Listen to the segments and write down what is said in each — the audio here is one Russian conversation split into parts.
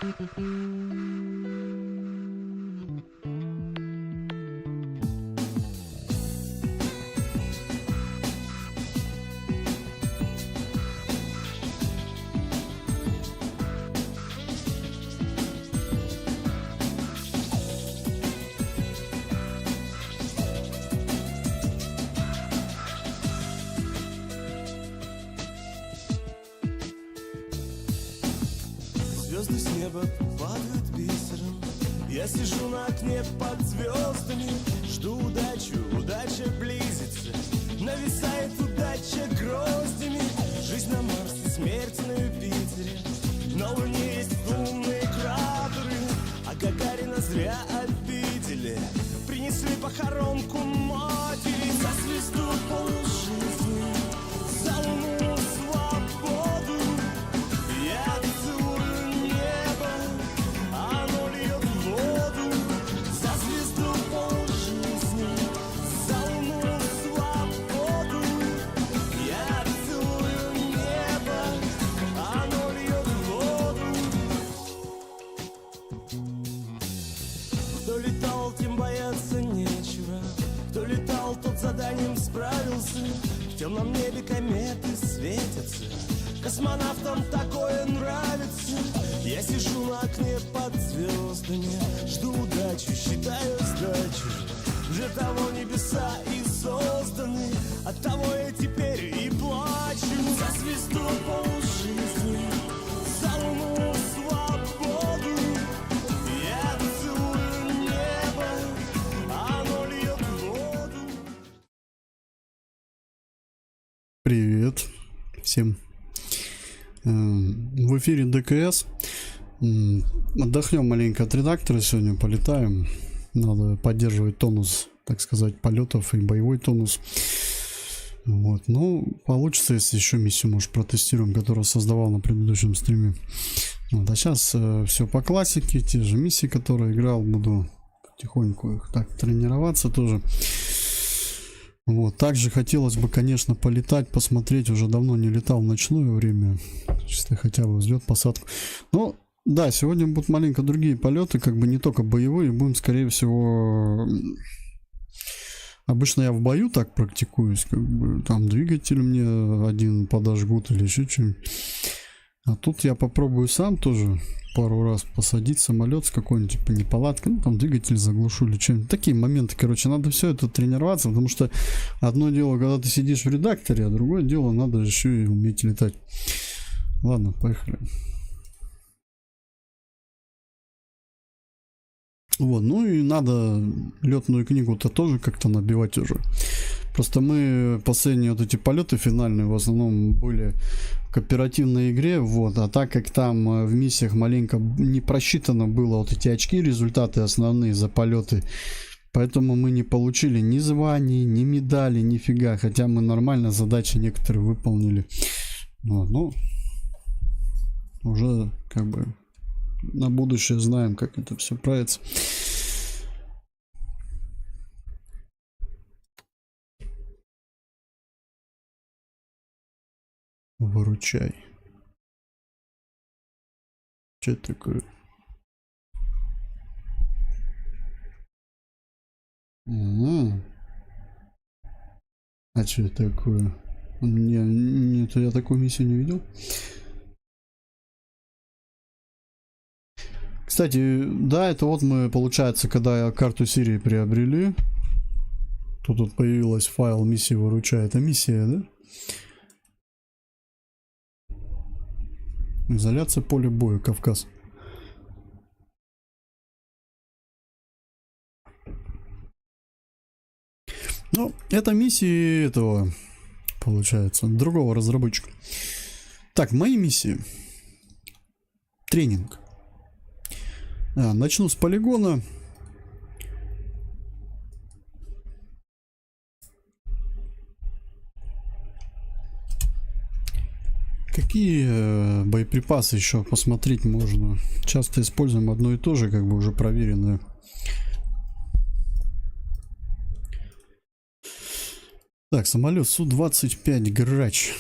Звезды с неба падают бисером. Я сижу на окне под звездами, жду удачу, удача близится. Нависает удача гроздями. Жизнь на Марсе, смерть на Юпитере. На Луне есть лунные кратеры, а Гагарина зря обидели. Принесли похоронку матери за звезду полжизни, за луну свободу. Я целую небо, оно льет воду. За звезду полжизни, за луну свободу. Я целую небо, оно льет воду. Кто летал, тем бояться нечего. Кто летал, тот заданием справился. В темном небе кометы светятся. Космонавтам такое нравится. Я сижу на окне под звездами, жду удачу, считаю сдачу. Для того небеса и созданы, от того я теперь и плачу. За звезду полжизни, за луну свободу. Я целую небо, оно льет воду. Привет всем. В эфире ДКС. Отдохнем маленько от редактора сегодня, полетаем. Надо поддерживать тонус, так сказать, полетов и боевой тонус. Вот. Ну, получится, если еще миссию, может, протестируем, которую создавал на предыдущем стриме. Вот. А сейчас все по классике, те же миссии, которые играл, буду потихоньку их так тренироваться тоже. Вот, также хотелось бы, конечно, полетать, посмотреть, уже давно не летал в ночное время, если хотя бы взлет, посадку. Но, да, сегодня будут маленько другие полеты, как бы не только боевые, будем, скорее всего, обычно я в бою так практикуюсь, как бы там двигатель мне один подожгут или еще что-нибудь. А тут я попробую сам тоже пару раз посадить самолет с какой-нибудь типа неполадкой, ну там двигатель заглушу или что-нибудь. Такие моменты, короче, надо все это тренироваться, потому что одно дело, когда ты сидишь в редакторе, а другое дело, надо еще и уметь летать. Ладно, поехали. Вот, ну и надо летную книгу-то тоже как-то набивать уже. Просто мы последние вот эти полеты финальные в основном были в кооперативной игре, вот, а так как там в миссиях маленько не просчитано было вот эти очки, результаты основные за полеты, поэтому мы не получили ни званий, ни медали, нифига, хотя мы нормально задачи некоторые выполнили. Вот, ну, уже как бы на будущее знаем, как это все правится. Выручай. Что это такое? А что это такое? Нет, я такую миссию не видел. Кстати, да, это вот мы, получается, когда карту Сирии приобрели, то тут появилась файл миссии выручай. Это миссия, да? Изоляция поля боя, Кавказ. Ну, это миссии этого, получается, другого разработчика. Так, мои миссии. Тренинг. Начну с полигона. Какие боеприпасы еще посмотреть можно? Часто используем одно и то же, как бы уже проверенное. Так, самолет Су-25 Грач.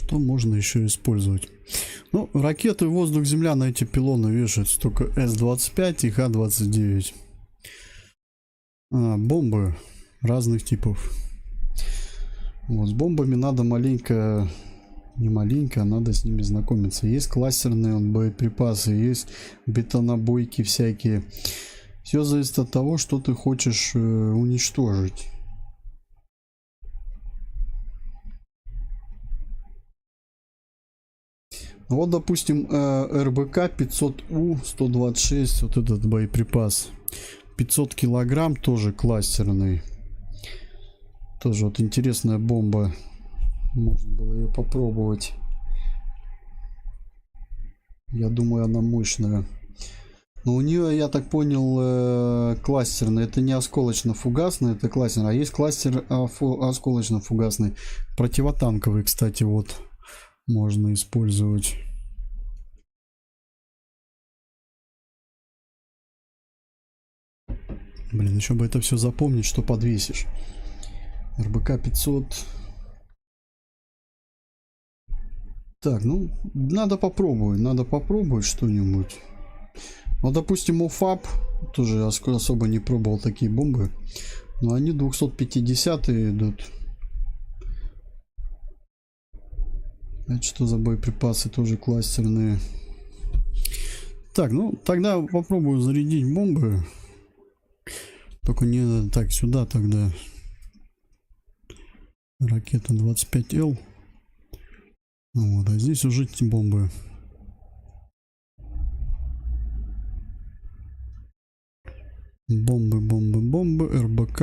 Что можно еще использовать? Ну, ракеты воздух-земля на эти пилоны вешаются только С-25 и Х-29. Бомбы разных типов. Вот, с бомбами надо маленько, не маленько, а надо с ними знакомиться. Есть кластерные боеприпасы, есть бетонобойки всякие. Все зависит от того, что ты хочешь уничтожить. Вот, допустим, РБК 500У-126, вот этот боеприпас. 500 килограмм, тоже кластерный. Тоже вот интересная бомба. Можно было ее попробовать. Я думаю, она мощная. Но у нее, я так понял, кластерный. Это не осколочно-фугасный, это кластерный. А есть кластер осколочно-фугасный. Противотанковый, кстати, вот. Можно использовать. Блин, еще бы это все запомнить, что подвесишь. РБК 500. Так, ну, надо попробовать что-нибудь. Ну, допустим, ОФАП, тоже особо не пробовал такие бомбы. Но они 250-е идут. Это что за боеприпасы, тоже кластерные. Так, ну, тогда попробую зарядить бомбы. Только не так, сюда тогда. Ракета 25Л. Вот, а здесь уже бомбы. Бомбы, РБК.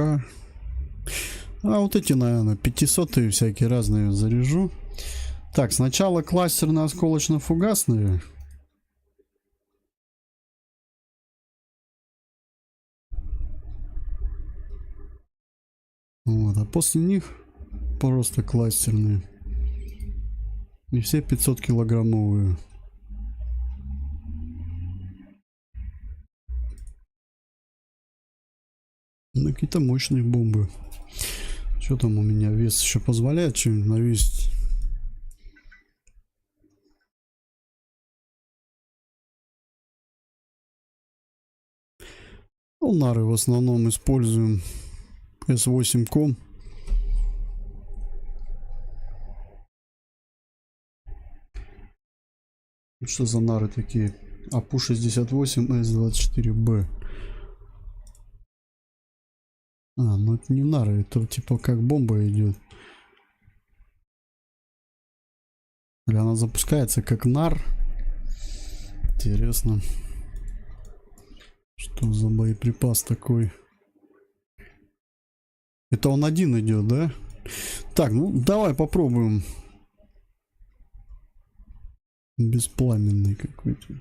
А вот эти, наверное, 500-е всякие разные заряжу. Так, сначала кластерно осколочно-фугасные. Вот, а после них просто кластерные. И все 500 килограммовые. Ну, какие-то мощные бомбы. Что там у меня? Вес еще позволяет чем-нибудь навесить? Ну, нары в основном используем. С8 ком. Что за нары такие? АПУ-68 С24Б. Ну это не нары, это типа как бомба идет. Или она запускается как нар. Интересно. Что за боеприпас такой? Это он один идет, да? Так, ну давай попробуем. Беспламенный какой-то.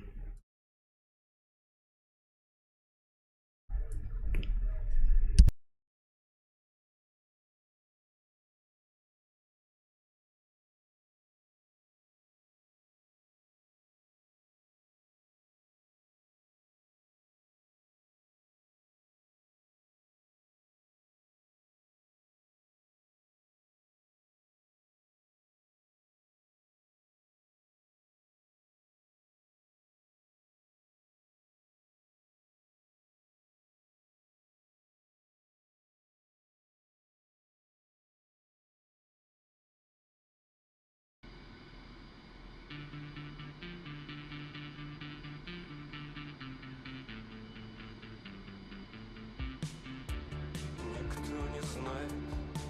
Знает,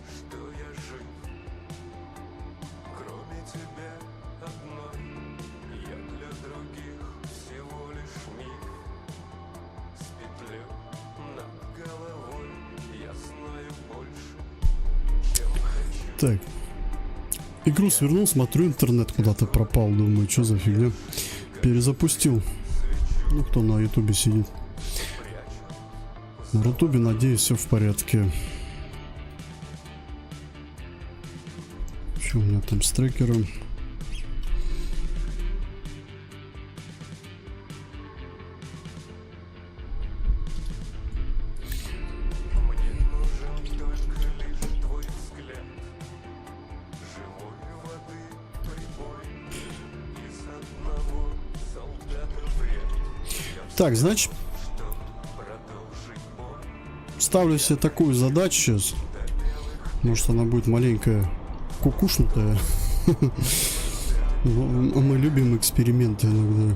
что я жив, кроме тебя одной. Я для других всего лишь миг, с петлей над головой. Я знаю больше, чем хочу. Так. Игру свернул, смотрю, интернет куда-то пропал. Думаю, что за фигня. Перезапустил. Ну, кто на ютубе сидит. На ютубе, надеюсь, все в порядке. Что у меня там с трекером? Мне нужен только лишь твой взгляд, живой воды Так, значит, ставлю себе такую задачу сейчас. Может, она будет маленькая кукушнутая. Но мы любим эксперименты иногда.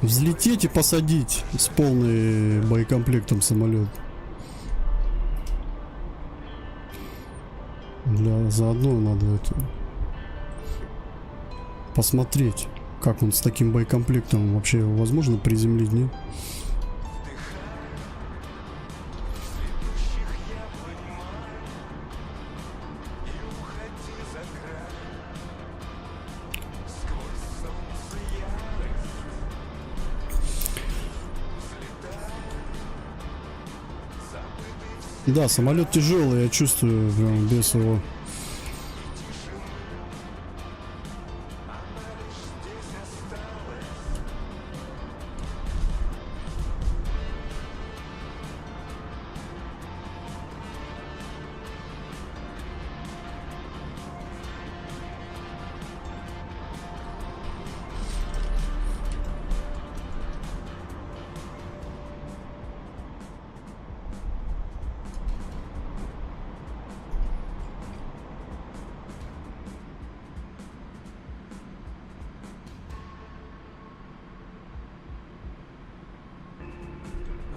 Взлететь и посадить с полным боекомплектом самолет. Заодно надо это посмотреть, как он с таким боекомплектом вообще его возможно приземлить, нет? Да, самолет тяжелый, я чувствую, прям без его.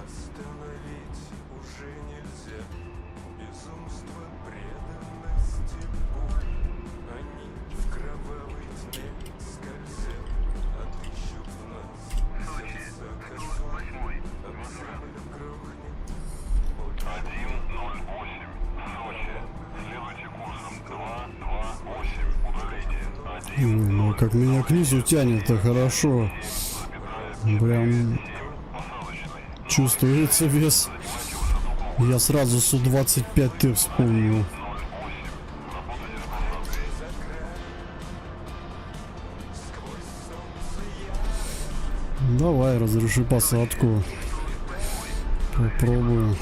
Остановить уже нельзя. Безумство преданности боль. Они в кровавой тьме скользят, отыщут в нас сердца косой. Об землю грохнет. 108, Сочи. Следуйте курсом 228, удаление. Ну, как меня к низу тянет-то хорошо. Прям чувствуется вес. Я сразу Су-25Т вспомнил. Давай, разреши посадку. Попробую.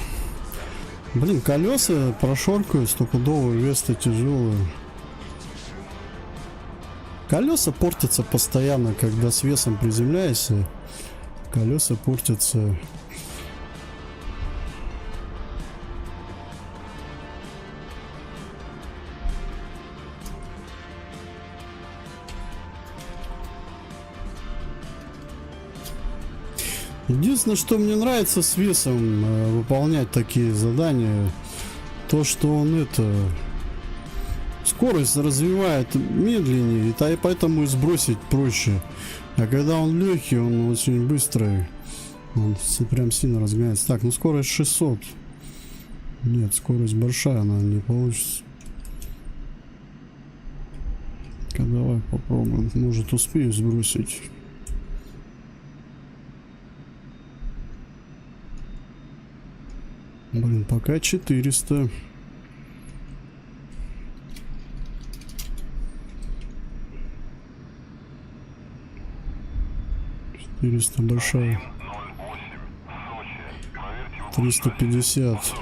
Блин, колеса прошоркают, стопудовые, вес-то тяжелый. Колеса портятся постоянно, когда с весом приземляешься. Колеса портятся. Единственное, что мне нравится с весом выполнять такие задания, то, что он скорость развивает медленнее, и поэтому и сбросить проще. А когда он легкий, он очень быстрый. Он прям сильно разгоняется. Так, ну скорость 600. Нет, скорость большая, она не получится. Давай попробуем. Может, успею сбросить. Блин, пока 400. Большая. 350.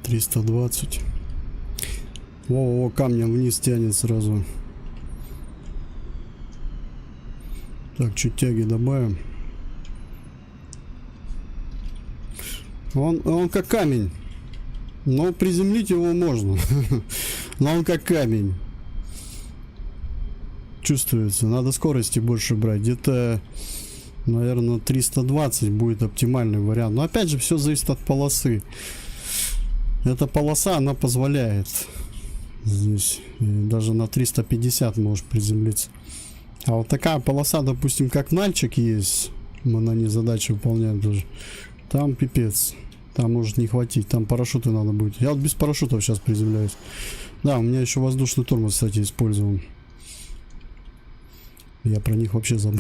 $320. Во, камнем вниз тянет сразу. Так, чуть тяги добавим. Он как камень. Но приземлить его можно. Но он как камень. Чувствуется. Надо скорости больше брать. Где-то, наверное, 320 будет оптимальный вариант. Но опять же, все зависит от полосы. Эта полоса, она позволяет. Здесь даже на 350 можешь приземлиться. А вот такая полоса, допустим, как Нальчик есть. Мы на ней задачи выполняем даже. Там пипец. Там может не хватить. Там парашюты надо будет. Я вот без парашютов сейчас приземляюсь. Да, у меня еще воздушный тормоз, кстати, использован. Я про них вообще забыл.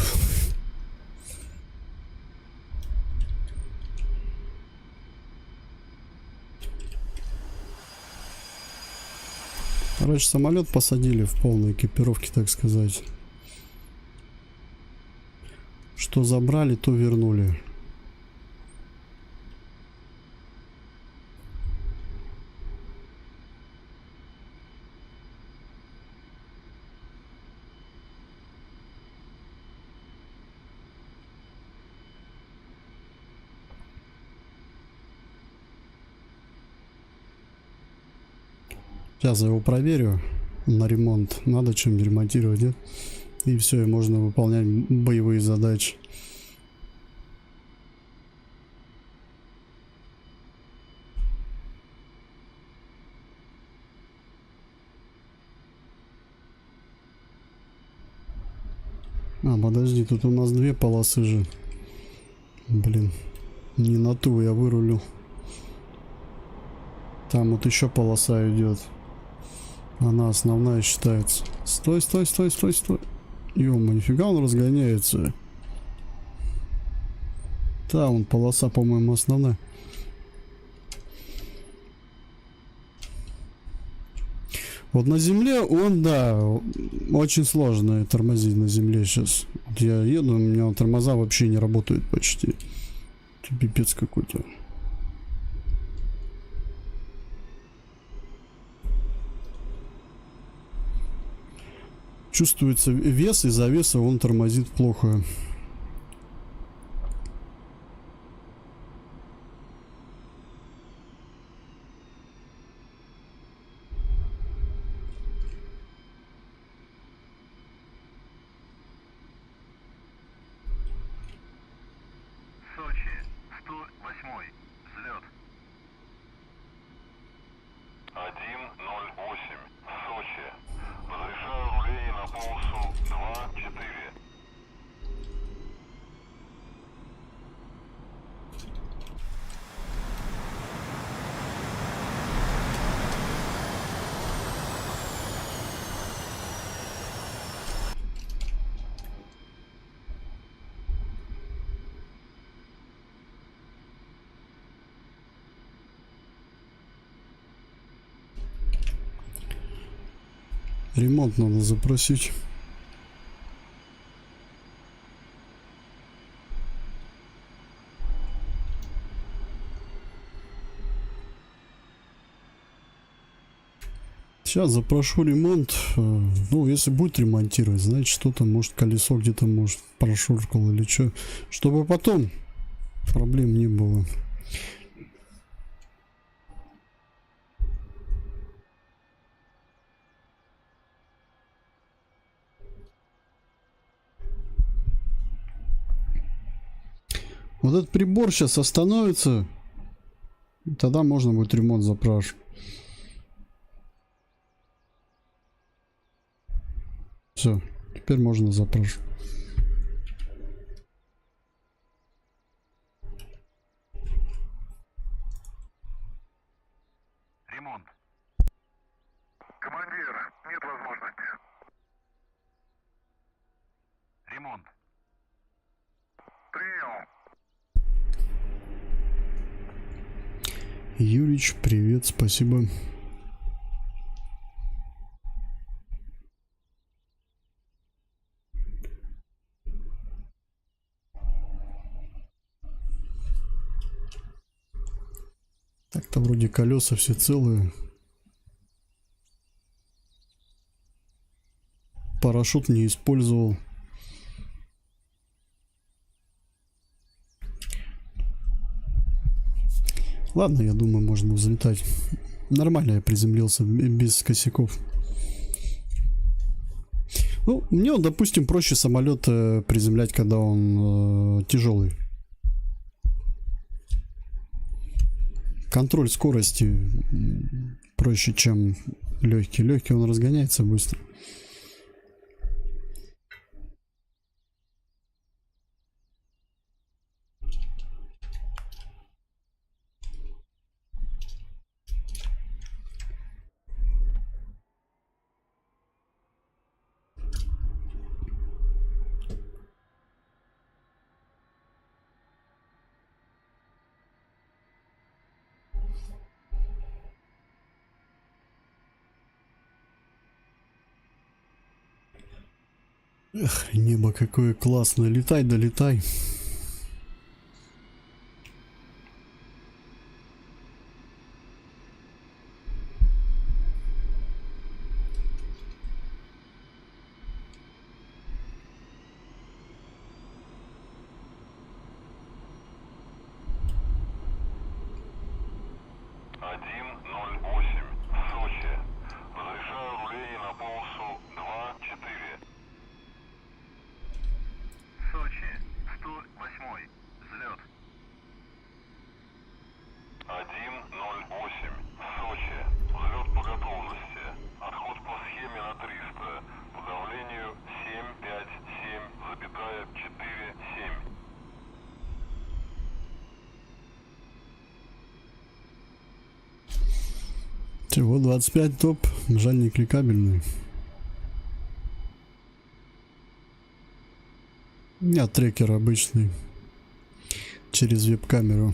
Короче, самолет посадили в полной экипировке, так сказать. Что забрали, то вернули. Сейчас я его проверю на ремонт. Надо чем-нибудь ремонтировать, нет? И все, и можно выполнять боевые задачи. А, подожди, тут у нас две полосы же. Блин, не на ту я вырулил. Там вот еще полоса идет. Она основная считается. Стой, стой, стой, стой, стой. Ё-моё, нифига он разгоняется. Да, вон полоса, по-моему, основная. Вот на земле он, да, очень сложно тормозить на земле сейчас. Вот я еду, у меня тормоза вообще не работают почти. Это пипец какой-то. Чувствуется вес, из-за веса он тормозит плохо. Сочи, 108-й, взлет. 108, Сочи. Разрешаю рулей на полосу 2-4. Ремонт надо запросить. Сейчас запрошу ремонт. Ну, если будет ремонтировать, значит, что-то, может, колесо где-то, может, прошуркало или что. Чтобы потом проблем не было. Вот этот прибор сейчас остановится. Тогда можно будет ремонт запрашивать. Все, теперь можно запрашивать. Ремонт. Командир, нет возможности. Ремонт. Принял. Юрич, привет, спасибо. Так-то вроде колеса все целые. Парашют не использовал. Ладно, я думаю, можно взлетать. Нормально я приземлился, без косяков. Ну, мне, допустим, проще самолет приземлять, когда он тяжелый. Контроль скорости проще, чем легкий. Легкий он разгоняется быстро. Эх, небо какое классное. Летай, да летай. Всего 25 топ. Жаль, не кликабельный. У меня трекер обычный. Через веб-камеру.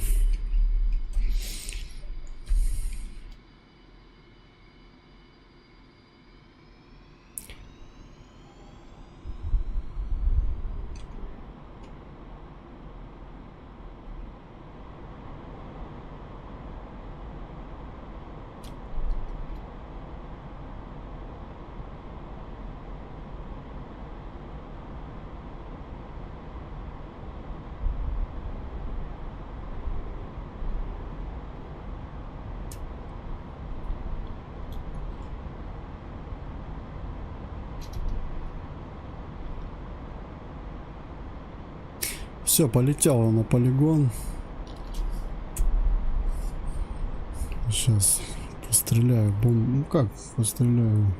Все, полетело на полигон. Сейчас постреляю. Ну как постреляю?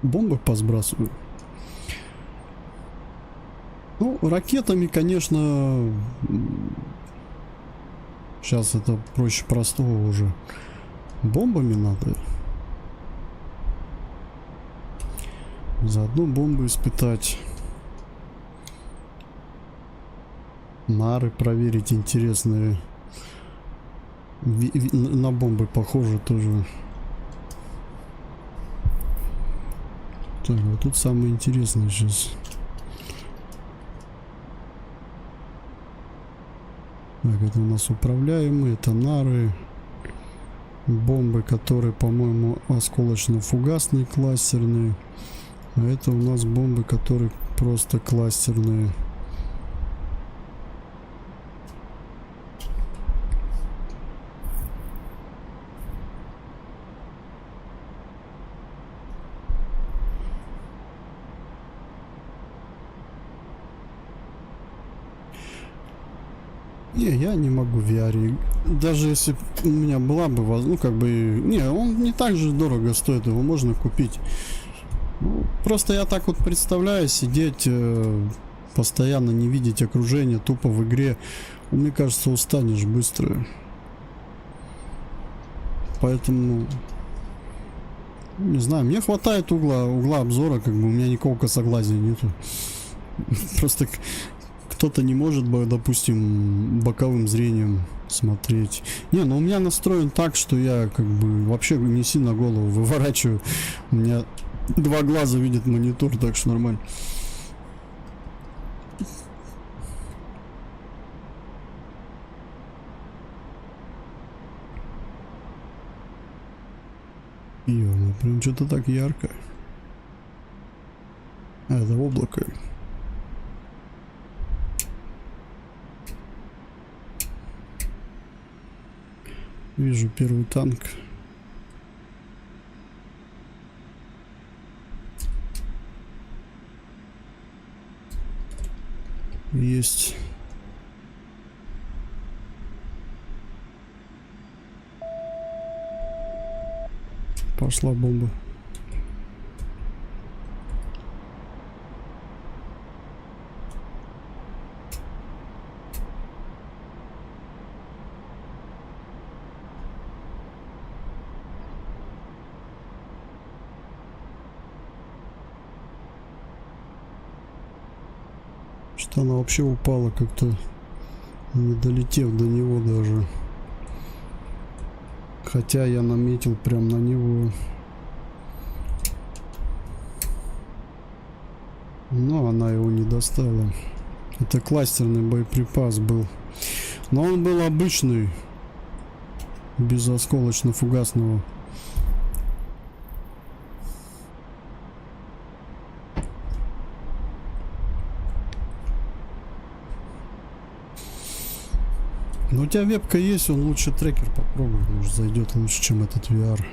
Бомбы посбрасываю. Ну, ракетами, конечно, сейчас это проще простого уже. Бомбами надо. Заодно бомбу испытать. Нары проверить интересные. На бомбы похоже тоже. Так, вот тут самое интересное сейчас. Так, это у нас управляемые, это нары. Бомбы, которые, по-моему, осколочно-фугасные, кластерные. А это у нас бомбы, которые просто кластерные. Не, я не могу в VR. Даже если у меня была бы возможность, ну как бы, не, он не так же дорого стоит, его можно купить. Ну, просто я так вот представляю сидеть, постоянно не видеть окружение, тупо в игре. Мне кажется, устанешь быстро. Поэтому, не знаю, мне хватает угла обзора, как бы у меня никакого косоглазия нету. Просто кто-то не может, допустим, боковым зрением смотреть. Не, ну у меня настроен так, что я как бы вообще не сильно голову выворачиваю. У меня 2 глаза видит монитор, так что нормально. Ё-моё, прям что-то так ярко. А, это облако. Вижу первый танк. Есть. Пошла бомба. Что она вообще упала как-то, не долетев до него даже. Хотя я наметил прям на него. Но она его не достала. Это кластерный боеприпас был. Но он был обычный. Без осколочно-фугасного. Но у тебя вебка есть, он лучше трекер попробуй, может зайдет лучше, чем этот VR.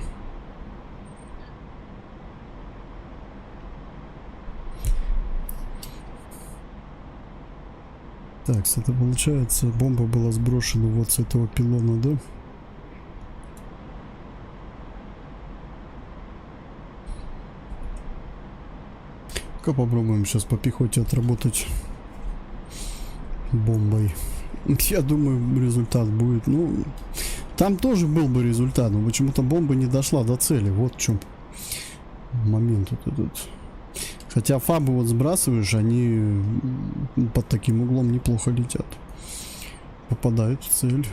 Так, это получается, бомба была сброшена вот с этого пилона, да? Ка попробуем сейчас по пехоте отработать бомбой. Я думаю, результат будет, ну, Там тоже был бы результат, но почему-то бомба не дошла до цели. Вот в чем момент вот этот. Хотя фабы вот сбрасываешь, они под таким углом неплохо летят. Попадают в цель.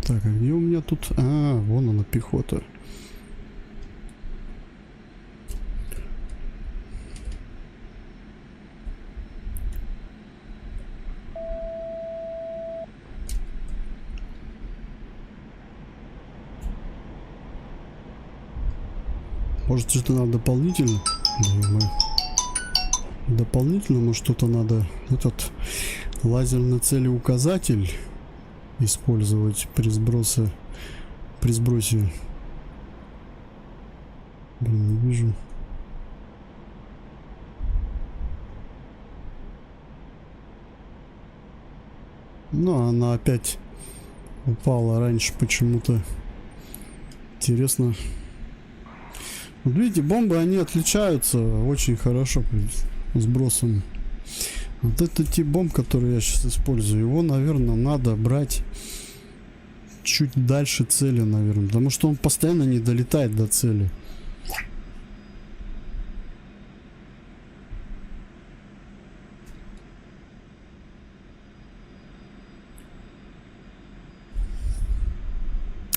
Так, а где у меня тут... А, вон она, пехота. Может, что-то надо дополнительно? Дополнительно, может, что-то надо... Этот лазерный целеуказатель использовать при сбросе. Блин, не вижу. Ну, она опять упала раньше почему-то. Интересно. Вот видите, бомбы, они отличаются очень хорошо сбросом. Вот это тип бомб, который я сейчас использую, его, наверное, надо брать чуть дальше цели, наверное, потому что он постоянно не долетает до цели.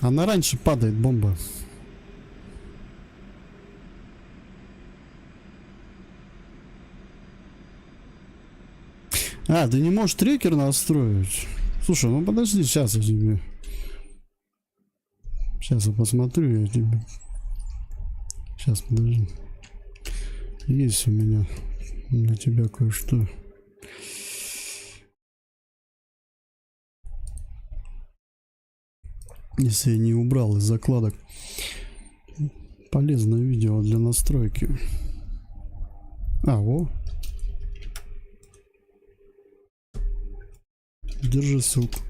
Она раньше падает, бомба. А, ты не можешь трекер настроить? Слушай, ну подожди, сейчас я тебе... Сейчас я посмотрю, я тебе... Сейчас, подожди. Есть у меня для тебя кое-что. Если я не убрал из закладок. Полезное видео для настройки. А, во. Держи ссылку.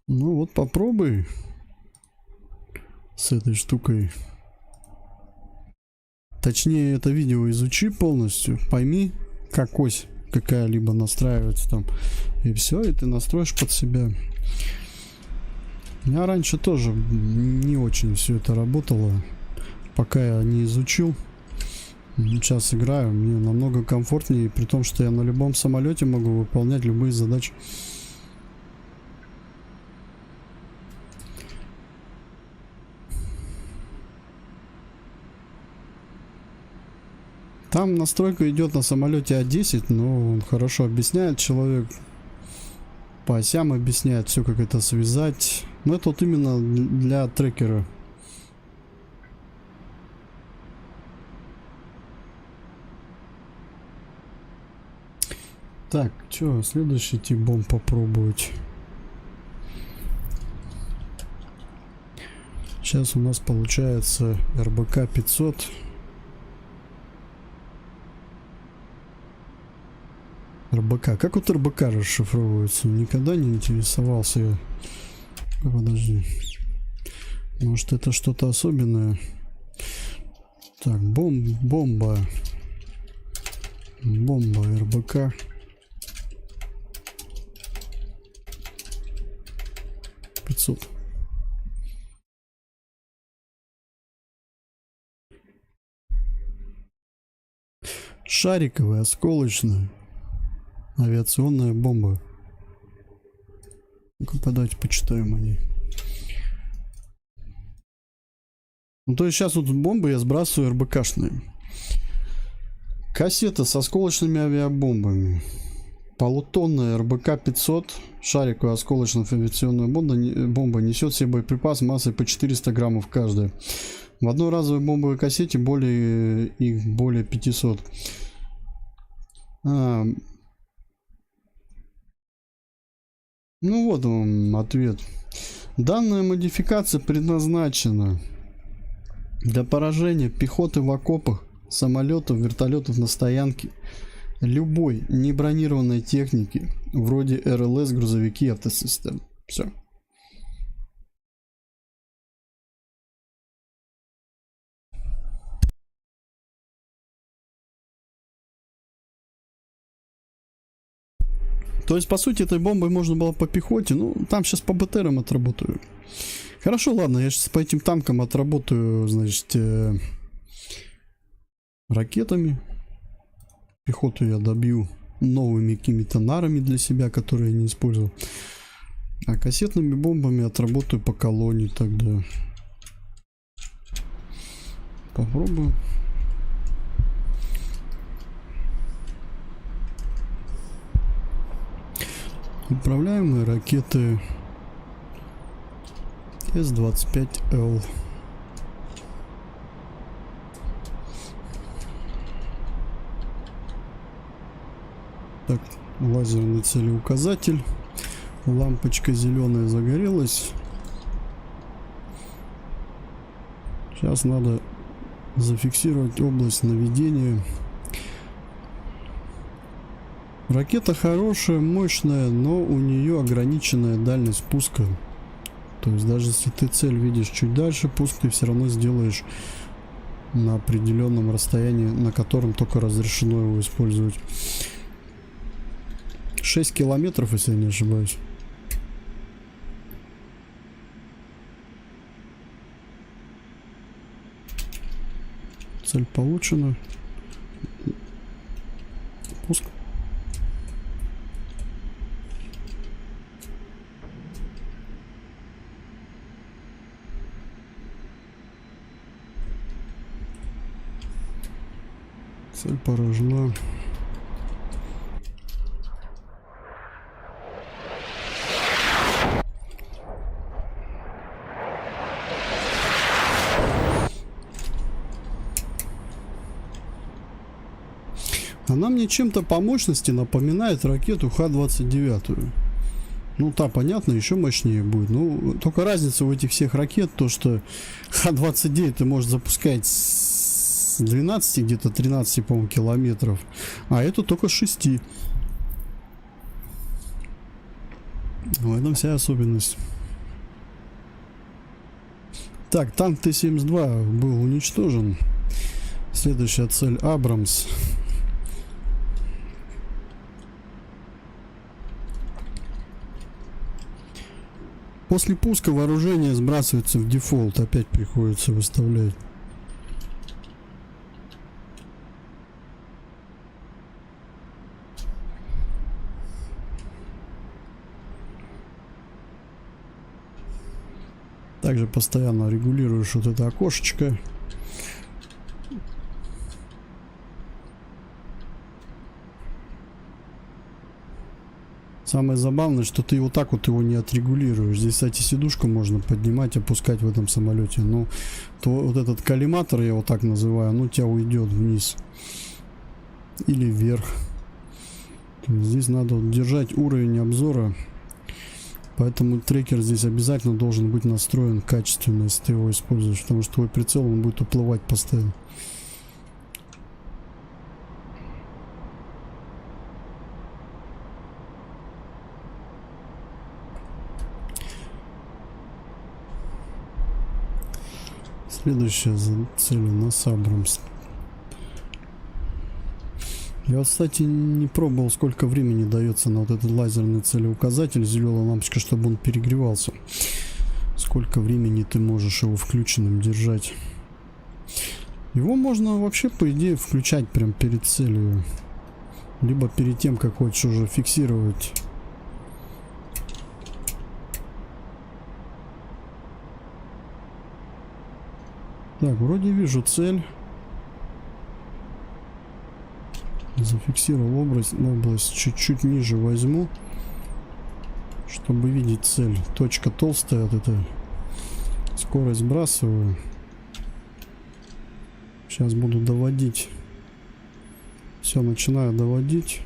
Ну вот попробуй с этой штукой. Точнее, это видео изучи полностью, пойми, как ось какая-либо настраивается там, и все, и ты настроишь под себя. Я раньше тоже не очень все это работало, пока я не изучил. Сейчас играю, мне намного комфортнее, при том, что я на любом самолете могу выполнять любые задачи. Там настройка идет на самолете А10, но он хорошо объясняет человек. По осям объясняет все, как это связать. Но это вот именно для трекера. Так, что, следующий тип бомб попробовать. Сейчас у нас получается РБК 500. РБК. Как вот РБК расшифровывается? Никогда не интересовался я. Подожди. Может, это что-то особенное? Так, бомба РБК. 500. Шариковая, осколочная. Авиационная бомба. Ну-ка, давайте почитаем о ней. Ну, то есть сейчас вот бомбы я сбрасываю РБКшные. Кассета с осколочными авиабомбами. Полутонная РБК 500. Шариковая осколочная авиационная бомба несет все боеприпасы массой по 400 граммов каждая. В одноразовой бомбовой кассете более 500. Ну вот он ответ. Данная модификация предназначена для поражения пехоты в окопах, самолетов, вертолетов на стоянке, любой небронированной техники, вроде РЛС, грузовики, автосистем. Все. То есть, по сути, этой бомбой можно было по пехоте. Ну, там сейчас по БТРам отработаю. Хорошо, ладно, я сейчас по этим танкам отработаю, значит, ракетами. Пехоту я добью новыми какими-то нарами для себя, которые я не использовал. А кассетными бомбами отработаю по колонии тогда. Попробую. Управляемые ракеты С-25Л. Так, лазерный целеуказатель. Лампочка зеленая загорелась. Сейчас надо зафиксировать область наведения. Ракета хорошая, мощная, но у нее ограниченная дальность пуска. То есть даже если ты цель видишь чуть дальше, пуск ты все равно сделаешь на определенном расстоянии, на котором только разрешено его использовать. 6 километров, если я не ошибаюсь. Цель получена. Пуск. Цель поражена. Она мне чем-то по мощности напоминает ракету Х-29. Ну, та, понятно, еще мощнее будет. Ну, только разница у этих всех ракет, то, что Х-29 ты можешь запускать с 12, где-то 13, по-моему, километров. А эту только с 6. В этом вся особенность. Так, танк Т-72 был уничтожен. Следующая цель Абрамс. После пуска вооружение сбрасывается в дефолт. Опять приходится выставлять. Также постоянно регулируешь вот это окошечко. Самое забавное, что ты вот так вот его не отрегулируешь. Здесь, кстати, сидушку можно поднимать, опускать в этом самолете. Но то вот этот коллиматор, я его так называю, он у тебя уйдет вниз. Или вверх. Здесь надо вот держать уровень обзора. Поэтому трекер здесь обязательно должен быть настроен качественно, если ты его используешь. Потому что твой прицел, он будет уплывать постоянно. Следующая цель у нас Абрамс. Я, кстати, не пробовал, сколько времени дается на вот этот лазерный целеуказатель, зеленая лампочка, чтобы он перегревался. Сколько времени ты можешь его включенным держать. Его можно вообще, по идее, включать прям перед целью. Либо перед тем, как хочешь уже фиксировать. Так, вроде вижу цель. Зафиксировал область чуть-чуть ниже возьму, чтобы видеть цель. Точка толстая, вот эта. Скорость сбрасываю. Сейчас буду доводить. Все, начинаю доводить.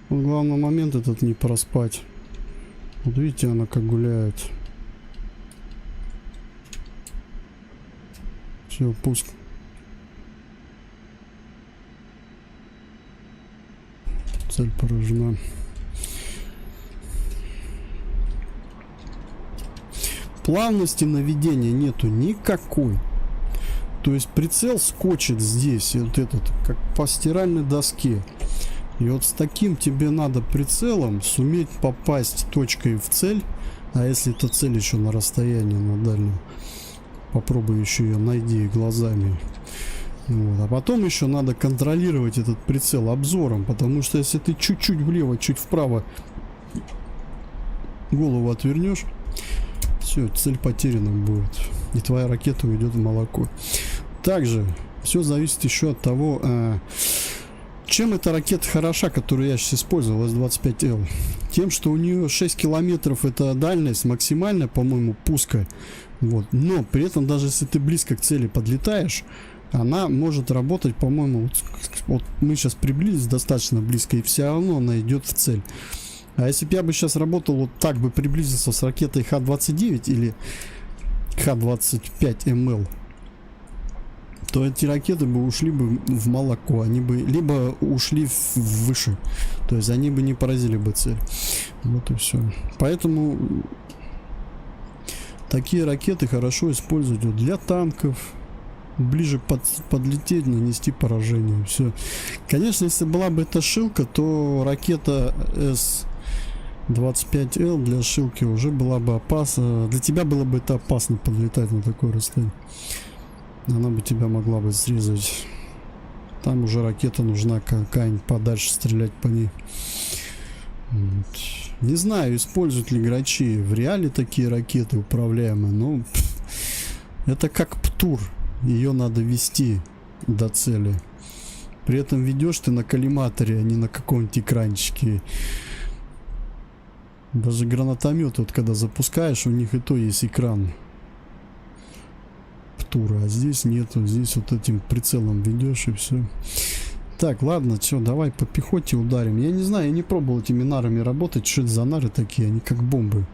Вот главный момент этот не проспать. Вот видите, она как гуляет. Все, пуск. Цель поражена. Плавности наведения нету никакой. То есть прицел скочит здесь, вот этот, как по стиральной доске. И вот с таким тебе надо прицелом суметь попасть точкой в цель. А если эта цель еще на расстоянии, на дальнем, попробуй еще ее найди глазами. Вот. А потом еще надо контролировать этот прицел обзором. Потому что если ты чуть-чуть влево, чуть вправо голову отвернешь, все, цель потеряна будет. И твоя ракета уйдет в молоко. Также все зависит еще от того, чем эта ракета хороша, которую я сейчас использовал, С-25Л. Тем, что у нее 6 километров это дальность максимальная, по-моему, пуска. Вот. Но при этом, даже если ты близко к цели подлетаешь, она может работать, по-моему, вот мы сейчас приблизились достаточно близко, и все равно она идет в цель. А если бы я бы сейчас работал вот так бы приблизился с ракетой Х-29 или Х-25МЛ, то эти ракеты бы ушли бы в молоко, они бы либо ушли выше, то есть они бы не поразили бы цель. Вот и все. Поэтому такие ракеты хорошо использовать вот для танков, ближе подлететь, нанести поражение. Все. Конечно, если была бы эта шилка, то ракета С-25Л для шилки уже была бы опасна. Для тебя было бы это опасно подлетать на такое расстояние. Она бы тебя могла бы срезать. Там уже ракета нужна какая-нибудь подальше, стрелять по ней. Вот. Не знаю, используют ли грачи в реале такие ракеты управляемые, но это как ПТУР. Ее надо вести до цели. При этом ведешь ты на коллиматоре, а не на каком-нибудь экранчике. Даже гранатомет, вот когда запускаешь, у них и то есть экран ПТУРа, а здесь нету. Здесь вот этим прицелом ведешь и все. Так, ладно, что, давай по пехоте ударим. Я не знаю, я не пробовал этими нарами работать. Что это за нары такие? Они как бомбы.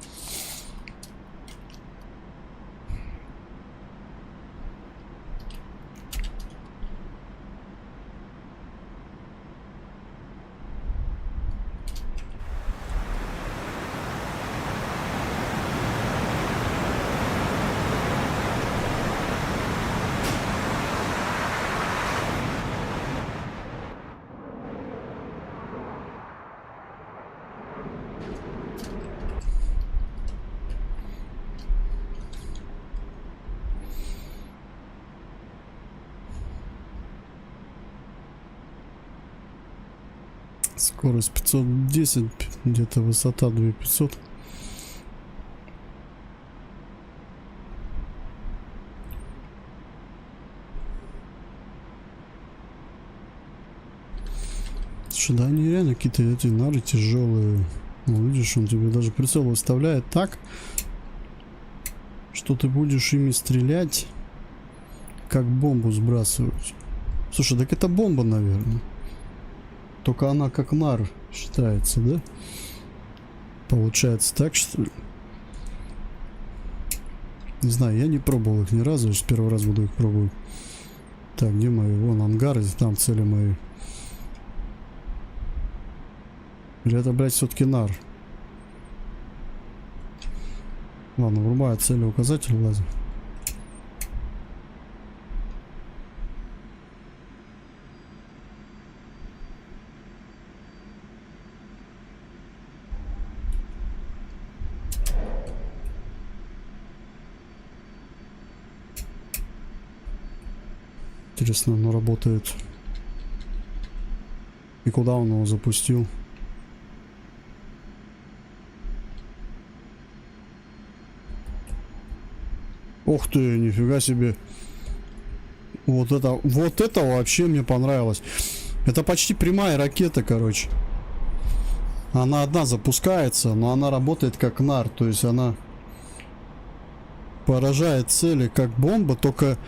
Скорость 510, где-то высота 2500. Слушай, да они реально какие-то эти нары тяжелые. Ну, видишь, он тебе даже прицел выставляет так, что ты будешь ими стрелять, как бомбу сбрасывать. Слушай, так это бомба, наверное. Только она как нар считается, да? Получается так, что ли? Не знаю, я не пробовал их ни разу, я первый раз буду их пробовать. Так, где мои? Вон ангары, там цели мои. Или это, блядь, все-таки нар? Ладно, врубаю цели, указатель, лазим. Интересно, оно работает. И куда он его запустил? Ух ты, нифига себе. Вот это вообще мне понравилось. Это почти прямая ракета, короче. Она одна запускается, но она работает как нар. То есть она поражает цели как бомба, только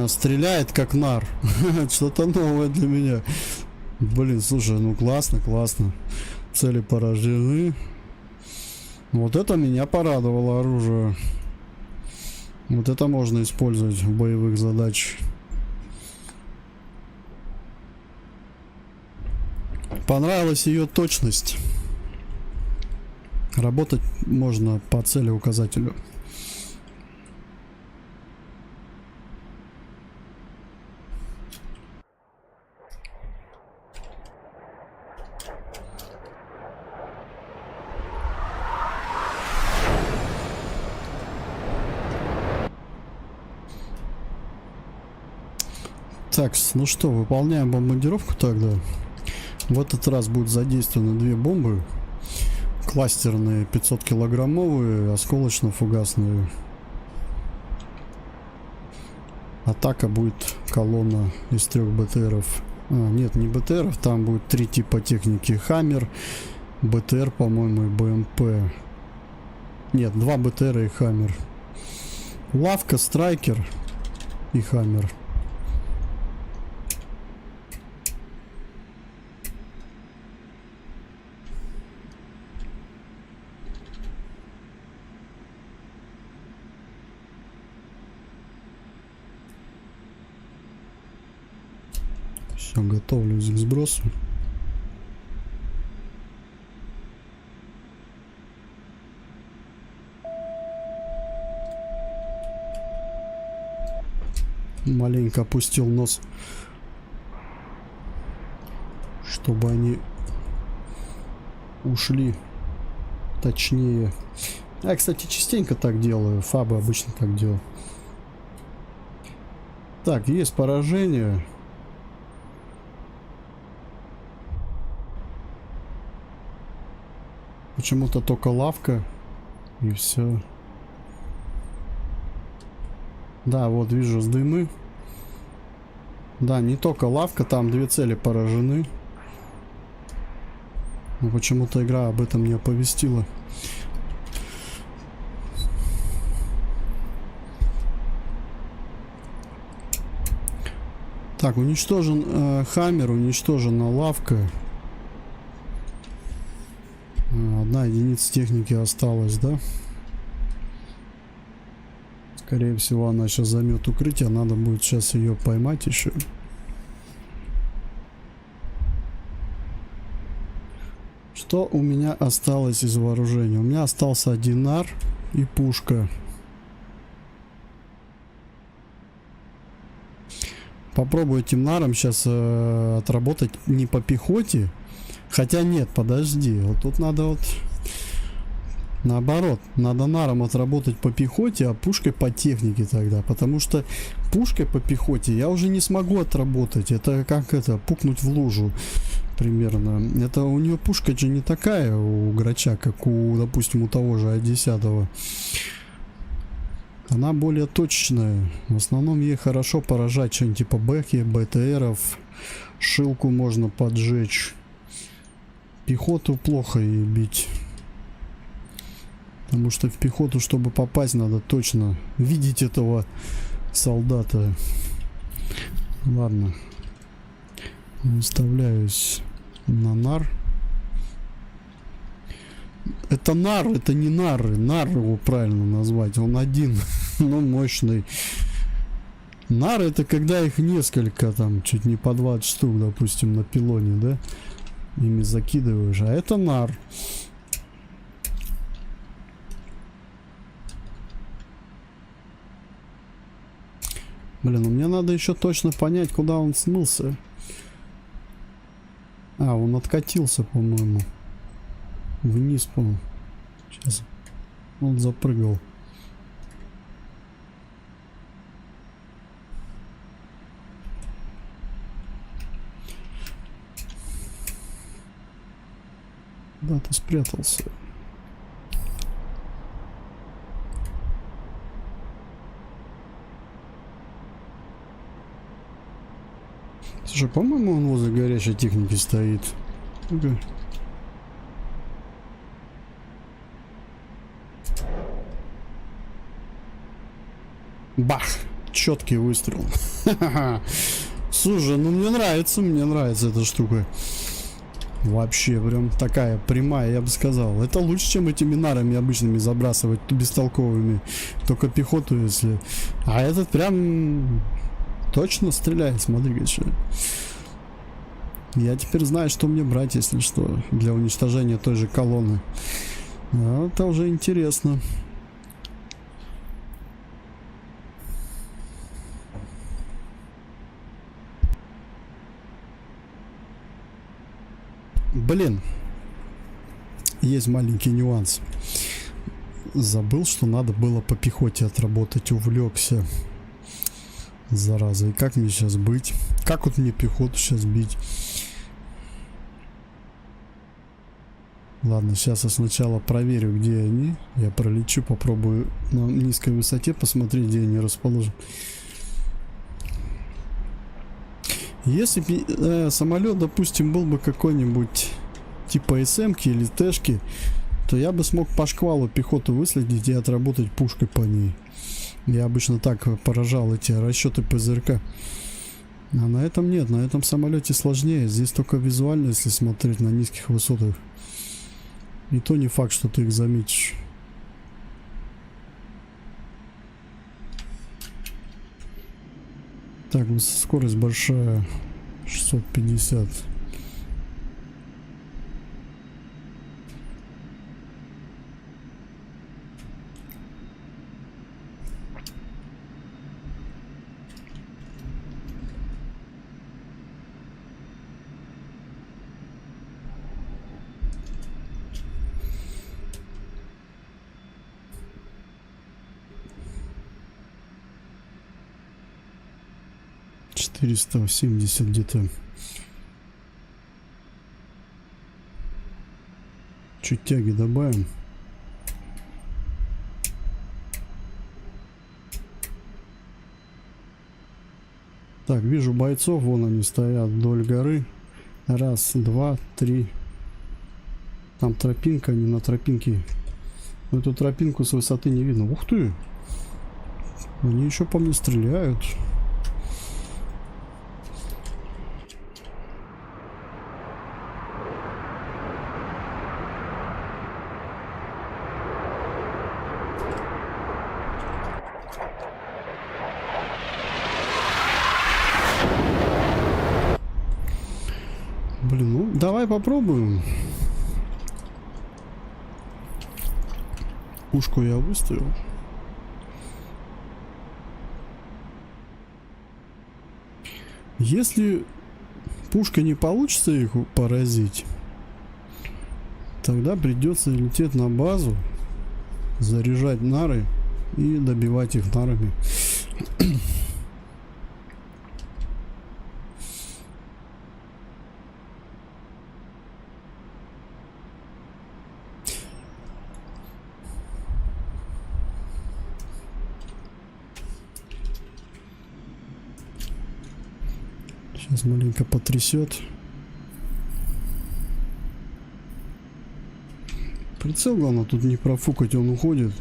стреляет как нар. Что-то новое для меня. Блин, слушай, ну классно, классно. Цели поражены. Вот это меня порадовало оружие. Вот это можно использовать в боевых задачах. Понравилась ее точность. Работать можно по цели указателю. Так, ну что, выполняем бомбардировку тогда. В этот раз будут задействованы 2 бомбы. Кластерные 500-килограммовые, осколочно-фугасные. Атака будет колонна из 3 БТРов. Нет, не БТРов, там будет 3 типа техники. Хаммер, БТР, по-моему, и БМП. Нет, 2 БТРа и Хаммер. Лавка, Страйкер и Хаммер. Все, готовлюсь к сбросу. Маленько опустил нос, чтобы они ушли точнее. Я, кстати, частенько так делаю. Фабы обычно так делаю. Так, есть поражение. Почему-то только лавка и все. Да, вот вижу с дымы. Да, не только лавка, там 2 цели поражены. Но почему-то игра об этом не оповестила. Так, уничтожен Хаммер, уничтожена лавка. 1 единица техники осталась, да? Скорее всего, она сейчас займет укрытие. Надо будет сейчас ее поймать еще. Что у меня осталось из вооружения? У меня остался 1 нар и пушка. Попробую этим наром сейчас отработать не по пехоте. Хотя нет, подожди. Вот тут надо вот... Наоборот, надо наром отработать по пехоте, а пушкой по технике тогда. Потому что пушкой по пехоте я уже не смогу отработать. Это как это, пукнуть в лужу примерно. Это у нее пушка же не такая у грача, как у, допустим, у того же А10. Она более точная. В основном ей хорошо поражать что-нибудь типа бэхи, БТРов. Шилку можно поджечь. Пехоту плохо ей бить. Потому что в пехоту, чтобы попасть, надо точно видеть этого солдата. Ладно. Выставляюсь на нар. Это нар, это не нары. Нар его правильно назвать. Он один, но мощный. Нар это когда их несколько, там, чуть не по 20 штук, допустим, на пилоне, да? Ими закидываешь. А это нар. Блин, ну мне надо еще точно понять, куда он смылся. А, он откатился, по-моему. Вниз, по-моему. Сейчас. Он запрыгал. Да, ты спрятался. Слушай, по-моему, он возле горячей техники стоит. Ну-ка. Бах! Четкий выстрел. Слушай, ну мне нравится эта штука. Вообще, прям такая прямая, я бы сказал. Это лучше, чем этими нарами обычными забрасывать, бестолковыми. Только пехоту, если... А этот прям точно стреляет, смотри-ка, что. Я теперь знаю, что мне брать, если что, для уничтожения той же колонны. А это уже интересно. Блин, есть маленький нюанс. Забыл, что надо было по пехоте отработать, увлекся. Зараза, и как мне сейчас быть? Как вот мне пехоту сейчас бить? Ладно, сейчас я сначала проверю, где они. Я пролечу, попробую на низкой высоте посмотреть, где они расположены. Если бы самолет, допустим, был бы какой-нибудь типа СМ-ки или Тэшки, то я бы смог по шквалу пехоту выследить и отработать пушкой по ней. Я обычно так поражал эти расчеты ПЗРК. А на этом нет, на этом самолете сложнее. Здесь только визуально, если смотреть на низких высотах. И то не факт, что ты их заметишь. Так, скорость большая. 650. $470 где-то. Чуть тяги добавим. Так, вижу бойцов, вон они стоят вдоль горы. Раз, два, три. Там тропинка, они на тропинке. Но эту тропинку с высоты не видно. Ух ты! Они еще по мне стреляют. Блин, ну давай попробуем. Пушку я выставил. Если пушка не получится их поразить, тогда придется лететь на базу, заряжать нары и добивать их нарами. Сейчас маленько потрясет. Прицел главное тут не профукать, он уходит.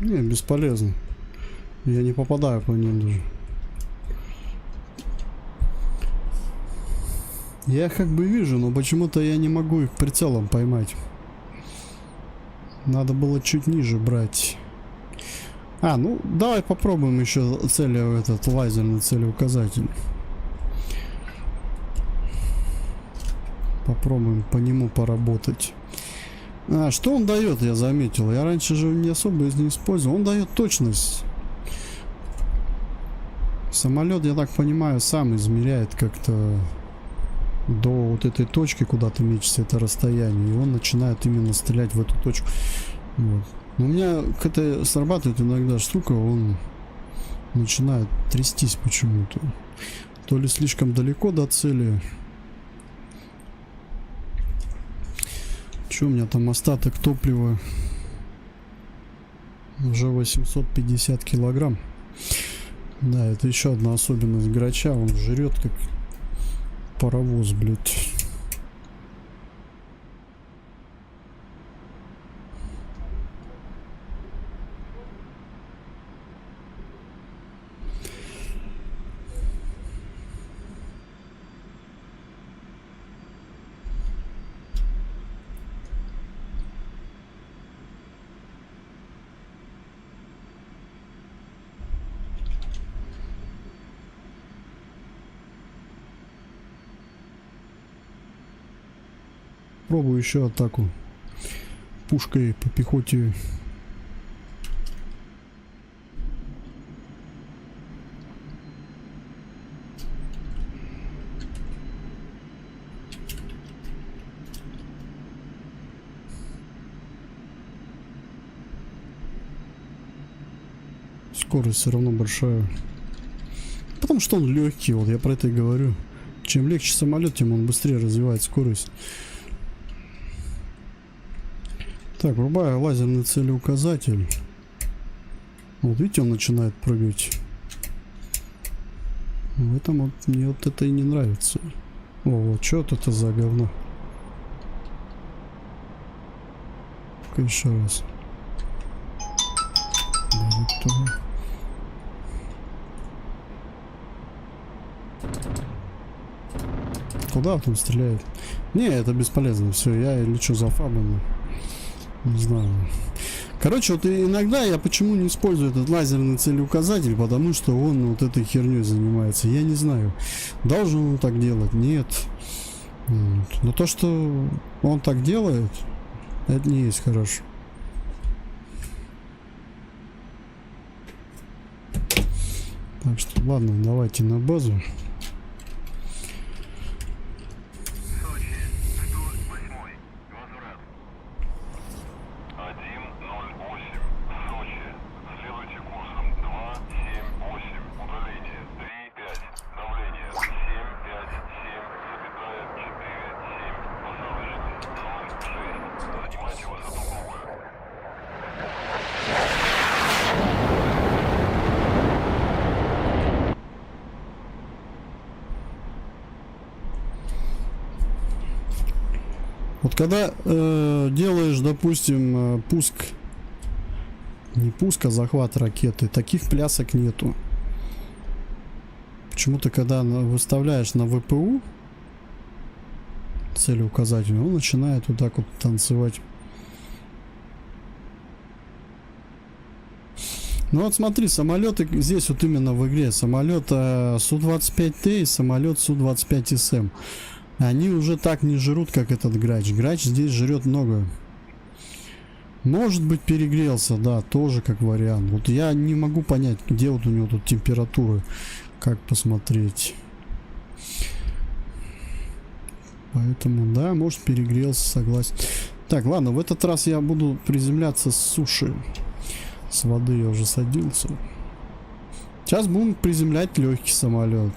Не, бесполезно. Я не попадаю по ним даже. Я их как бы вижу, но почему-то я не могу их прицелом поймать. Надо было чуть ниже брать. А, ну давай попробуем еще этот лазерный целеуказатель. Попробуем по нему поработать. А, что он дает, я заметил. Я раньше же не особо из не использовал. Он дает точность. Самолет, я так понимаю, сам измеряет как-то до вот этой точки, куда ты мечешься, это расстояние. И он начинает именно стрелять в эту точку. Вот. Но у меня как-то срабатывает иногда штука, он начинает трястись почему-то. То ли слишком далеко до цели. Что у меня там остаток топлива Уже 850 килограмм. Да, это еще одна особенность грача. Он жрет как паровоз, блядь. Пробую еще атаку пушкой по пехоте. Скорость все равно большая. Потому что он легкий, вот я про это и говорю. Чем легче самолет, тем он быстрее развивает скорость. Так, врубаю лазерный целеуказатель. Вот видите, он начинает прыгать. В этом вот мне вот это и не нравится. О, вот что это за говно. Ну-ка еще раз. Да, вот то. Куда он стреляет? Не, это бесполезно. Все, я лечу за фабами. Не знаю. Короче, вот иногда я почему не использую этот лазерный целеуказатель, потому что он вот этой херней занимается. Я не знаю, должен он так делать, нет. Но то, что он так делает, это не есть хорошо. Так что ладно, давайте на базу. Вот когда делаешь, допустим, пуск, не пуск, а захват ракеты, таких плясок нету. Почему-то, когда выставляешь на ВПУ целеуказатель, он начинает вот так вот танцевать. Ну вот смотри, самолеты здесь вот именно в игре, самолет Су-25Т и самолет Су-25СМ. Они уже так не жрут, как этот грач. Грач здесь жрет много. Может быть, перегрелся, да, тоже как вариант. Вот я не могу понять, где вот у него тут температура. Как посмотреть. Поэтому, да, может, перегрелся, согласен. Так, ладно, в этот раз я буду приземляться с суши. С воды я уже садился. Сейчас будем приземлять легкий самолет.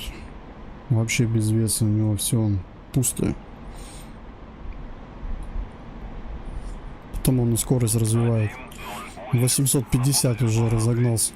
Вообще без веса у него все, он пустой. Потом он скорость развивает. 850 уже разогнался.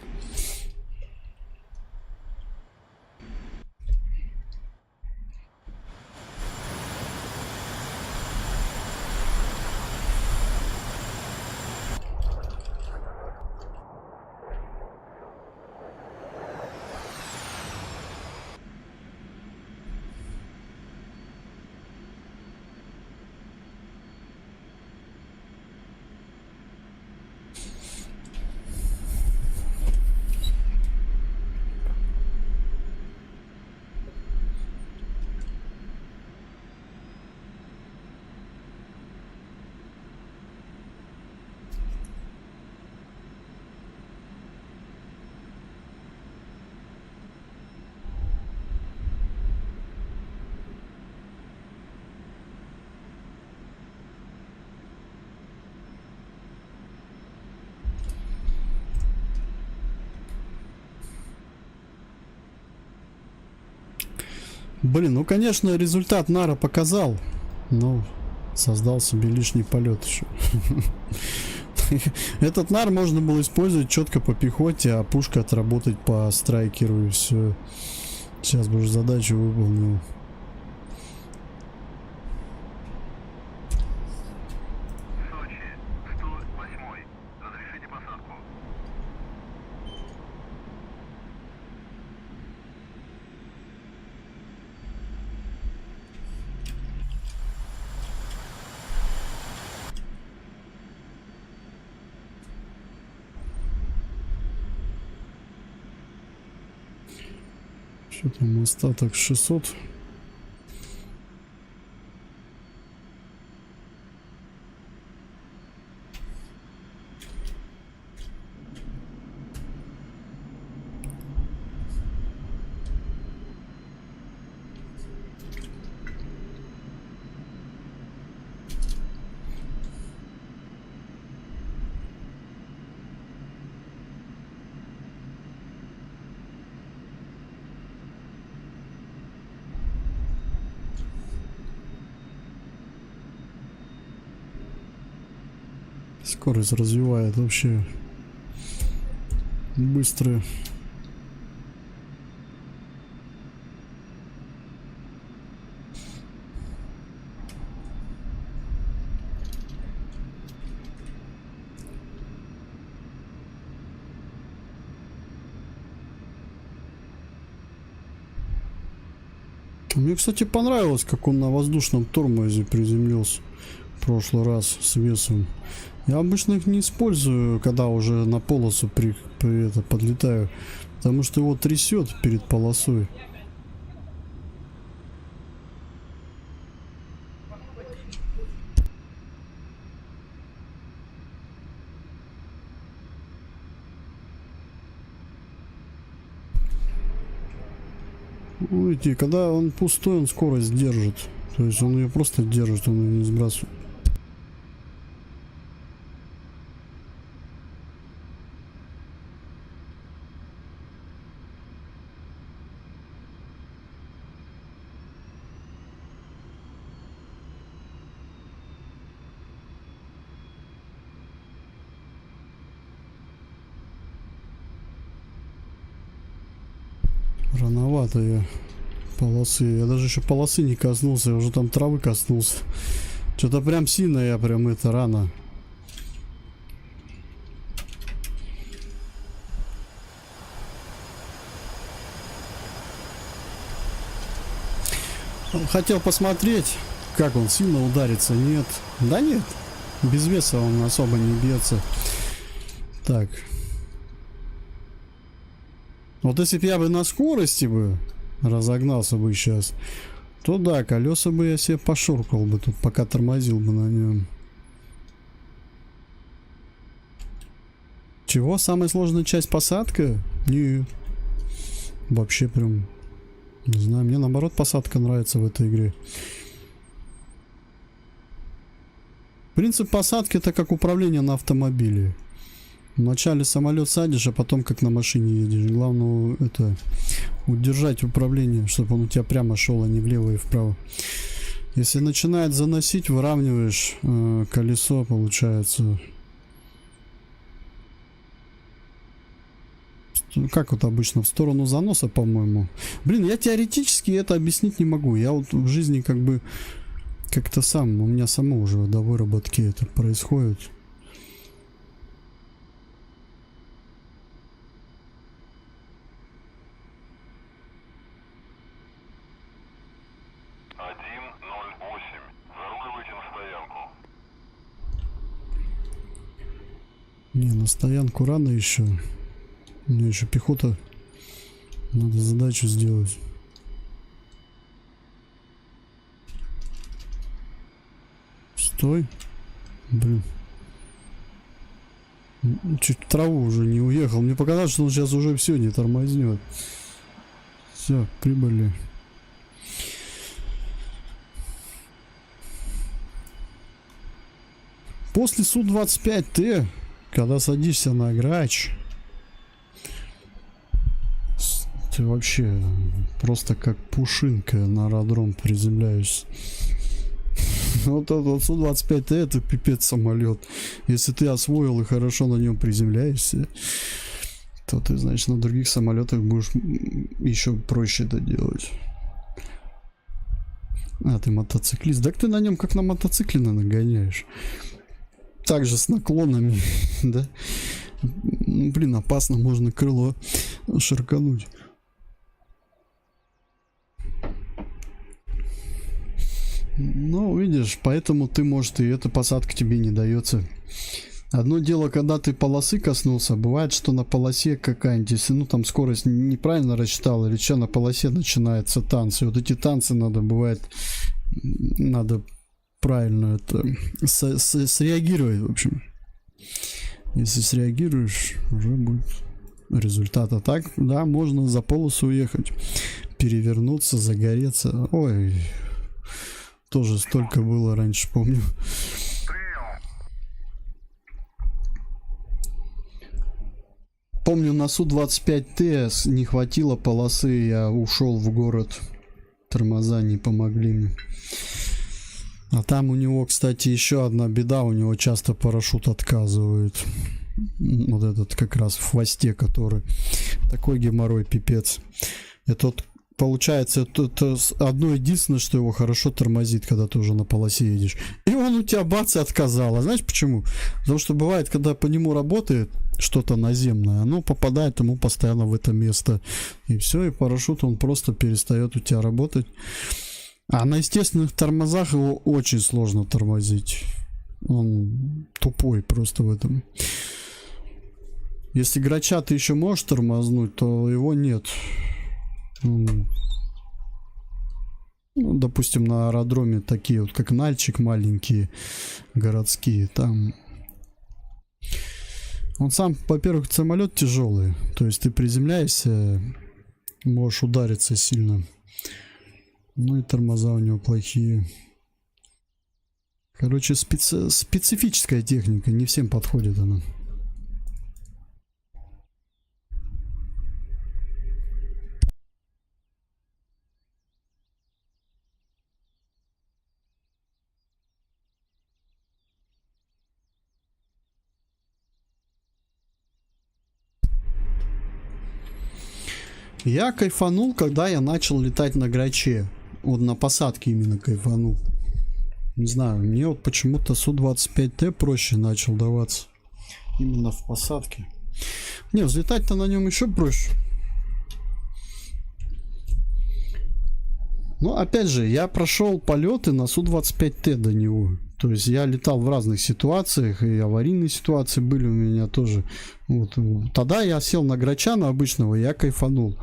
Блин, ну конечно, результат Нара показал, но создал себе лишний полет еще. Этот нар можно было использовать четко по пехоте, а пушка отработать по страйкеру и все. Сейчас бы уже задачу выполнил. Сочи, 108. Разрешите посадку. Что там остаток 600? Скорость развивает вообще быстро. Мне, кстати, понравилось, как он на воздушном тормозе приземлился в прошлый раз с весом. Я обычно их не использую, когда уже на полосу подлетаю, потому что его трясет перед полосой. Ну, видите, когда он пустой, он скорость держит. То есть он ее просто держит, он ее не сбрасывает. Рановато я полосы. Я даже еще полосы не коснулся, я уже там травы коснулся. Что-то прям сильно я прям это рано. Хотел посмотреть, как он сильно ударится. Нет. Да нет. Без веса он особо не бьется. Так. Вот если бы я бы на скорости бы разогнался бы сейчас, то да, колеса бы я себе пошуркал бы тут, пока тормозил бы на нем. Чего? Самая сложная часть посадка? Нет. Вообще прям, не знаю, мне наоборот посадка нравится в этой игре. Принцип посадки — это как управление на автомобиле. Вначале самолет садишь, а потом как на машине едешь. Главное это удержать управление, чтобы он у тебя прямо шел, а не влево и вправо. Если начинает заносить, выравниваешь колесо, получается. Как вот обычно, в сторону заноса, по-моему. Блин, я теоретически это объяснить не могу. Я вот в жизни как бы как-то сам, у меня само уже до выработки это происходит. Не, на стоянку рано еще. У меня еще пехота. Надо задачу сделать. Стой. Блин. Чуть в траву уже не уехал. Мне показалось, что он сейчас уже все не тормознет. Все, прибыли. После Су-25Т, когда садишься на грач, ты вообще просто как пушинка на аэродром приземляешься. Вот этот Су-25Т это пипец самолет. Если ты освоил и хорошо на нем приземляешься, то ты, значит, на других самолетах будешь еще проще это делать. А, ты мотоциклист. Так ты на нем как на мотоцикле гоняешь. Также с наклонами, да? Блин, опасно, можно крыло ширкануть. Ну, видишь, поэтому ты, может, и эта посадка тебе не дается. Одно дело, когда ты полосы коснулся, бывает, что на полосе какая-нибудь, если, ну, там скорость неправильно рассчитал, или что, на полосе начинаются танцы. Вот эти танцы надо, бывает, надо правильно это среагировать, в общем. Если среагируешь, уже будет результат. А так, да, можно за полосу уехать, перевернуться, загореться. Ой, тоже столько было раньше, помню. Помню, на Су-25Т не хватило полосы, я ушел в город. Тормоза не помогли мне. А там у него, кстати, еще одна беда, у него часто парашют отказывает. Вот этот как раз в хвосте, который такой геморрой, пипец. Это вот, получается, это одно единственное, что его хорошо тормозит, когда ты уже на полосе едешь. И он у тебя бац и отказал. А знаешь почему? Потому что бывает, когда по нему работает что-то наземное, оно попадает ему постоянно в это место. И все, и парашют он просто перестает у тебя работать. А на естественных тормозах его очень сложно тормозить. Он тупой просто в этом. Если грача ты еще можешь тормознуть, то его нет. Ну, допустим, на аэродроме такие вот, как Нальчик, маленькие, городские, там... Он сам, во-первых, самолет тяжелый. То есть ты приземляешься, можешь удариться сильно. Ну и тормоза у него плохие. Короче, специфическая техника, не всем подходит она. Я кайфанул, когда я начал летать на Граче. Вот на посадке именно кайфанул. Не знаю, мне вот почему-то Су-25Т проще начал даваться. Именно в посадке. Не, взлетать-то на нем еще проще. Но опять же, я прошел полеты на Су-25Т до него. То есть я летал в разных ситуациях, и аварийные ситуации были у меня тоже. Вот. Тогда я сел на Грача, на обычного, и я кайфанул.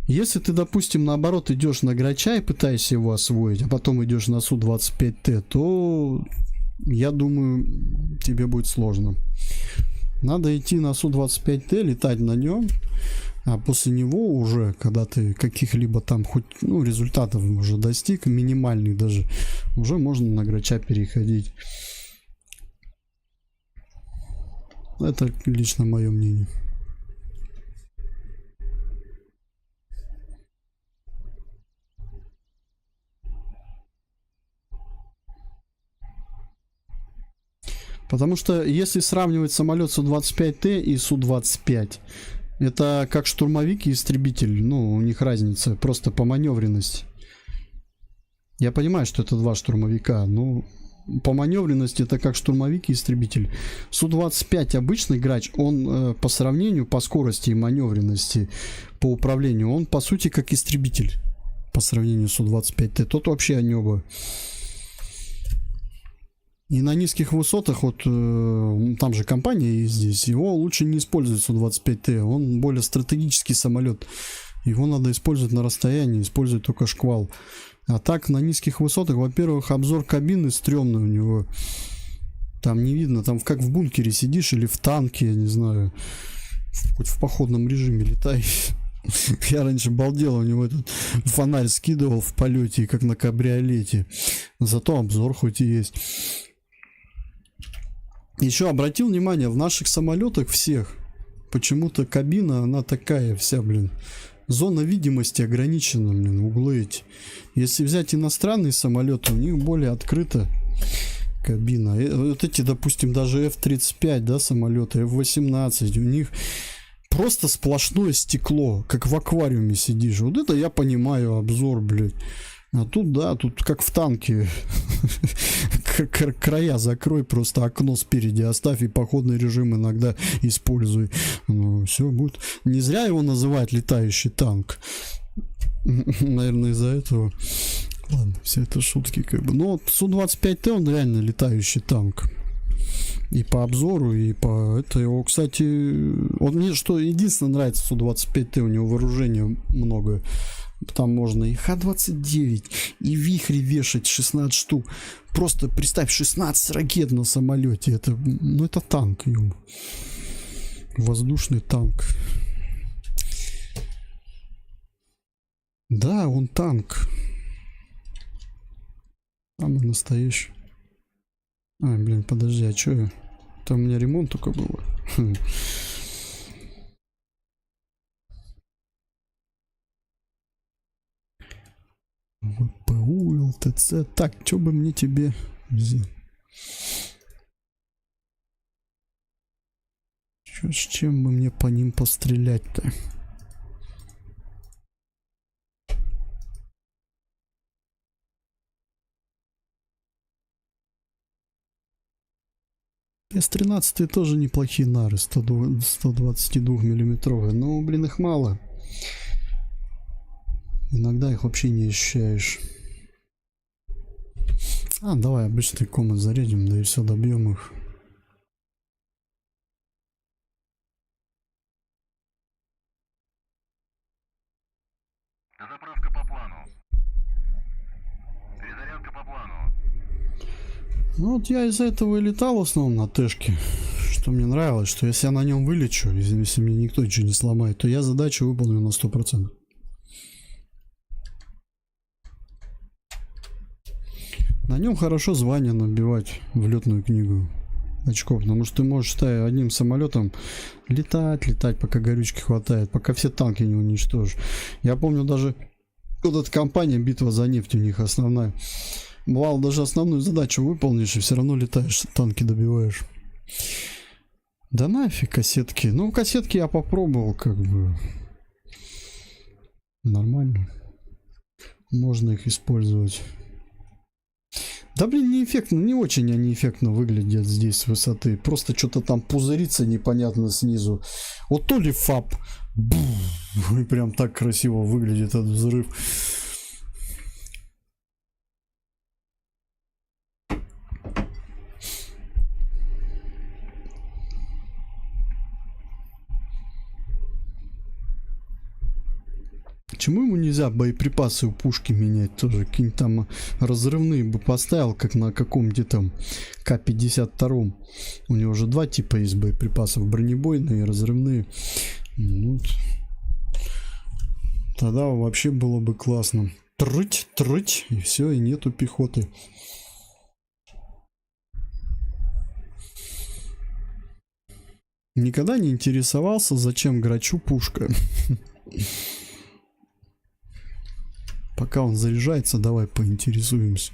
Если ты, допустим, наоборот идешь на Грача и пытаешься его освоить, а потом идешь на Су-25Т, то, я думаю, тебе будет сложно. Надо идти на Су-25Т, летать на нем, а после него уже, когда ты каких-либо там хоть, ну, результатов уже достиг, минимальных даже, уже можно на Грача переходить. Это лично мое мнение. Потому что если сравнивать самолет Су-25Т и Су-25, это как штурмовик и истребитель. Ну, у них разница просто по маневренности. Я понимаю, что это два штурмовика, но по маневренности это как штурмовик и истребитель. Су-25 обычный грач, он по сравнению, по скорости и маневренности, по управлению, он по сути как истребитель по сравнению с Су-25Т. Тот вообще небо. И на низких высотах, вот там же компания есть здесь, его лучше не использовать Су-25Т, он более стратегический самолет, его надо использовать на расстоянии, использовать только шквал. А так на низких высотах, во-первых, обзор кабины стрёмный у него, там не видно, там как в бункере сидишь или в танке, я не знаю, хоть в походном режиме летай. Я раньше балдел, у него этот фонарь скидывал в полете, как на кабриолете, зато обзор хоть и есть. Еще обратил внимание, в наших самолетах всех почему-то кабина, она такая вся, блин, зона видимости ограничена, блин, углы эти. Если взять иностранные самолеты, у них более открыта кабина. Вот эти, допустим, даже F-35, да, самолеты, F-18, у них просто сплошное стекло, как в аквариуме сидишь. Вот это я понимаю обзор, блядь. А тут, да, тут как в танке. Края закрой, просто окно спереди оставь и походный режим иногда используй. Ну, все будет. Не зря его называют летающий танк. Наверное, из-за этого. Ладно, все это шутки как бы. Но Су-25Т, он реально летающий танк. И по обзору, и по это его, кстати, он мне что единственное нравится Су-25Т, у него вооружения много. Там можно и Х-29, и вихри вешать 16 штук. Просто представь, 16 ракет на самолете. Это, ну, это танк, ё. Воздушный танк. Да, он танк. Самый настоящий. А, блин, подожди, а чё я? Там у меня ремонт только было. ВПУ, ЛТЦ. Так, что бы мне тебе взять? С чем бы мне по ним пострелять-то? С-13 тоже неплохие нары, 122 миллиметровые, но, блин, их мало. Иногда их вообще не ощущаешь. А, давай обычный комет зарядим, да и все, добьем их. Заправка по плану. Перезарядка по плану. Ну вот я из-за этого и летал в основном на Тэшке. Что мне нравилось, что если я на нем вылечу, если мне никто ничего не сломает, то я задачу выполню на 100%. На нем хорошо звание набивать в летную книгу очков, потому что ты можешь, считай, одним самолетом летать, пока горючки хватает, пока все танки не уничтожишь. Я помню даже вот эта компания «Битва за нефть» у них основная. Бывало, даже основную задачу выполнишь и все равно летаешь, танки добиваешь. Да нафиг кассетки. Ну, кассетки я попробовал, как бы. Нормально. Можно их использовать. Да блин, неэффектно, не очень они эффектно выглядят здесь с высоты. Просто что-то там пузырится непонятно снизу. Вот то ли ФАП. И прям так красиво выглядит этот взрыв. Почему ему нельзя боеприпасы у пушки менять тоже? Какие-нибудь там разрывные бы поставил, как на каком-нибудь там К-52. У него уже два типа есть боеприпасов. Бронебойные и разрывные. Вот. Тогда вообще было бы классно. Трыть, и все, и нету пехоты. Никогда не интересовался, зачем Грачу пушка. Пока он заряжается, давай поинтересуемся.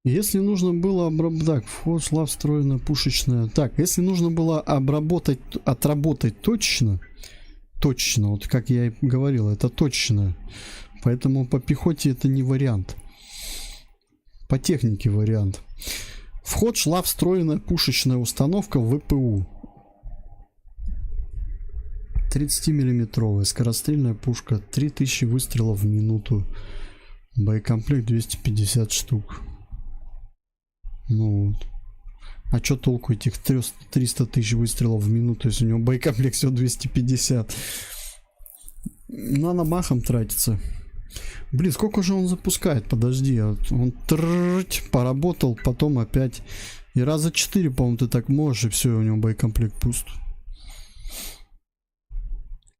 Если нужно было так, вход шла встроена пушечная. Так, если нужно было отработать точно, вот как я и говорил, это точно. Поэтому по пехоте это не вариант. По технике вариант. Вход шла встроенная пушечная установка в ВПУ. 30-миллиметровая скорострельная пушка, 3000 выстрелов в минуту. Боекомплект 250 штук. Ну вот. А что толку этих 300 тысяч выстрелов в минуту, если у него боекомплект всего 250? Надо махом тратиться. Блин, сколько же он запускает? Подожди, он поработал, потом опять И раза 4, по-моему, ты так можешь, и все, у него боекомплект пуст.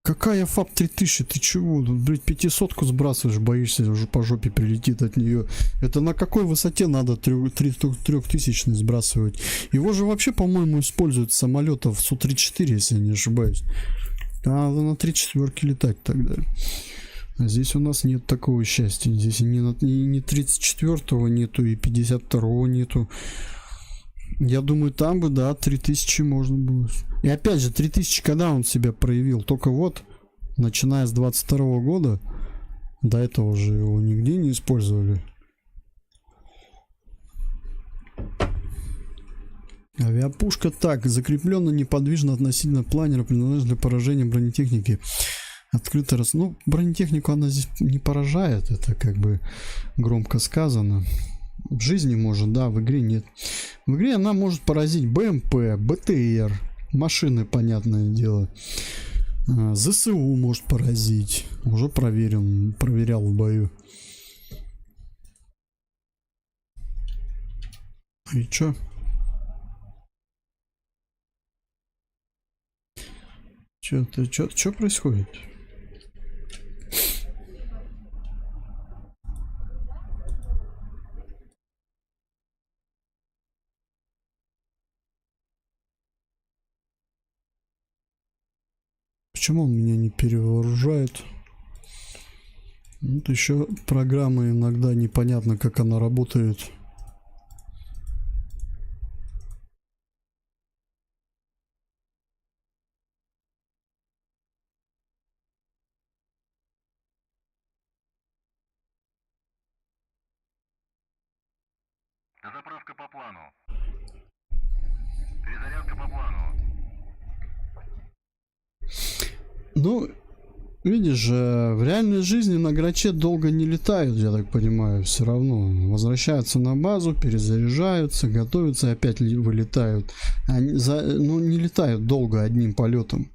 Какая ФАП 3000? Ты чего? Тут, блядь, 500-ку сбрасываешь, боишься, уже по жопе прилетит от нее. Это на какой высоте надо 3000 сбрасывать? Его же вообще, по-моему, используют с самолетов Су-34, если я не ошибаюсь. А надо на 34-ке летать тогда. А здесь у нас нет такого счастья. Здесь ни 34-го нету, и 52-го нету. Я думаю, там бы, да, 3000 можно было. И опять же, 3000, когда он себя проявил? Только вот, начиная с 22 года, до этого уже его нигде не использовали. Авиапушка так, закрепленно неподвижно относительно планера, принадлежит для поражения бронетехники. Открыто раз... Ну, бронетехнику она здесь не поражает, это как бы громко сказано. В жизни может, да, в игре нет. В игре она может поразить БМП, БТР, машины, понятное дело. ЗСУ может поразить. Уже проверял в бою. И чё? Чё происходит? Почему он меня не перевооружает? Вот еще программа иногда непонятно, как она работает. Дозаправка по плану. Перезарядка по плану. Ну, видишь, в реальной жизни на Граче долго не летают, я так понимаю, все равно. Возвращаются на базу, перезаряжаются, готовятся и опять вылетают. Они ну, не летают долго одним полетом.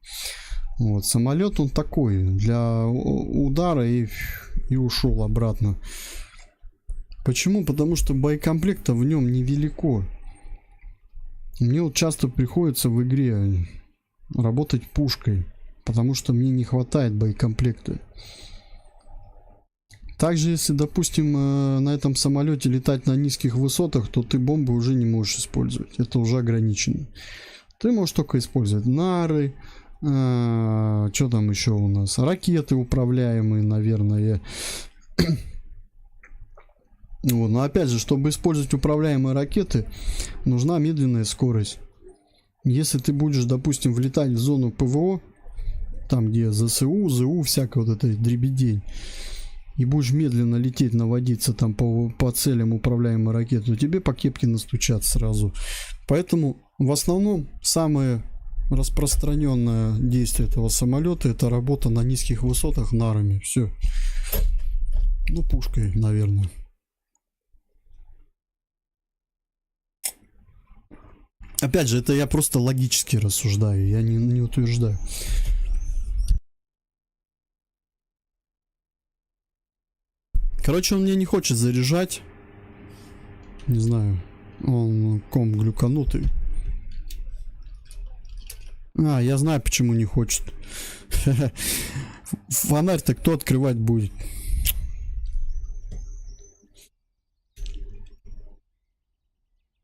Вот, самолет он такой, для удара и ушел обратно. Почему? Потому что боекомплекта в нем невелико. Мне вот часто приходится в игре работать пушкой, потому что мне не хватает боекомплекта. Также, если, допустим, на этом самолете летать на низких высотах, то ты бомбы уже не можешь использовать. Это уже ограничено. Ты можешь только использовать нары, что там еще у нас? Ракеты управляемые, наверное. Вот. Но опять же, чтобы использовать управляемые ракеты, нужна медленная скорость. Если ты будешь, допустим, влетать в зону ПВО, там где ЗСУ, ЗУ, всякая вот эта дребедень, и будешь медленно лететь, наводиться там по целям управляемой ракеты, то тебе по кепке настучат сразу. Поэтому в основном самое распространенное действие этого самолета — это работа на низких высотах нарами. Все. Ну, пушкой, наверное. Опять же, это я просто логически рассуждаю, я не утверждаю. Короче, он мне не хочет заряжать. Не знаю. Он ком глюканутый. Я знаю, почему не хочет. Фонарь-то кто открывать будет?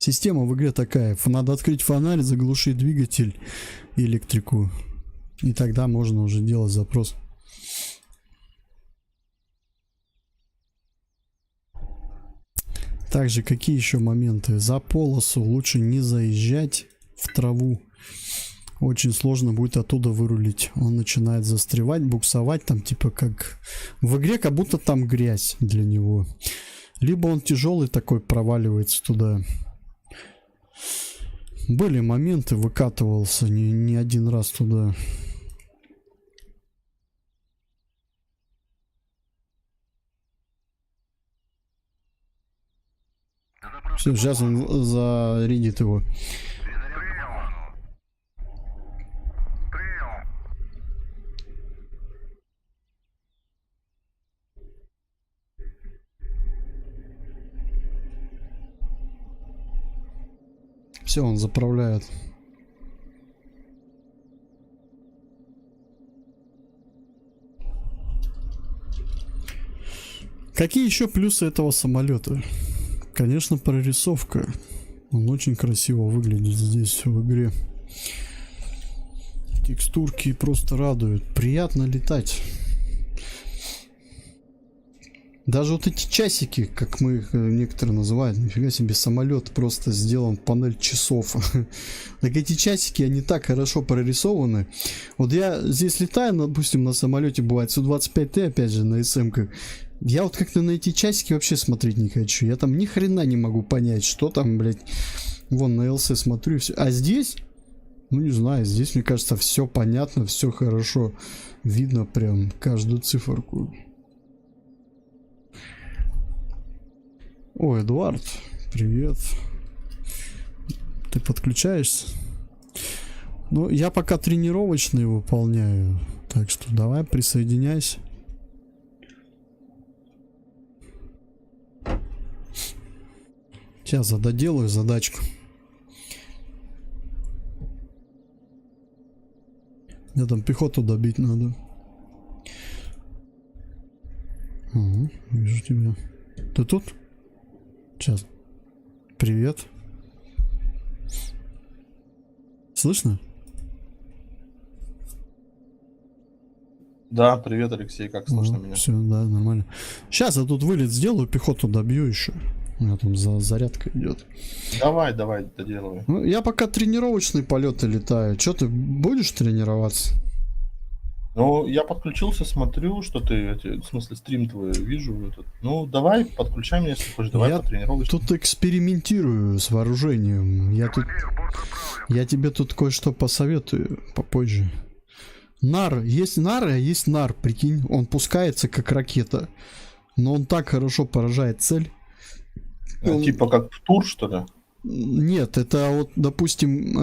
Система в игре такая. Надо открыть фонарь, заглушить двигатель и электрику. И тогда можно уже делать запрос. Также какие еще моменты? За полосу лучше не заезжать в траву. Очень сложно будет оттуда вырулить. Он начинает застревать, буксовать там, типа как в игре, как будто там грязь для него. Либо он тяжелый такой, проваливается туда. Были моменты, выкатывался не один раз туда. Все, сейчас он зарядит его. Все, он заправляет. Какие еще плюсы этого самолета? Конечно, прорисовка. Он очень красиво выглядит здесь в игре. Текстурки просто радуют. Приятно летать. Даже вот эти часики, как мы их некоторые называют, нифига себе, самолет просто сделан панель часов. Так эти часики, они так хорошо прорисованы. Вот я здесь летаю, допустим, на самолете бывает Су-25Т, опять же, на СМ-ках. Я вот как-то на эти часики вообще смотреть не хочу. Я там ни хрена не могу понять, что там, блядь. Вон на ЛС смотрю и все. А здесь, ну не знаю, здесь, мне кажется, все понятно, все хорошо. Видно прям каждую циферку. О, Эдуард, привет. Ты подключаешься? Ну, я пока тренировочные выполняю. Так что давай, присоединяйся. Сейчас доделаю задачку. Мне там пехоту добить надо. Ага, вижу тебя. Ты тут? Сейчас. Привет. Слышно? Да, привет, Алексей, как слышно меня? Все, да, нормально. Сейчас я тут вылет сделаю, пехоту добью еще. У меня там зарядка идет. Давай, доделывай. Ну, я пока тренировочные полеты летаю. Че, ты будешь тренироваться? Ну, я подключился, смотрю, что ты, в смысле, стрим твой вижу. Этот. Ну, давай, подключай меня, если хочешь, давай Я потренируемся. тут экспериментирую с вооружением. Я тебе тут кое-что посоветую попозже. Нар, есть нар, а есть нар, прикинь. Он пускается как ракета. Но он так хорошо поражает цель. Типа как в тур, что ли? Нет, это вот, допустим,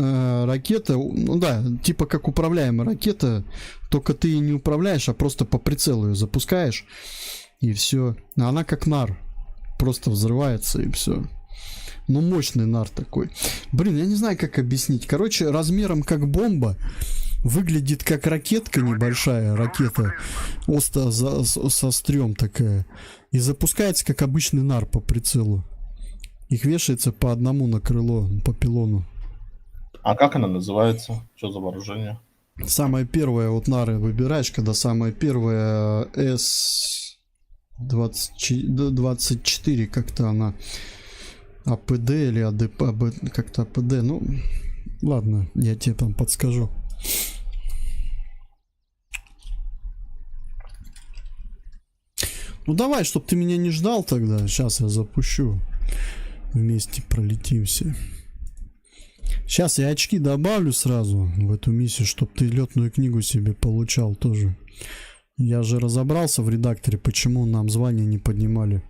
ракета, ну да, типа как управляемая ракета, только ты ее не управляешь, а просто по прицелу ее запускаешь, и все. А она как нар, просто взрывается, и все. Ну, мощный нар такой. Блин, я не знаю, как объяснить. Короче, размером как бомба, выглядит как ракетка небольшая, ракета с острем такая, и запускается как обычный нар по прицелу. Их вешается по одному на крыло, по пилону. А как она называется? Что за вооружение? Самое первое, вот нары выбираешь, когда самое первое С-24, как-то она АПД или АДП, как-то АПД. Ну, ладно, я тебе там подскажу. Ну давай, чтоб ты меня не ждал тогда. Сейчас я запущу. Вместе пролетимся. Сейчас я очки добавлю сразу в эту миссию, чтобы ты летную книгу себе получал тоже. Я же разобрался в редакторе, почему нам звания не поднимали.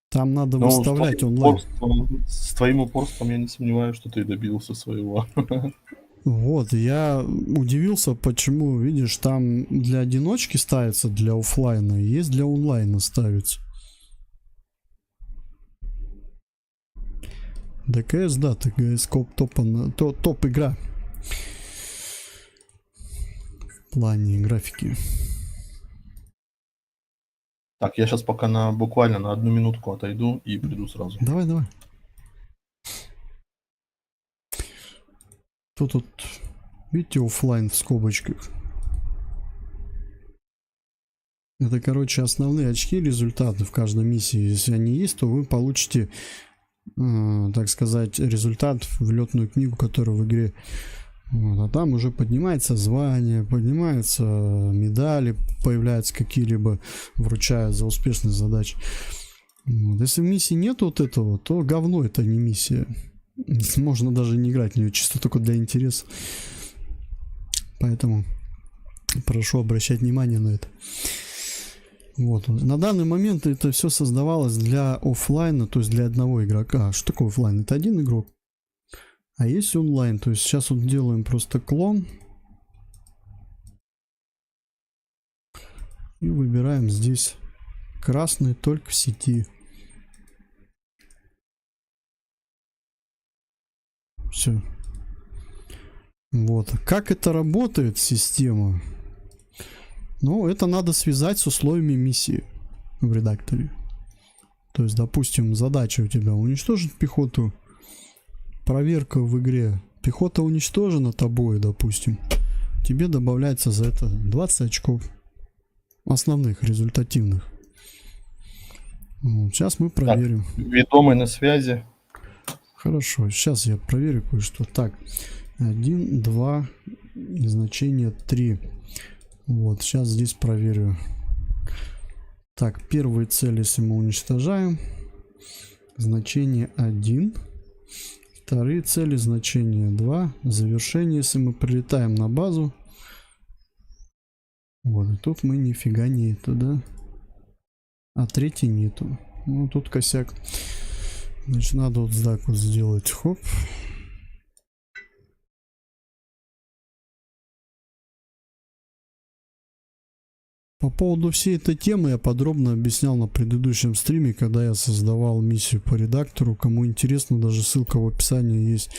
Там надо выставлять онлайн. С твоим упорством я не сомневаюсь, что ты добился своего. Вот, я удивился, почему, видишь, там для одиночки ставится, для оффлайна, и есть для онлайна ставится. ДКС, да, ТГС топ игра. В плане графики. Так, я сейчас пока буквально на 1 минутку отойду и приду сразу. Давай. Тут, видите, оффлайн в скобочках. Это, короче, основные очки, результаты в каждой миссии. Если они есть, то вы получите, так сказать, результат в летную книгу, которая в игре. Вот, а там уже поднимается звание, поднимаются медали, появляются какие-либо, вручают за успешные задачи. Вот. Если в миссии нет вот этого, то говно, это не миссия. Можно даже не играть в нее, чисто только для интереса. Поэтому прошу обращать внимание на это. Вот. На данный момент это все создавалось для оффлайна, то есть для одного игрока. Что такое оффлайн? Это один игрок. А есть онлайн, то есть сейчас вот делаем просто клон. И выбираем здесь красный только в сети. Все. Вот. Как это работает, система? Ну, это надо связать с условиями миссии в редакторе. То есть, допустим, задача у тебя уничтожить пехоту. Проверка в игре. Пехота уничтожена тобой, допустим. Тебе добавляется за это 20 очков. Основных, результативных. Вот, сейчас мы проверим. Так, ведомый на связи. Хорошо, сейчас я проверю кое-что. Так, 1, 2, значение 3. Вот, сейчас здесь проверю. Так, первые цели, если мы уничтожаем, значение 1. Вторые цели, значение 2. Завершение, если мы прилетаем на базу. Вот, и тут мы нифига нету, да? А третий нету. Ну, тут косяк. Значит, надо вот так вот сделать. Хоп. По поводу всей этой темы я подробно объяснял на предыдущем стриме, когда я создавал миссию по редактору. Кому интересно, даже ссылка в описании есть.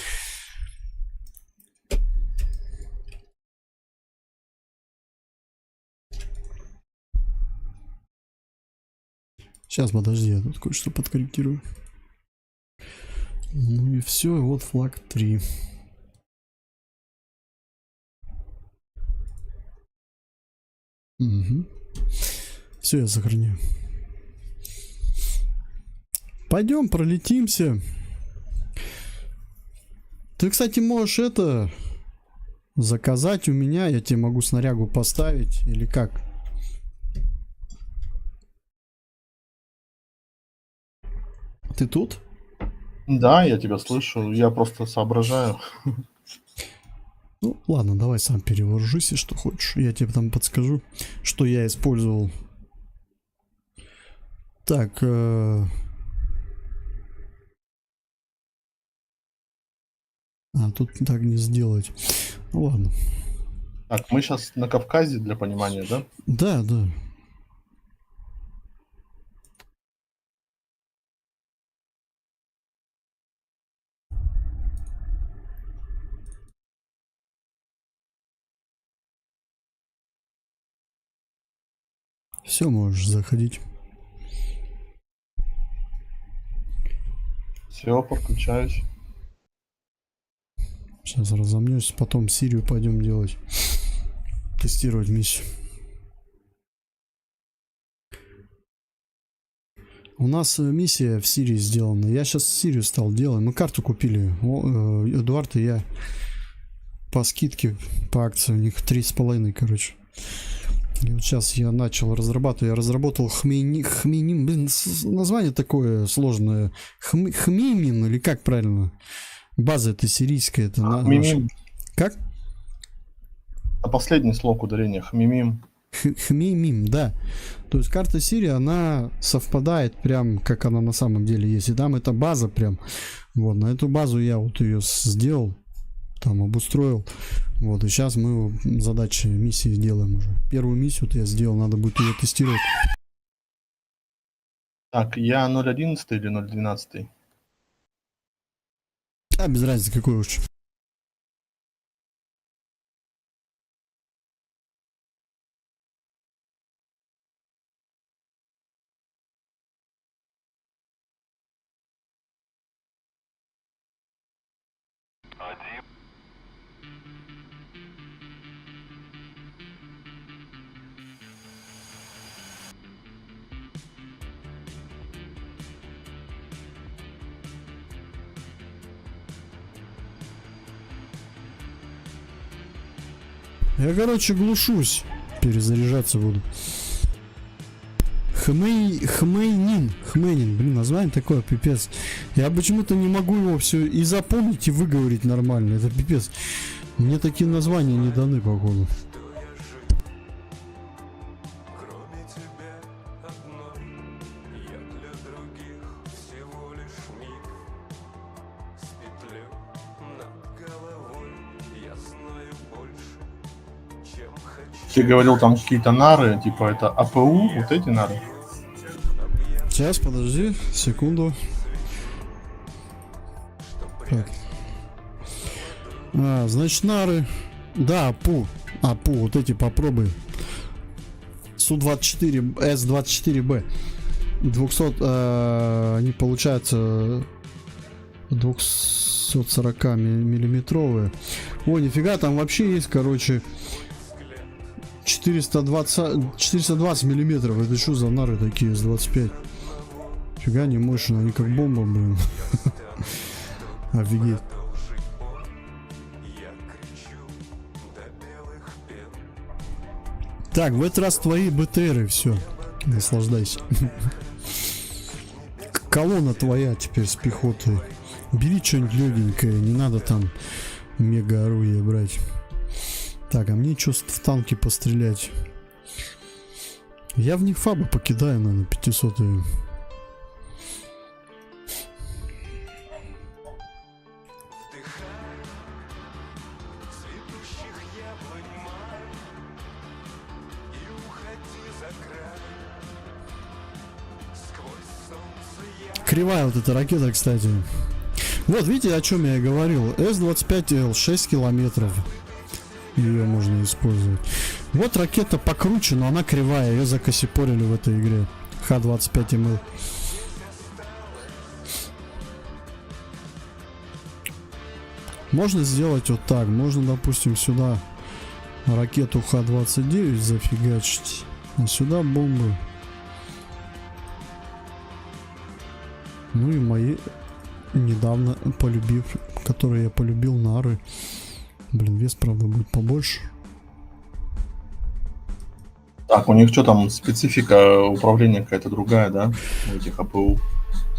Сейчас, подожди, я тут кое-что подкорректирую. Ну и все, и вот флаг 3. Угу. Все, я сохраняю. Пойдем, пролетимся. Ты, кстати, можешь это заказать у меня. Я тебе могу снарягу поставить. Или как? Ты тут? Да, я тебя слышу. Я просто соображаю. Ну, ладно, давай сам перевожусь, если что хочешь. Я тебе там подскажу, что я использовал. Так. Тут так не сделать. Ну, ладно. Так, мы сейчас на Кавказе, для понимания, да? Да, да. Все, можешь заходить. Все, подключаюсь. Сейчас разомнусь, потом Сирию пойдем делать. Тестировать миссию. У нас миссия в Сирии сделана. Я сейчас Сирию стал делать. Мы карту купили. Эдуард и я по скидке, по акции. У них 3,5, короче. И вот сейчас я начал разрабатывать. Я разработал Хмейним. Блин, название такое сложное. Хмеймин, или как правильно? База это сирийская. Это Хмеймим. Как? А последний слог ударения. Хмеймим. Хмеймим, да. То есть карта Сирии, она совпадает прям, как она на самом деле есть. И там эта база прям. Вот, на эту базу я вот ее сделал. Там обустроил. Вот, и сейчас мы задачи миссии сделаем уже. Первую миссию я сделал, надо будет ее тестировать. Так, я 0.11 или 0.12? А, без разницы, какой уж. Один. Я, короче, глушусь. Перезаряжаться буду. Хмейнин, блин, название такое, пипец. Я почему-то не могу его все и запомнить, и выговорить нормально. Это пипец. Мне такие названия не даны, походу. Что я жив, кроме тебя одной. Я для других всего лишь миг. С петлей над головой я знаю больше, чем хочу. Ты говорил, там какие-то нары, типа это АПУ, вот эти нары. Сейчас, подожди, секунду. Так. Значит, нары. Да, АПУ. АПУ, вот эти попробуй. Су-24, С-24Б. 200, они получаются 240 миллиметровые. Ой, нифига, там вообще есть, короче, 420 миллиметров. Это что за нары такие, С-25? Фига не мощные, они как бомба, блин. Офигеть. Так, в этот раз твои БТРы, все. Наслаждайся. Колонна твоя теперь с пехотой. Бери что-нибудь легенькое, не надо там мега орудие брать. Так, а мне что в танки пострелять? Я в них фабы покидаю, наверное, 500-е. Кривая вот эта ракета, кстати. Вот, видите, о чем я и говорил. С-25Л 6 километров. Ее можно использовать. Вот ракета покруче, но она кривая. Ее закосипорили в этой игре. Х-25МЛ. Можно сделать вот так. Можно, допустим, сюда ракету Х-29 зафигачить. А сюда бомбы. Ну и мои недавно которые я полюбил, нары. Блин, вес, правда, будет побольше. Так, у них что там, специфика управления какая-то другая, да? У этих АПУ.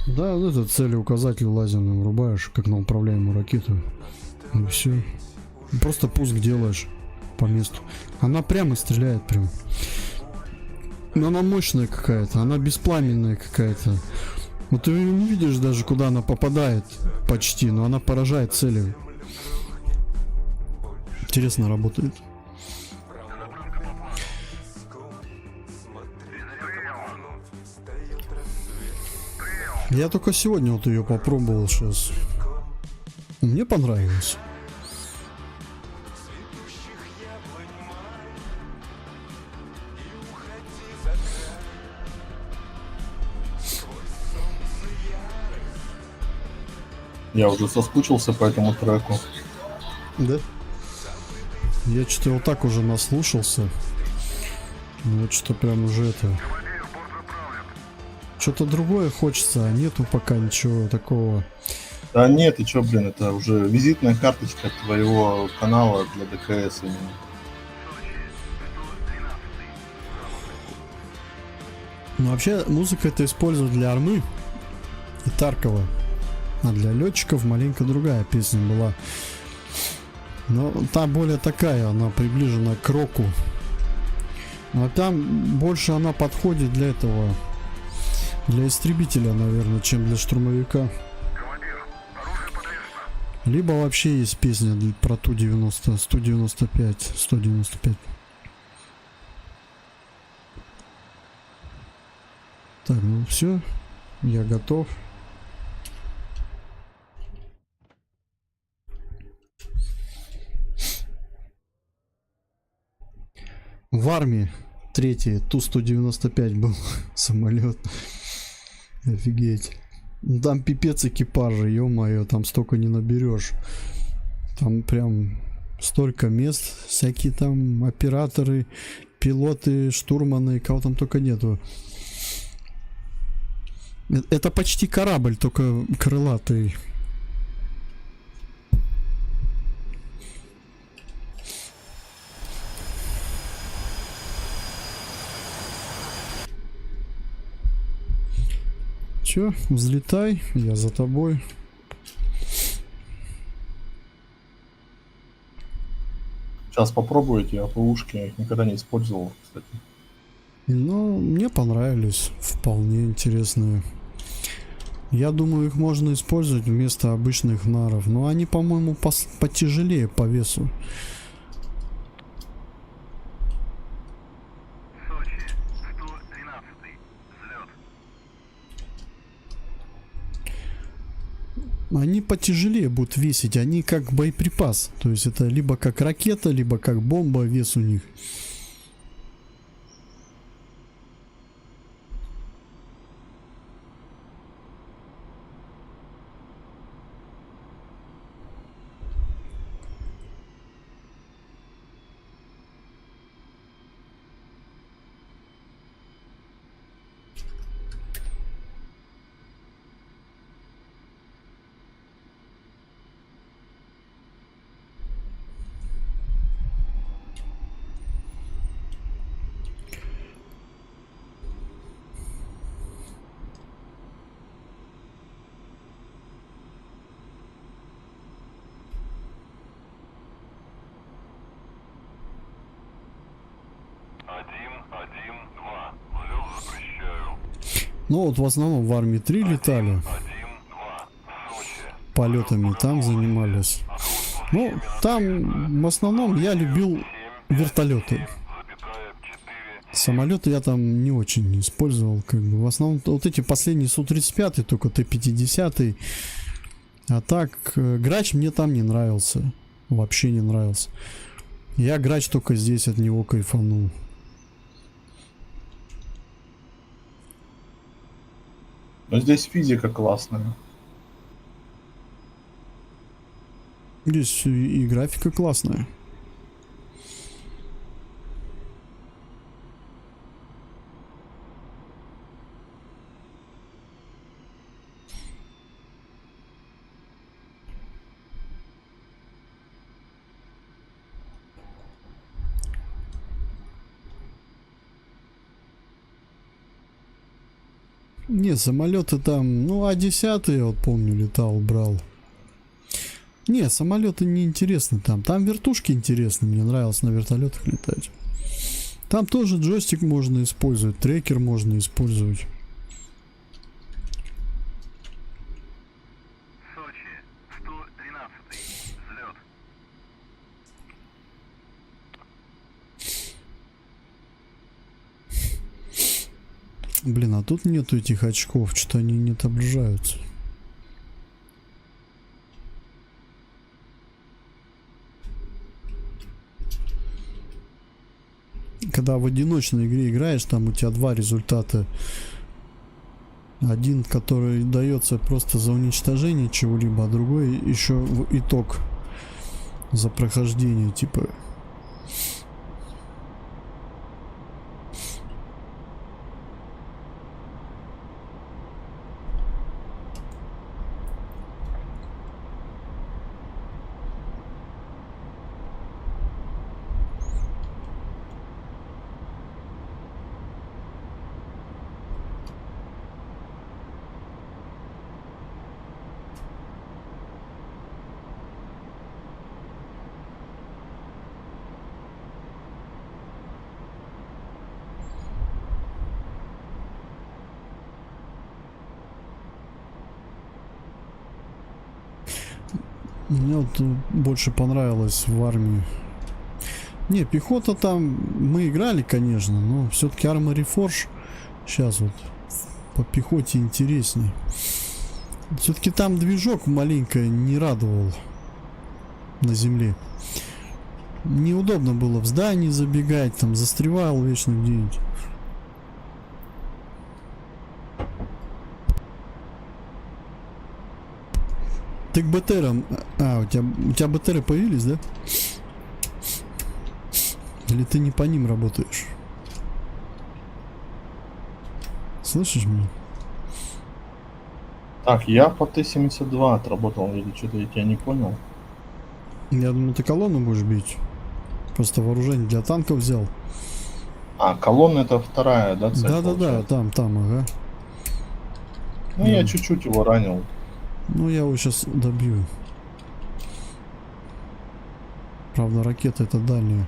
Да, вот это целеуказатель лазерный врубаешь, как на управляемую ракету. И все. Просто пуск делаешь по месту. Она прямо стреляет прям. Но она мощная какая-то, она беспламенная какая-то. Вот ты не видишь даже, куда она попадает почти, но она поражает цели. Интересно работает. Я только сегодня вот ее попробовал сейчас. Мне понравилось. Я уже соскучился по этому треку. Да? Я что-то вот так уже наслушался. Ну, что-то прям уже это... Что-то другое хочется, а нету пока ничего такого. Да нет, и чё, блин, это уже визитная карточка твоего канала для ДКС именно. Ну, вообще, музыка это используют для армы и Таркова. А для летчиков маленько другая песня была. Но та более такая, она приближена к року. А там больше она подходит для этого, для истребителя, наверное, чем для штурмовика. Либо вообще есть песня про Ту-90, 195, 195. Так, ну все, я готов. В армии третий Ту-195 был самолет. Офигеть. Там пипец экипажа, ё-моё, там столько не наберешь. Там прям столько мест, всякие там операторы, пилоты, штурманы, кого там только нету. Это почти корабль, только крылатый. Чё, взлетай, я за тобой. Сейчас попробую эти АПУшки, я их никогда не использовал, кстати. Ну, мне понравились, вполне интересные. Я думаю, их можно использовать вместо обычных наров, но они, по-моему, потяжелее по весу. Они потяжелее будут весить, они как боеприпас. То есть это либо как ракета, либо как бомба, вес у них. Один, два. Взлет запрещаю. Ну вот в основном в армии 3 летали. 1, 2. Сочи. Полетами там занимались. Ну, там в основном я любил вертолеты. Самолеты я там не очень использовал. Как бы. В основном вот эти последние Су-35, только Т-50. А так, Грач мне там не нравился. Вообще не нравился. Я Грач только здесь от него кайфанул. Но здесь физика классная. Здесь и графика классная. Не, самолеты там, ну, А-10 я вот помню, летал, брал. Не, самолеты не интересны там. Там вертушки интересны, мне нравилось на вертолетах летать. Там тоже джойстик можно использовать, трекер можно использовать. Сочи. 113. Взлет. Блин, а тут нету этих очков, что-то они не отображаются. Когда в одиночной игре играешь, там у тебя два результата. Один, который дается просто за уничтожение чего-либо, а другой еще в итог за прохождение, типа. Мне вот больше понравилось в армии. Не, пехота там мы играли, конечно, но все-таки Armory Forge сейчас вот по пехоте интереснее. Все-таки там движок маленько не радовал на земле. Неудобно было в здании забегать, там застревал вечно где-нибудь. Ты к БТРам... А, у тебя БТРы появились, да? Или ты не по ним работаешь? Слышишь меня? Так, я по Т-72 отработал, или что-то я тебя не понял. Я думаю, ты колонну будешь бить. Просто вооружение для танков взял. А, колонна это вторая, да, цель? Да-да-да, там, ага. Ну, я чуть-чуть его ранил. Ну, я его сейчас добью. Правда, ракета это дальняя.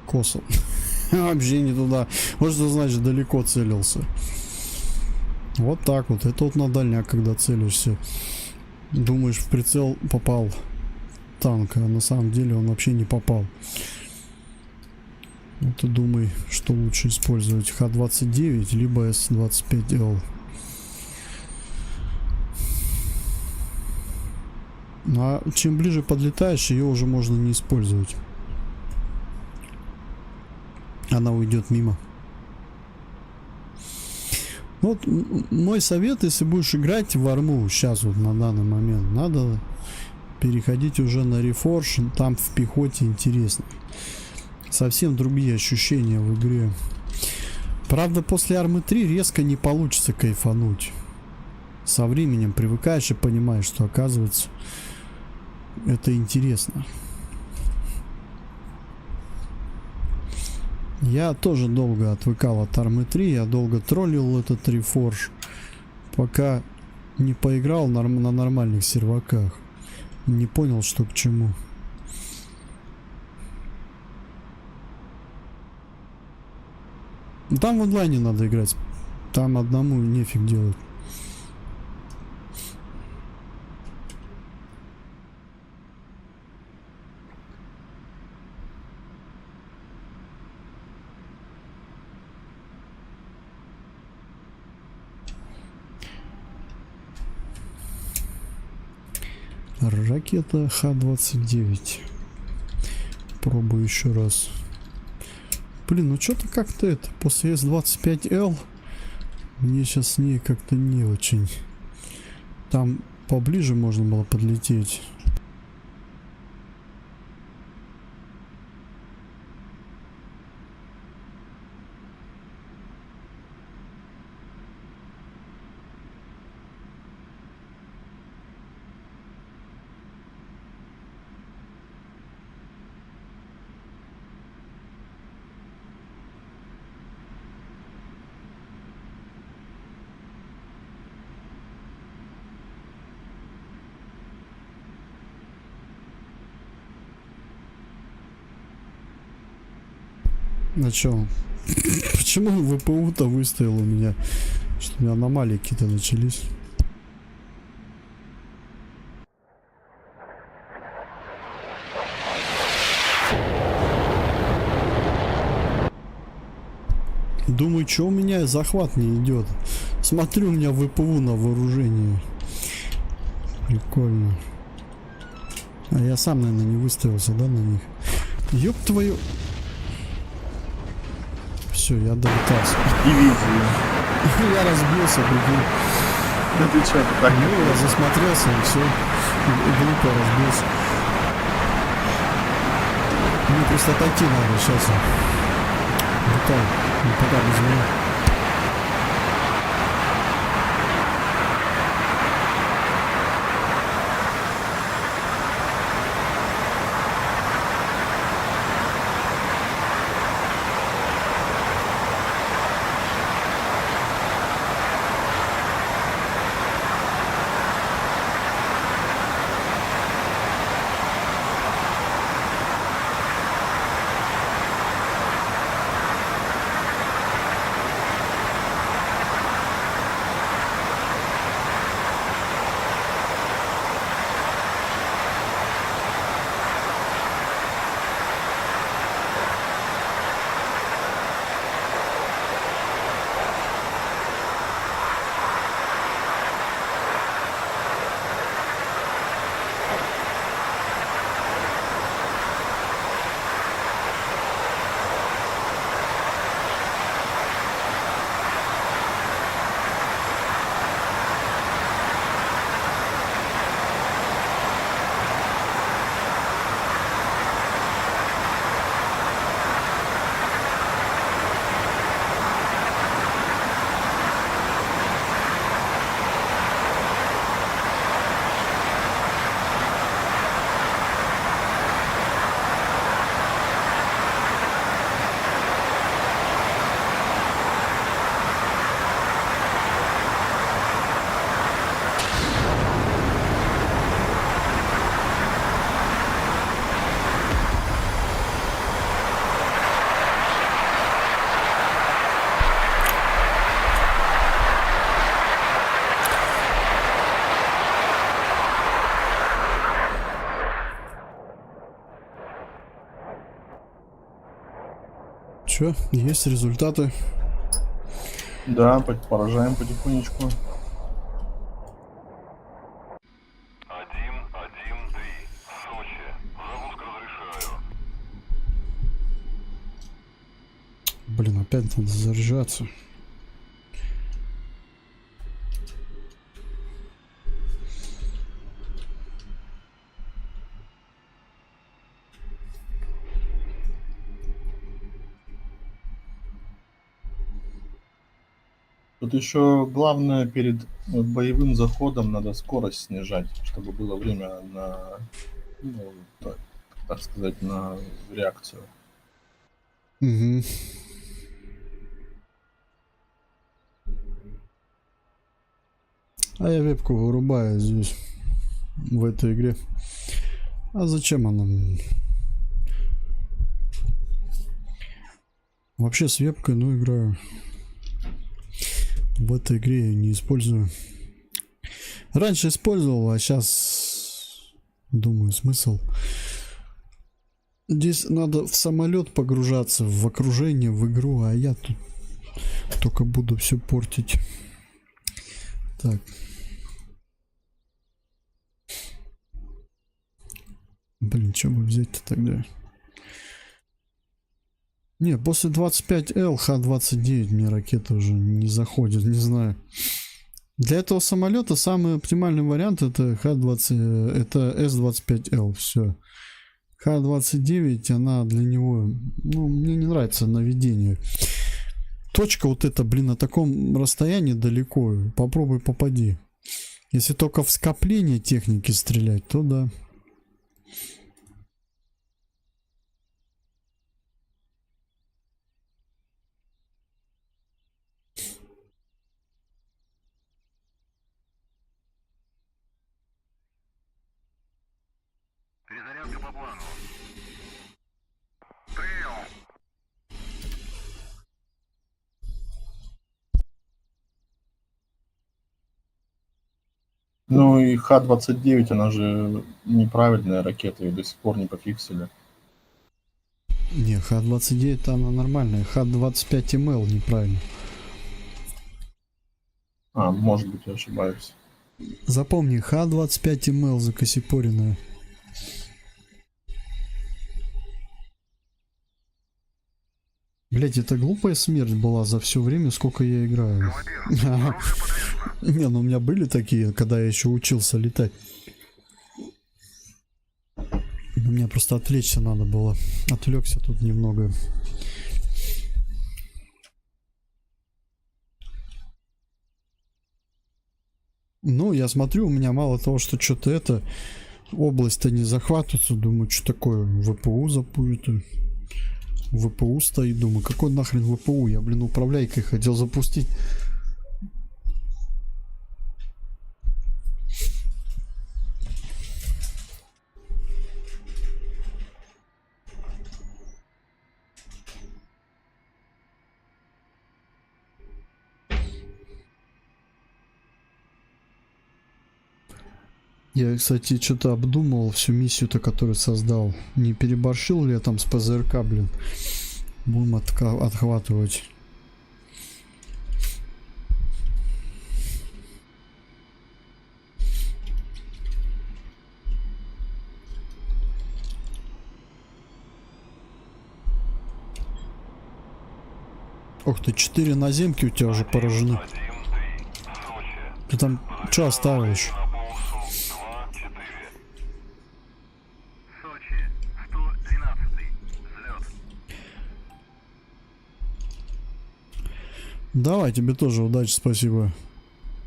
Косо. Вообще не туда. Вот что значит далеко целился. Вот так вот. Это вот на дальняк, когда целишься. Думаешь, в прицел попал танк, а на самом деле он вообще не попал. Вот ты думай, что лучше использовать, Х-29 либо С-25Л. А чем ближе подлетаешь, ее уже можно не использовать. Она уйдет мимо. Вот мой совет, если будешь играть в арму сейчас вот на данный момент, надо переходить уже на рефорж, там в пехоте интересно. Совсем другие ощущения в игре. Правда, после армы 3 резко не получится кайфануть. Со временем привыкаешь и понимаешь, что оказывается это интересно. Я тоже долго отвыкал от армы 3, я долго троллил этот рефорж, пока не поиграл на нормальных серваках. Не понял, что к чему. Там в онлайне надо играть. Там одному нефиг делать. Ракета Х-29. Пробую еще раз. Блин, ну что-то как-то это, после С-25Л мне сейчас с ней как-то не очень. Там поближе можно было подлететь. А чё? Почему ВПУ-то выставил у меня? Что у меня аномалии какие-то начались. Думаю, что у меня захват не идет. Смотрю, у меня ВПУ на вооружении. Прикольно. А я сам, наверное, не выставился, да, на них? Ёб твою... Все, я долетался. Дивизию. Я разбился, прикинь. Да ты чё, ты так? Ну, я засмотрелся и все. Глупо разбился. Мне просто отойти надо сейчас. Летай. Пока без меня. Чё, есть результаты? Да, поражаем потихонечку. 1-1-3. Сочи. Запуск разрешаю. Блин, опять надо заряжаться. Тут еще главное перед боевым заходом надо скорость снижать, чтобы было время на, ну, так сказать, на реакцию. Угу. А я вебку вырубаю здесь, в этой игре. А зачем она? Вообще с вебкой, ну, играю. В этой игре я не использую. Раньше использовал, а сейчас думаю, смысл. Здесь надо в самолет погружаться, в окружение, в игру, а я тут только буду все портить. Так. Блин, что бы взять-то тогда? Не, после 25Л, Х-29 мне ракета уже не заходит, не знаю. Для этого самолета самый оптимальный вариант это Х-20, это С-25Л, все. Х-29, она для него, ну, мне не нравится наведение. Точка вот эта, блин, на таком расстоянии далеко, попробуй попади. Если только в скопление техники стрелять, то да. Перезарядка по плану. Прием. Ну и Х-29, она же неправильная ракета, ее до сих пор не пофиксили. Не, Х-29 она нормальная, Х-25МЛ неправильно. А, может быть, я ошибаюсь. Запомни, Х-25МЛ закосипоренная. Блять, это глупая смерть была за все время, сколько я играю. Не, ну у меня были такие, когда я еще учился летать. Мне просто отвлечься надо было. Отвлекся тут немного. Ну, я смотрю, у меня мало того, что что-то это... Область-то не захватывается. Думаю, что такое? ВПУ запустит. ВПУ стоит. Думаю, какой нахрен ВПУ? Я, блин, управляйкой хотел запустить. Я, кстати, что-то обдумывал всю миссию-то, которую создал. Не переборщил ли я там с ПЗРК, блин? Будем отхватывать. Ох ты, 4 наземки у тебя уже поражены. 1-3. Сочи. Ты там что оставишь? На полосу 2-4. Сочи. 112-й. Взлет. Давай, тебе тоже удачи, спасибо.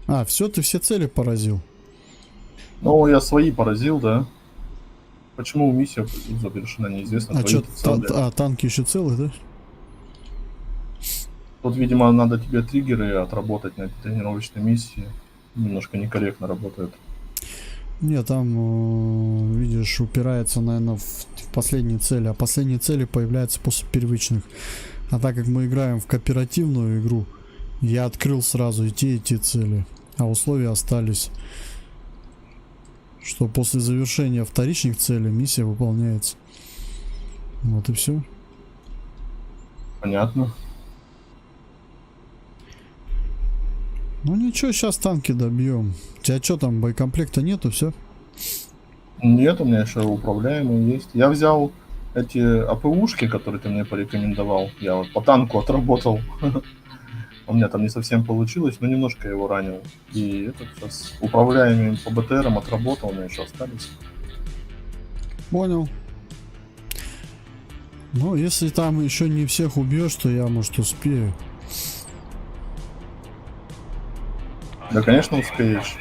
А, все, ты все цели поразил. Ну, я свои поразил, да. Почему миссия завершена, неизвестно. А Твои что, цели. танки еще целые, да? Тут, видимо, надо тебе триггеры отработать на этой тренировочной миссии. Немножко некорректно работает. Не, там, видишь, упирается, наверное, в последние цели. А последние цели появляются после первичных. А так как мы играем в кооперативную игру, я открыл сразу и те цели. А условия остались. Что после завершения вторичных целей миссия выполняется. Вот и все. Понятно. Ну ничего, сейчас танки добьем. У тебя что там, боекомплекта нету, все? Нет, у меня еще управляемые есть. Я взял эти АПУшки, которые ты мне порекомендовал. Я вот по танку отработал. У меня там не совсем получилось, но немножко я его ранил. И этот сейчас управляемый по БТРам отработал, у меня еще остались. Понял. Ну, если там еще не всех убьешь, то я, может, успею. Да, конечно, успеешь.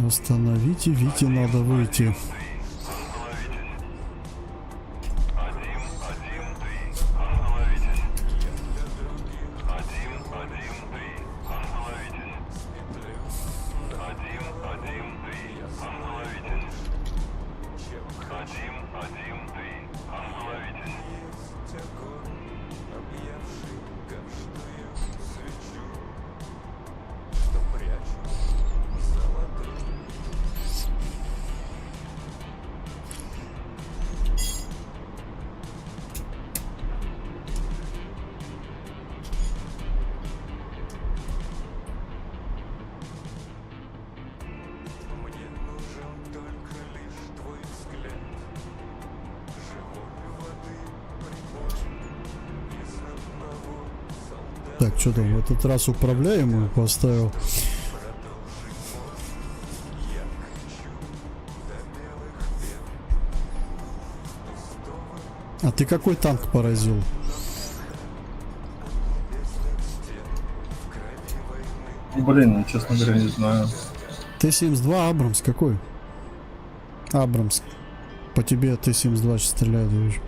Остановите, Вите надо выйти. Так, что там, в этот раз управляемую поставил. А ты какой танк поразил? Блин, честно говоря, не знаю. Т-72 Абрамс какой? Абрамс. По тебе Т-72 сейчас стреляет, я вижу.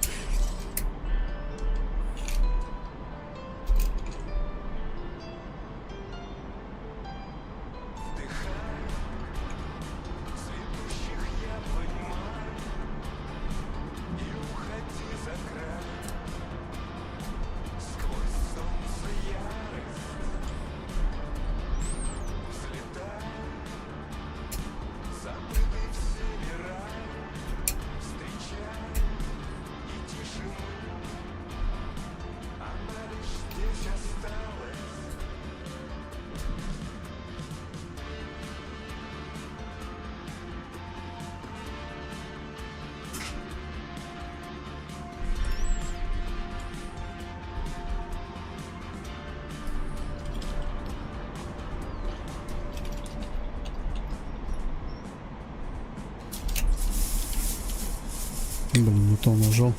Блин, не то нажал.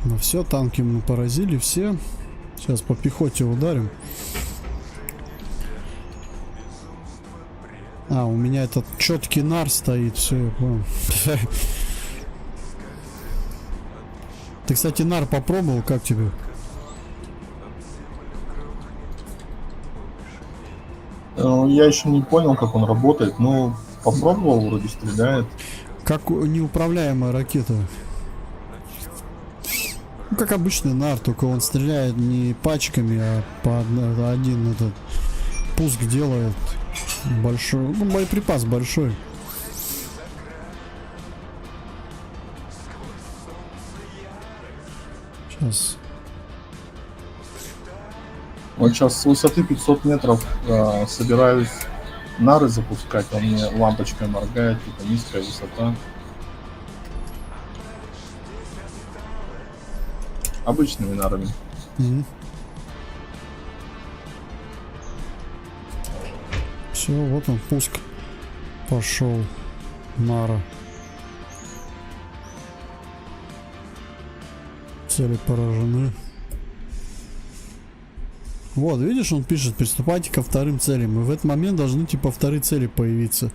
Ну все, танки мы поразили все. Сейчас по пехоте ударим. А, у меня этот четкий нар стоит, все, я понял. Ты, кстати, нар попробовал, как тебе? Я еще не понял, как он работает, но попробовал, вроде стреляет. Как неуправляемая ракета. Ну, как обычный нар, только он стреляет не пачками, а по один этот пуск делает большой. Ну, боеприпас большой. Сейчас. Вот сейчас с высоты 500 метров собираюсь нары запускать, он мне лампочкой моргает, типа низкая высота. Обычными нарами. Все, вот он, пуск пошел. Нара. Цели поражены. Вот, видишь, он пишет, приступайте ко вторым целям. И в этот момент должны типа вторые цели появиться.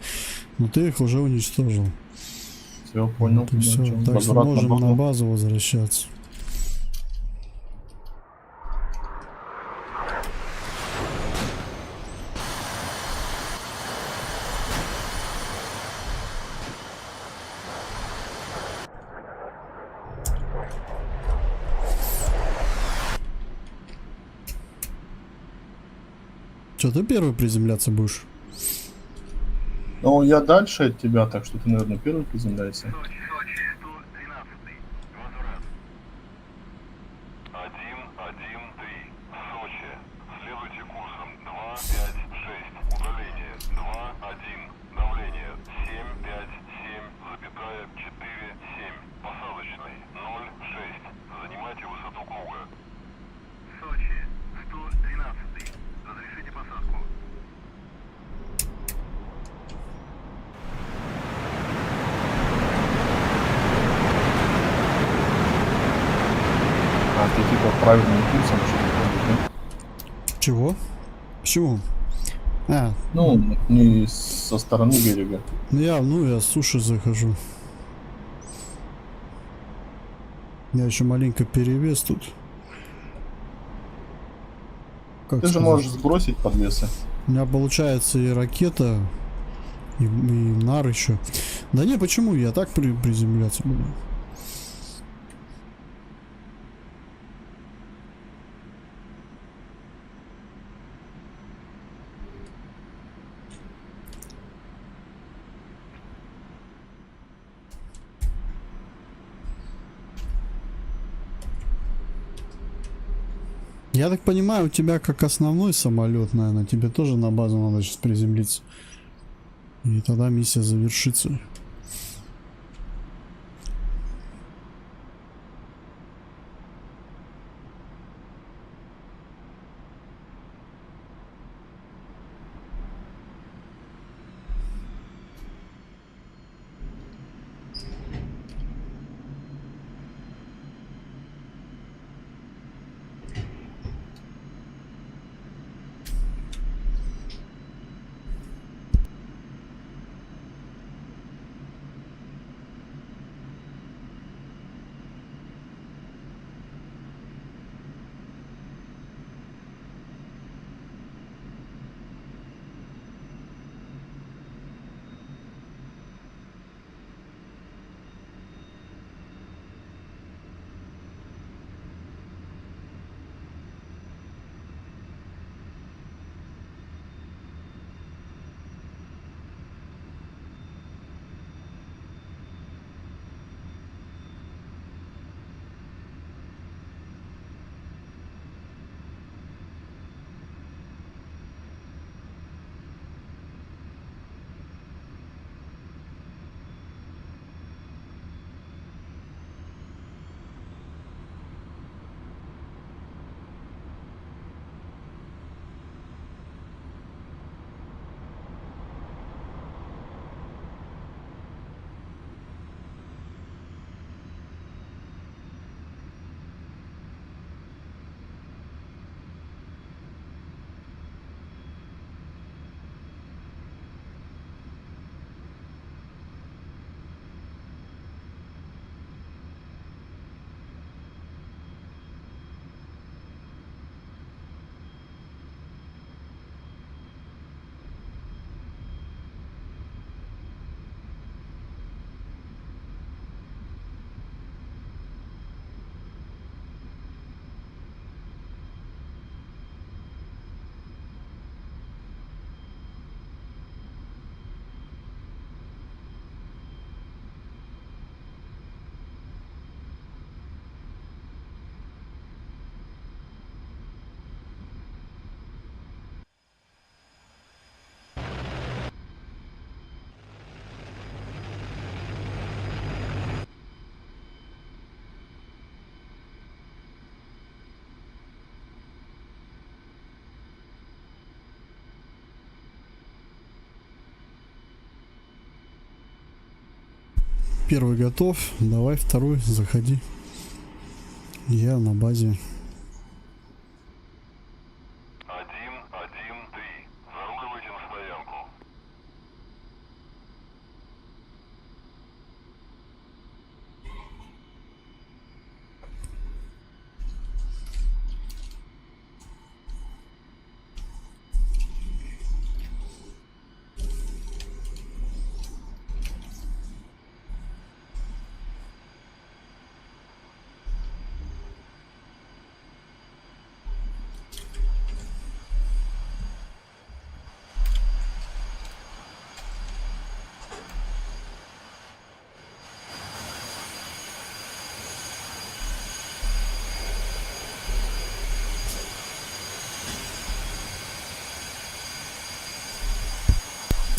Но ты их уже уничтожил. Все, понял. Вот все. Так что можем на базу возвращаться. Что, ты первый приземляться будешь? Но я дальше от тебя, так что ты, наверное, первый приземляйся. Сочи, 112-й. Возврат. 1-1-3. Сочи. Следуйте курсом 2-5-6. Удаление 2-1. Давление 7-5-7,4-7. Посадочный 0-6. Занимайте высоту круга. Сочи. 112-й. Разрешите посадку. А ты типа правильным курсом что-то ходишь, да? Чего? Почему? А, Ну, не со стороны берега. я с суши захожу. Я еще маленько перевес тут. Как Ты же сказать? можешь сбросить подвесы. У меня получается и ракета, и нар еще. Да не, почему? Я так приземляться буду. Я так понимаю, у тебя как основной самолет, наверное, тебе тоже на базу надо сейчас приземлиться. И тогда миссия завершится. Первый готов, давай второй, заходи. Я на базе. 1-1-3. Заруливайте на стоянку.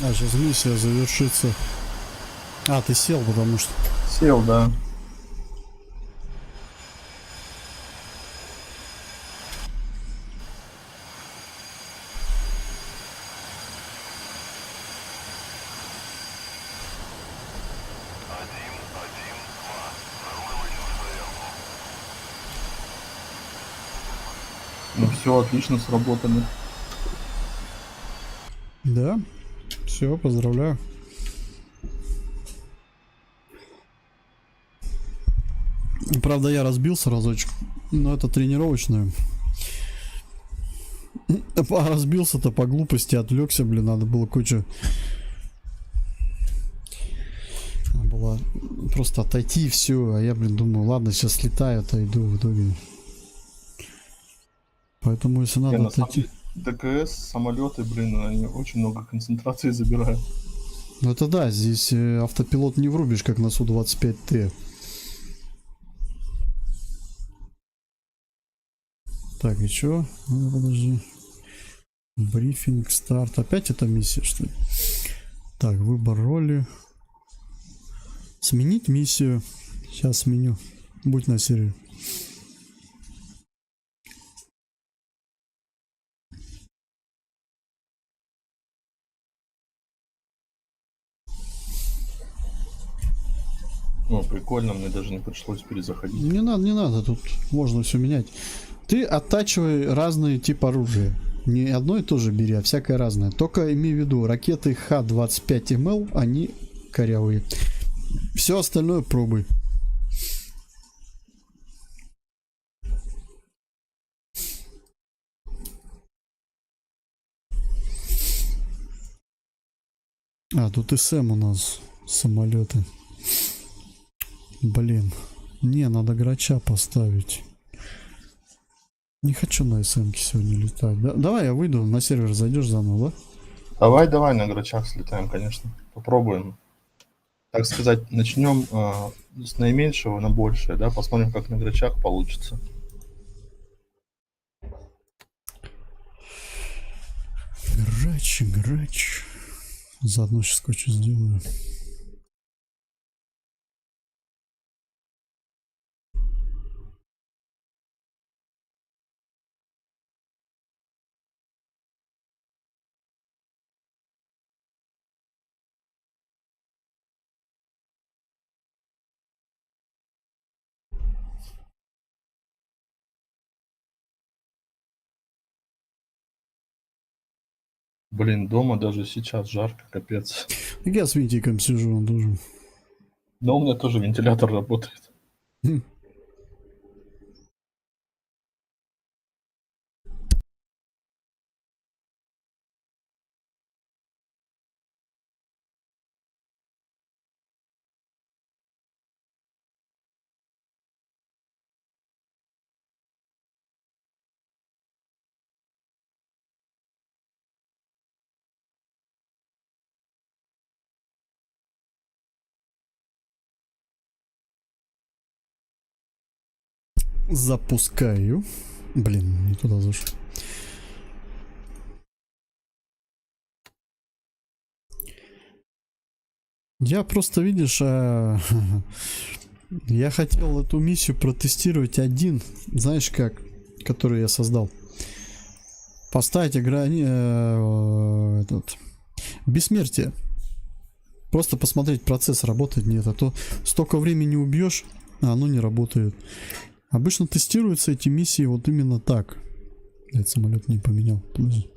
А, сейчас миссия завершится. А, ты сел, потому что... Сел, да. Ну все, отлично сработали. Да, все, поздравляю. Правда, я разбился разочек, но это тренировочное. А разбился-то по глупости, отвлекся, блин, надо было кое-что. Надо было просто отойти и все, а я, блин, думаю, ладно, сейчас слетаю, отойду в итоге. Поэтому, если надо На самом отойти... деле, ДКС, самолеты, блин, они очень много концентрации забирают. Ну это да, здесь автопилот не врубишь, как на Су-25Т. Так, и чё? Ну, подожди. Брифинг, старт. Опять эта миссия, что ли? Так, выбор роли. Сменить миссию. Сейчас сменю. Будь на сервере. Ну, прикольно, мне даже не пришлось перезаходить. Не надо, не надо, тут можно все менять. Ты оттачивай разные типы оружия. Не одно и то же бери, а всякое разное. Только имей в виду, ракеты Х-25МЛ, они корявые. Все остальное пробуй. А, тут и СМ у нас самолеты. Блин. Не, надо грача поставить. Не хочу на СМ-ке сегодня летать. Давай я выйду, на сервер зайдешь заново, да? Давай на грачах слетаем, конечно. Попробуем. Так сказать, начнем с наименьшего на большее, да? Посмотрим, как на грачах получится. Грач. Заодно сейчас кое-что сделаю. Блин, дома даже сейчас жарко, капец. Я с Витиком сижу, он тоже. Но у меня тоже вентилятор работает. Запускаю. Блин, не туда зашел. Я просто, видишь, я хотел эту миссию протестировать один, знаешь как, который я создал. Поставить этот бессмертие. Просто посмотреть, процесс работает, нет, а то столько времени убьешь, а оно не работает. Обычно тестируются эти миссии вот именно так. Этот самолет не поменял. Подожди.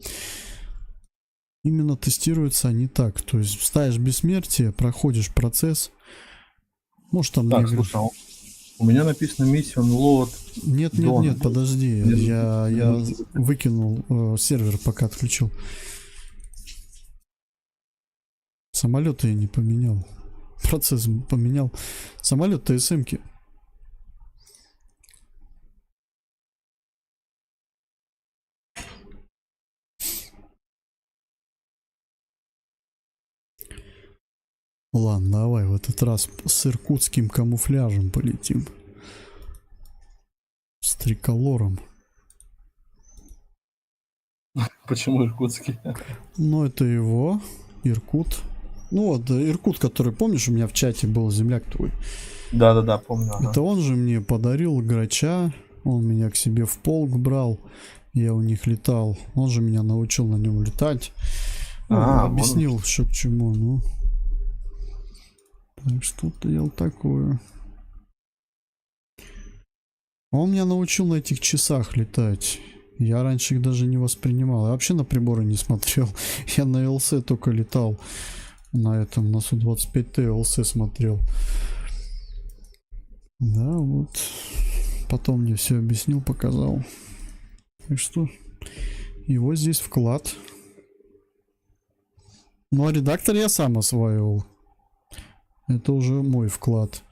Именно тестируются они так. То есть ставишь бессмертие, проходишь процесс. Может там... Так, слушай, у меня написано миссия unload. Нет, подожди. Я выкинул сервер, пока отключил. Самолеты я не поменял. Процесс поменял. Самолет ТСМ-ки. Ладно, давай в этот раз с иркутским камуфляжем полетим. С триколором. Почему иркутский? Ну, это его. Иркут. Ну вот, Иркут, который, помнишь, у меня в чате был, земляк твой. Да-да-да, помню. Ага. Это он же мне подарил грача. Он меня к себе в полк брал. Я у них летал. Он же меня научил на нем летать. Ну, объяснил, что к чему. Ну, так что-то я такое. Он меня научил на этих часах летать. Я раньше их даже не воспринимал. Я вообще на приборы не смотрел. Я на ЛС только летал. На этом, на Су-25Т ЛС смотрел. Да, вот. Потом мне все объяснил, показал. Так что его здесь вклад. Ну а редактор я сам осваивал. Это уже мой вклад.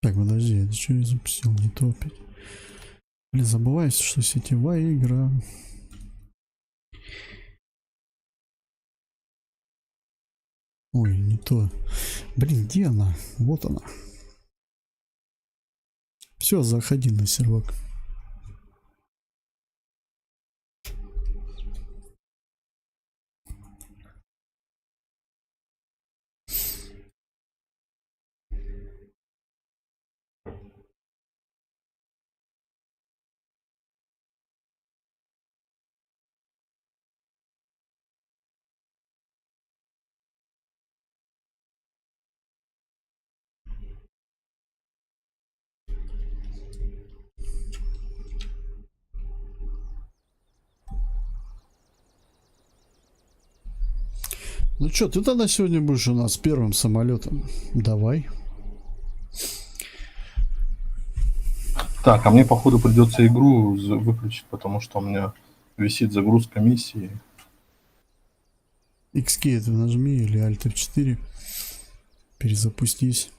Так, подожди, это что я запустил? Не то опять. Блин, забываюсь, что сетевая игра. Ой, не то. Блин, где она? Вот она. Все, заходи на сервак. Ну что, ты тогда сегодня будешь у нас первым самолетом? Давай. Так, а мне походу придется игру выключить, потому что у меня висит загрузка миссии. XK это нажми или Alt F4. Перезапустись.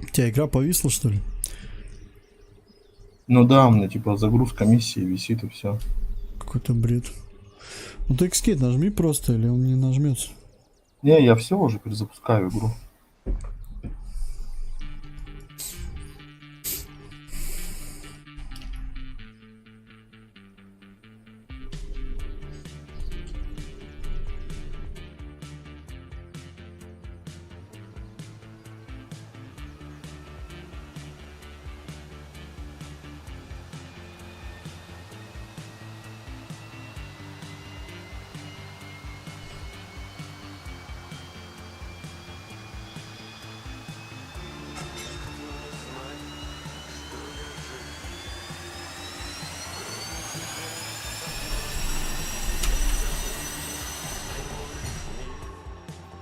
У тебя игра повисла, что ли? Ну да, у меня типа загрузка миссии висит и все. Какой-то бред. Ну ты Escape нажми просто, или он не нажмется. Не, я все уже перезапускаю игру.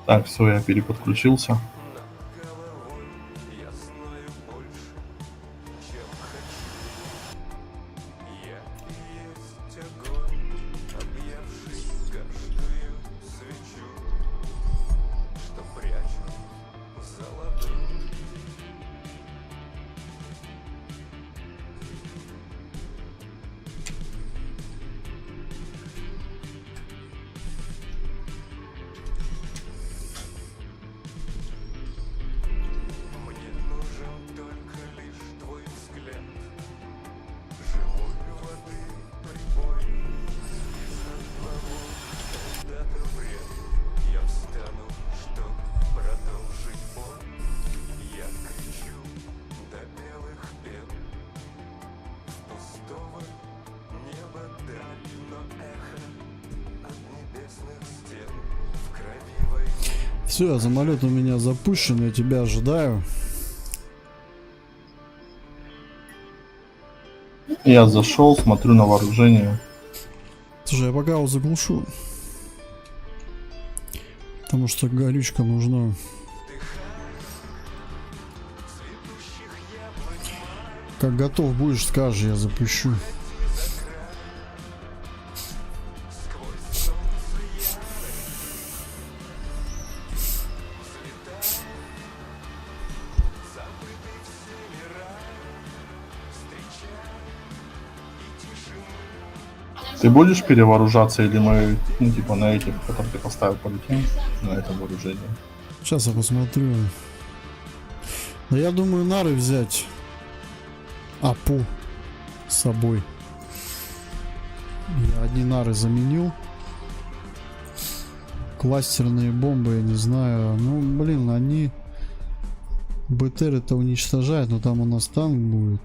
Так, все, я переподключился. Над головой я знаю больше, чем хочу. Я и есть огонь, объявший каждую свечу, что прячут за ладонь. Мне нужен только лишь твой взгляд, живой воды прибой. Из одного когда-то вред я встану, чтоб продолжить бой. Я кричу до белых пен, с пустого неба даль, но эхо от небесных стен в крови войны. Все, самолет у меня запущен, я тебя ожидаю. Я зашел, смотрю на вооружение. Слушай, я пока его заглушу. Потому что горючка нужна. Цветущих Как готов будешь, скажешь, я запущу. Ты будешь перевооружаться или мы, ну, типа, на этих, которые ты поставил, полетим на это вооружение? Сейчас я посмотрю. Да я думаю, нары взять. Апу с собой. Я одни нары заменил. Кластерные бомбы, я не знаю. Ну, блин, они БТР это уничтожают, но там у нас танк будет.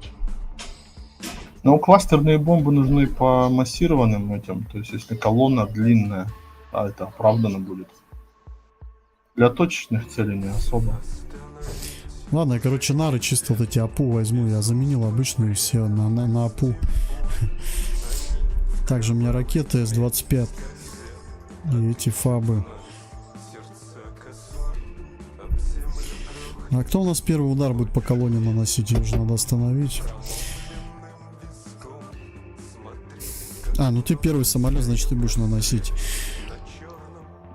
Ну, кластерные бомбы нужны по массированным этим. То есть, если колонна длинная, а это оправдано будет. Для точечных целей не особо. Ладно, я, короче, нары чисто вот эти АПУ возьму. Я заменил обычную все на АПУ. Также у меня ракеты С-25. И эти фабы. А кто у нас первый удар будет по колонне наносить? Ее же надо остановить. А, ну ты первый самолет, значит ты будешь наносить.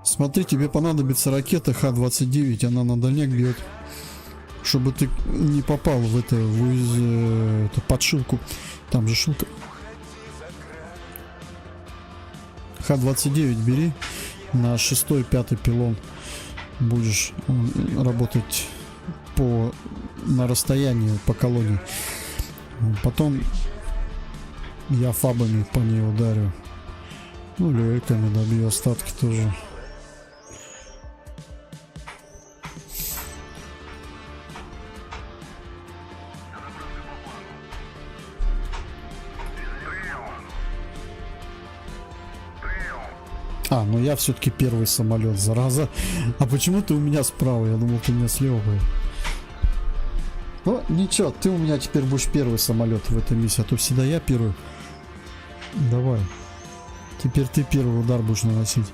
Смотри, тебе понадобится ракета Х-29, она на дальняк бьет. Чтобы ты не попал в эту подшивку. Там же шилка. Х-29 бери на 6-5 пилон. Будешь работать на расстоянии по колонии. Потом я фабами по ней ударю. Ну или эками добью остатки тоже. А, ну я все-таки первый самолет, зараза. А почему ты у меня справа? Я думал, ты у меня слева был. Ну, ничего, ты у меня теперь будешь первый самолет в этой миссии, а то всегда я первый. Давай. Теперь ты первый удар будешь наносить.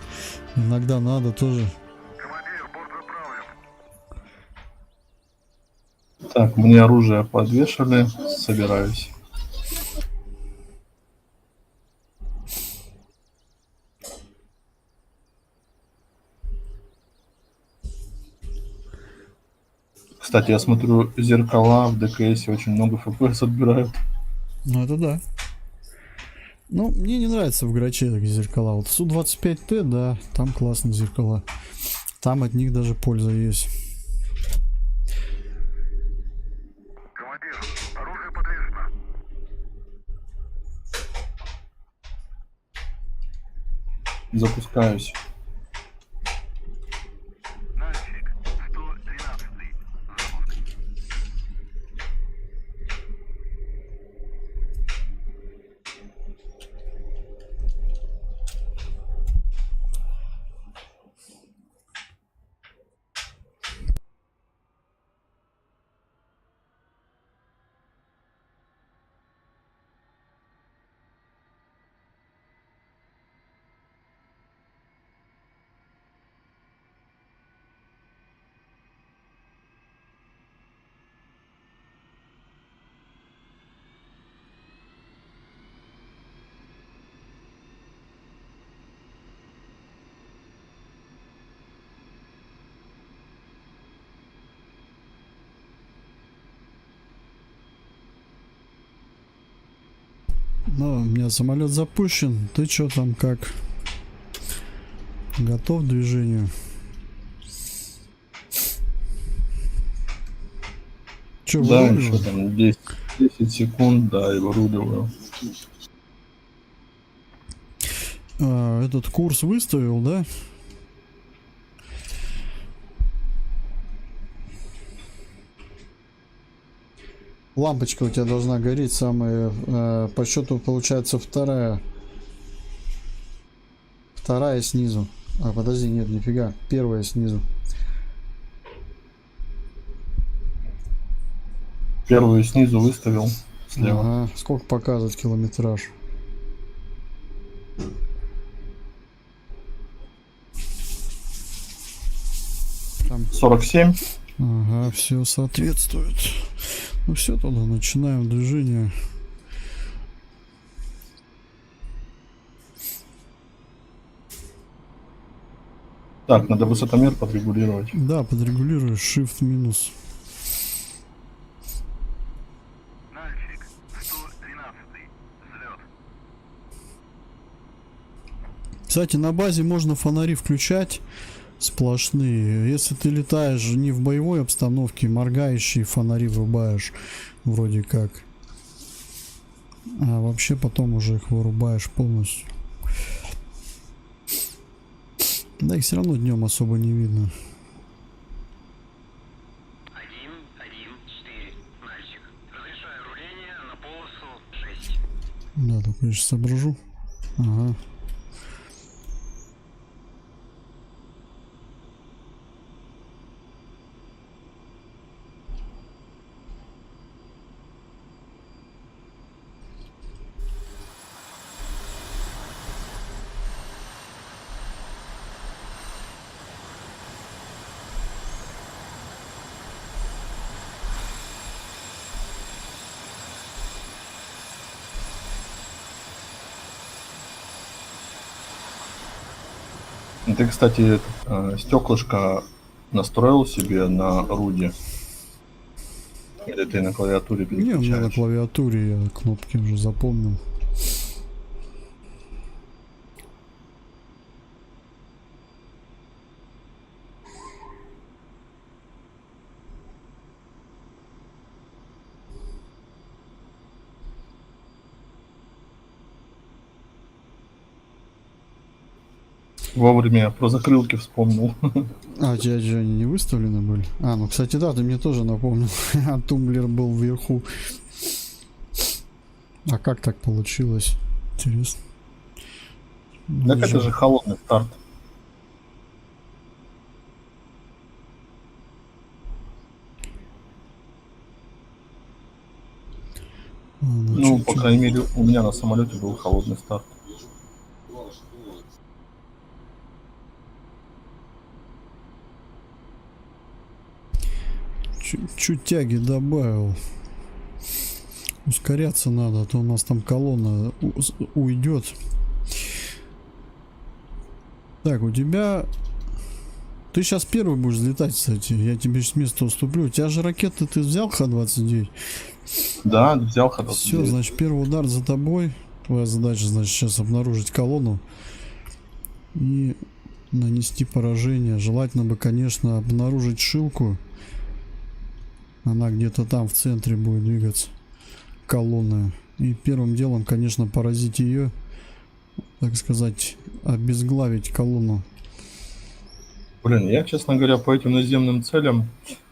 Иногда надо тоже. Так, мне оружие подвешали, собираюсь. Кстати, я смотрю, зеркала в ДКС очень много FPS отбирают. Ну это да. Ну, мне не нравится в Граче такие зеркала. Вот Су-25Т, да, там классные зеркала. Там от них даже польза есть. Командир, оружие подвешено. Запускаюсь. Нальчик, 112. Запуск. Ну, у меня самолет запущен. Ты что там, как? Готов к движению? Че, Да, выруливаю? еще там 10 секунд, да, и выруливаю. Этот курс выставил, да? Лампочка у тебя должна гореть самая, по счету получается вторая снизу. А подожди, нет, нифига, первая снизу. Первую снизу выставил, слева. Ага, сколько показывает километраж? Там 47. ага, все соответствует. Ну все, тогда начинаем движение. Так, надо высотомер подрегулировать. Да, подрегулируешь Shift минус. Нальчик, 112-й, взлет. Кстати, на базе можно фонари включать сплошные. Если ты летаешь не в боевой обстановке, моргающие фонари врубаешь вроде как. А вообще потом уже их вырубаешь полностью. Да их все равно днем особо не видно. 114, Нальчик. Разрешаю руление на полосу 6. Да, только я сейчас соображу. Ага. Ты, кстати, стеклышко настроил себе на руде? Или ты на клавиатуре Не, у меня на переключаешь? клавиатуре, я кнопки уже запомнил. Вовремя про закрылки вспомнил. А у тебя же они не выставлены были? А, ну, кстати, да, ты мне тоже напомнил. А тумблер был вверху. А как так получилось? Интересно. Так это Жаль. же холодный старт. Ладно, Ну, чуть-чуть. по крайней мере, у меня на самолете был холодный старт. Чуть тяги добавил. Ускоряться надо, а то у нас там колонна уйдет. Так, у тебя... Ты сейчас первый будешь взлетать, кстати. Я тебе с места уступлю. У тебя же ракеты ты взял Х-29? Да, взял ходок. Все, значит, первый удар за тобой. Твоя задача, значит, сейчас обнаружить колонну и нанести поражение. Желательно бы, конечно, обнаружить шилку. Она где-то там в центре будет двигаться. Колонны. И первым делом, конечно, поразить ее. Так сказать, обезглавить колонну. Блин, я, честно говоря, по этим наземным целям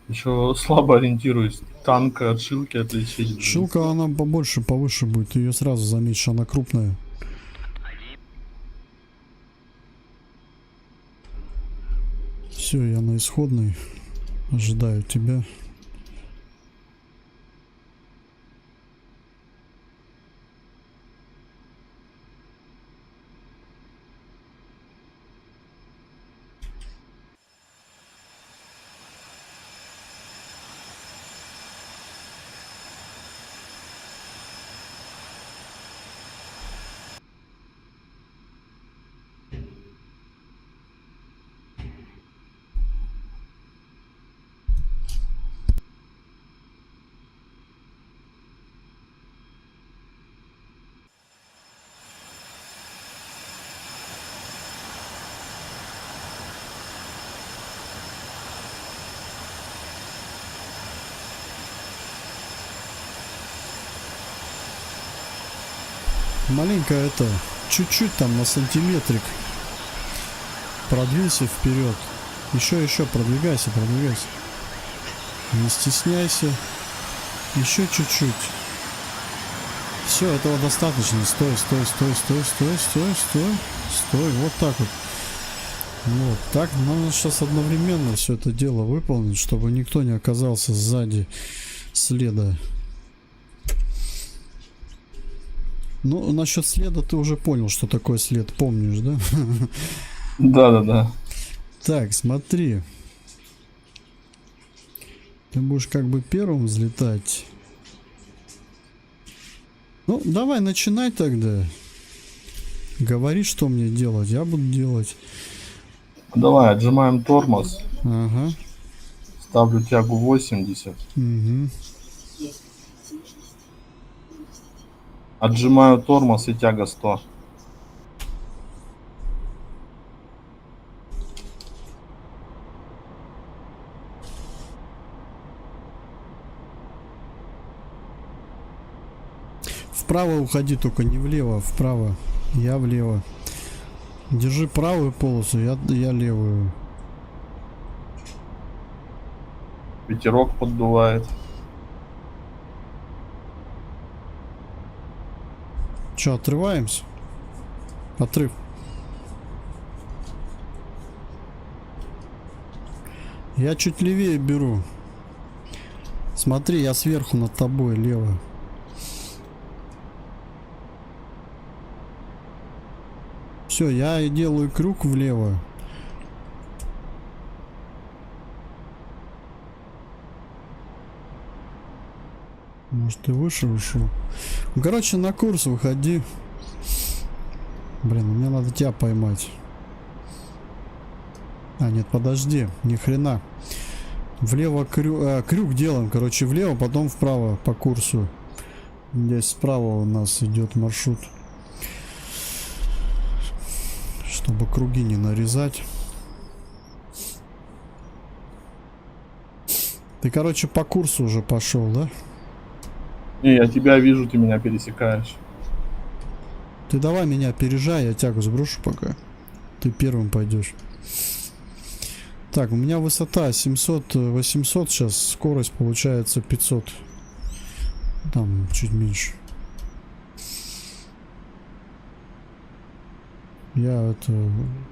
еще слабо ориентируюсь. Танк от шилки отличить. блин. Шилка, она побольше, повыше будет. Ты ее сразу заметишь, она крупная. Все, я на исходной. Ожидаю тебя. Маленько это, чуть-чуть там на сантиметрик. Продвинься вперед. Еще продвигайся. Не стесняйся. Еще чуть-чуть. Все, этого достаточно. Стой. Вот так вот. Вот так надо сейчас одновременно все это дело выполнить, чтобы никто не оказался сзади следа. Ну, насчет следа ты уже понял, что такое след, помнишь, да? Да. Так, смотри. Ты будешь как бы первым взлетать. Ну, давай начинай тогда. Говори, что мне делать, я буду делать. Давай, отжимаем тормоз. Ага. Ставлю тягу 80. Угу. Отжимаю тормоз и тяга 100. Вправо уходи, только не влево, вправо. Я влево. Держи правую полосу, я левую. Ветерок поддувает. Че, отрываемся? Отрыв. Я чуть левее беру. Смотри, я сверху над тобой, лево. Все, я делаю крюк влево. Может, ты выше ушел? Ну, короче, на курс выходи. Блин, мне надо тебя поймать. А, нет, подожди, ни хрена. Влево крюк делаем, короче, влево, потом вправо по курсу. Здесь справа у нас идет маршрут. Чтобы круги не нарезать. Ты, короче, по курсу уже пошел, да? Не, я тебя вижу, ты меня пересекаешь. Ты давай меня опережай, я тягу сброшу пока. Ты первым пойдешь. Так, у меня высота 700-800 сейчас, скорость получается 500. Там чуть меньше. Я это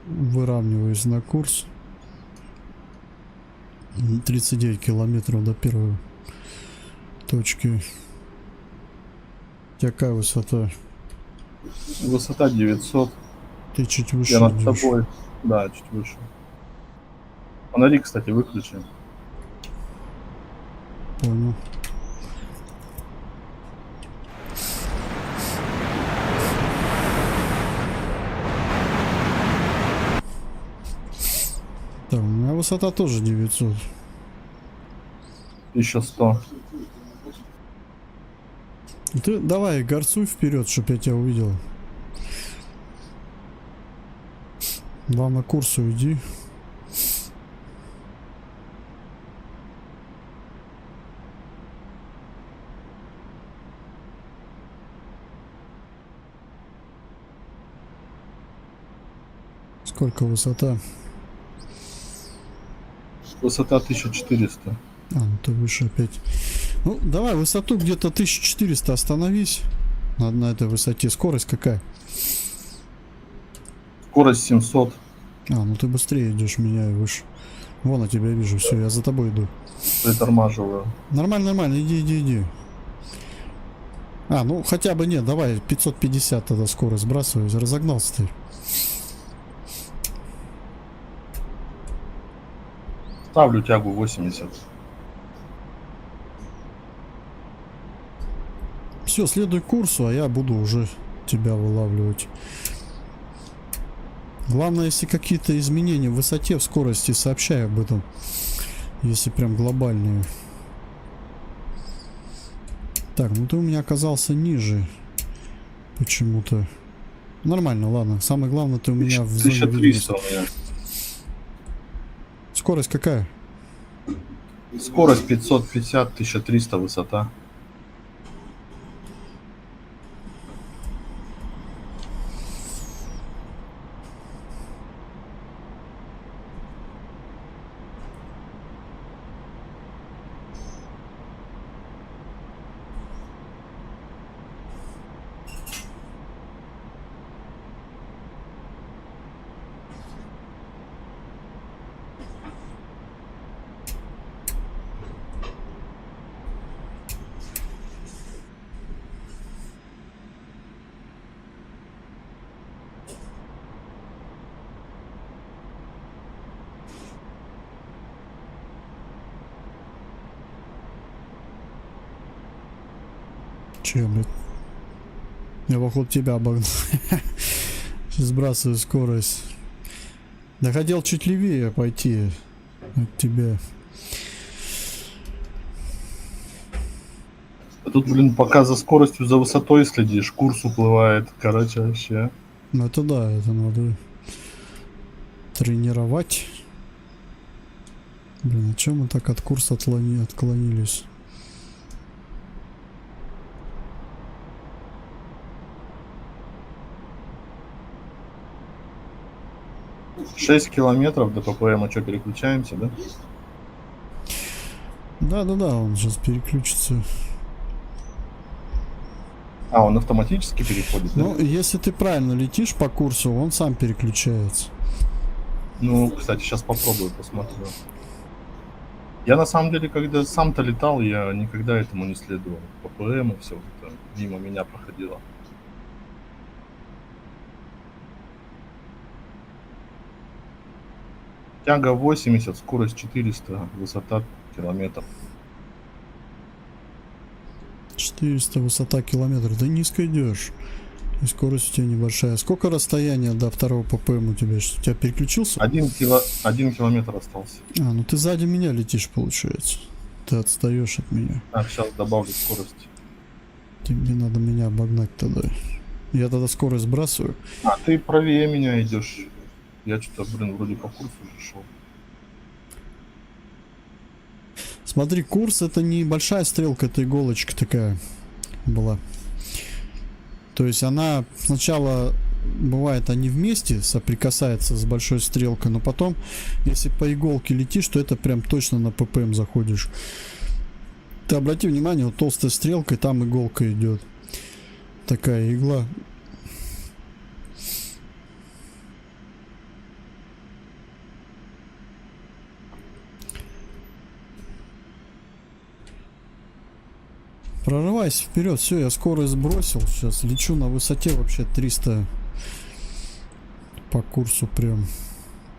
выравниваюсь на курс. 39 километров до первой точки. У тебя какая высота? Высота 900. Ты чуть выше Я над идешь. тобой. Да, чуть выше. Фонари, кстати, выключи. Понял. Так, у меня высота тоже 900. 1100. Ты давай горцуй вперед, чтоб я тебя увидел. Главное, курсу иди. Сколько высота? Высота 1400. А, ну ты выше опять. Ну, давай высоту где-то 1400 остановись. На этой высоте. Скорость какая? Скорость 700. А, ну ты быстрее идешь меня и выше. Вон, я тебя вижу. Все, я за тобой иду. Притормаживаю. Нормально, нормально. Иди. А, ну хотя бы нет. Давай 550 тогда скорость сбрасывай. Разогнался ты. Ставлю тягу 80. Все, следуй курсу, а я буду уже тебя вылавливать. Главное, если какие-то изменения в высоте, в скорости, сообщай об этом. Если прям глобальные. Так, ну ты у меня оказался ниже. Почему-то. Нормально, ладно. Самое главное, ты у меня в зоне 1300 видимости. у меня. Скорость какая? Скорость 550, 1300 высота. Че, блядь? Я походу тебя обогнал. Сбрасываю скорость. Да хотел чуть левее пойти от тебя. А тут, блин, пока за скоростью, за высотой следишь, курс уплывает. Короче, вообще. Ну это да, это надо тренировать. Блин, а чем мы так от курса отклонились? «6 километров до ППМ, а что, переключаемся, да? Да-да-да, он сейчас переключится. А, он автоматически переходит, да? Ну, если ты правильно летишь по курсу, он сам переключается. Ну, кстати, сейчас попробую, посмотрю. Я на самом деле, когда сам-то летал, я никогда этому не следовал. ППМ и все это мимо меня проходило. Тяга 80, скорость 400, высота километр. 400, высота километр. Да низко идешь. И скорость у тебя небольшая. Сколько расстояния до второго ППМ у тебя? У тебя переключился? 1 километр остался. А, ну ты сзади меня летишь, получается. Ты отстаешь от меня. Так, сейчас добавлю скорость. Тебе надо меня обогнать тогда. Я тогда скорость сбрасываю. А, ты правее меня идешь. Я что-то, блин, вроде по курсу уже шел. Смотри, курс это не большая стрелка, это иголочка такая была. То есть она сначала, бывает, они вместе соприкасаются с большой стрелкой, но потом, если по иголке летишь, то это прям точно на ППМ заходишь. Ты обрати внимание, вот толстая стрелка, и там иголка идет. Такая игла. Прорывайся вперед, все, я скорость сбросил, сейчас лечу на высоте вообще 300 по курсу прям.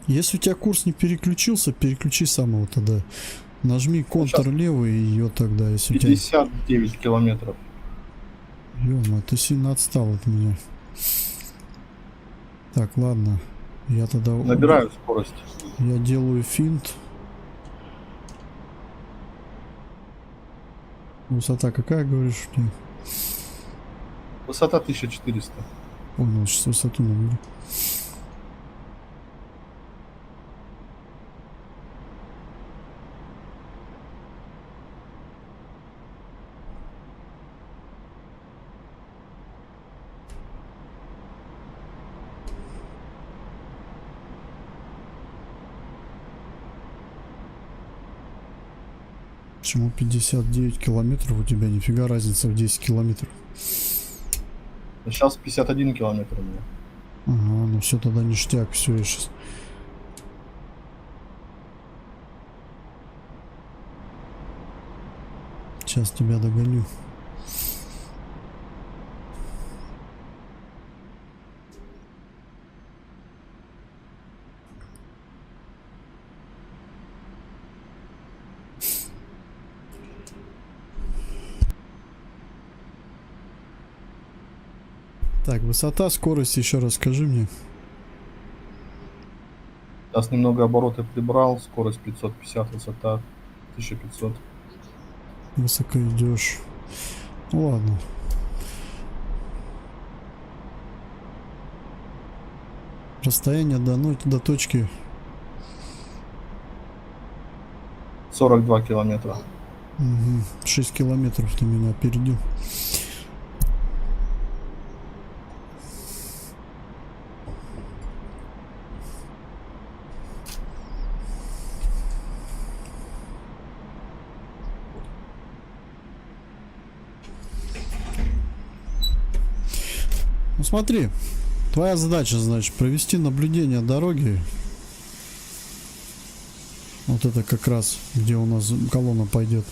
Если у тебя курс не переключился, переключи сам его тогда. Нажми Ctrl левый и ее тогда, если у тебя... 59 километров. Ё-моё, ты сильно отстал от меня. Так, ладно. Я тогда... Набираю скорость. Я делаю финт. Высота какая, говоришь? у тебя? Высота 1400. Ой, ну сейчас высоту наберу. Почему 59 километров у тебя? Нифига разница в 10 километров. Сейчас 51 километр у меня. Ага, ну все, тогда ништяк, все, я сейчас... Сейчас тебя догоню. Так, высота, скорость, еще раз скажи мне. Сейчас немного обороты прибрал. Скорость 550, высота 1500. Высоко идешь. Ну ладно. Расстояние до точки 42 километра. 6 километров ты меня опередил. Ну смотри, твоя задача, значит, провести наблюдение дороги. Вот это как раз, где у нас колонна пойдет.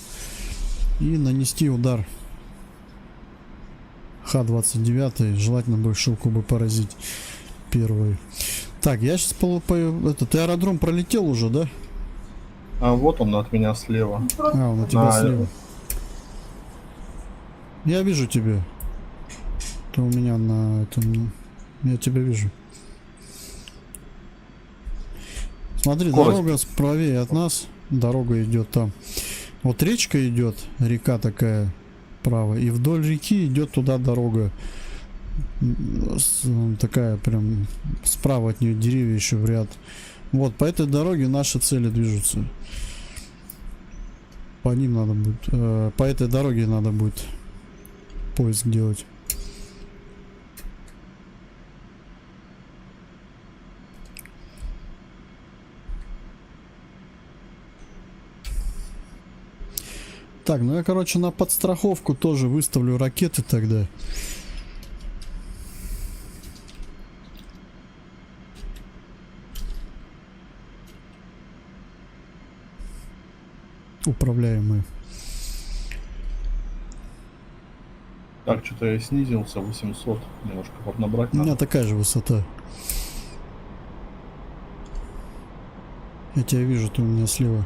И нанести удар. Х-29, желательно бы шилку бы поразить первый. Так, я сейчас ты аэродром пролетел уже, да? А вот он от меня слева. А, он у тебя слева. Я вижу тебя. ты у меня на этом... Я тебя вижу. Смотри, Скорость. дорога правее от нас. Дорога идет там. Вот речка идет, река такая право. И вдоль реки идет туда дорога. Такая прям справа от нее деревья еще в ряд. Вот по этой дороге наши цели движутся. По ним надо будет. По этой дороге надо будет поиск делать. Так, ну я, короче, на подстраховку тоже выставлю ракеты тогда. Управляемые. Так, что-то я снизился, 800. Немножко поднабрать У меня надо. такая же высота. Я тебя вижу, ты у меня слева.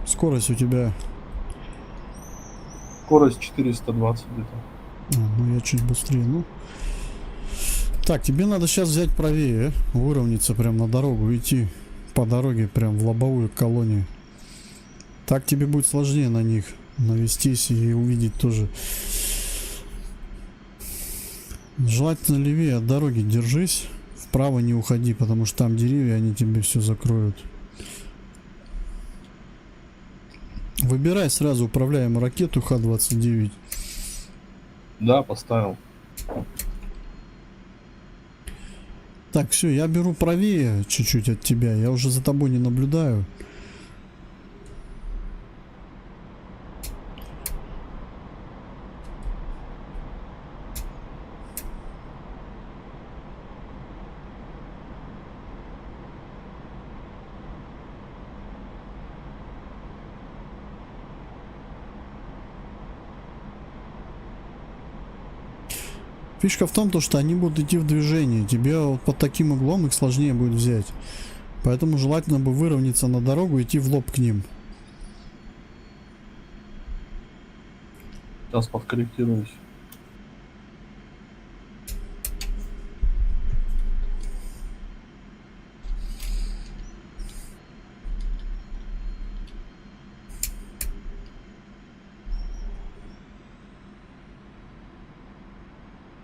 Скорость у тебя... Скорость 420 где-то. ну я чуть быстрее, ну. Так, тебе надо сейчас взять правее, выровняться прям на дорогу, идти по дороге прям в лобовую колонию. Так тебе будет сложнее на них навестись и увидеть тоже. Желательно левее от дороги держись, вправо не уходи, потому что там деревья, они тебе все закроют. Выбирай сразу управляемую ракету Х-29. Да, поставил. Так, все, я беру правее чуть-чуть от тебя. Я уже за тобой не наблюдаю. Фишка в том, то, что они будут идти в движение. Тебе вот под таким углом их сложнее будет взять. Поэтому желательно бы выровняться на дорогу и идти в лоб к ним. Сейчас подкорректируюсь.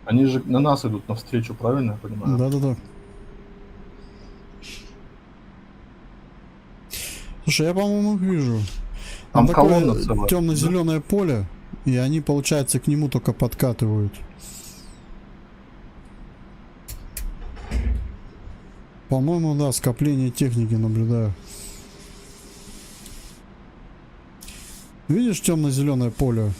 Они же на нас идут навстречу, правильно я понимаю? Да-да-да. Слушай, я, по-моему, их вижу. Там колонна целая. Темно-зеленое поле, и они, получается, к нему только подкатывают. По-моему, да, скопление техники наблюдаю. Видишь темно-зеленое поле?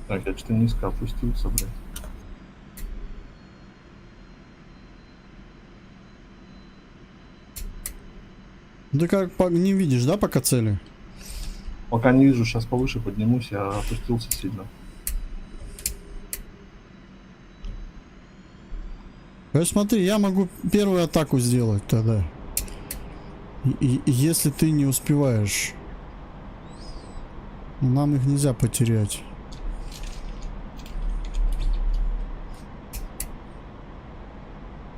Так, я что-то низко опустился, блядь. Ты как не видишь, да, пока цели? Пока не вижу, сейчас повыше поднимусь, я опустился сильно. Смотри, я могу первую атаку сделать тогда. И если ты не успеваешь, нам их нельзя потерять.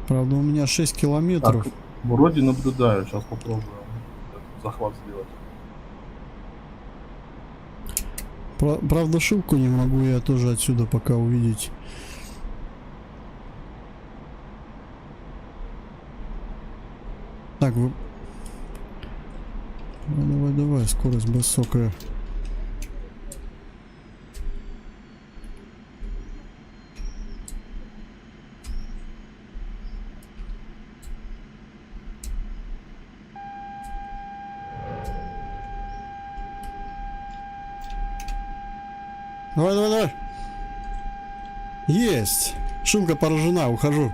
Правда, у меня 6 километров. Так, вроде наблюдаю, сейчас попробую захват сделать. Правда, шилку не могу я тоже отсюда пока увидеть. Так, вы... Давай, скорость высокая. Давай. Есть. Шилка поражена, ухожу.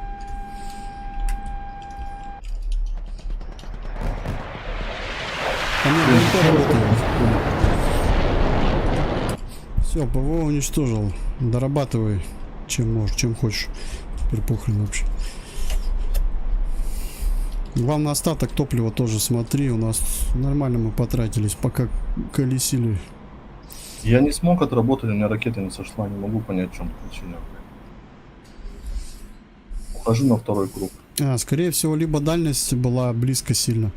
Все, ПВО уничтожил. Дорабатывай, чем можешь, чем хочешь. Теперь похрен вообще. Главное, остаток топлива тоже смотри. У нас нормально мы потратились, пока колесили. Я не смог отработать, у меня ракета не сошла, не могу понять, в чем причина. Ухожу на второй круг. Скорее всего, либо дальность была близко сильно.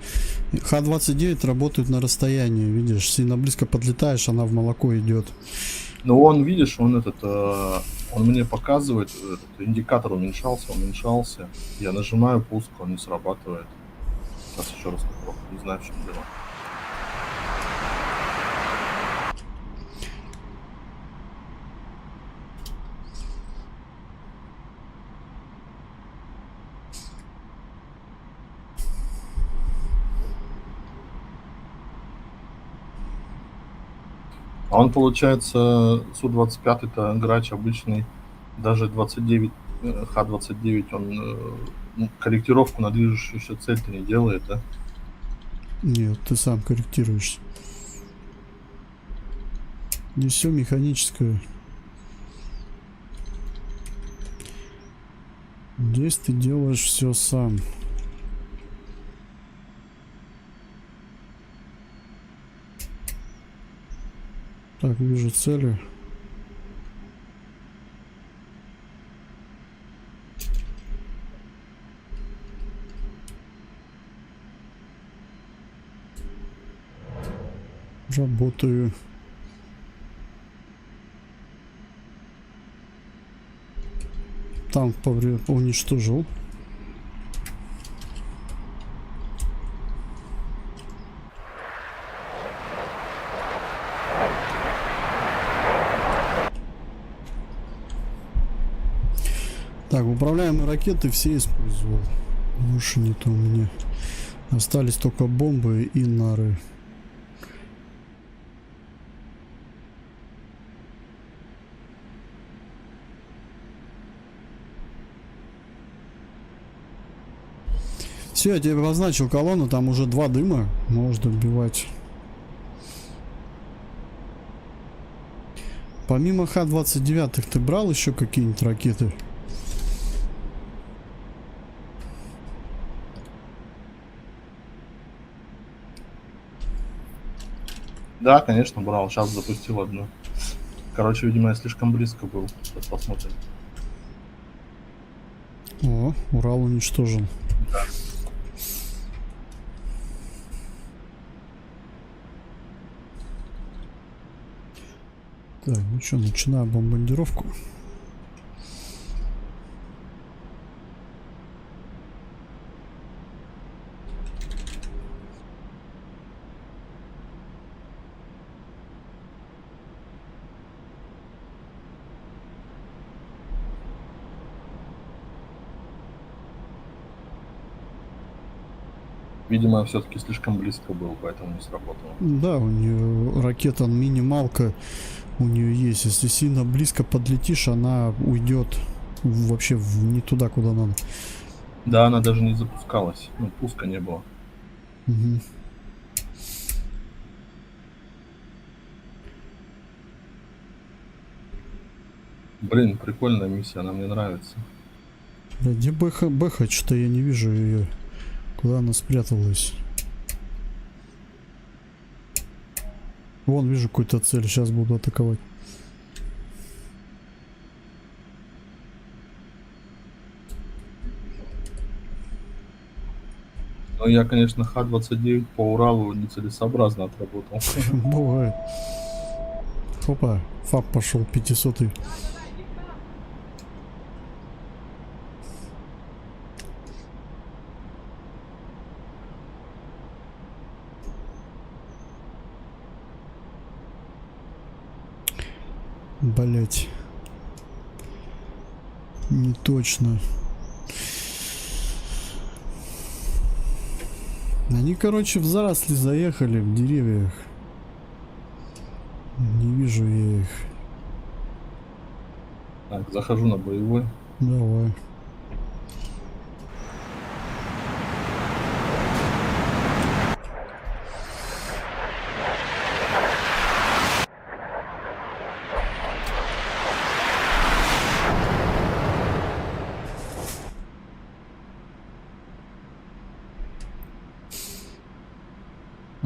Х-29 работает на расстоянии, видишь, сильно близко подлетаешь, она в молоко идет. Но он, видишь, он он мне показывает, этот индикатор уменьшался. Я нажимаю пуск, он не срабатывает. Сейчас еще раз попробую, не знаю, в чем дело. А он, получается, Су-25 это грач обычный, даже 29, Х-29, он корректировку на движущуюся цель-то не делает, да? Нет, ты сам корректируешься. Не все механическое. Здесь ты делаешь все сам. Так, вижу цели. Работаю. Танк уничтожил. Так, управляемые ракеты все использовал. Больше нету у меня. Остались только бомбы и нары. Все, я тебе обозначил колонну, там уже 2 дыма. Можно добивать. Помимо Х-29 ты брал еще какие-нибудь ракеты? Да, конечно, брал. Сейчас запустил одну. Короче, видимо, я слишком близко был. Сейчас посмотрим. О, Урал уничтожен. Да. Так, ну что, начинаю бомбардировку. Видимо, я все-таки слишком близко был, поэтому не сработало. Да, у нее ракета минималка у нее есть. Если сильно близко подлетишь, она уйдет вообще не туда, куда надо. Да, она даже не запускалась. Ну, пуска не было. Угу. Блин, прикольная миссия, она мне нравится. Да где Бэха? Что-то я не вижу ее. Куда она спряталась? Вон, вижу какую-то цель. Сейчас буду атаковать. Но я, конечно, Х-29 по Уралу нецелесообразно отработал. Бывает. Хопа, ФАП пошел 500-й. Блять. Не точно. Они, короче, в заросли заехали, в деревьях. Не вижу я их. Так, захожу на боевой. Давай.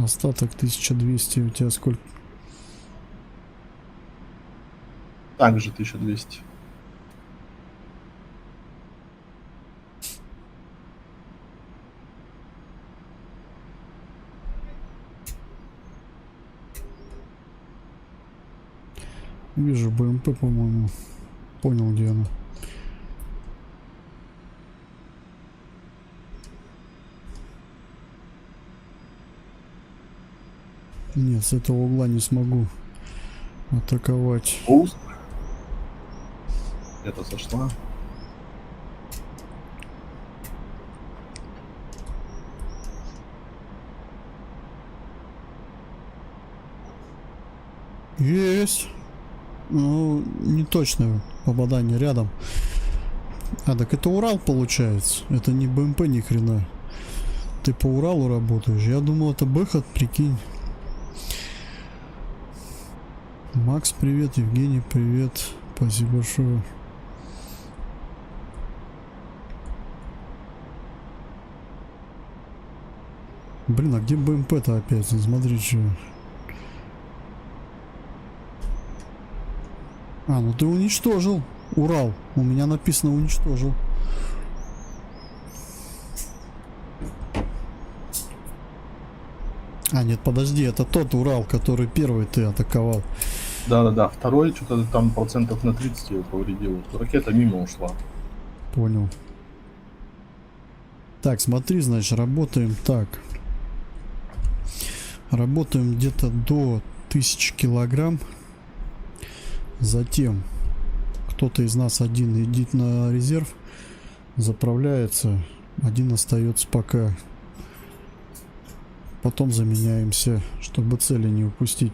Остаток 1200. У тебя сколько? Также 1200. Вижу БМП, по-моему. Понял, где она. Нет, с этого угла не смогу атаковать. Пуст. Это сошла. Есть. Ну, не точное попадание рядом. А, так это Урал получается. Это не БМП ни хрена. Ты по Уралу работаешь. Я думал, это Бэхот, прикинь. Макс, привет. Евгений, привет. Спасибо большое. Блин, а где БМП-то опять? Смотри, что. А, ну ты уничтожил Урал. У меня написано уничтожил. А, нет, подожди, это тот Урал, который первый ты атаковал. Да-да-да, второй что-то там процентов на 30 его повредил. Ракета мимо ушла. Понял. Так, смотри, значит, работаем так. Работаем где-то до 1000 килограмм. Затем кто-то из нас один идет на резерв, заправляется, один остается пока. Потом заменяемся, чтобы цели не упустить.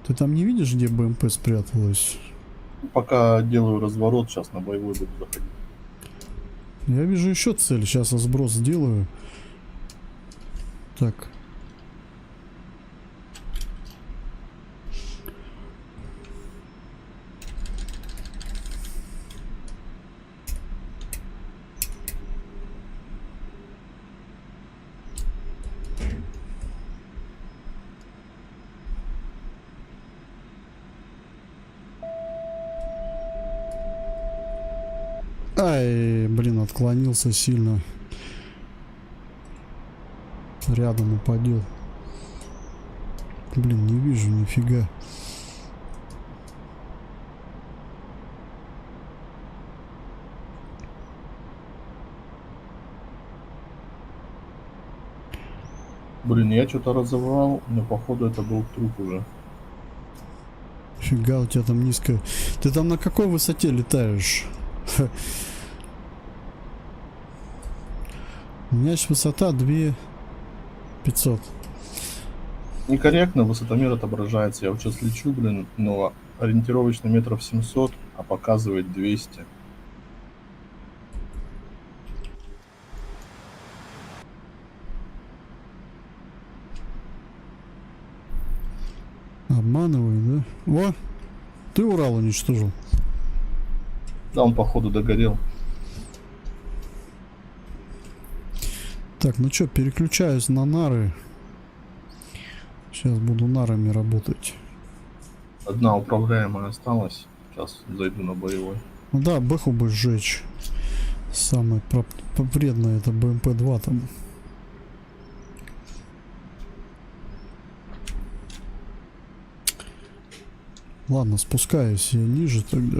Ты там не видишь, где БМП спряталась? Пока делаю разворот, сейчас на боевой буду заходить. Я вижу еще цель. Сейчас я сброс сделаю. Так. Ай, блин, отклонился сильно. Рядом упадет. Блин, не вижу нифига. Блин, я что-то разорвал, но походу это был труп уже. Фига, у тебя там низко. Ты там на какой высоте летаешь? У меня сейчас высота 2500. Некорректно высотомер отображается. Я вот сейчас лечу, блин, но ориентировочно метров 700, а показывает 200. Обманывай, да? О! Ты Урал уничтожил. Да, он походу догорел. Так, ну что, переключаюсь на нары. Сейчас буду нарами работать. Одна управляемая осталась. Сейчас зайду на боевой. Ну да, бэху бы сжечь. Самое вредное это БМП-2 там. Ладно, спускаюсь я ниже тогда.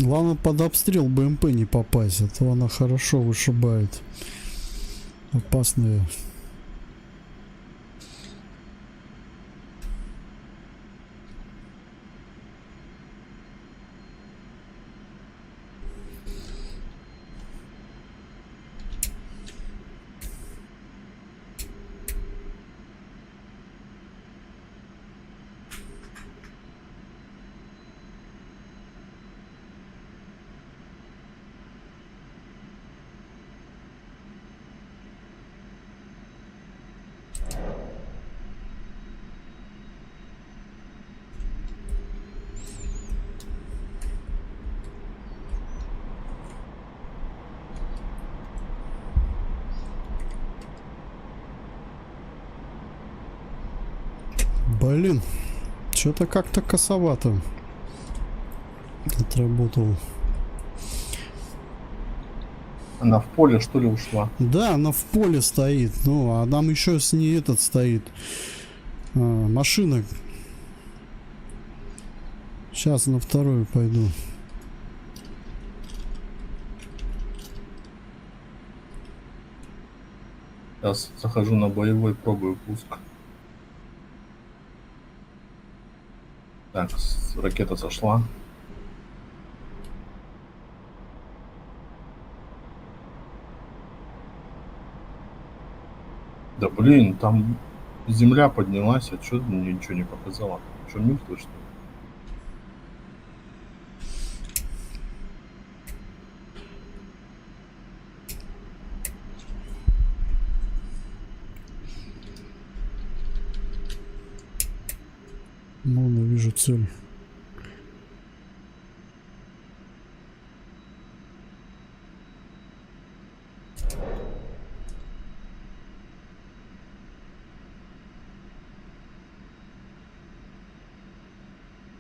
Главное под обстрел БМП не попасть, а то она хорошо вышибает. Опасная. Блин, что-то как-то косовато отработал. Она в поле, что ли, ушла? Да, она в поле стоит. Ну, а нам еще с ней этот стоит. Машина. Сейчас на вторую пойду. Сейчас захожу на боевой, пробую пуск. Так, ракета сошла. Да блин, там земля поднялась, а что мне ничего не показало? Что, мертвый, что ли? Ну, я вижу цель.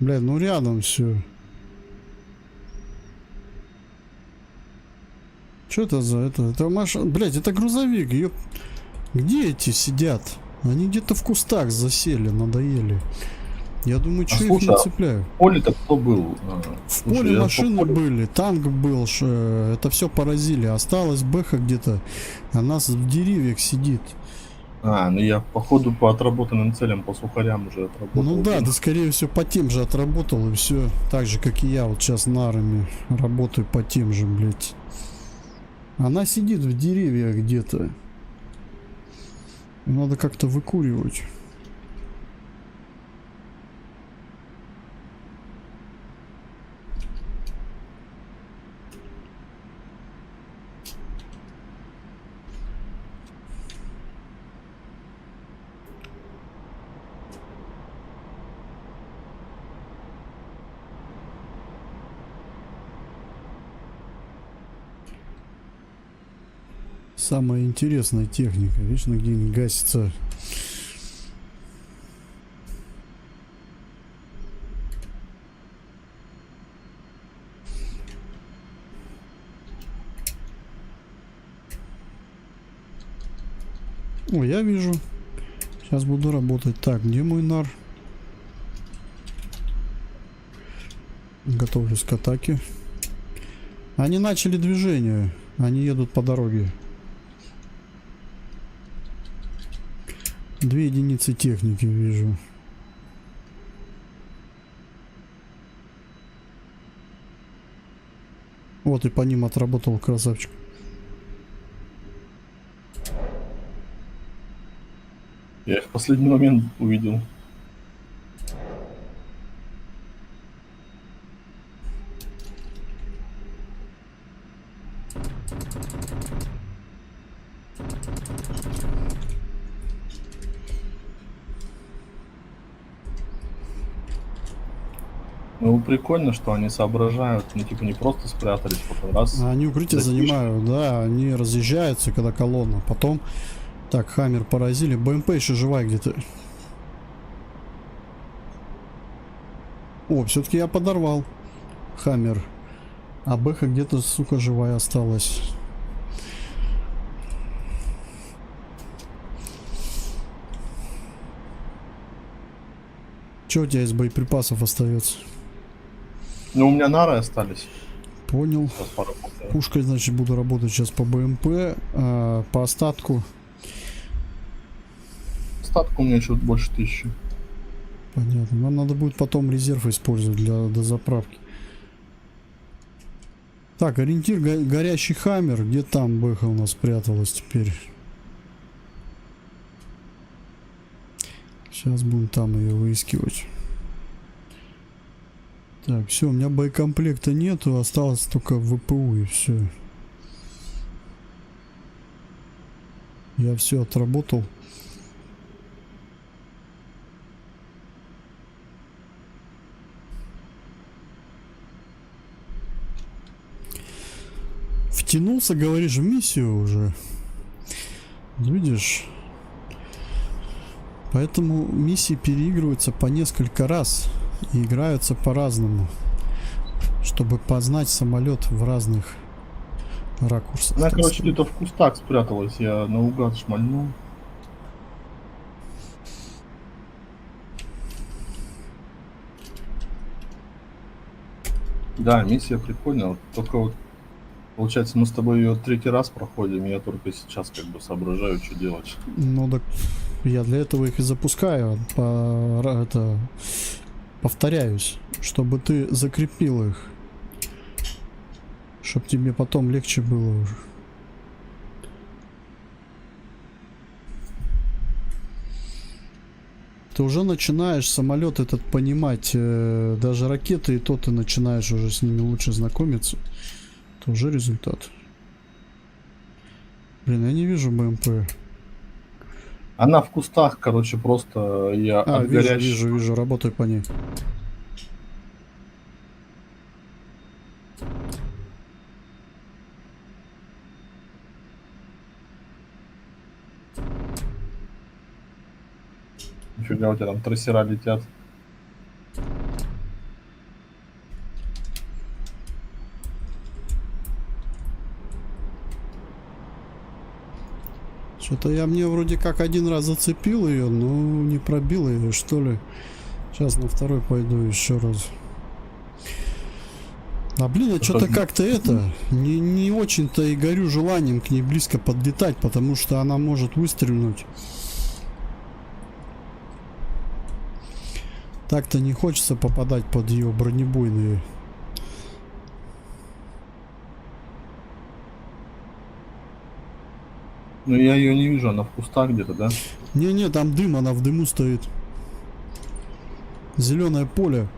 Блядь, ну рядом все. Что это за это машина? Блядь, это грузовик. Ёп. Где эти сидят? Они где-то в кустах засели, надоели. Я думаю, что их слушай, не а цепляю. В поле-то кто был? В поле машины были, танк был, это все поразили. Осталась бэха где-то, а нас в деревьях сидит. Ну я походу по отработанным целям, по сухарям уже отработал. Ну да, ты скорее всего по тем же отработал и все. Так же, как и я вот сейчас на армии работаю по тем же, блядь. Она сидит в деревьях где-то. Надо как-то выкуривать. Самая интересная техника. Вечно где-нибудь гасится. О, я вижу. Сейчас буду работать. Так, где мой нар? Готовлюсь к атаке. Они начали движение. Они едут по дороге. 2 единицы техники вижу. Вот и по ним отработал, красавчик. Я их в последний момент увидел. Ну, прикольно, что они соображают, ну, типа, не просто спрятались, потом раз. Они укрытие занимают, да, они разъезжаются, когда колонна. Потом, так, Хаммер поразили. БМП еще живая где-то. О, все-таки я подорвал Хаммер. А Бэха где-то, сука, живая осталась. Че у тебя из боеприпасов остается? Ну, у меня нары остались. Понял. Пушкой, значит, буду работать сейчас по БМП. По остатку. Остатку у меня чуть больше 1000. Понятно. Нам надо будет потом резерв использовать для дозаправки. Так, ориентир горящий Хаммер. Где там Бэха у нас спряталась теперь? Сейчас будем там ее выискивать. Так, все, у меня боекомплекта нету, осталось только ВПУ и все. Я все отработал. Втянулся, говоришь, в миссию уже. Видишь? Поэтому миссии переигрываются по несколько раз и играются по-разному, чтобы познать самолет в разных ракурсах. Она, так короче, сказать. где-то в кустах спряталась. Я наугад шмальнул. Да, миссия прикольная. Вот только вот, получается, мы с тобой ее третий раз проходим, и я только сейчас как бы соображаю, что делать. Ну так я для этого их и запускаю. Повторяюсь, чтобы ты закрепил их. Чтоб тебе потом легче было уже. Ты уже начинаешь самолет этот понимать, даже ракеты, и то ты начинаешь уже с ними лучше знакомиться. Это уже результат. Блин, я не вижу БМП. Она в кустах, короче, просто я от вижу, работаю по ней. Нифига, у тебя там трассера летят. Что-то я мне вроде как один раз зацепил ее, но не пробил ее, что ли. Сейчас на второй пойду еще раз. А блин, я что-то как-то не очень-то и горю желанием к ней близко подлетать, потому что она может выстрелить. Так-то не хочется попадать под ее бронебойные. Ну я ее не вижу, она в кустах где-то, да? Не-не, там дым, она в дыму стоит. Зеленое поле.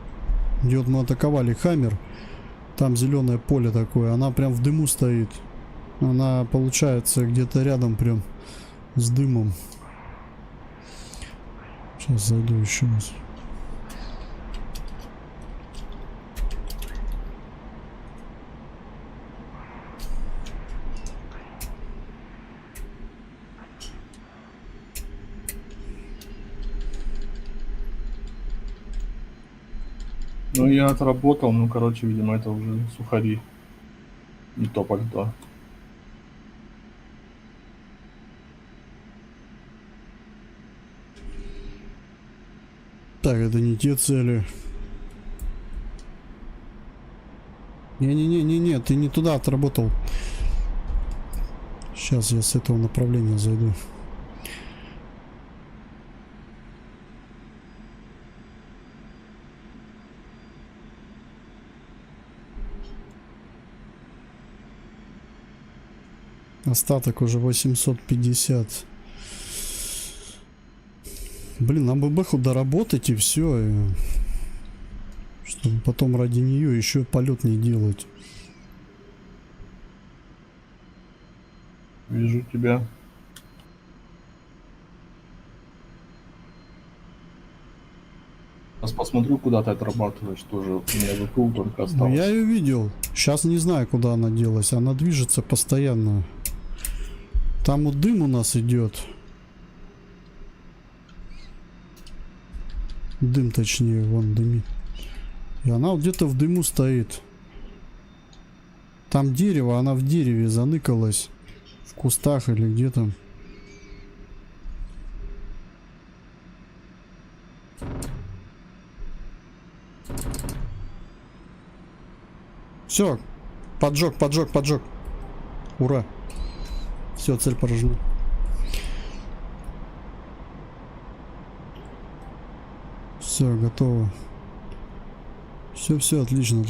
Где вот мы атаковали Хаммер. Там зеленое поле такое. Она прям в дыму стоит. Она получается где-то рядом прям с дымом. Сейчас зайду еще раз. Ну я отработал, ну короче, видимо, это уже сухари. Не то пальто. Так, это не те цели. Не-не-не-не-не, ты не туда отработал. Сейчас я с этого направления зайду. Остаток уже 850. Блин, нам бы бэху доработать и все. Чтобы потом ради нее еще полет не делать. Вижу тебя. Сейчас посмотрю, куда ты отрабатываешь. Тоже у меня ВПУ только осталось. Ну, я ее видел. Сейчас не знаю, куда она делась. Она движется постоянно. Там вот дым у нас идет. Дым, точнее, вон дымит. И она вот где-то в дыму стоит. Там дерево, она в дереве заныкалась. В кустах или где там. Все, поджог. Ура. Все, цель поражена. Все, готово. Все, отлично.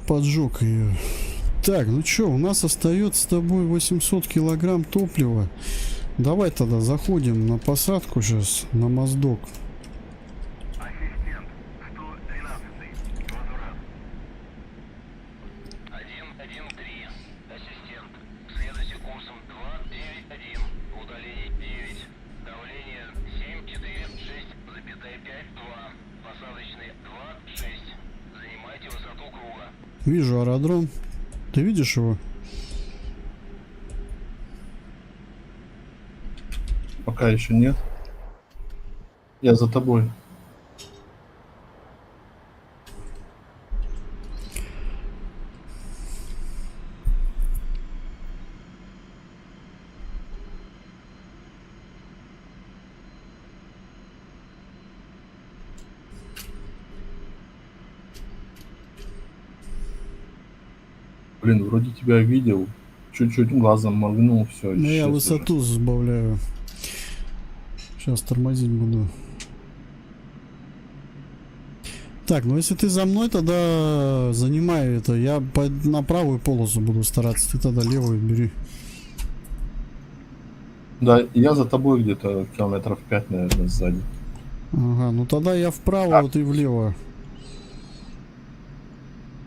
Поджег ее. Так, ну что, у нас остается с тобой 800 килограмм топлива. Давай тогда заходим на посадку сейчас, на моздок. Ассистент, 113-й, возврат. 113. Ассистент, следуйте курсом 291, удаление 9, давление 746,52, посадочный 26. Занимайте высоту круга. Вижу аэродром. Ты видишь его? Пока еще нет. Я за тобой. Блин, вроде тебя видел. Чуть-чуть глазом моргнул, все. Ну, я высоту сбавляю. Сейчас тормозить буду. Так, ну если ты за мной, тогда занимай это. Я на правую полосу буду стараться. Ты тогда левую бери. Да, я за тобой где-то километров 5, наверное, сзади. Ага, ну тогда я вправо, а ты влево.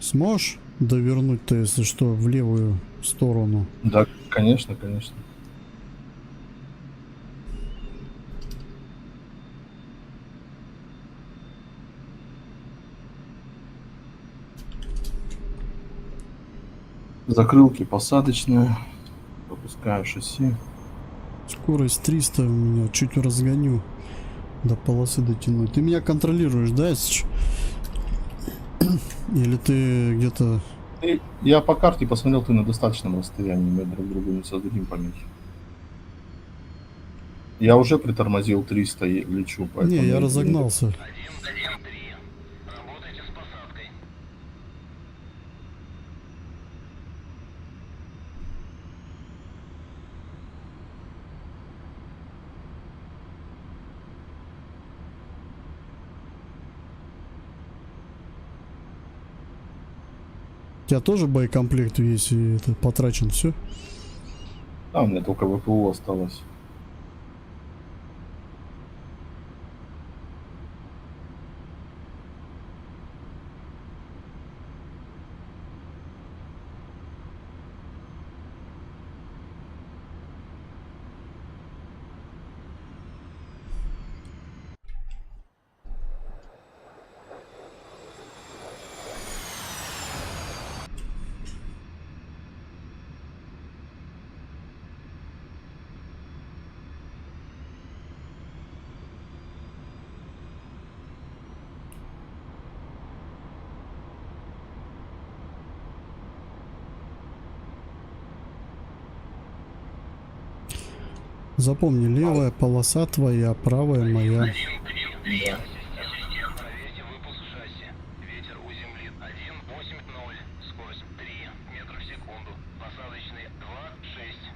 Сможешь довернуть-то, если что, в левую сторону? Да, конечно, конечно. Закрылки посадочные. Пропускаю шасси. Скорость 300 у меня, чуть разгоню. До полосы дотянуть. Ты меня контролируешь, да, если чё? Или ты где-то... Я по карте посмотрел, ты на достаточном расстоянии. Мы друг другу не создадим помехи. Я уже притормозил 300 и лечу, поэтому... Не, я разогнался. 1-1-3. Работайте с посадкой. У тебя тоже боекомплект весь и это потрачен, все? А, у меня только ВПУ осталось. Запомни, левая полоса твоя, правая моя. 1-1-3. Проверьте выпуск шасси. Ветер у земли 1.8.0. Скорость 3 метра в секунду. Посадочный 2.6.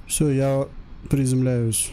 Все, я приземляюсь.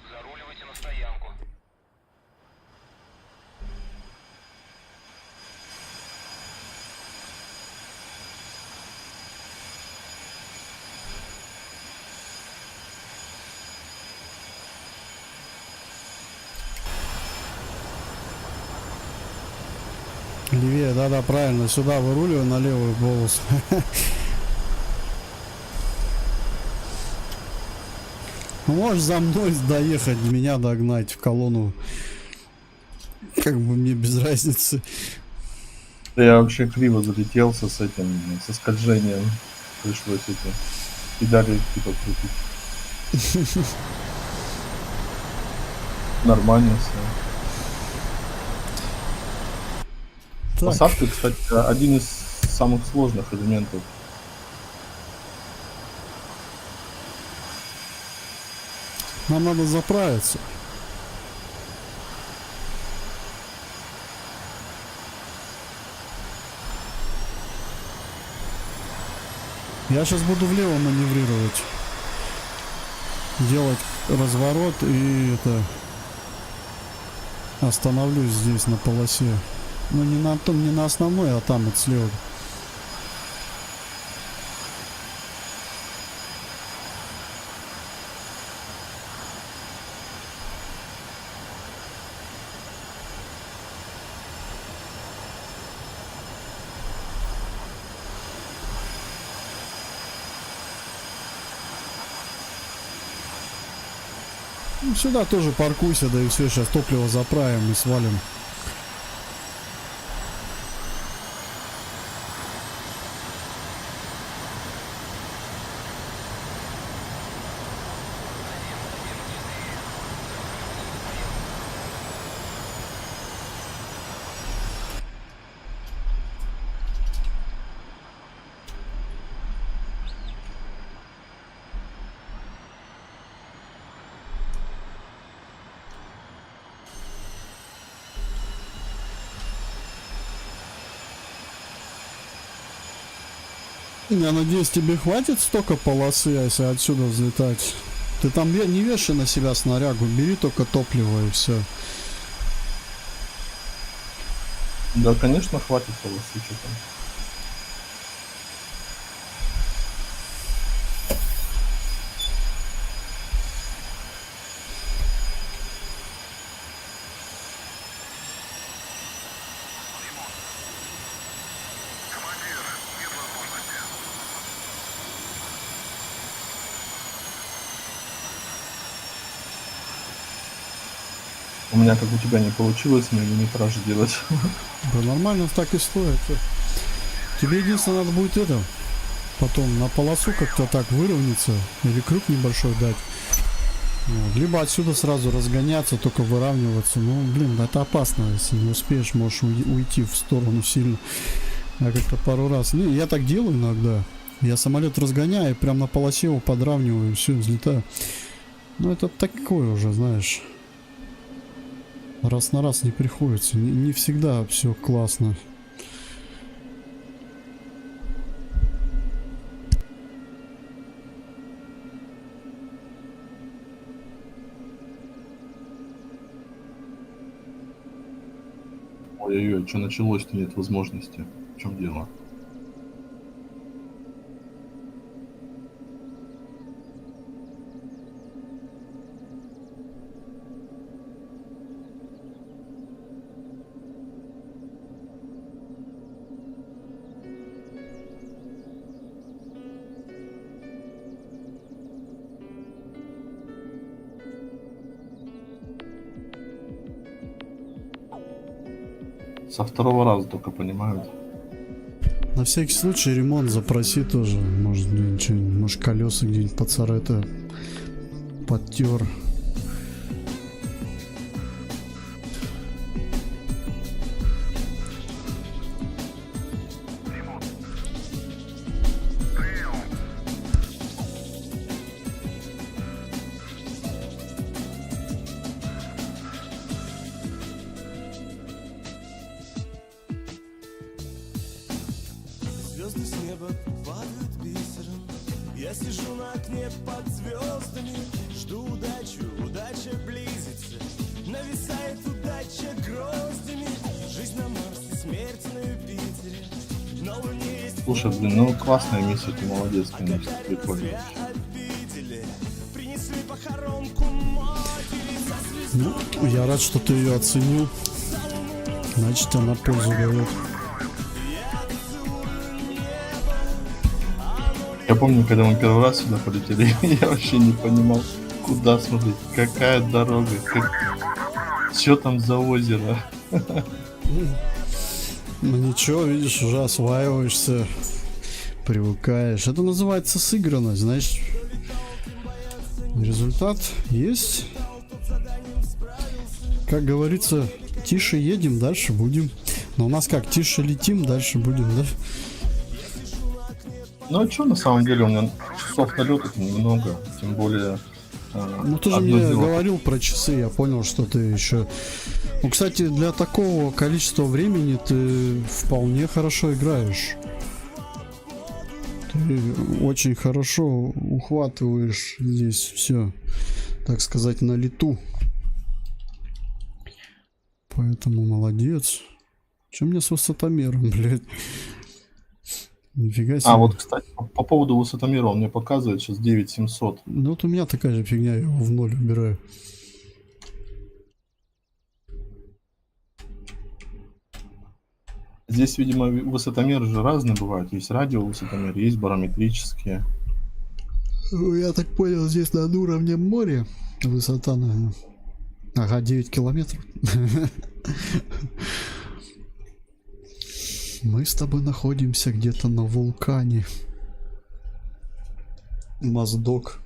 Заруливайте на стоянку. Левее, да-да, правильно. Сюда выруливаю на левую полосу. Ну, можешь за мной доехать, меня догнать в колонну. Как бы мне без разницы. Да я вообще криво залетелся с этим, со скольжением. Пришлось эти педали типа крутить. Нормально все. Так, Посадка, кстати, один из самых сложных элементов. нам надо заправиться. Я сейчас буду влево маневрировать. Делать разворот и это... Остановлюсь здесь на полосе. Ну не на том, не на основной, а там вот слева. Ну, сюда тоже паркуйся, да и все, сейчас топливо заправим и свалим. Я надеюсь, тебе хватит столько полосы, если отсюда взлетать. Ты там не вешай на себя снарягу, бери только топливо и все. Да, конечно, хватит полосы, что там. У меня, как у тебя, не получилось миллиметраж делать. Да нормально так и стоит. Тебе единственное надо будет это, потом на полосу как-то так выровняться или крюк небольшой дать. Вот. Либо отсюда сразу разгоняться, только выравниваться. Ну, блин, это опасно, если не успеешь, можешь уйти в сторону сильно. Я как-то пару раз, не, я так делаю иногда. Я самолет разгоняю, прям на полосе его подравниваю, и все, взлетаю. Ну, это такое уже, знаешь. Раз на раз не приходится. Не всегда все классно. Ой-ой-ой, что началось-то, нет возможности. В чем дело? Со второго раза только понимают. На всякий случай ремонт запроси тоже. Может, может колеса где-нибудь поцарапай, подтер. Звезды с неба падают бисером. Я сижу на окне под звездами, жду удачу, удача близится. Нависает удача гроздями. Жизнь на Марсе, смерть на Юпитере. Но в ней есть Слушай, блин, ну классная миссия, ты молодец, конечно, прикольно. зря обидели. Принесли похоронку матери со звездой. Ну, я рад, что ты ее оценил. Значит, она пользу дает. Я помню, когда мы первый раз сюда полетели, я вообще не понимал, Куда смотреть? Какая дорога? Что там за озеро? Ну ничего, видишь, уже осваиваешься, привыкаешь. Это называется сыгранность, знаешь. Результат есть. Как говорится, тише едем, дальше будем. Но у нас как, тише летим, дальше будем, да? Ну а что на самом деле у меня часов налета немного, тем более. Ну ты же одно мне дело. говорил про часы, я понял, что ты еще... Ну, кстати, для такого количества времени ты вполне хорошо играешь. Ты очень хорошо ухватываешь здесь все, так сказать, на лету. Поэтому молодец. Чем мне с высотомером, блядь? Нифига себе. А вот, кстати, по поводу высотомера, он мне показывает сейчас 9700. Ну вот у меня такая же фигня, я его в ноль убираю. Здесь, видимо, высотомеры же разные бывают. Есть радиовысотомер, есть барометрические. Ну, я так понял, здесь над уровнем моря высота на... Ага, 9 километров. Мы с тобой находимся где-то на вулкане. Моздок.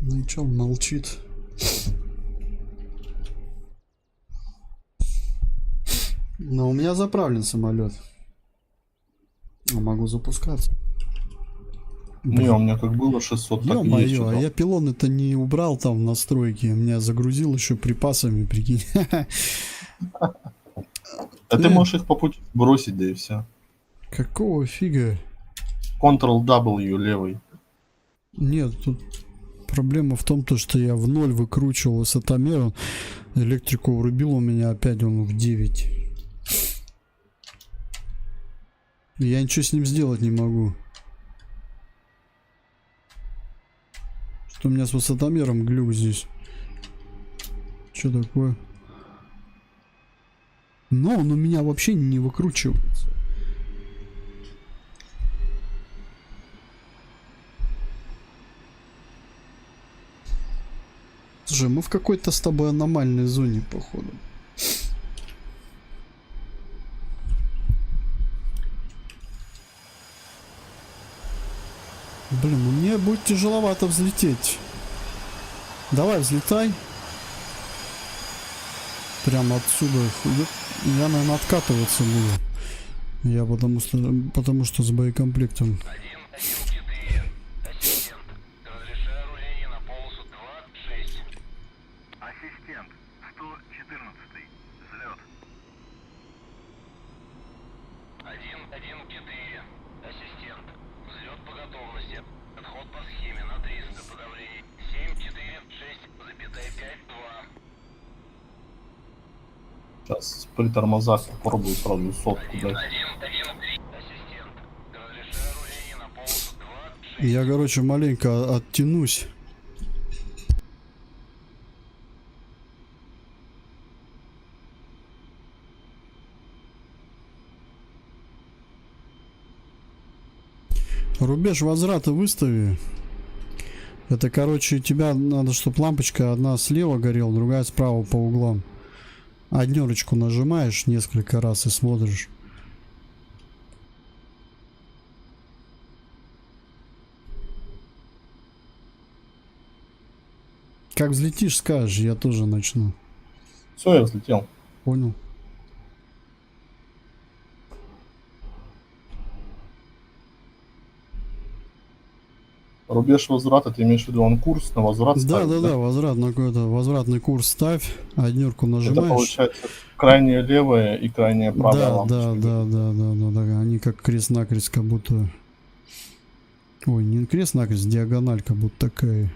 Ну и чё он молчит? Но у меня заправлен самолет. Могу запускаться. Не, у меня как было 600, так и есть. Ё-моё, а что-то. я пилон-то не убрал там в настройки. Меня загрузил еще припасами, прикинь. А ты можешь их по пути бросить, да и все. Какого фига? Ctrl-W левый. Нет, тут проблема в том, что я в ноль выкручивал высотомер. Электрику врубил, у меня опять он в 9. Я ничего с ним сделать не могу. Что у меня с высотомером глюк здесь? Что такое? Но он у меня вообще не выкручивается. Слушай, мы в какой-то с тобой аномальной зоне, походу. Блин, ну мне будет тяжеловато взлететь. Давай, взлетай. Прямо отсюда. Я, наверное, откатываться буду. Я потому что с боекомплектом. 114. Ассистент. Разрешаю руление на полосу 26. Ассистент. 114. Взлет. 114. Ассистент. Взлет по готовности. Отход по схеме на 300 по давлению. 746,52. Сейчас при тормозах попробую сразу сотку дать. 113. Ассистент. Разрешаю руление на полосу 26. Я, короче, маленько оттянусь. Рубеж возврата выстави. Это, короче, тебя надо, чтобы лампочка одна слева горела, другая справа по углам. Однерочку нажимаешь несколько раз и смотришь. Как взлетишь, скажешь, я тоже начну. Все, я взлетел. Понял? Рубеж возврата, ты имеешь в виду, он курс на возврат Да, ставит, да, да, возврат на какой-то возвратный курс ставь, однерку Это нажимаешь. получается крайняя левая и крайняя правая Да, лампочка. да. Они как крест-накрест, как будто. Ой, не крест-накрест, диагональ, как будто такая.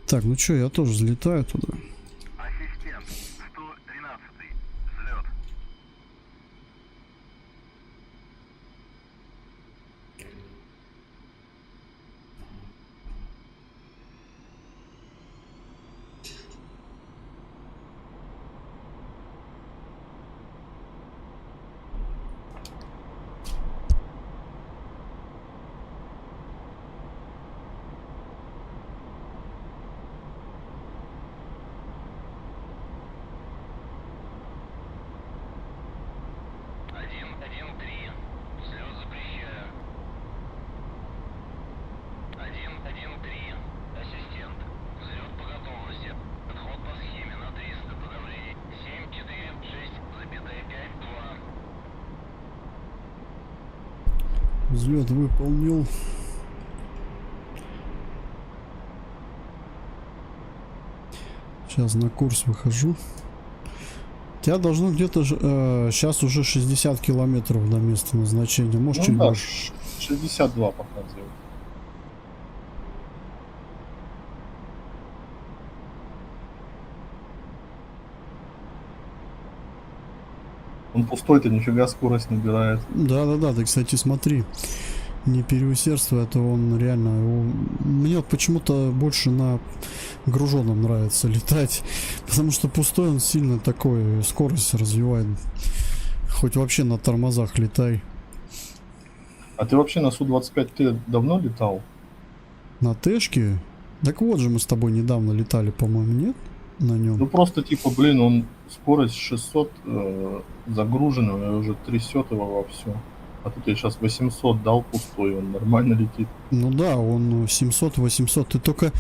Так, ну что, я тоже взлетаю туда. Ассистент. 113. Взлет. Взлет выполнил. Сейчас на курс выхожу. Тебя должно где-то сейчас уже 60 километров до места назначения. Может, Ну чуть да, больше. 62 показывает. Он пустой-то нифига скорость набирает. Да-да-да, ты, кстати, смотри. Не переусердствуй, а то он реально... Мне вот почему-то больше на груженном нравится летать. Потому что пустой он сильно такой, скорость развивает. Хоть вообще на тормозах летай. А ты вообще на Су-25Т давно летал? На Тэшке? Так вот же мы с тобой недавно летали, по-моему, нет? На Ну нем. просто типа, блин, он скорость 600 загруженного и уже трясет его во все. А тут я сейчас 800 дал пустой, он нормально летит. Ну да, он 700-800. Ты только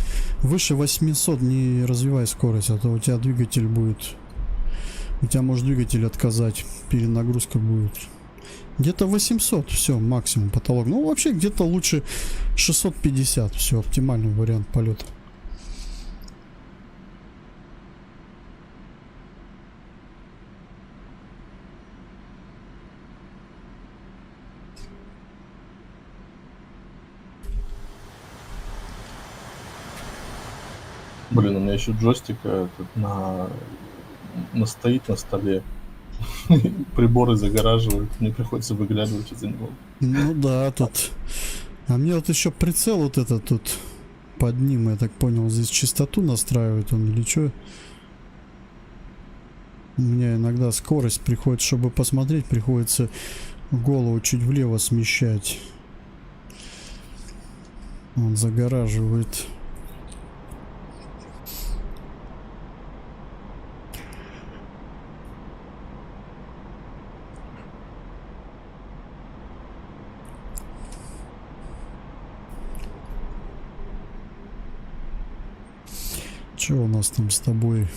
выше 800 не развивай скорость, а то у тебя двигатель будет... У тебя может двигатель отказать, перенагрузка будет. Где-то 800, все, максимум потолок. Ну вообще где-то лучше 650, все, оптимальный вариант полета. Блин, у меня еще джойстик стоит на столе. Приборы загораживают, мне приходится выглядывать из-за него. Ну да, тут... А мне вот еще прицел вот этот тут под ним, я так понял, здесь частоту настраивает он или что? У меня иногда скорость приходит, чтобы посмотреть, приходится голову чуть влево смещать. Он загораживает. Что у нас там с тобой?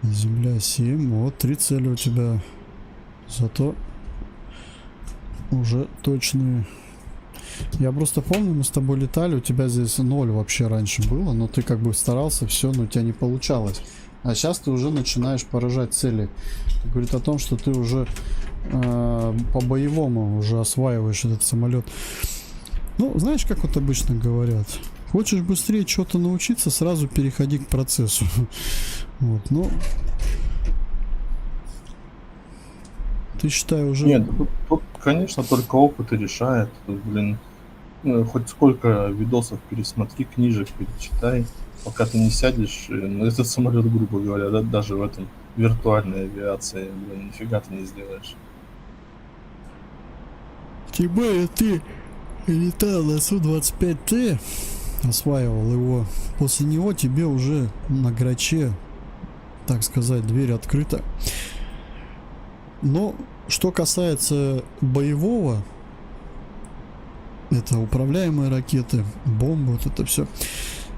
Земля 7. Вот 3 цели у тебя. Зато уже точные. Я просто помню, мы с тобой летали, у тебя здесь 0 вообще раньше было, но ты как бы старался, все, но у тебя не получалось. А сейчас ты уже начинаешь поражать цели. Это говорит о том, что ты уже по боевому уже осваиваешь этот самолет. Ну, знаешь, как вот обычно говорят? Хочешь быстрее что-то научиться, сразу переходи к процессу. Вот, ну... Ты считай уже... Нет, тут, конечно, только опыт и решает. Тут, блин, хоть сколько видосов пересмотри, книжек перечитай, пока ты не сядешь на этот самолет, грубо говоря, да, даже в этом виртуальной авиации, блин, нифига ты не сделаешь. Тем более ты летал на Су-25Т, осваивал его. После него тебе уже на граче, так сказать, дверь открыта. Но что касается боевого, это управляемые ракеты, бомбы, вот это все.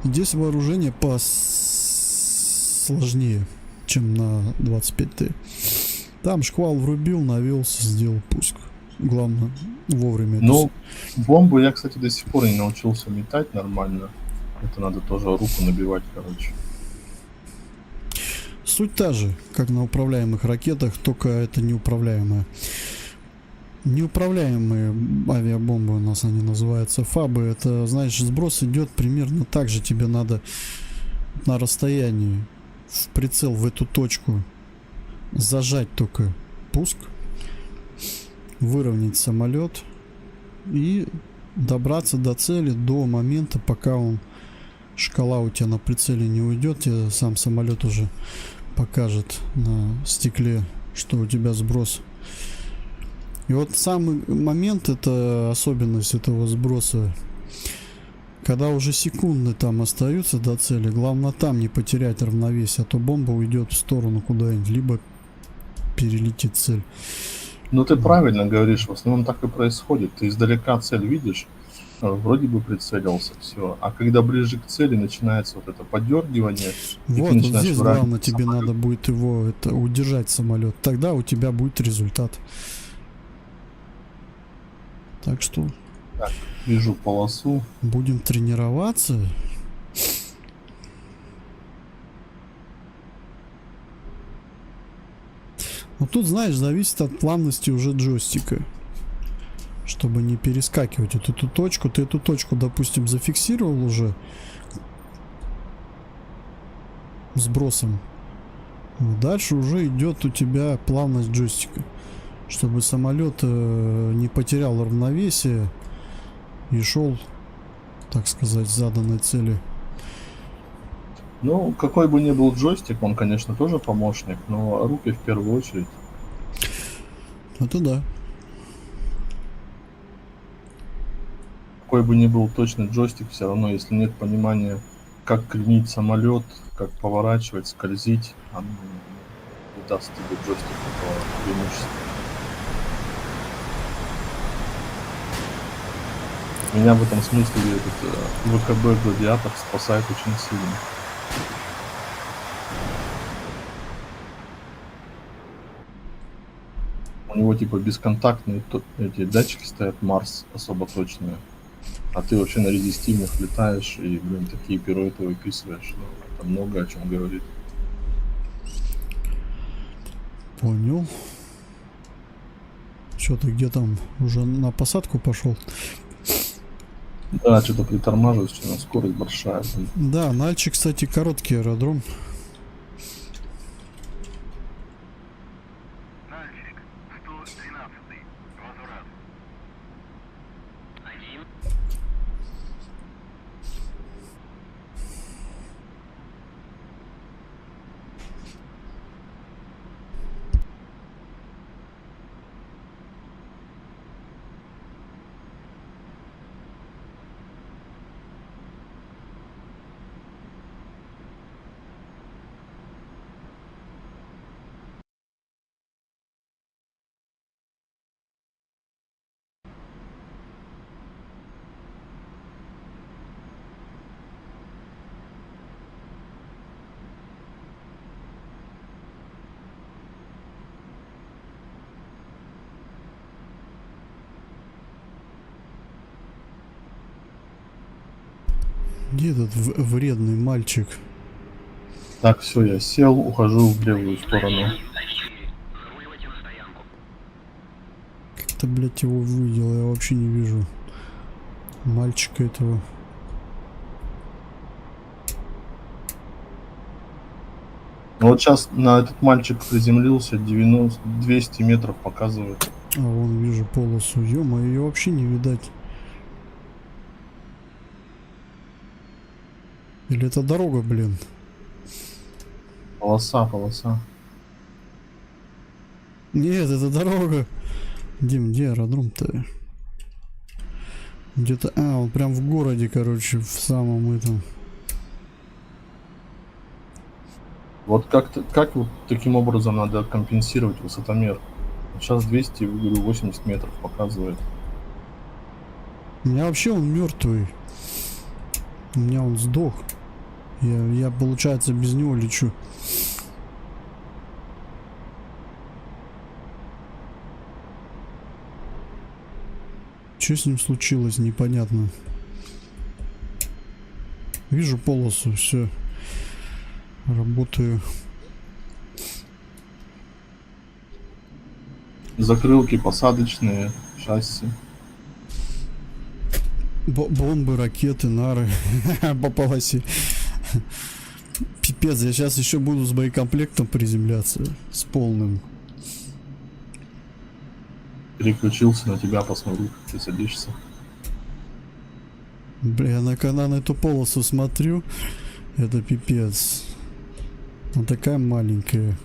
Здесь вооружение посложнее, чем на 25Т. Там шквал врубил, навелся, сделал пуск. Главное вовремя. Ну, бомбу я, кстати, до сих пор не научился метать нормально. Это надо тоже руку набивать, короче. Суть та же, как на управляемых ракетах, только это неуправляемая. Неуправляемые авиабомбы у нас они называются фабы. Это, знаешь, сброс идет примерно так же. Тебе надо на расстоянии в прицел в эту точку зажать только пуск, выровнять самолет и добраться до цели до момента, пока он шкала у тебя на прицеле не уйдет, тебе сам самолет уже покажет на стекле, что у тебя сброс. И вот самый момент, это особенность этого сброса, когда уже секунды там остаются до цели, главное там не потерять равновесие, а то бомба уйдет в сторону куда-нибудь, либо перелетит цель. Ну, ты правильно говоришь, в основном так и происходит. Ты издалека цель видишь, вроде бы прицелился, все. А когда ближе к цели начинается вот это подергивание, Вот, вот здесь главное тебе надо будет его удержать самолет. Тогда у тебя будет результат. Так что Вижу полосу. будем тренироваться. Но тут, знаешь, зависит от плавности уже джойстика. Чтобы не перескакивать вот эту точку. Ты эту точку, допустим, зафиксировал уже сбросом. Вот дальше уже идет у тебя плавность джойстика. Чтобы самолет не потерял равновесие и шел, так сказать, заданной цели. Ну, какой бы ни был джойстик, он, конечно, тоже помощник, но руки в первую очередь. Это да. Какой бы ни был точный джойстик, все равно, если нет понимания, как клинить самолет, как поворачивать, скользить, он не даст тебе джойстик этого преимущества. Меня в этом смысле этот ВКБ Гладиатор спасает очень сильно. У него типа бесконтактные эти датчики стоят, Марс особо точные. А ты вообще на резистивных летаешь и, блин, такие пируэты выписываешь. Ну, это много о чем говорит. Понял. Что ты где там? Уже на посадку пошел? Да, что-то притормаживаю, что на скорость большая. Блин. Да, Нальчик, кстати, короткий аэродром. Нальчик, 113-й. Возврат. 1. Где этот вредный мальчик? Так, все, я сел, ухожу в левую сторону. Заруливайте на стоянку. Как-то, блядь, его увидел, я вообще не вижу. Мальчика этого. Ну вот сейчас на этот мальчик приземлился, 200 метров показывает. А вон вижу полосу. Ё-моё, ее вообще не видать. Или это дорога, блин? Полоса. Нет, это дорога. Дим, где аэродром-то? Где-то... А, он прям в городе, короче, в самом этом... Вот как вот таким образом надо компенсировать высотомер? Сейчас 200, говорю, 80 метров показывает. У меня вообще он мертвый. У меня он сдох. Я получается, без него лечу. Что с ним случилось, непонятно. Вижу полосу, все. Работаю. Закрылки посадочные, шасси. Бомбы, ракеты, нары по полосе. Пипец, я сейчас еще буду с боекомплектом приземляться. С полным. Переключился на тебя, посмотрю, как ты садишься. Бля, я на эту полосу смотрю. Это пипец. Она такая маленькая.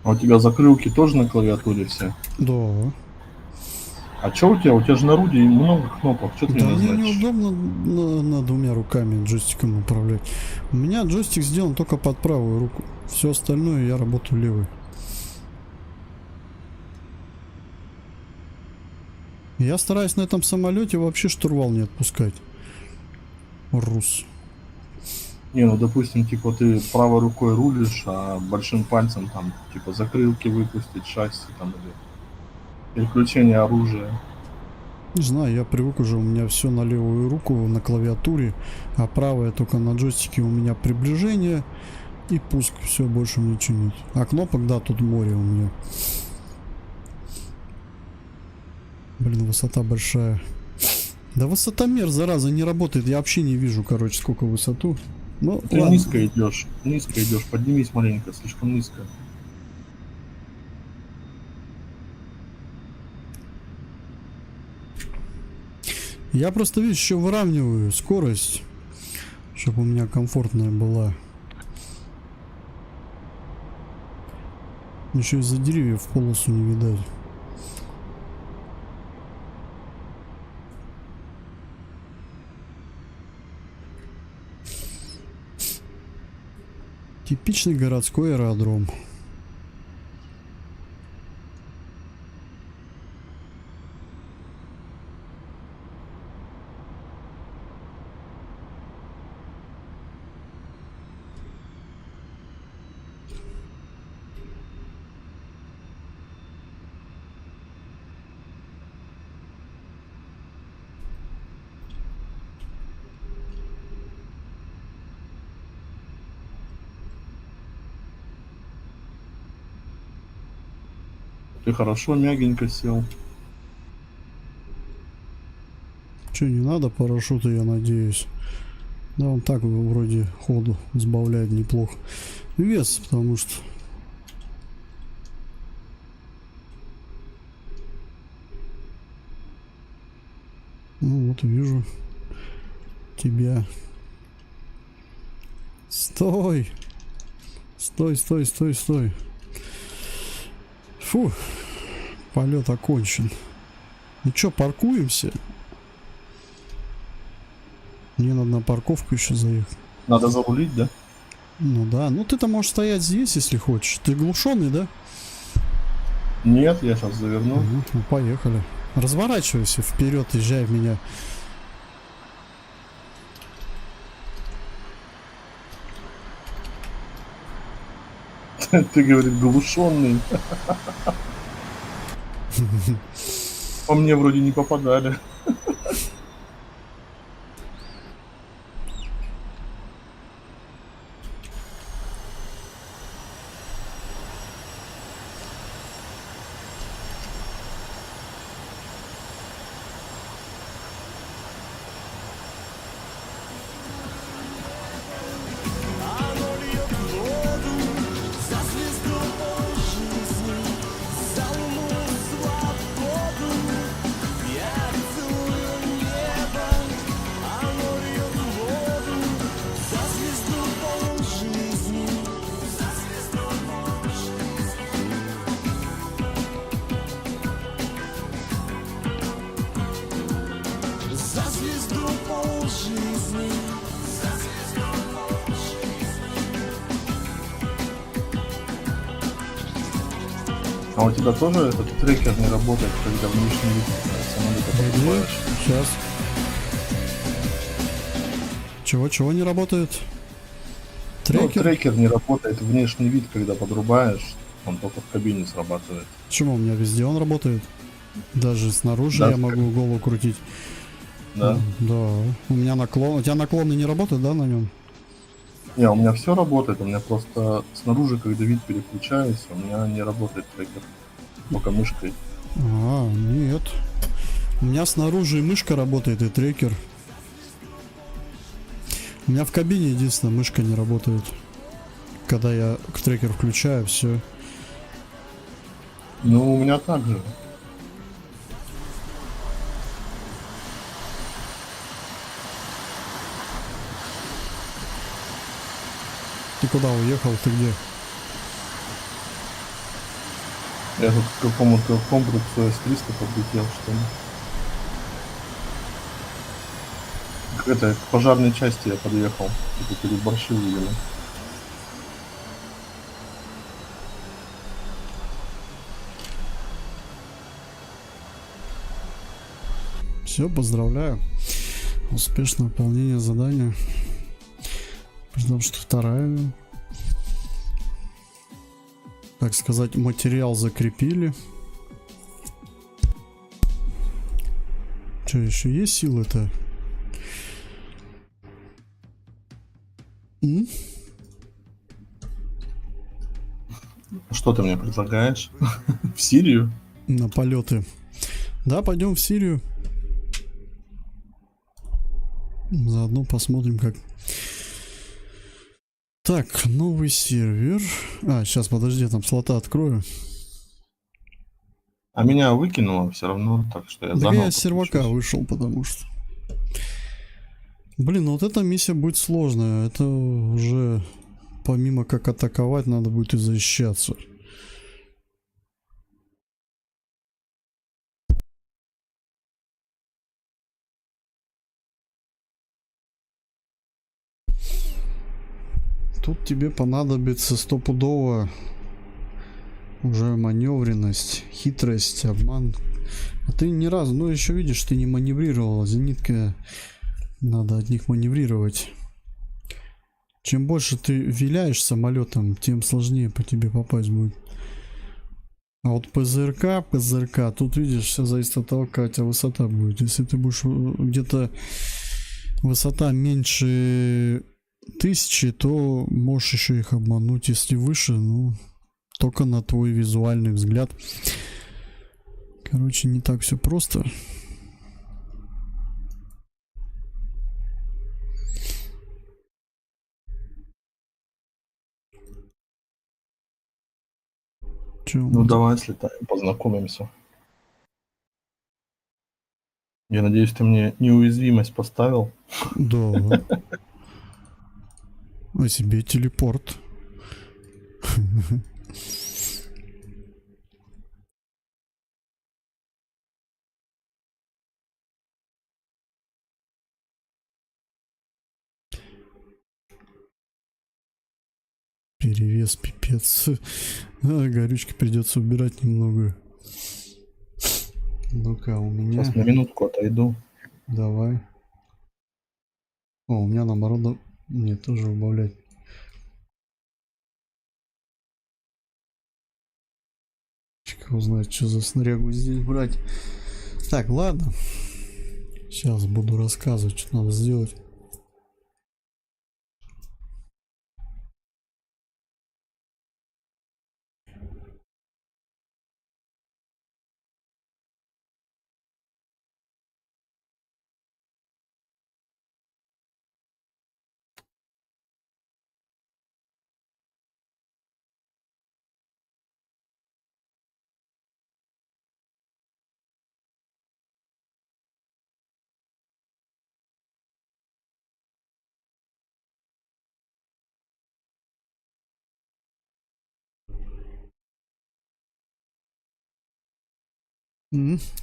А у тебя закрылки тоже на клавиатуре все? Да. А чё у тебя? У тебя же на орудии много кнопок. Что ты Да не мне назначишь? неудобно на двумя руками джойстиком управлять. У меня джойстик сделан только под правую руку. Все остальное я работаю левой. Я стараюсь на этом самолете вообще штурвал не отпускать. Рус. Не, ну допустим, типа ты правой рукой рулишь, а большим пальцем там, типа закрылки выпустить, шасси там или переключение оружия. Не знаю, я привык уже, у меня все на левую руку на клавиатуре, а правая только на джойстике у меня приближение и пуск, все, больше ничего нет. А кнопок, да, тут море у меня. Блин, высота большая. Да высотомер, зараза, не работает, я вообще не вижу, короче, сколько высоту. Ну, Ты ладно. низко идешь, поднимись маленько, слишком низко. Я просто, видишь, еще выравниваю скорость, чтобы у меня комфортная была. Еще из-за деревьев полосу не видать. Типичный городской аэродром. Ты хорошо, мягенько сел. Че, не надо парашюта, я надеюсь. Да, он так вроде ходу сбавляет неплохо. Вес, потому что... Ну вот, вижу тебя. Стой! Стой, стой, стой, стой. Фу, полет окончен. Ну чё, паркуемся? Мне надо на парковку еще заехать. Надо зарулить, да? Ну да, ну ты-то можешь стоять здесь, если хочешь. Ты глушенный, да? Нет, я сейчас заверну. Ну, поехали. Разворачивайся вперед, езжай в меня. Ты, говорит, глушенный. По мне вроде не попадали. Оно льет воду за звезду жизни, за луну свободу. Я целую небо. Оно льет воду за звезду жизни, за звезду жизни, за звезду жизни. А у тебя тоже этот трекер не работает, когда внешний вид самолета покупаешь? Сейчас. Чего не работает? Ну, Трекер? трекер не работает, внешний вид, когда подрубаешь, он только в кабине срабатывает. Почему? У меня везде он работает. Даже снаружи Да, я могу голову крутить. Да? Да. У меня наклон. У тебя наклоны не работают, да, на нем? Не, у меня все работает, у меня просто снаружи, когда вид переключаюсь, у меня не работает трекер. Только мышкой. А, нет. У меня снаружи и мышка работает, и трекер. У меня в кабине единственное мышка не работает. Когда я трекер включаю, все. Ну, у меня так же. Ты куда уехал? Ты где? Я тут к какому-то комплексу С-300 подлетел, что ли. Это, к пожарной части я подъехал. Типа перед борщи увидели. Все, поздравляю. Успешное выполнение задания. Потому что вторая, так сказать, материал закрепили. Что, еще есть силы-то? Что ты мне предлагаешь? В Сирию? На полеты. Да, пойдем в Сирию. Заодно посмотрим, как... Так, новый сервер. Сейчас, подожди, я там слота открою. А меня выкинуло все равно, так что я Да заново я с сервака подключусь. вышел, потому что... Блин, ну вот эта миссия будет сложная. Это уже помимо как атаковать, надо будет и защищаться. Тут тебе понадобится стопудово уже маневренность, хитрость, обман. А ты ни разу, ну еще видишь, ты не маневрировала. Зенитка, надо от них маневрировать. Чем больше ты виляешь самолетом, тем сложнее по тебе попасть будет. А вот ПЗРК, тут видишь, все зависит от того, какая у тебя высота будет. Если ты будешь где-то высота меньше 1000, то можешь еще их обмануть. Если выше, ну, только на твой визуальный взгляд. Короче, не так все просто. Че, Ну давай слетаем, познакомимся. Я надеюсь, ты мне неуязвимость поставил. да. А себе телепорт. Перевес пипец. Горючки придется убирать немного. Ну-ка, у меня... Сейчас на минутку отойду. Давай. О, у меня наоборот... Нет, тоже убавлять. Чего знает, что за снарягу здесь брать. Так, ладно. Сейчас буду рассказывать, что надо сделать.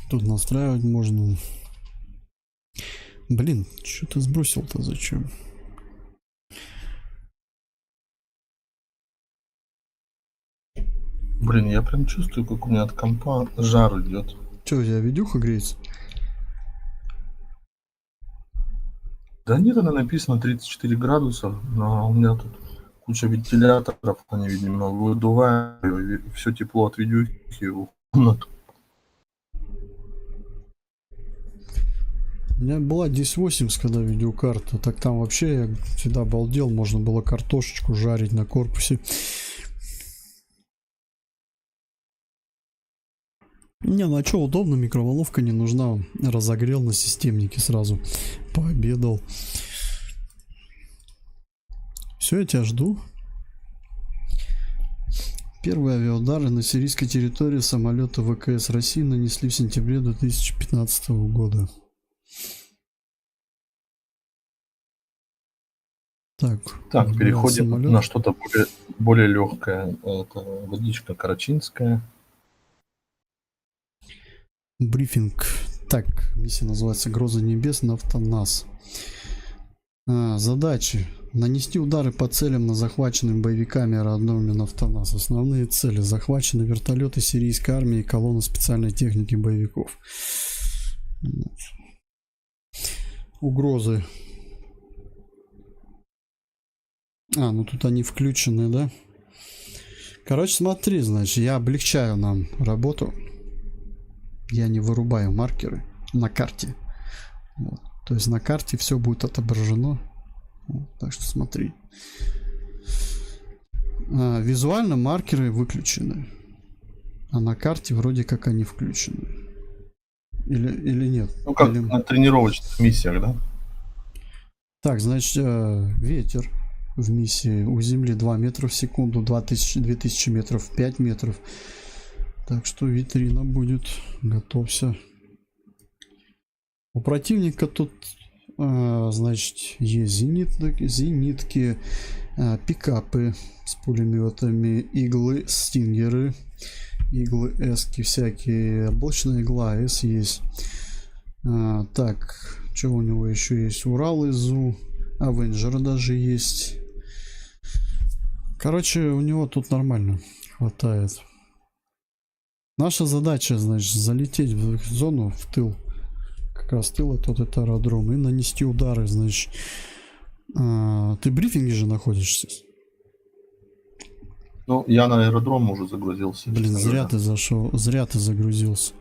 Тут настраивать можно. Блин, что ты сбросил-то зачем? Блин, я прям чувствую, как у меня от компа жар идет. Че, у тебя видюха греется? Да нет, она написано 34 градуса, но у меня тут куча вентиляторов, они, видимо, выдувают все тепло от видюхи в комнату. У меня была 1080, когда видеокарта. Так там вообще я всегда обалдел. Можно было картошечку жарить на корпусе. Не, ну а что, удобно, микроволновка не нужна. Разогрел на системнике сразу. Пообедал. Все, я тебя жду. Первые авиаудары на сирийской территории самолета ВКС России нанесли в сентябре 2015 года. Так, переходим самолет. на что-то более легкое. Это водичка карачинская. Брифинг. Так, миссия называется «Гроза небес» на Нафтанас. Задачи. Нанести удары по целям на захваченным боевиками аэродроме Нафтанас. Основные цели. Захвачены вертолеты сирийской армии и колонна специальной техники боевиков. угрозы. А, ну тут они включены, да? Короче, смотри, значит, я облегчаю нам работу. Я не вырубаю маркеры на карте. Вот. То есть на карте все будет отображено. Вот, так что смотри. Визуально маркеры выключены. А на карте вроде как они включены. Или нет? Ну, как Или... на тренировочных миссиях, да? Так, значит, ветер в миссии у Земли 2 метра в секунду, 2000 метров, 5 метров. Так что витрина будет. Готовься. У противника тут, значит, есть зенитки, пикапы с пулеметами, иглы, стингеры, иглы эски всякие, облачная игла С есть. Так, что у него еще есть? Урал ИЗУ, Авенджер даже есть. Короче, у него тут нормально хватает. Наша задача, значит, залететь в их зону, в тыл. Как раз тыл это аэродром. И нанести удары, значит. Ты в брифинге же находишься? Ну, я на аэродром уже загрузился. Блин, зря ты зашел, зря ты загрузился.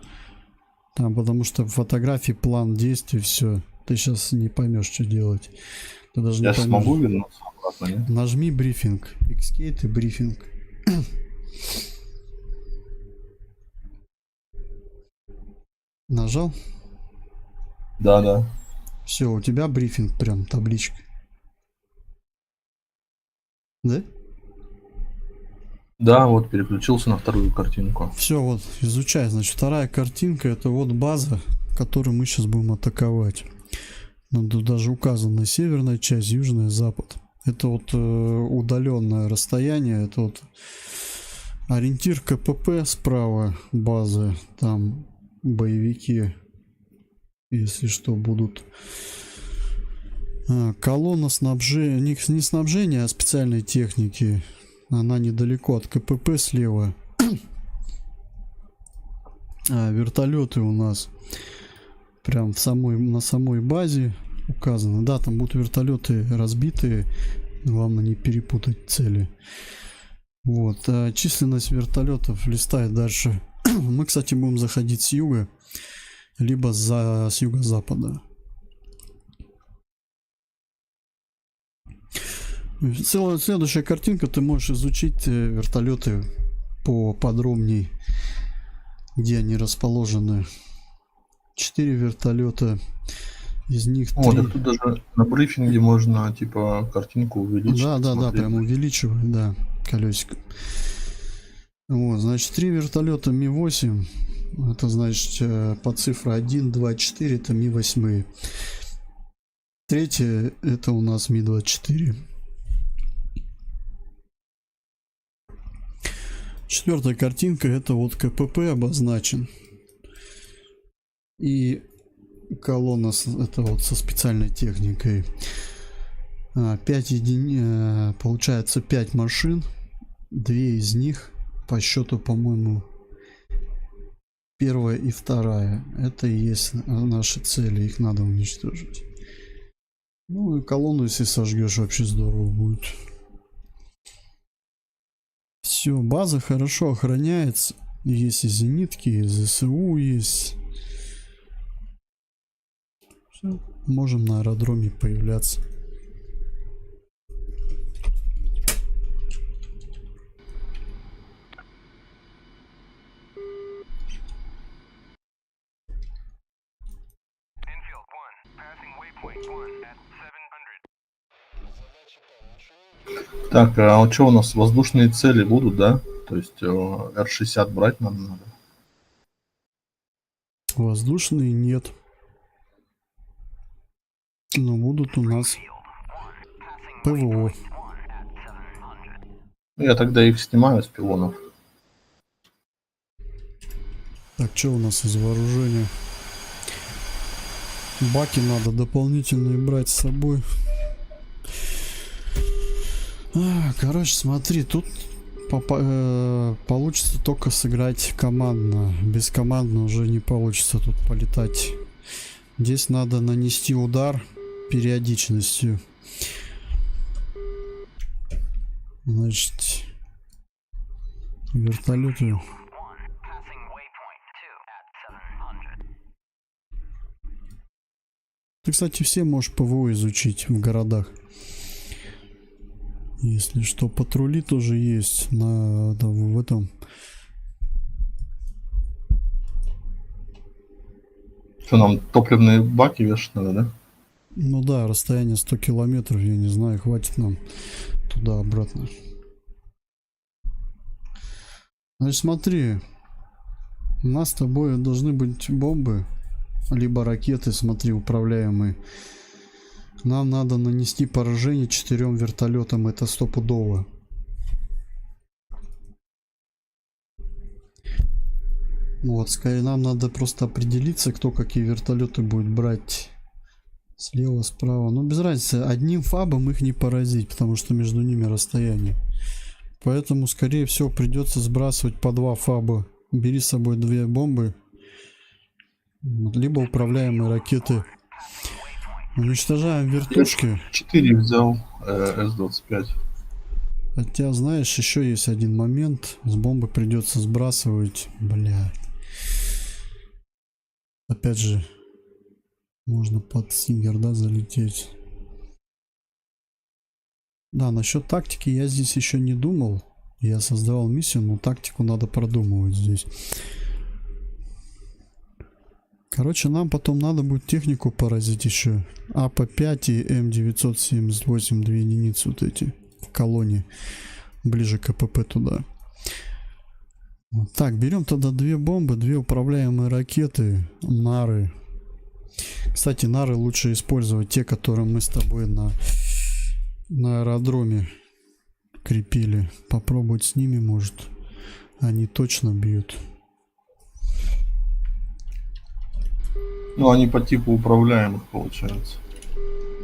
Там, потому что фотографии, план действий, все. Ты сейчас не поймешь, что делать. Ты даже Я не поймешь. смогу вернуться обратно, нет? Нажми брифинг. Escape и брифинг. Нажал? Да. Все, у тебя брифинг прям табличка. Да? Да, вот переключился на вторую картинку. Все, вот, изучай. Значит, вторая картинка, это вот база, которую мы сейчас будем атаковать. Тут даже указана северная часть, южная, запад. Это вот удаленное расстояние, это вот ориентир КПП справа базы, там боевики, если что, будут. Колонна снабжения, не снабжения, а специальной техники. Она недалеко от КПП слева. Вертолеты у нас прям на самой базе указано. Да, там будут вертолеты разбитые. Главное не перепутать цели. Вот. Численность вертолетов листает дальше. Мы, кстати, будем заходить с юга, либо с юго-запада. Следующая картинка, ты можешь изучить вертолеты поподробней, где они расположены. 4 вертолета, из них 3. О, так тут даже на брифинге можно типа картинку увеличить. Да, прям увеличивать, да, колесико. Вот, значит, 3 вертолета Ми-8. Это значит по цифре 1, 2, 4 это Ми-8. Третье это у нас Ми-24. Четвертая картинка, это вот КПП обозначен. И колонна это вот со специальной техникой. 5 получается 5 машин. 2 из них по счету, по-моему, первая и вторая. Это и есть наши цели, их надо уничтожить. Ну и колонну, если сожгешь, вообще здорово будет. Все, база хорошо охраняется. Есть и зенитки, и ЗСУ есть. Все, можем на аэродроме появляться. Так, а вот что у нас, воздушные цели будут, да? То есть Р-60 брать нам надо. Воздушные нет. Но будут у нас ПВО. Я тогда их снимаю с пилонов. Так, что у нас из вооружения? Баки надо дополнительные брать с собой. Короче, смотри, тут получится только сыграть командно. Без командно уже не получится тут полетать Здесь надо нанести удар периодичностью. Значит, вертолеты. Ты, кстати, все можешь ПВО изучить в городах. Если что, патрули тоже есть в этом. Что, нам топливные баки вешать надо, да? Ну да, расстояние 100 километров, я не знаю, хватит нам туда-обратно. Значит, смотри, у нас с тобой должны быть бомбы, либо ракеты, смотри, управляемые. Нам надо нанести поражение 4 вертолетам, это стопудово. Вот, скорее нам надо просто определиться, кто какие вертолеты будет брать. Слева, справа. Но без разницы, одним фабом их не поразить, потому что между ними расстояние. Поэтому, скорее всего, придется сбрасывать по 2 фаба. Бери с собой 2 бомбы. Либо управляемые ракеты. Уничтожаем вертушки. 4 взял, С-25. Хотя, знаешь, еще есть один момент. С бомбы придется сбрасывать. Бля. Опять же, можно под Стингер, да, залететь. Да, насчет тактики я здесь еще не думал. Я создавал миссию, но тактику надо продумывать здесь. Короче, нам потом надо будет технику поразить еще. АП-5 и М978, 2 единицы вот эти в колонии. Ближе к КПП туда. Вот так, берем тогда 2 бомбы, 2 управляемые ракеты, нары. Кстати, нары лучше использовать те, которые мы с тобой на аэродроме крепили. Попробовать с ними, может. Они точно бьют. Ну, они по типу управляемых, получается.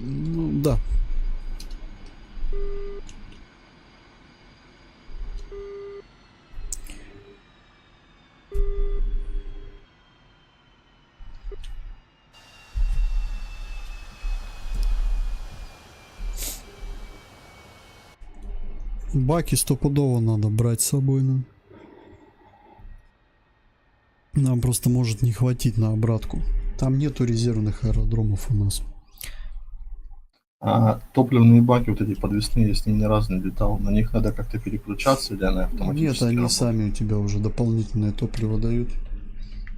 Ну, да. Баки стопудово надо брать с собой. Нам просто может не хватить на обратку. Там нету резервных аэродромов у нас. А топливные баки, вот эти подвесные, я с ними ни разу не летал. На них надо как-то переключаться или они автоматически Нет, они работают? сами у тебя уже дополнительное топливо дают,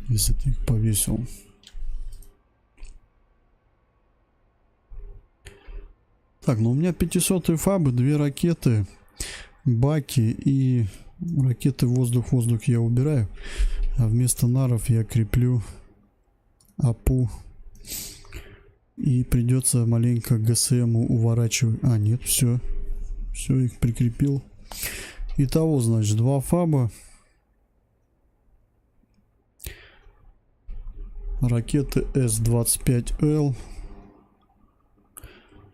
если ты их повесил. Так, ну у меня 500-й фабы, 2 ракеты, баки и ракеты воздух-воздух я убираю. А вместо наров я креплю АПУ. И придется маленько ГСМ уворачивать. А, нет, все. Все, их прикрепил. Итого, значит, 2 фаба. Ракеты С-25Л.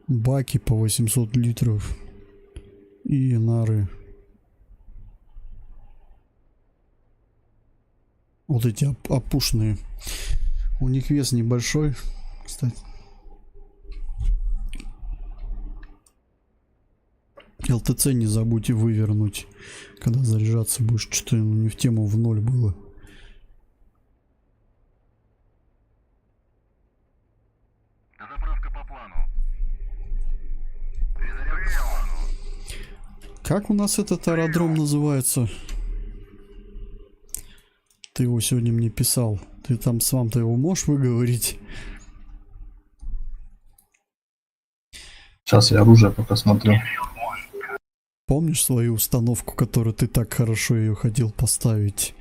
Баки по 800 литров. И нары. Вот эти опушные. У них вес небольшой, кстати. ЛТЦ не забудьте вывернуть, когда заряжаться будешь. Что-то не в тему, в 0 было. Заправка по плану. Перезарядка по плану. Как у нас этот аэродром называется? Ты его сегодня мне писал. Ты там сам-то его можешь выговорить? Сейчас я оружие пока смотрю. Помнишь свою установку, которую ты так хорошо ее хотел поставить?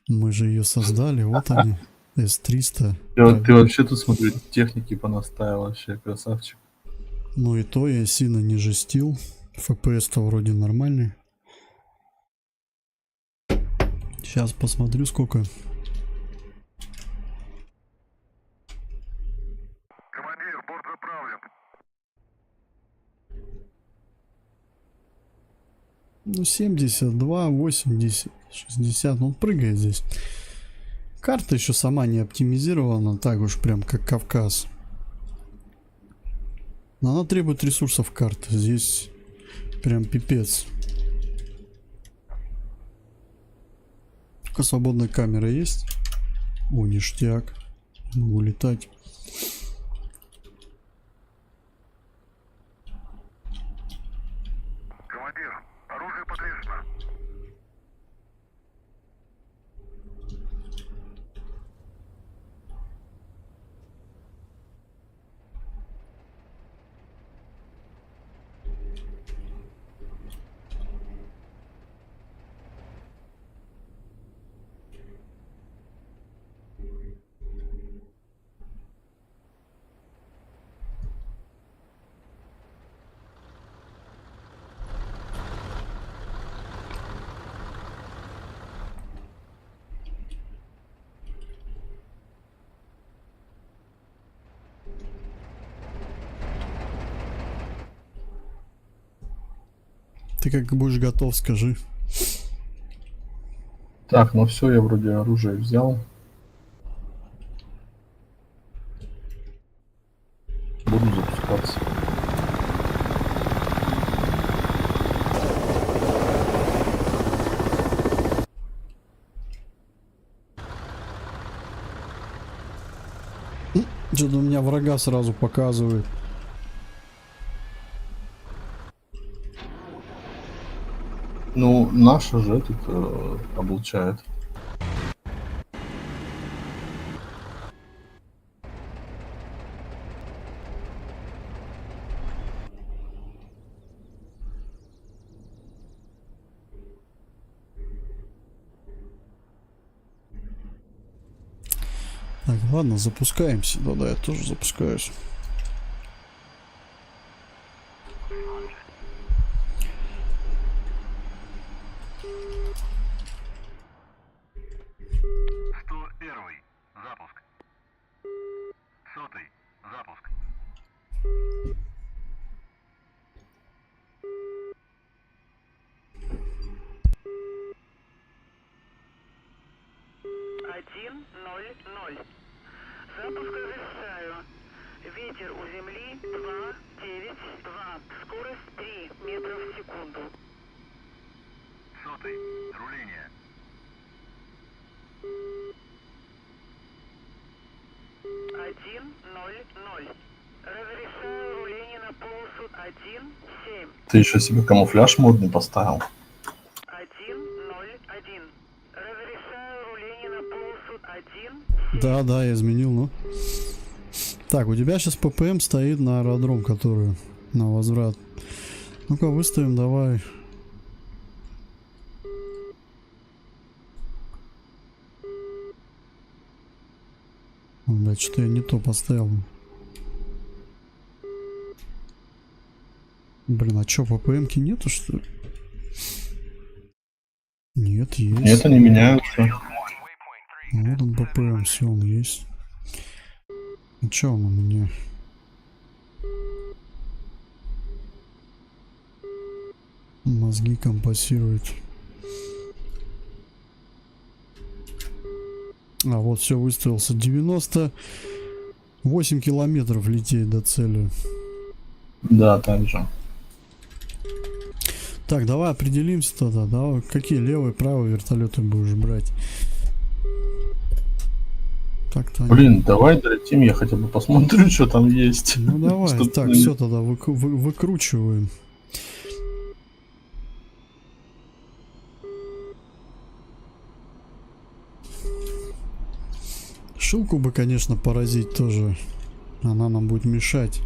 Мы же ее создали, вот они, С-300. Ты вообще тут, смотри, техники понаставил, вообще красавчик. Ну и то я сильно не жестил. ФПС-то вроде нормальный. Сейчас посмотрю, сколько. Командир, борт заправлен. Ну 72, 80, 60. Ну он прыгает здесь. Карта еще сама не оптимизирована, так уж прям как Кавказ. Но она требует ресурсов карты. Здесь прям пипец. Только свободная камера есть. О, ништяк. Могу летать. Командир, оружие подвешено. Ты как будешь готов, скажи. Так, ну все, я вроде оружие взял. Буду запускаться. Что-то у меня врага сразу показывает. Ну, наша же этот облучает. Так, ладно, запускаемся. Да-да, я тоже запускаюсь. Первый. Запуск. 100-й. Запуск.1:00. Запуск разрешаю. Ветер у земли 2,92. Скорость 3 метра в секунду. 100-й. Руление. 1:00. Разрешаю руление на полосу 1,7. Ты еще себе камуфляж модный поставил. 1:01. Разрешаю руление на полосу 1,7. Да, я изменил, ну. Так, у тебя сейчас ППМ стоит на аэродром, который на возврат. Ну-ка, выставим, давай. Блять, что я не то поставил. Блин, а чё, ППМ-ки нету, что ли? Нет, есть. Это не меняются. Вот он ППМ, все, он есть. А чё он у меня? Мозги компасирует. А вот все, выставился. 98 километров лететь до цели. Да, так же. Так, давай определимся тогда. Давай, какие левые, правые вертолеты будешь брать? Так-то. Блин, давай долетим, я хотя бы посмотрю, что там есть. Ну давай. Чтоб Так, не- все тогда выкручиваем. Шилку бы, конечно, поразить тоже. Она нам будет мешать.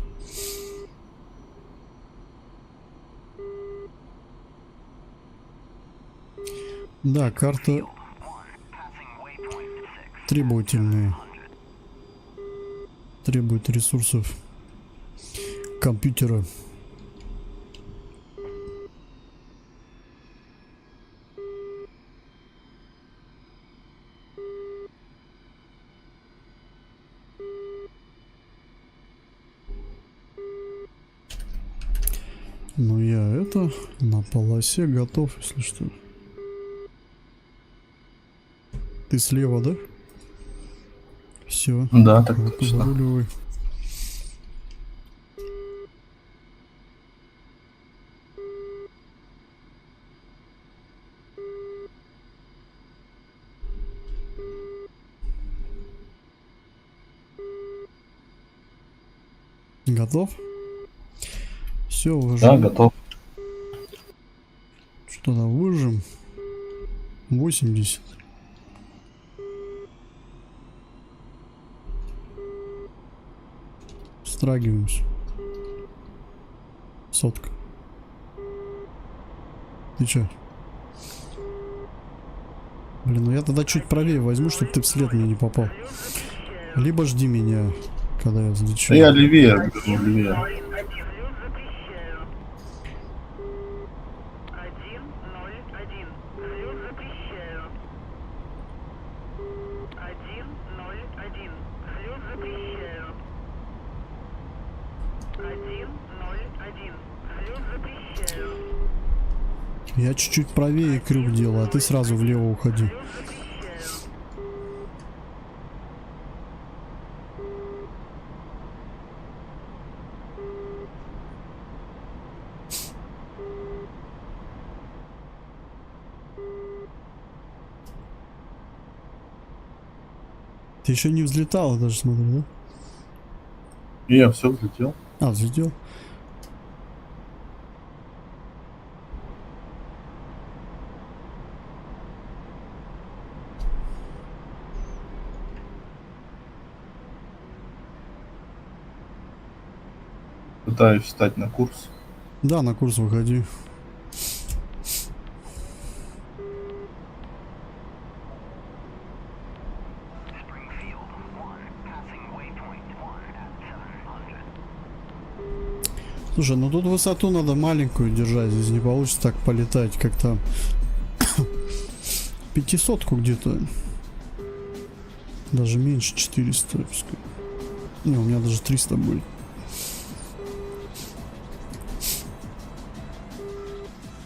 Да, карта требовательная. Требует ресурсов компьютера. Ну я это на полосе готов, если что. Ты слева, да? Все. Да, так Вот, точно. выруливай. Готов? Все, Да, выжим. готов. Что там, выжим? 80. Страгиваемся. Сотка. Ты чё? Блин, ну я тогда чуть правее возьму, чтобы ты вслед мне не попал. Либо жди меня, когда я взлечу. Да я левее, говорю, левее. Взлет запрещаю. 101. Взлет запрещаю. 101. Взлет запрещаю. 101. Взлет запрещаю. Я чуть-чуть правее крюк делаю, а ты сразу влево уходи. Взлет запрещаю. Ты еще не взлетал, даже смотрю, да? И я все взлетел. А, взлетел. Пытаюсь встать на курс. Да, на курс выходи. Слушай, ну тут высоту надо маленькую держать, здесь не получится так полетать, как там 500-ку где-то. Даже меньше 400. Пускай. Не, у меня даже 300 будет.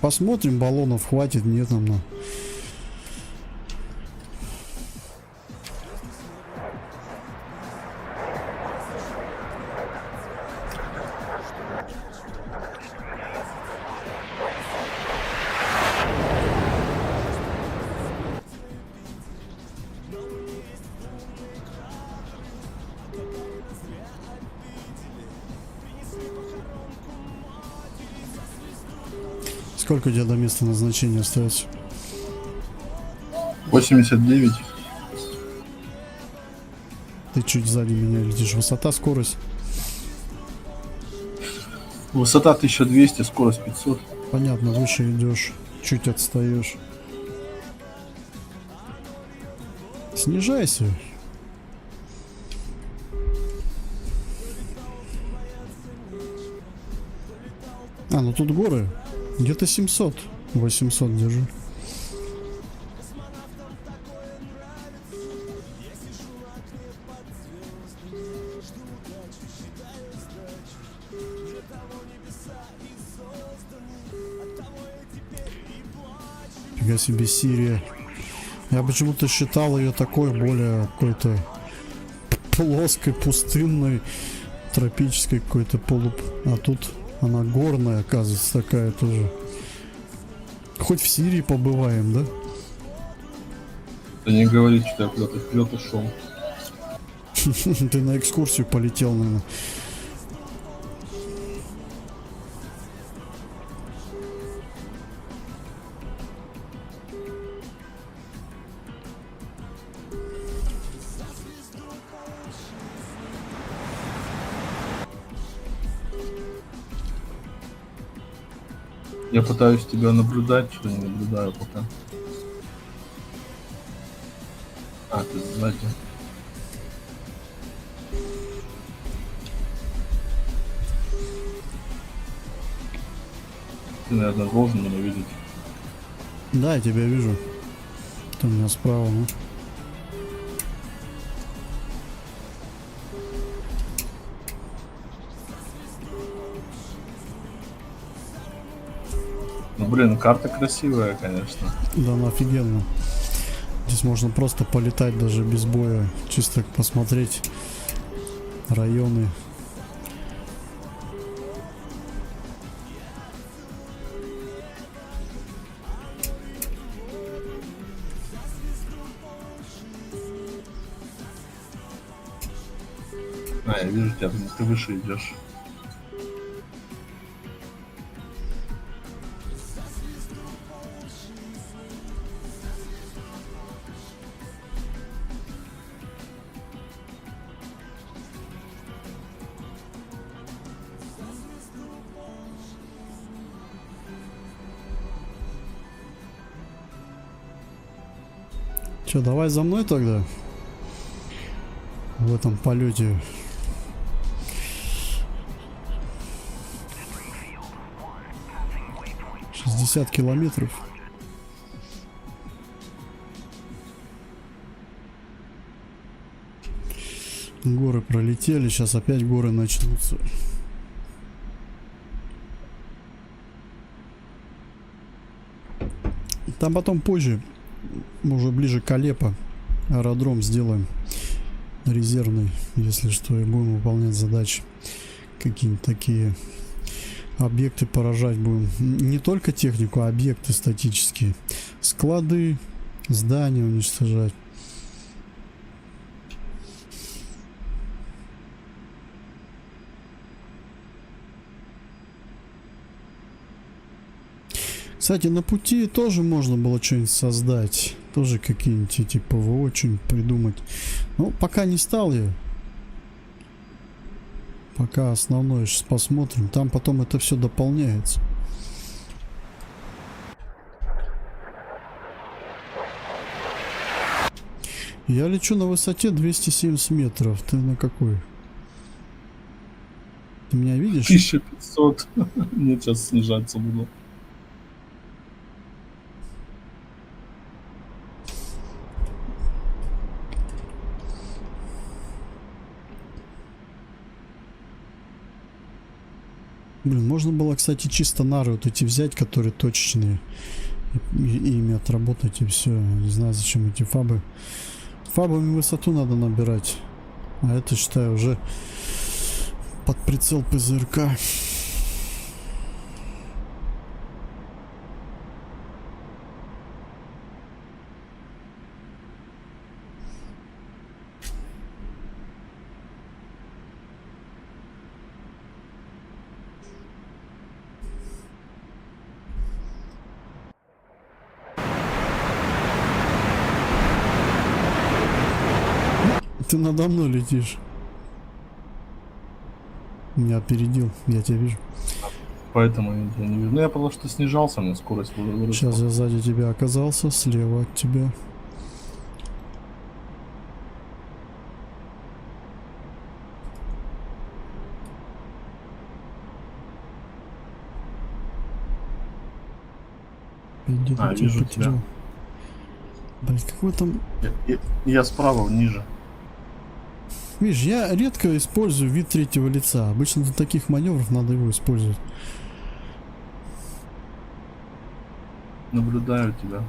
Посмотрим, баллонов хватит, нет нам на. Сколько у тебя до места назначения остается? 89. Ты чуть сзади меня летишь. Высота, скорость. Высота 1200, скорость 500. Понятно, выше идешь, чуть отстаешь. Снижайся. А, ну тут горы. Где-то 700. 800 держу. Фига себе, Сирия. Я почему-то считал ее такой более какой-то плоской, пустынной, тропической какой-то полуп. А тут она горная, оказывается, такая тоже. Хоть в Сирии побываем, да? Да не говори, что я куда-то вперед ушел. Ты на экскурсию полетел, наверное. Я пытаюсь тебя наблюдать, что не наблюдаю пока. А, ты сзади. Ты, наверное, должен меня видеть. Да, я тебя вижу. Ты у меня справа, ну. Ну, блин, карта красивая, конечно. Да, ну офигенно. Здесь можно просто полетать даже без боя, чисто посмотреть районы. А, я вижу тебя, ты выше идешь. Че, давай за мной тогда. В этом полете. «60 километров. Горы пролетели, сейчас опять горы начнутся. Там потом позже, уже ближе к Алеппо, аэродром сделаем резервный, если что, и будем выполнять задачи. Какие-нибудь такие объекты поражать будем. Не только технику, а объекты статические. Склады, здания уничтожать. Кстати, на пути тоже можно было что-нибудь создать. Тоже какие-нибудь эти ПВО, что-нибудь придумать. Но пока не стал я. Пока основное сейчас посмотрим. Там потом это все дополняется. Я лечу на высоте 270 метров. Ты на какой? Ты меня видишь? 1500. Нет, сейчас снижаться буду. Блин, можно было, кстати, чисто нары вот эти взять, которые точечные. И ими отработать, и все. Не знаю, зачем эти фабы. Фабами высоту надо набирать. А это, считаю, уже под прицел ПЗРК. Ты надо мной летишь. Меня опередил, я тебя вижу. Поэтому я тебя не вижу. Ну, я потому что снижался, мне скорость выросла. Сейчас я сзади тебя оказался, слева от тебя. Где-то тебя вижу потерял. тебя. Блин, какой там... Я справа, ниже. Видишь, я редко использую вид третьего лица. Обычно для таких маневров надо его использовать. Наблюдаю тебя.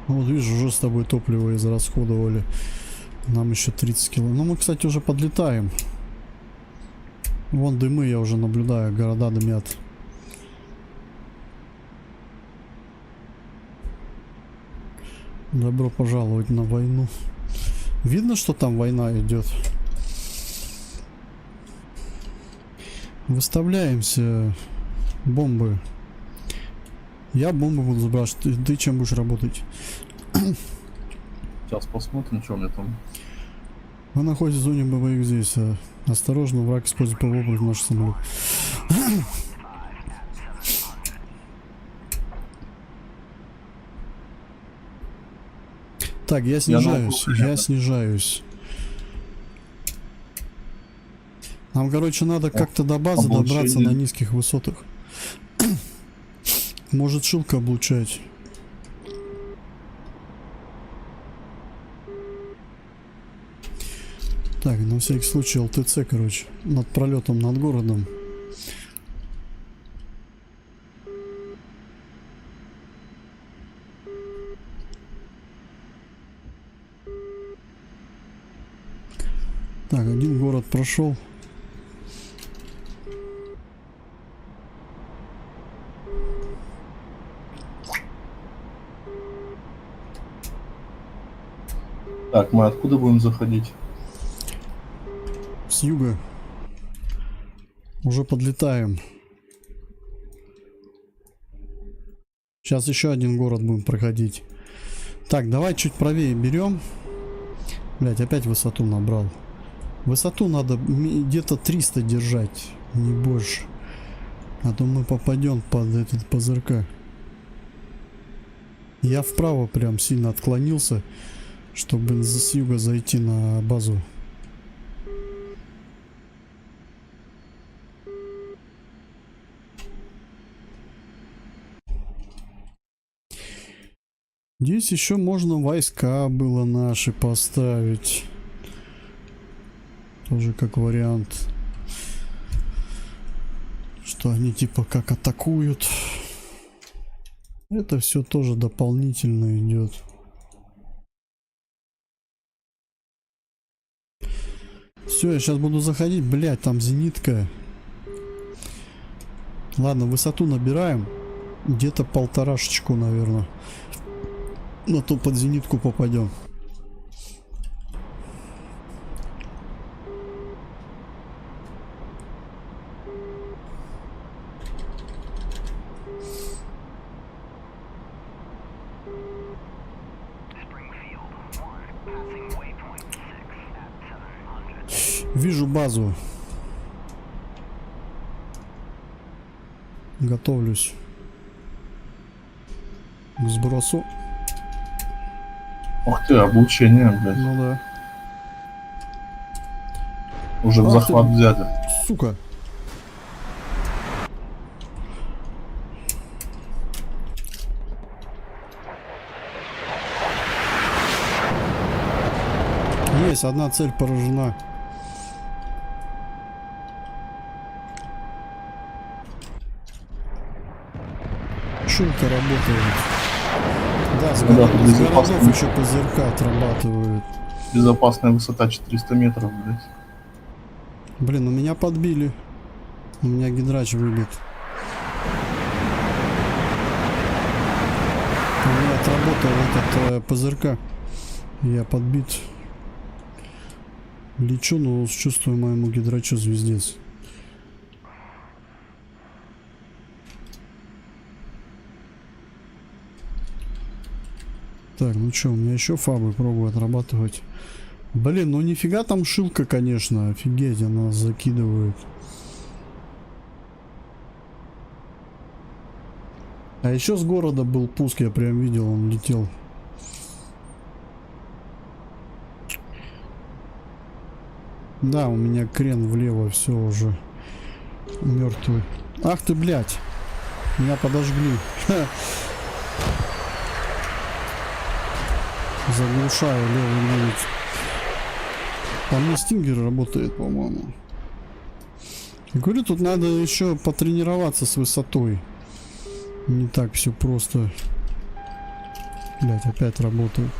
Вот видишь, уже с тобой топливо израсходовали. Нам еще 30 кило. Ну, мы, кстати, уже подлетаем. Вон дымы, я уже наблюдаю. Города дымят. Добро пожаловать на войну. Видно, что там война идет. Выставляемся. Бомбы. Я бомбы буду сбрасывать. Ты чем будешь работать? Сейчас посмотрим, что у меня там. Вы находитесь в зоне боевых здесь. Осторожно, враг использует ПВО против наших самолетов. Так, я снижаюсь. Я снижаюсь. Нам, короче, надо как-то до базы добраться на низких высотах. Может, шилка облучать. Так, на всякий случай ЛТЦ, короче, над пролетом над городом. Так, один город прошел. Так, мы откуда будем заходить? С юга. Уже подлетаем. Сейчас еще один город будем проходить. Так, давай чуть правее берем. Блять, опять высоту набрал. Высоту надо где-то 300 держать, не больше. А то мы попадем под этот ПЗРК. Я вправо прям сильно отклонился, чтобы с юга зайти на базу. Здесь еще можно войска было наши поставить. Тоже как вариант. Что они типа как атакуют. Это все тоже дополнительно идет. Все, я сейчас буду заходить. Блять, там зенитка. Ладно, высоту набираем. Где-то 1,5-шечку, наверное. На то под зенитку попадем. Вижу базу. Готовлюсь к сбросу. Ух ты, обучение, блядь. Ну да. Уже в Ах захват ты. взяли. Сука. Есть, одна цель поражена. Шумка работает. Да, с Ну да, городов, с безопасно. городов еще ПЗРК отрабатывает. Безопасная высота 400 метров, блядь. Блин, у меня подбили. У меня гидрач выбит. У меня отработал этот ПЗРК. Я подбит. Лечу, но чувствую моему гидрачу звездец. Так, ну что, у меня еще фабы пробую отрабатывать. Блин, ну нифига там шилка, конечно. Офигеть, она закидывает. А еще с города был пуск, я прям видел, он летел. Да, у меня крен влево, все уже мертвый. Ах ты, блядь. Меня подожгли. Ха. Заглушаю левый двигатель. По мне стингер работает, по-моему. Я говорю, тут надо еще потренироваться с высотой. Не так все просто. Блять, опять работает.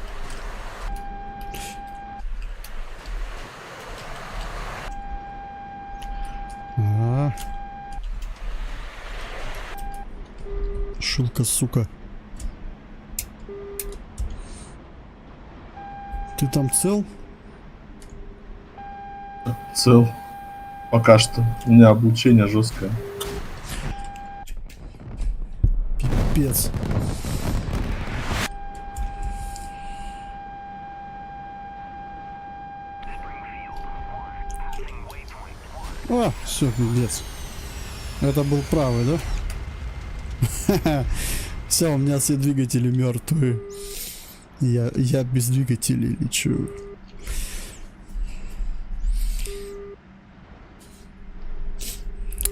Шилка, сука. Ты там цел? Цел. Пока что. У меня облучение жесткое. Пипец. О, все, пипец. Это был правый, да? Все, у меня все двигатели мертвые. Я без двигателей лечу.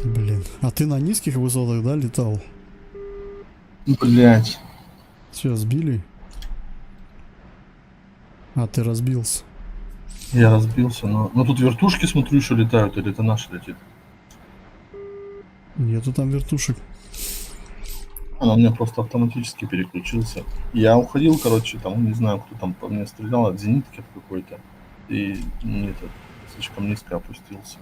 Блин, а ты на низких высотах, да, летал? Блять. Все, сбили? А, ты разбился. Я разбился, но тут вертушки, смотрю, еще летают, или это наш летит? Нету там вертушек. Она у меня просто автоматически переключился. Я уходил, короче, там, не знаю, кто там по мне стрелял, от зенитки какой-то. И этот, слишком низко опустился.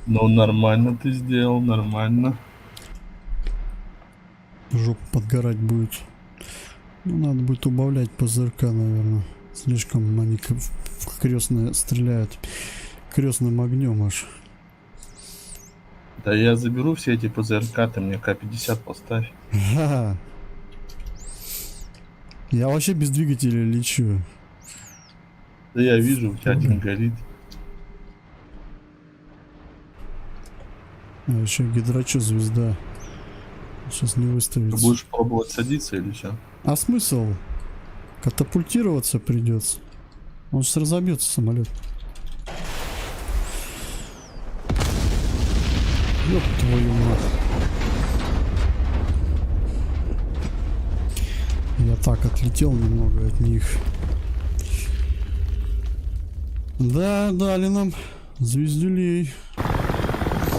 Ну, нормально ты сделал, нормально. Жопа подгорать будет. Ну, надо будет убавлять ПЗРК, наверное. Слишком они в крестное стреляют. Крестным огнем аж. Да я заберу все эти ПЗРК, ты мне К-50 поставь. Ха-ха. Я вообще без двигателя лечу. Да я вижу, у тебя один горит. А еще гидрочо звезда. Сейчас не Ты выставится. будешь пробовать садиться или что? А смысл? Катапультироваться придется. Он сейчас разобьется самолет. Ёб твою мать. Я так отлетел немного от них. Да, дали нам звездюлей.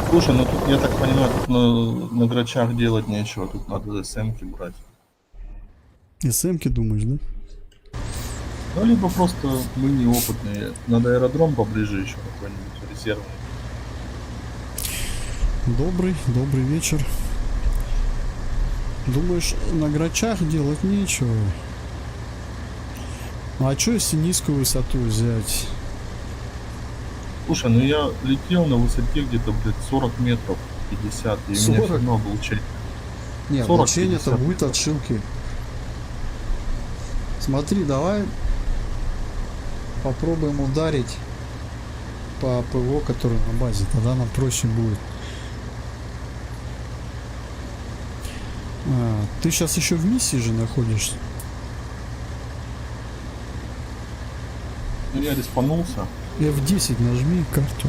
Слушай, ну тут, я так понимаю, тут на грачах делать нечего, тут надо СМ-ки брать. СМ-ки думаешь, да? Ну, либо просто мы неопытные. Надо аэродром поближе еще какой-нибудь резервный. Добрый вечер. Думаешь, на грачах делать нечего? А чё если низкую высоту взять? Слушай, ну я летел на высоте где-то, блядь, 40 метров, 50, и у меня 40? все равно облучение. Не, 40, облучение-то 50. будет отшилки. Смотри, давай попробуем ударить по ПВО, который на базе. Тогда нам проще будет. Ты сейчас еще в миссии же находишься? Ну я респанулся. F10 нажми карту.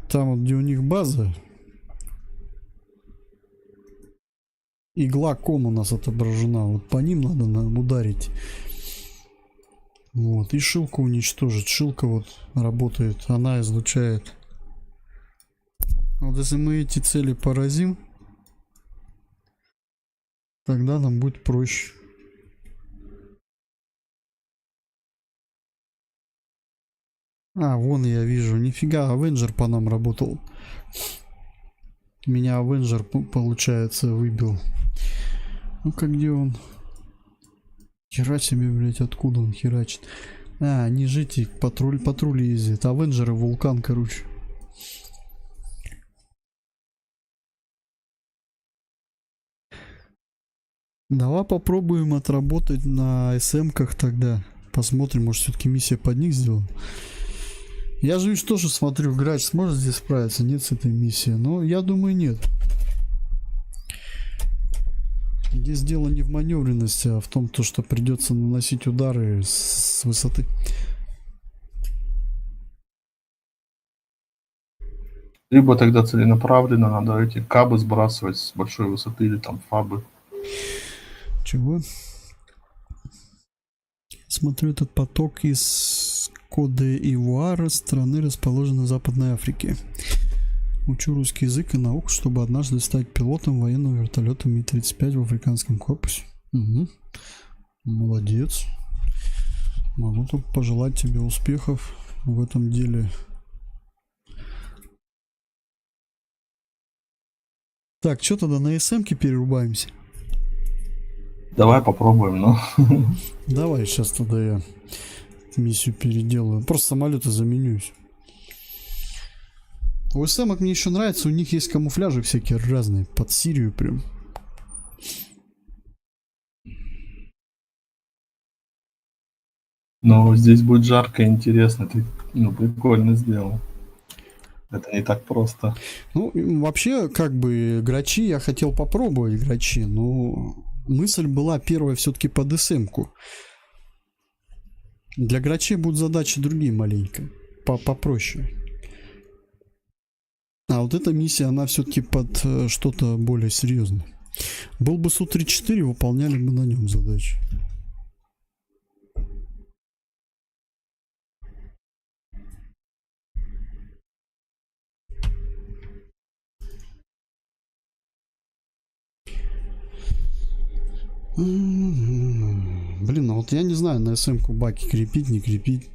Там вот где у них база. Игла ком у нас отображена. Вот по ним надо ударить. Вот. И шилку уничтожить. Шилка вот работает. Она излучает. Вот если мы эти цели поразим, тогда нам будет проще. Вон я вижу. Нифига, Авенджер по нам работал. Меня Авенджер, получается, выбил. Ну-ка, где он? Хера себе, блять, откуда он херачит? Не жите, патруль ездит. Авенджер и вулкан, короче. Давай попробуем отработать на СМ-ках тогда. Посмотрим, может все-таки миссия под них сделана. Я же тоже смотрю, грач сможет здесь справиться, нет с этой миссией. Но я думаю, нет. Здесь дело не в маневренности, а в том, что придется наносить удары с высоты. Либо тогда целенаправленно надо эти кабы сбрасывать с большой высоты или там фабы. Чего? Смотрю этот поток из Коте-Ивуара, страны, расположенной в Западной Африке. Учу русский язык и науку, чтобы однажды стать пилотом военного вертолета Ми-35 в африканском корпусе. Угу. Молодец. Могу только пожелать тебе успехов в этом деле. Так, что тогда на СМ-ке перерубаемся? Давай попробуем, но... Давай, сейчас тогда я миссию переделаю. Просто самолеты заменюсь. У СМ-ок мне еще нравится, у них есть камуфляжи всякие разные, под Сирию прям. Но здесь будет жарко и интересно, ты прикольно сделал. Это не так просто. Ну, вообще, как бы, грачи, я хотел попробовать грачи, но мысль была первая все-таки под СМ-ку. Для грачей будут задачи другие маленько, попроще. А вот эта миссия, она все-таки под что-то более серьезное. Был бы Су-34, выполняли бы на нем задачи. Блин, а вот я не знаю, на СМ-ку баки крепить, не крепить.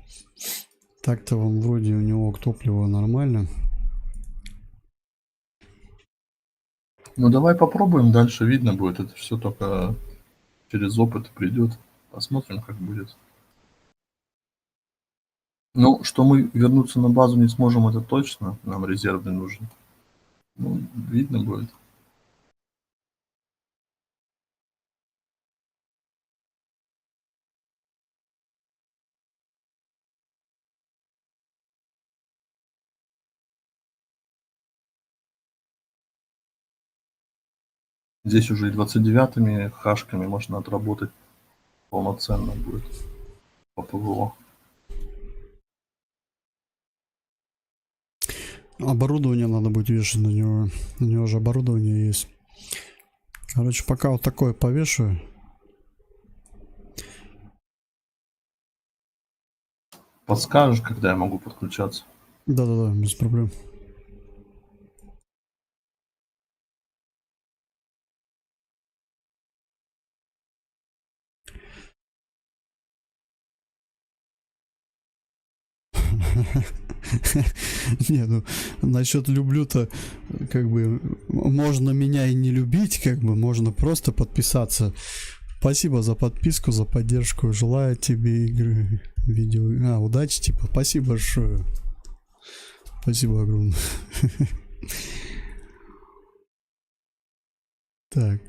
Так-то он вроде у него топливо нормально. Ну давай попробуем, дальше видно будет. Это все только через опыт придет. Посмотрим, как будет. Ну, что мы вернуться на базу не сможем, это точно. Нам резервный нужен. Ну, видно будет. Здесь уже и 29-ми хашками можно отработать полноценно будет по ПВО. Оборудование надо будет вешать на него. У него же оборудование есть. Короче, пока вот такое повешаю. Подскажешь, когда я могу подключаться? Да-да-да, без проблем. Не, ну насчет люблю-то, как бы, можно меня и не любить, как бы, можно просто подписаться. Спасибо за подписку, за поддержку. Желаю тебе игры, видео. Удачи, типа. Спасибо большое. Спасибо огромное. Так.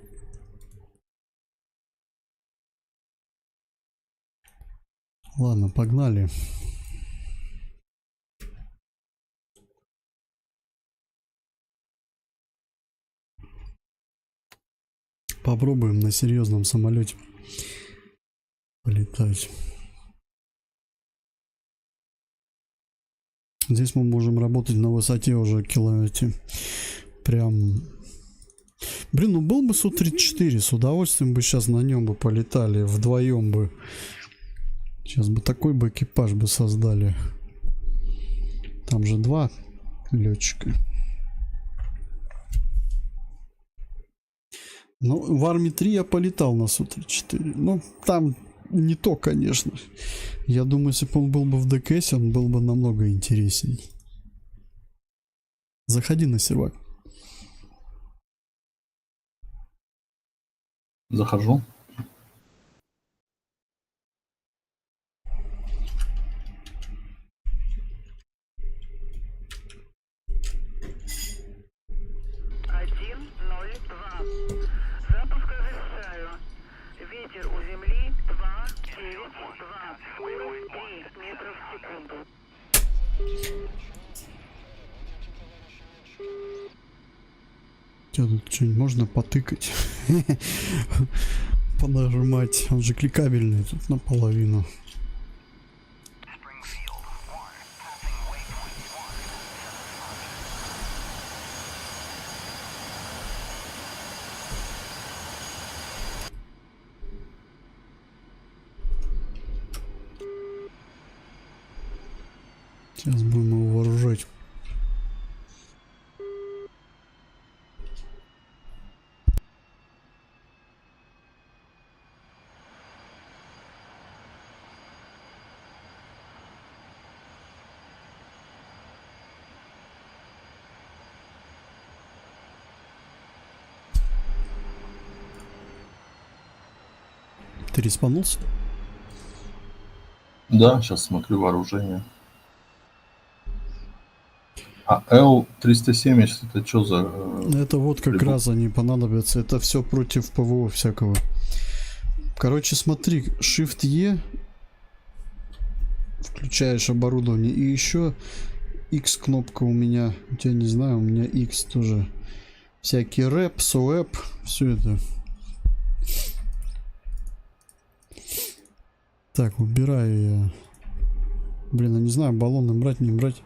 Ладно, погнали. Попробуем на серьезном самолете полетать. Здесь мы можем работать на высоте уже километре. Прям... Блин, ну был бы Су-34, с удовольствием бы сейчас на нем бы полетали, вдвоем бы. Сейчас бы такой бы экипаж бы создали. Там же 2 летчика. Ну, в армии 3 я полетал на Су-34. Ну, там не то, конечно. Я думаю, если бы он был бы в ДКС, он был бы намного интересней. Заходи на сервак. Захожу. Один, ноль, два. Запуск разрешаю. Ветер у земли 2,9,2. Скорость 3 метра в секунду. Тебя тут что-нибудь можно потыкать? Понажимать. Он же кликабельный тут наполовину. Сейчас будем его вооружать. Ты респанулся? Да, сейчас смотрю вооружение. А Л-370 это что за... Это вот как прибор? раз они понадобятся. Это все против ПВО всякого. Короче, смотри, Shift-E, включаешь оборудование, и еще X кнопка у меня. У тебя не знаю, у меня X тоже. Всякий рэп, SOAP, все это. Так, убираю я. Блин, я не знаю, баллоны брать, не брать.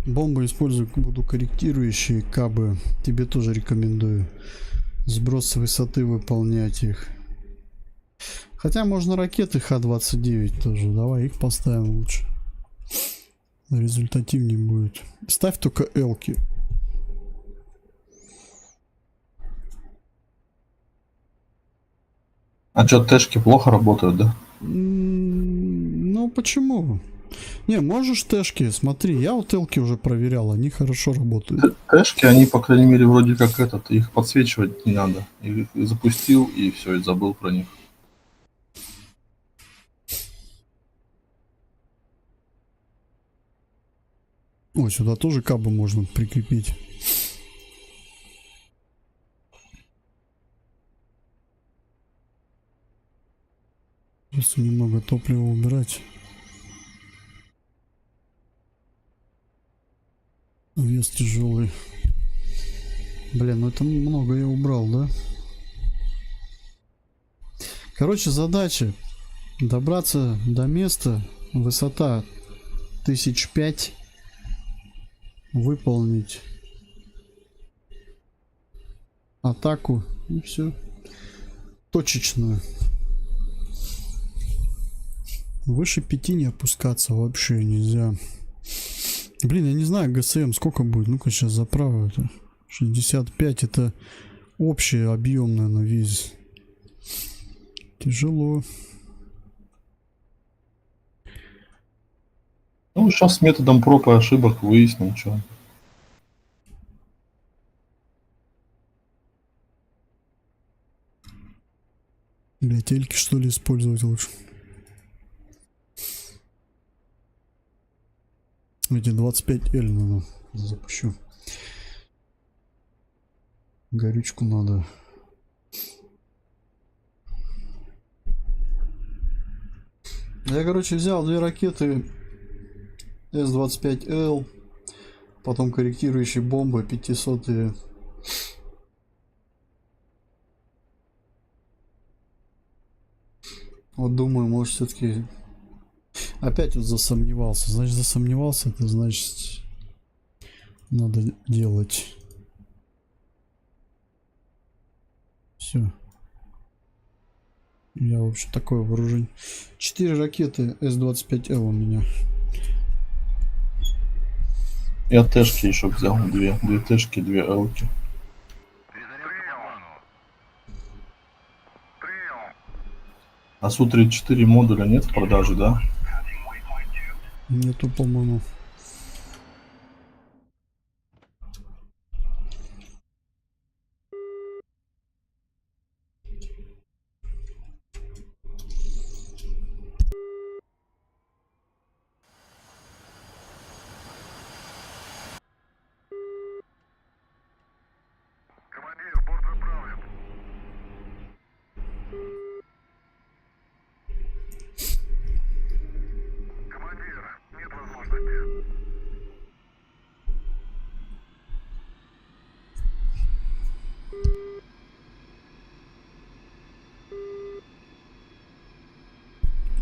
Бомбы использую, буду корректирующие кабы. Тебе тоже рекомендую. Сброс с высоты выполнять их. Хотя можно ракеты Х-29 тоже. Давай их поставим лучше. Результативнее будет. Ставь только элки. А что, тэшки плохо работают, да? Ну почему? Не, можешь тэшки, смотри, я вот элки уже проверял, они хорошо работают. Тэшки, они, по крайней мере, вроде как их подсвечивать не надо. Их запустил и все, и забыл про них. О, сюда тоже кабы можно прикрепить. Просто немного топлива убирать. Вес тяжелый. Блин, ну это много я убрал, да? Короче, задача добраться до места. Высота 1005. Выполнить атаку и все. Точечную. Выше 5 не опускаться вообще нельзя. Блин, я не знаю, ГСМ сколько будет. Ну-ка сейчас заправлю это. 65 это общий объем, наверное, весь. Тяжело. Ну, сейчас методом проб и ошибок выясним, что. Для тельки что ли использовать лучше? Эти 25L, наверное, запущу. Горючку надо. Я, короче, взял 2 ракеты С-25Л, потом корректирующие бомбы 500-е. Вот думаю, может все-таки опять вот засомневался. Значит, засомневался, это значит надо делать. Все. Я, в общем, такое вооружение. 4 ракеты С-25Л у меня. Я тэшки еще взял, 2 тэшки, 2 элки. А Су-34 модуля нет в продаже, да? Нету, по-моему. Командир, борт заправлен. Командир, нет возможности.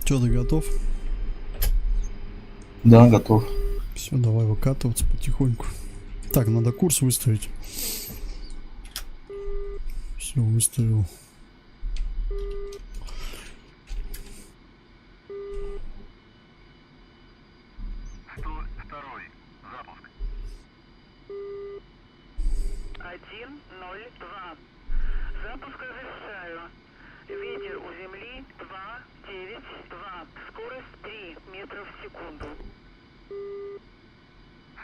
Че, ты готов? Да, готов. Все, давай выкатываться потихоньку. Так, надо курс выставить. Все, выставил. Второй. Запуск. 102. Запуск разрешаю. Ветер у земли 292. Скорость 3 метров в секунду.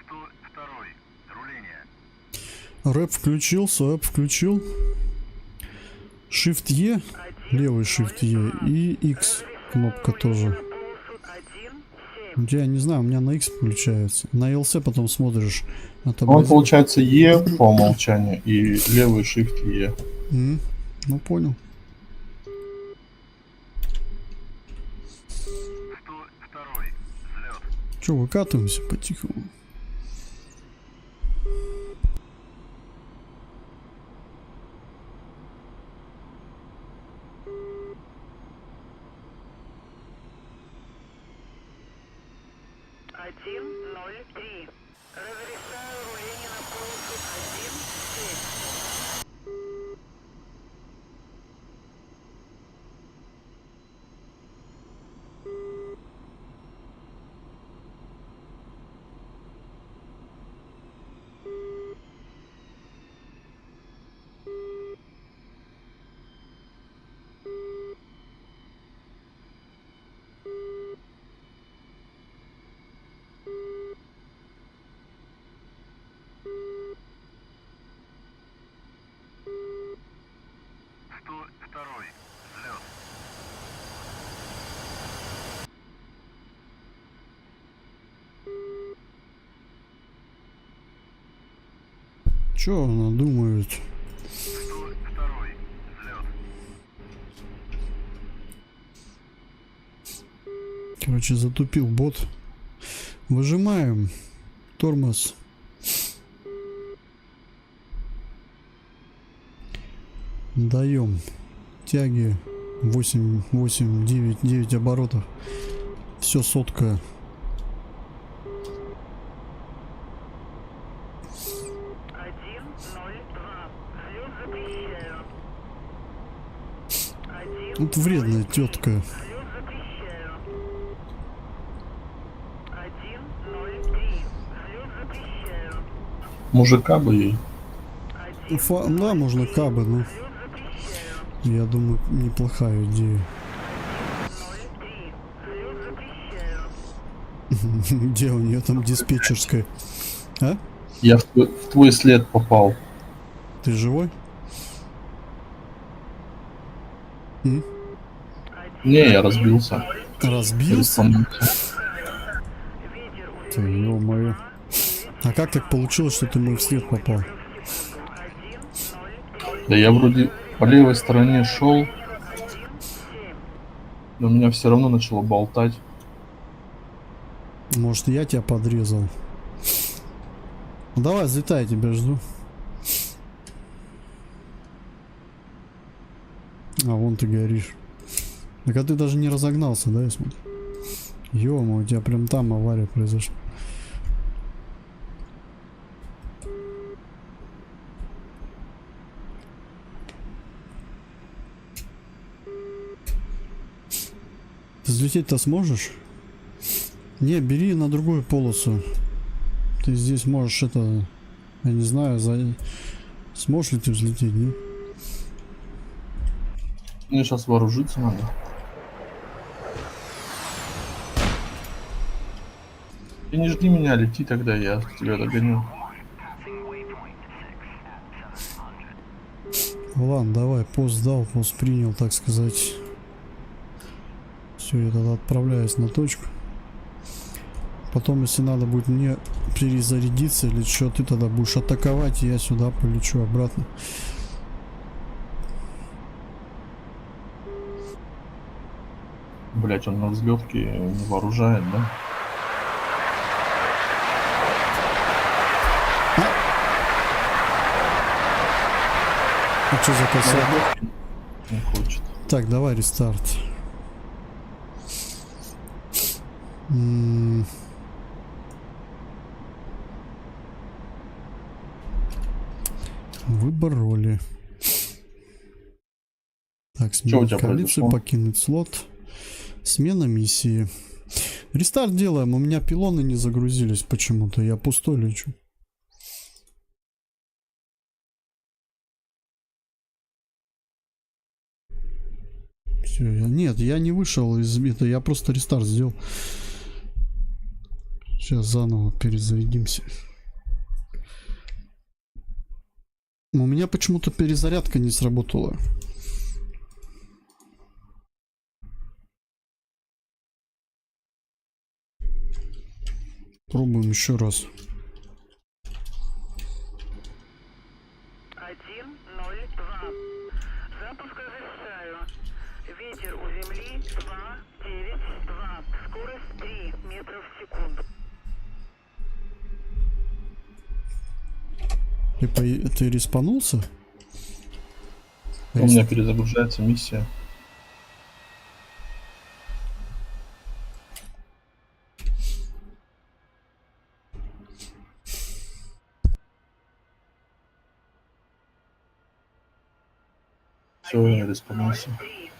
102. Руление. Рэп включил, СОЭП включил. Shift E, левый Shift E и X кнопка тоже. У тебя, не знаю, у меня на X включается. На LC потом смотришь. Он получается Е по умолчанию и левый Shift Е. Ну понял. 102. Взлет. Че, выкатываемся потихоньку. Один, ноль, три. Чё надумают? Второй. Взлет. Короче, затупил бот. Выжимаем. Тормоз. Даем. Тяги 8, 8, 9, 9 оборотов. Все сотка. Один, ноль, два. Взлет запрещаю. Один, Вот вредная тетка. взлет запрещаю. Один, ноль, три. Взлет запрещаю. Мужика бы ей. Один, Да, можно кабы, но взлет запрещаю. я думаю, неплохая идея. 03. Взлет запрещаю. Где у нее там диспетчерская? А? Я в твой след попал. Ты живой? М? Не, я разбился. Разбился? Респондент. Ветер Ты, ё-моё. А как так получилось, что ты мой вслед попал? 1, 0, 3. Да я вроде по левой стороне шел, 1, 7. но меня все равно начало болтать. Может, я тебя подрезал? Ну, давай, взлетай, я тебя жду. А вон ты горишь. Так а ты даже не разогнался, да, я смотрю? Ё-мо, у тебя прям там авария произошла. Ты взлететь-то сможешь? Не, бери на другую полосу. Ты здесь можешь это... Я не знаю, сможешь ли ты взлететь, нет? Мне сейчас вооружиться надо. Ты не жди меня, лети тогда, я тебя догоню. Ладно, давай, пост сдал, пост принял, так сказать. Все, я тогда отправляюсь на точку. Потом, если надо будет мне перезарядиться или что, ты тогда будешь атаковать, и я сюда полечу обратно. Блять, он на взлетке не вооружает, да? А что за косяк? Не хочет. Так, давай рестарт. Выбор роли. Так, Что у сменить тебя коалицию, произошло? покинуть слот. Смена миссии. Рестарт делаем. У меня пилоны не загрузились почему-то. Я пустой лечу. Все, нет, я не вышел из это, я просто рестарт сделал. Сейчас заново перезарядимся. У меня почему-то перезарядка не сработала. Пробуем еще раз. 1, 0, 2. Запуск разрешаю. Ветер у земли 2, 9, 2. Скорость 3 метров в секунду. Ты респанулся? У меня перезагружается миссия. Все, я респонулся. 3.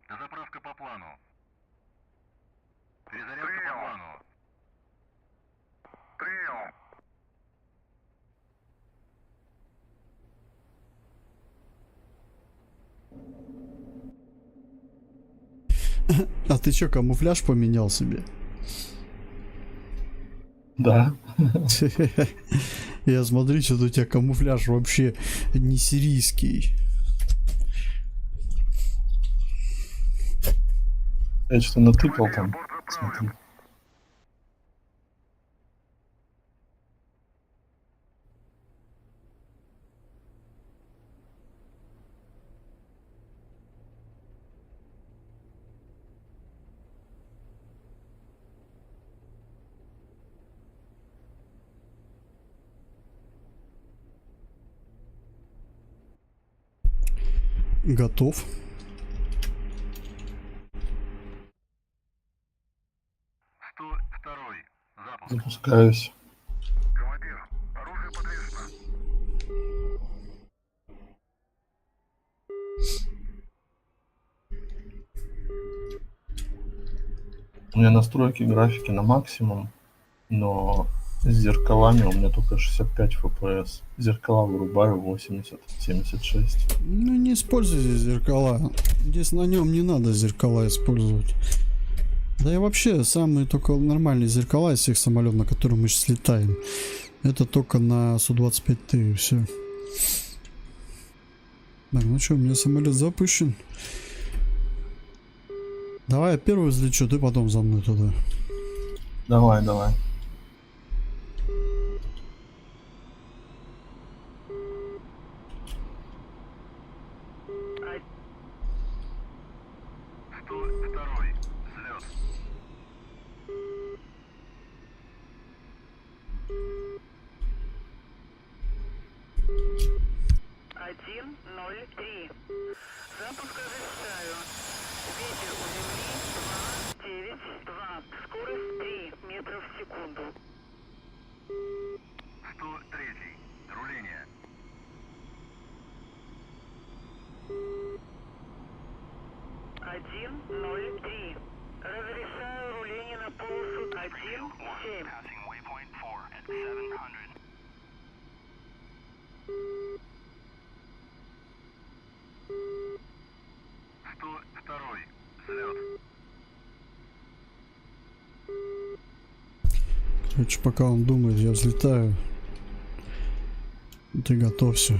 Дозаправка по плану. Перезарядка по плану. Прием. А ты чё, камуфляж поменял себе? Да. Я смотрю, что у тебя камуфляж вообще не сирийский. Я что-то натыкал там. Смотри. Готов. 102-й. Запуск. Запускаюсь. Командир, оружие подвешено. У меня настройки графики на максимум, но с зеркалами у меня только 65 FPS. Зеркала вырубаю 80, 76. Ну не используйте зеркала. Здесь на нем не надо зеркала использовать. Да и вообще самые только нормальные зеркала из всех самолетов, на которых мы сейчас летаем, это только на Су-25Т и все. Так, ну что, у меня самолет запущен. Давай я первый взлечу, ты потом за мной туда. Давай, давай. А- 102-й. Взлет. Один, 0, 3. Запуск разрешаю. Ветер у земли 2, 9, 2. Скорость 3 метров в секунду. 103-й. Руление. Один, 0, 3. Разрешаю руление на полосу 1, 7. Passing waypoint 4 at 700. Второй. Взлет. Короче, пока он думает, я взлетаю. Ты готовься.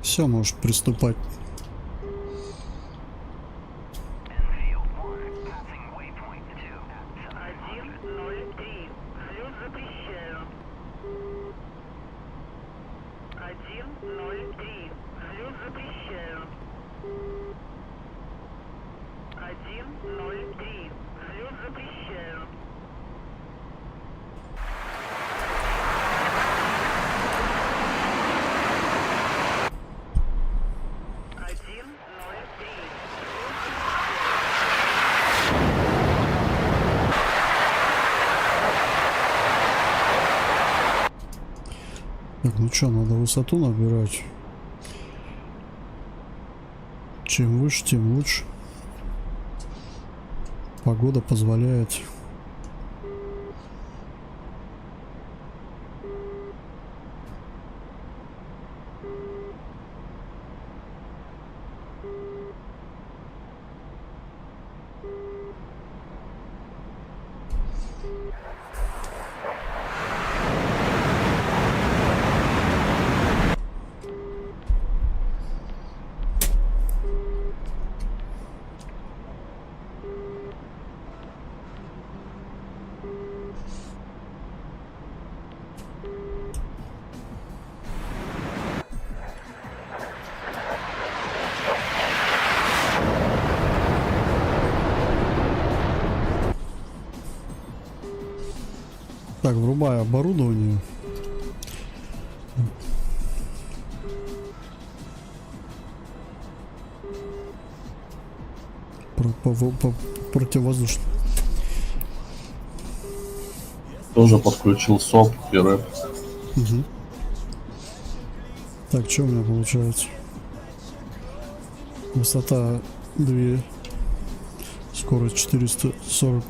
Все, можешь приступать. Enfield 1. Passing waypoint 2 at 1, 700. 0, 3. Взлет запрещаю. 1, 0, 3. Взлет запрещаю. 1, 0, 3. Взлет запрещаю. Один, 0, 3. Так, ну что, надо высоту набирать. Чем выше, тем лучше. Погода позволяет. Так, врубаю оборудование. Противовоздушный. Тоже подключил СОП и рэп. Угу. Так, что у меня получается? Высота 2, скорость 440.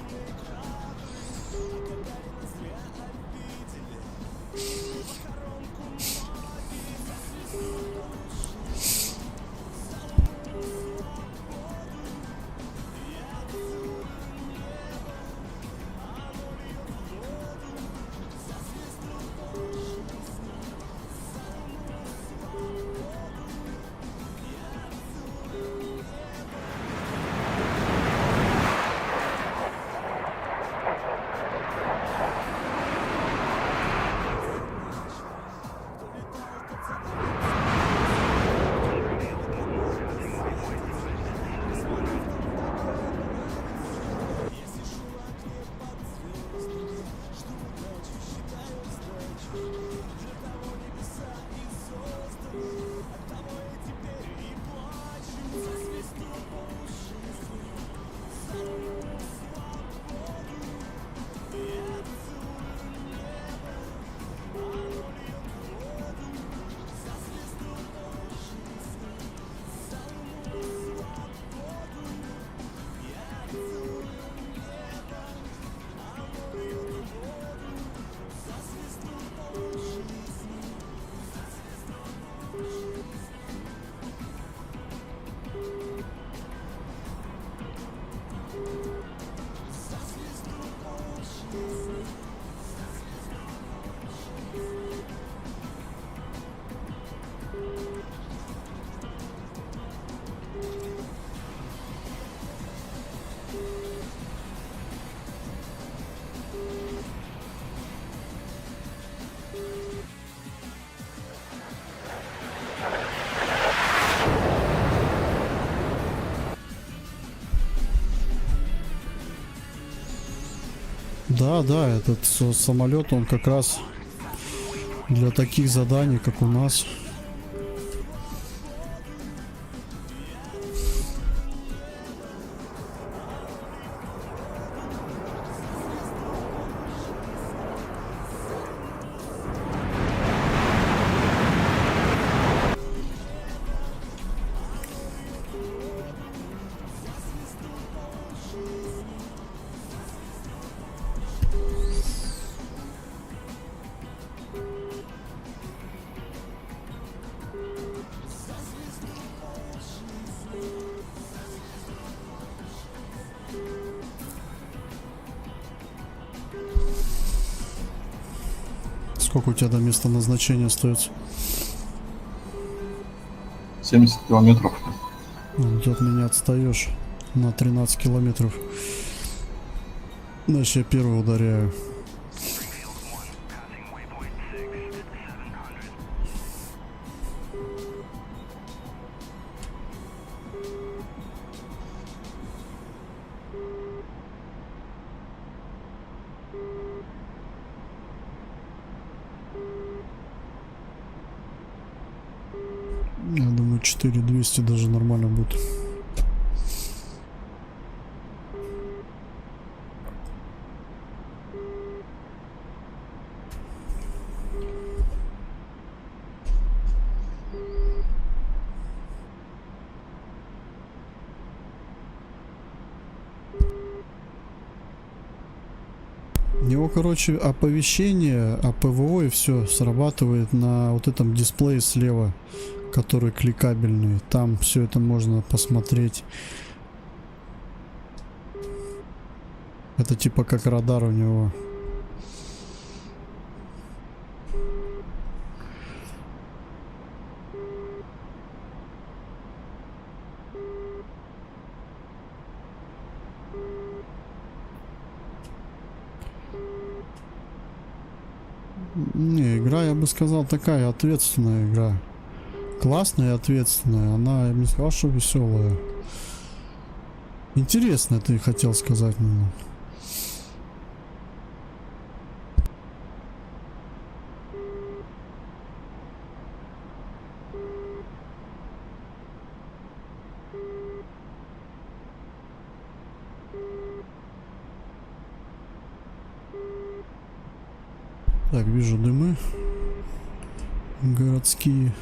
Да, этот самолет, он как раз для таких заданий, как у нас. Сколько у тебя до места назначения остается? 70 километров. Ты от меня отстаешь на 13 километров. Значит, я первый ударяю. Я думаю, 4200 даже нормально будет. У него, короче, оповещение о ПВО и все срабатывает на вот этом дисплее слева, который кликабельный. Там все это можно посмотреть. Это типа как радар у него. Не, игра, я бы сказал, такая ответственная игра. Классная и ответственная. Она, я бы не сказал, что веселая. Интересная, ты хотел сказать, наверное. Так, вижу дымы городские.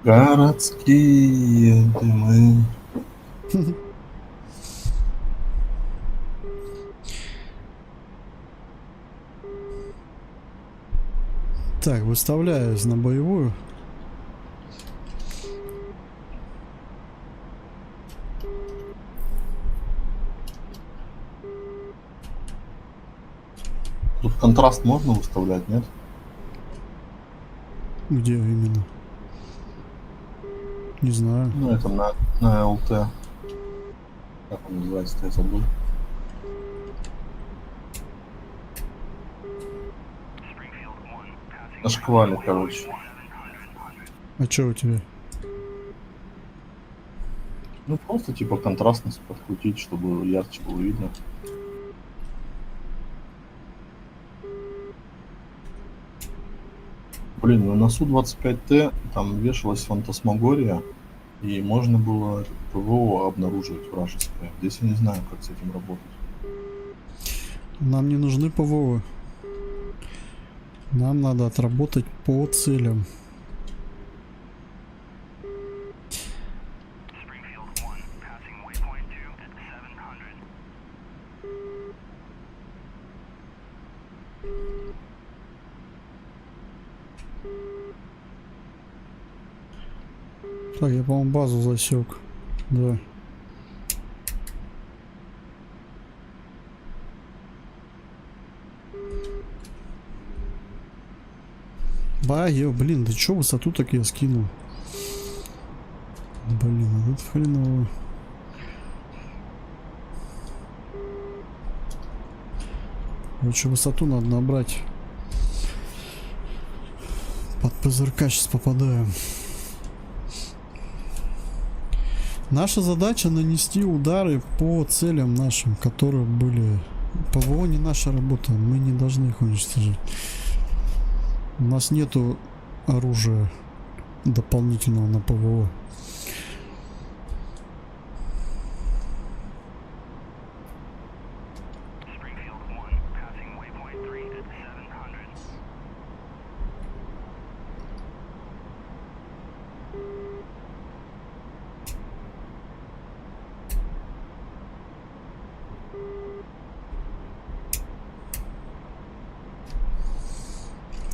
Городские дымы. Так, выставляюсь на боевую. Тут контраст можно выставлять, нет? Где именно? Не знаю. Ну, это на ЛТ. Как он называется-то, я забыл. На шквале, короче. А что у тебя? Ну, просто типа контрастность подкрутить, чтобы ярче было видно. Блин, ну на Су-25Т там вешалась фантасмагория, и можно было ПВО обнаруживать вражеское. Здесь я не знаю, как с этим работать. Нам не нужны ПВО. Нам надо отработать по целям. Так, я, по-моему, базу засек. Да. Баю, блин, да чё высоту так я скинул? Блин, а тут хреново. Лучше высоту надо набрать. Под ПЗРК сейчас попадаю. Наша задача нанести удары по целям нашим, которые были. ПВО не наша работа, мы не должны их уничтожить. У нас нету оружия дополнительного на ПВО.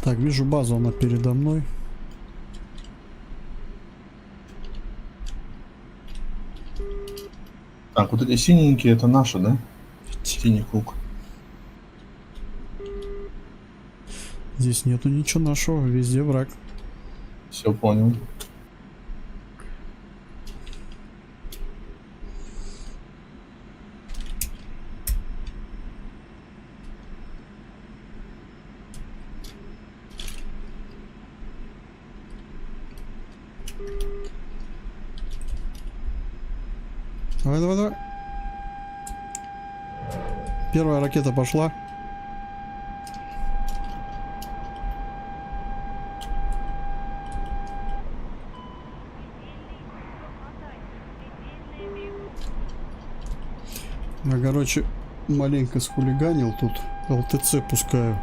Так, вижу базу, она передо мной. Так, вот эти синенькие это наши, да? Синий круг. Здесь нету ничего нашего, везде враг. Все понял. Давай, давай, давай. Первая ракета пошла. Я, короче, маленько схулиганил тут. ЛТЦ пускаю.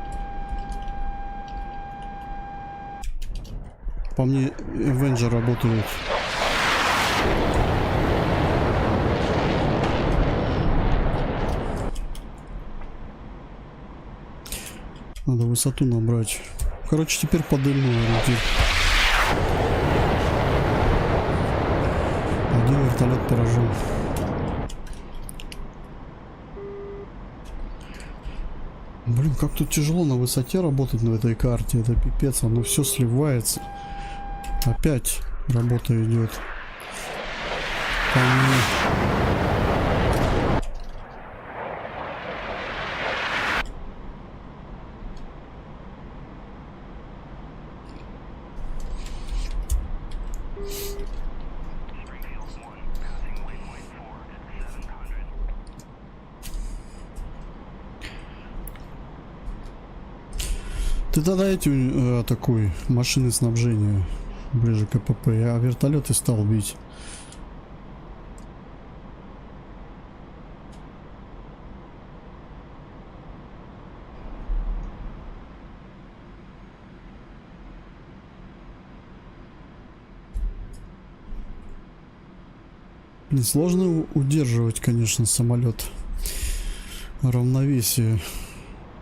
По мне, Avenger работает. Надо высоту набрать. Короче, теперь по дальному ориентир. Один вертолет поражен. Блин, как тут тяжело на высоте работать на этой карте. Это пипец, оно все сливается. Опять работа идет. По мне. Ты тогда эти такой машины снабжения ближе к КПП, а вертолеты стал бить. Несложно удерживать, конечно, самолет. Равновесие.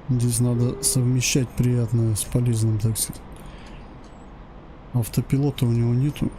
Здесь надо совмещать приятное с полезным, так сказать. Автопилота у него нету.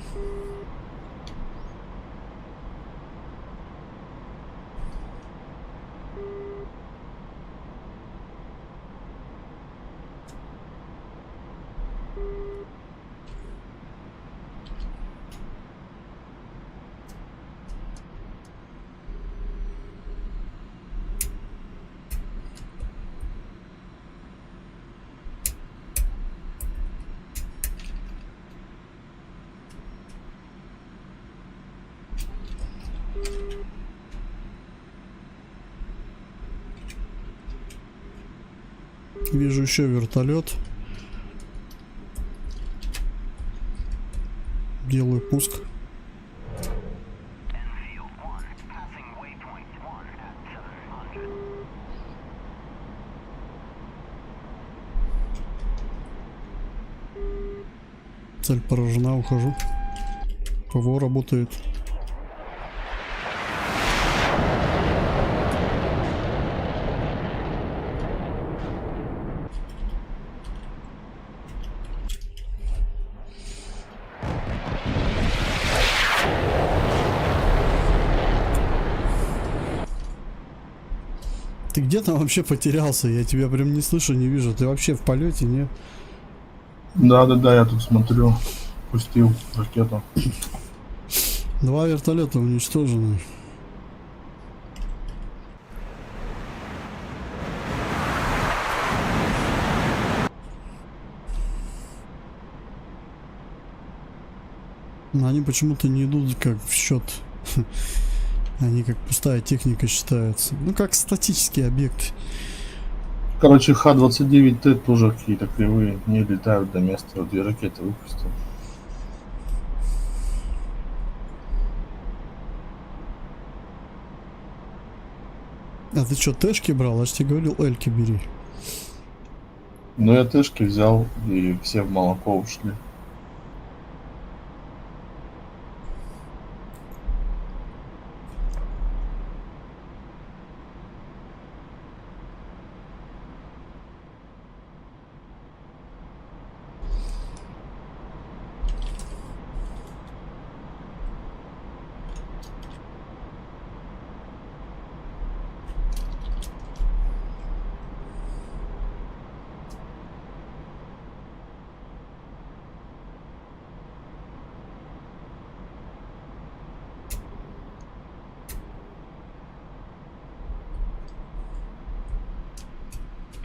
Вижу еще вертолет. Делаю пуск. Цель поражена, ухожу. ПВО работает. Ты где там вообще потерялся? Я тебя прям не слышу, не вижу. Ты вообще в полете, не? Да, я тут смотрю. Пустил ракету. 2 вертолета уничтожены. Но они почему-то не идут как в счет. Они как пустая техника считаются. Ну как статический объект. Короче, Х-29Т тоже какие-то кривые, не летают до места. 2 ракеты выпустил. А ты что, тэшки брал? Я же тебе говорил, эльки бери. Но я тэшки взял, и все в молоко ушли.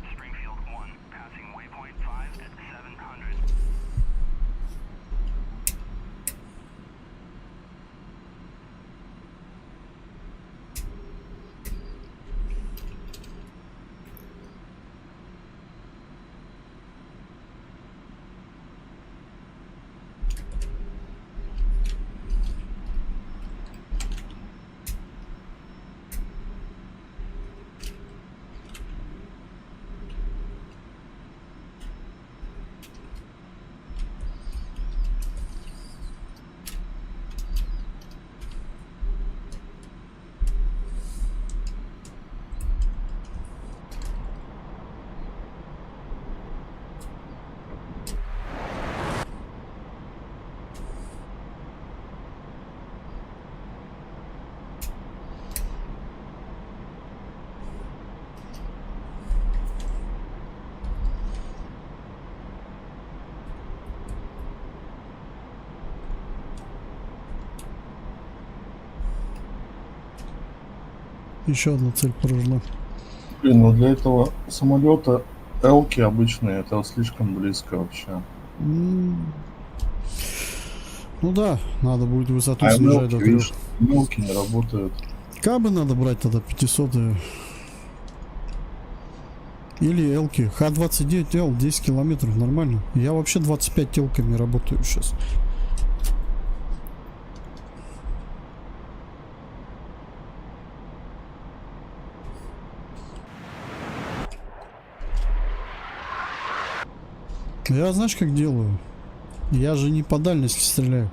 Springfield 1, passing waypoint 5 at 700. Еще одна цель поражена. Блин, ну для этого самолета Элки обычные, это вот слишком близко вообще. Ну да, надо будет высоту А снижать Элки, до 3. видишь, Элки не работают. Кабы надо брать тогда 500 или элки. Х-29Л 10 километров, нормально. Я вообще 25 телками работаю сейчас. Я знаешь как делаю? Я же не по дальности стреляю.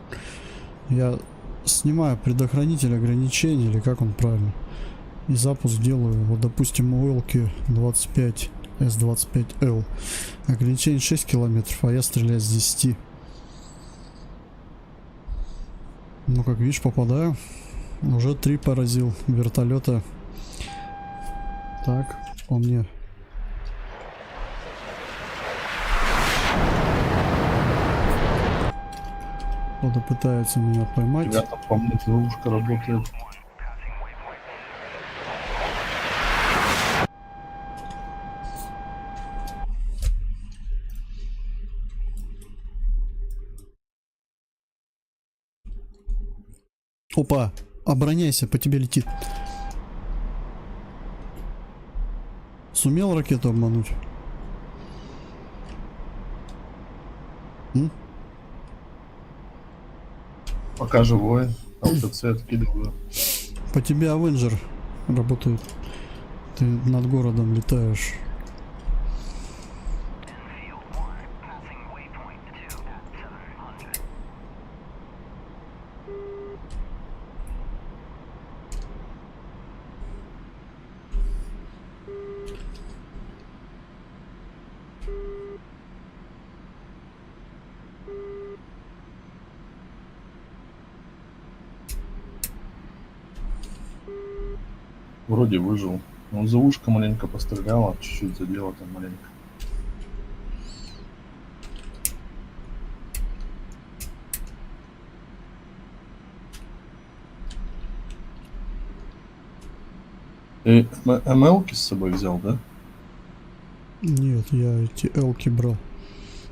Я снимаю предохранитель ограничений, или как он правильно. И запуск делаю. Вот, допустим, у Элки 25 S25L. Ограничение 6 километров, а я стреляю с 10. Ну, как видишь, попадаю. Уже 3 поразил вертолета. Так, он мне... Кто-то пытается меня поймать. Ребята, по мне ловушка работает. Опа, обороняйся, по тебе летит. Сумел ракету обмануть? М? Пока живой. ЛТЦ откидываю. По тебе Авенджер работает. Ты над городом летаешь. Вроде выжил. Ну, за ушко маленько постреляла, чуть-чуть задела там маленько. Ты МЛки с собой взял, да? Нет, я эти Элки брал.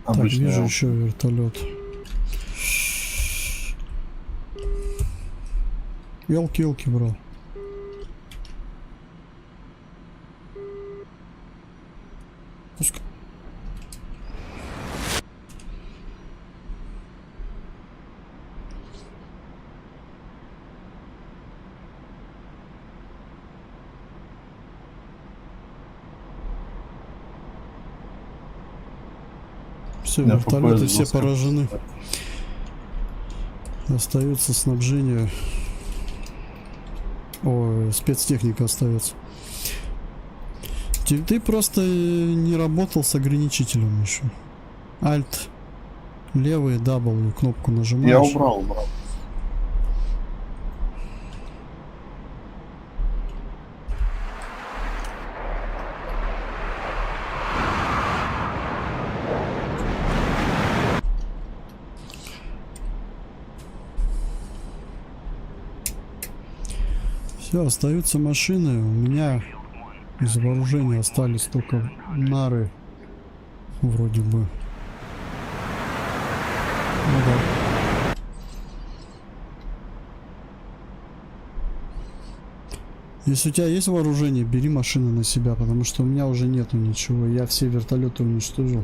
Так, Обычный вижу L. еще вертолет. Элки брал. Пускай. Все, Да, вертолеты ФПС все жестко. поражены. Остается снабжение. Ой, спецтехника остается. Ты просто не работал с ограничителем еще. Alt, левый, W кнопку нажимаешь. Я убрал. Все, остаются машины. У меня из вооружения остались только нары. Вроде бы. Ну да. Если у тебя есть вооружение, бери машины на себя, потому что у меня уже нету ничего. Я все вертолеты уничтожил.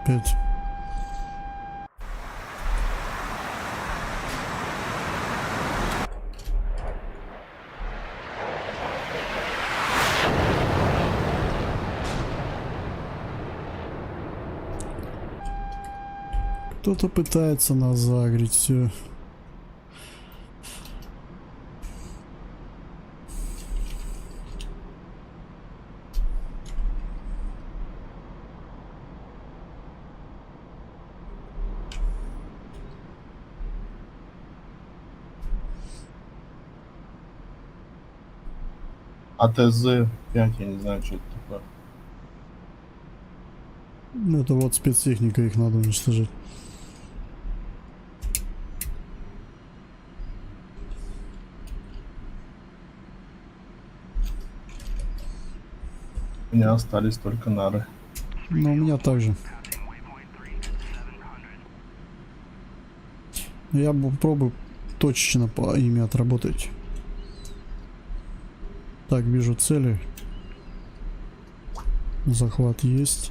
Опять. Кто-то пытается нас загреть, все. АТЗ-5, я не знаю, что это такое. Ну, это вот спецтехника, их надо уничтожить. У меня остались только нары. Но у меня также. Я попробую точечно по ими отработать. Так, вижу цели. Захват есть.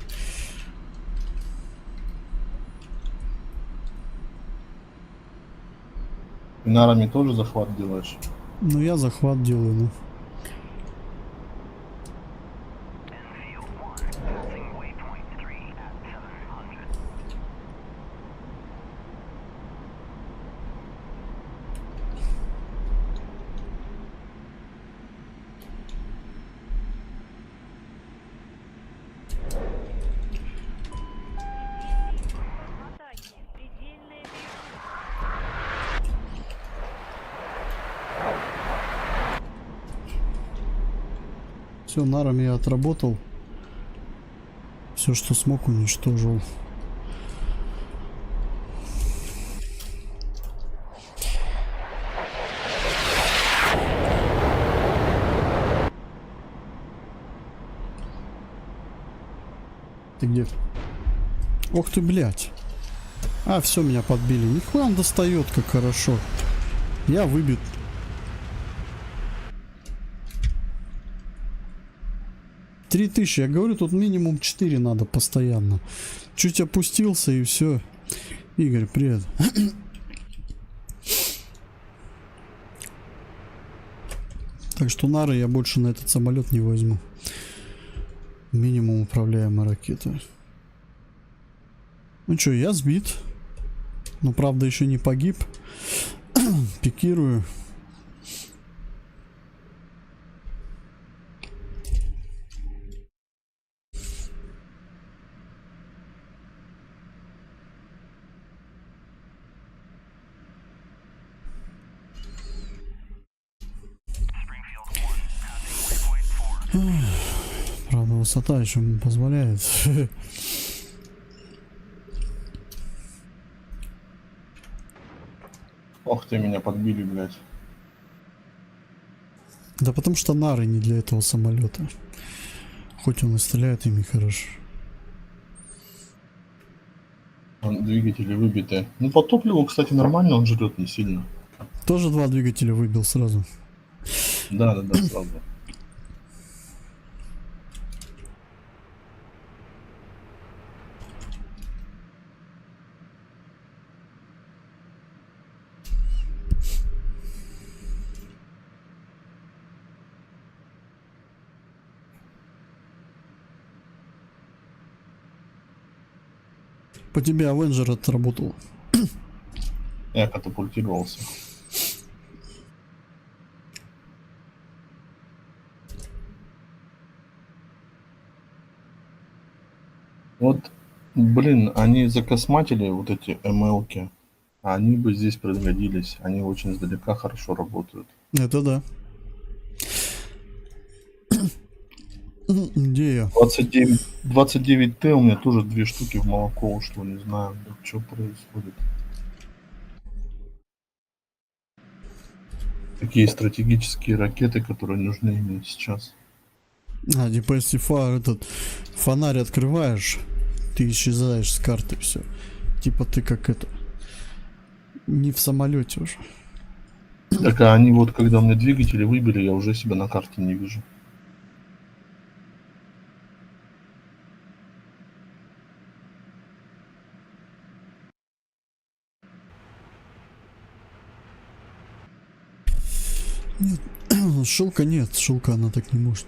И нарами тоже захват делаешь? Ну, я захват делаю, ну. Все, нарами я отработал. Все, что смог, уничтожил. Ты где? Ох ты, блядь. А, все, меня подбили. Нихуя он достает, как хорошо. Я выбит. Три тысячи, я говорю, тут минимум 4 надо постоянно. Чуть опустился и все. Игорь, привет. Так что нары я больше на этот самолет не возьму. Минимум управляемая ракета. Ну что, я сбит. Но правда еще не погиб. Пикирую. Правда, высота еще не позволяет. Ох ты, меня подбили, блядь. Да потому что нары не для этого самолета. Хоть он и стреляет ими хорошо. Двигатели выбиты. Ну, по топливу, кстати, нормально, он жрет не сильно. Тоже 2 двигателя выбил сразу. Да, правда. По тебе Авенджер отработал. Я катапультировался. Вот, блин, они закосматили вот эти МЛки. А они бы здесь пригодились. Они очень издалека хорошо работают. Это да. Где я? 29Т у меня тоже 2 штуки в молоко ушло. Не знаю, что происходит. Такие стратегические ракеты, которые нужны иметь сейчас. А, депрессив фар, этот фонарь открываешь, ты исчезаешь с карты, все. Типа ты как это. Не в самолете уже. Так а они вот, когда у меня двигатели выбили, я уже себя на карте не вижу. Нет, шелка нет, шелка она так не может.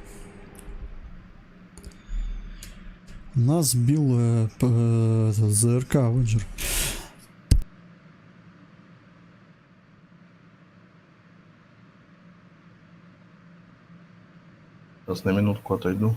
Нас бил ЗРК Авенджер. Сейчас на минутку отойду.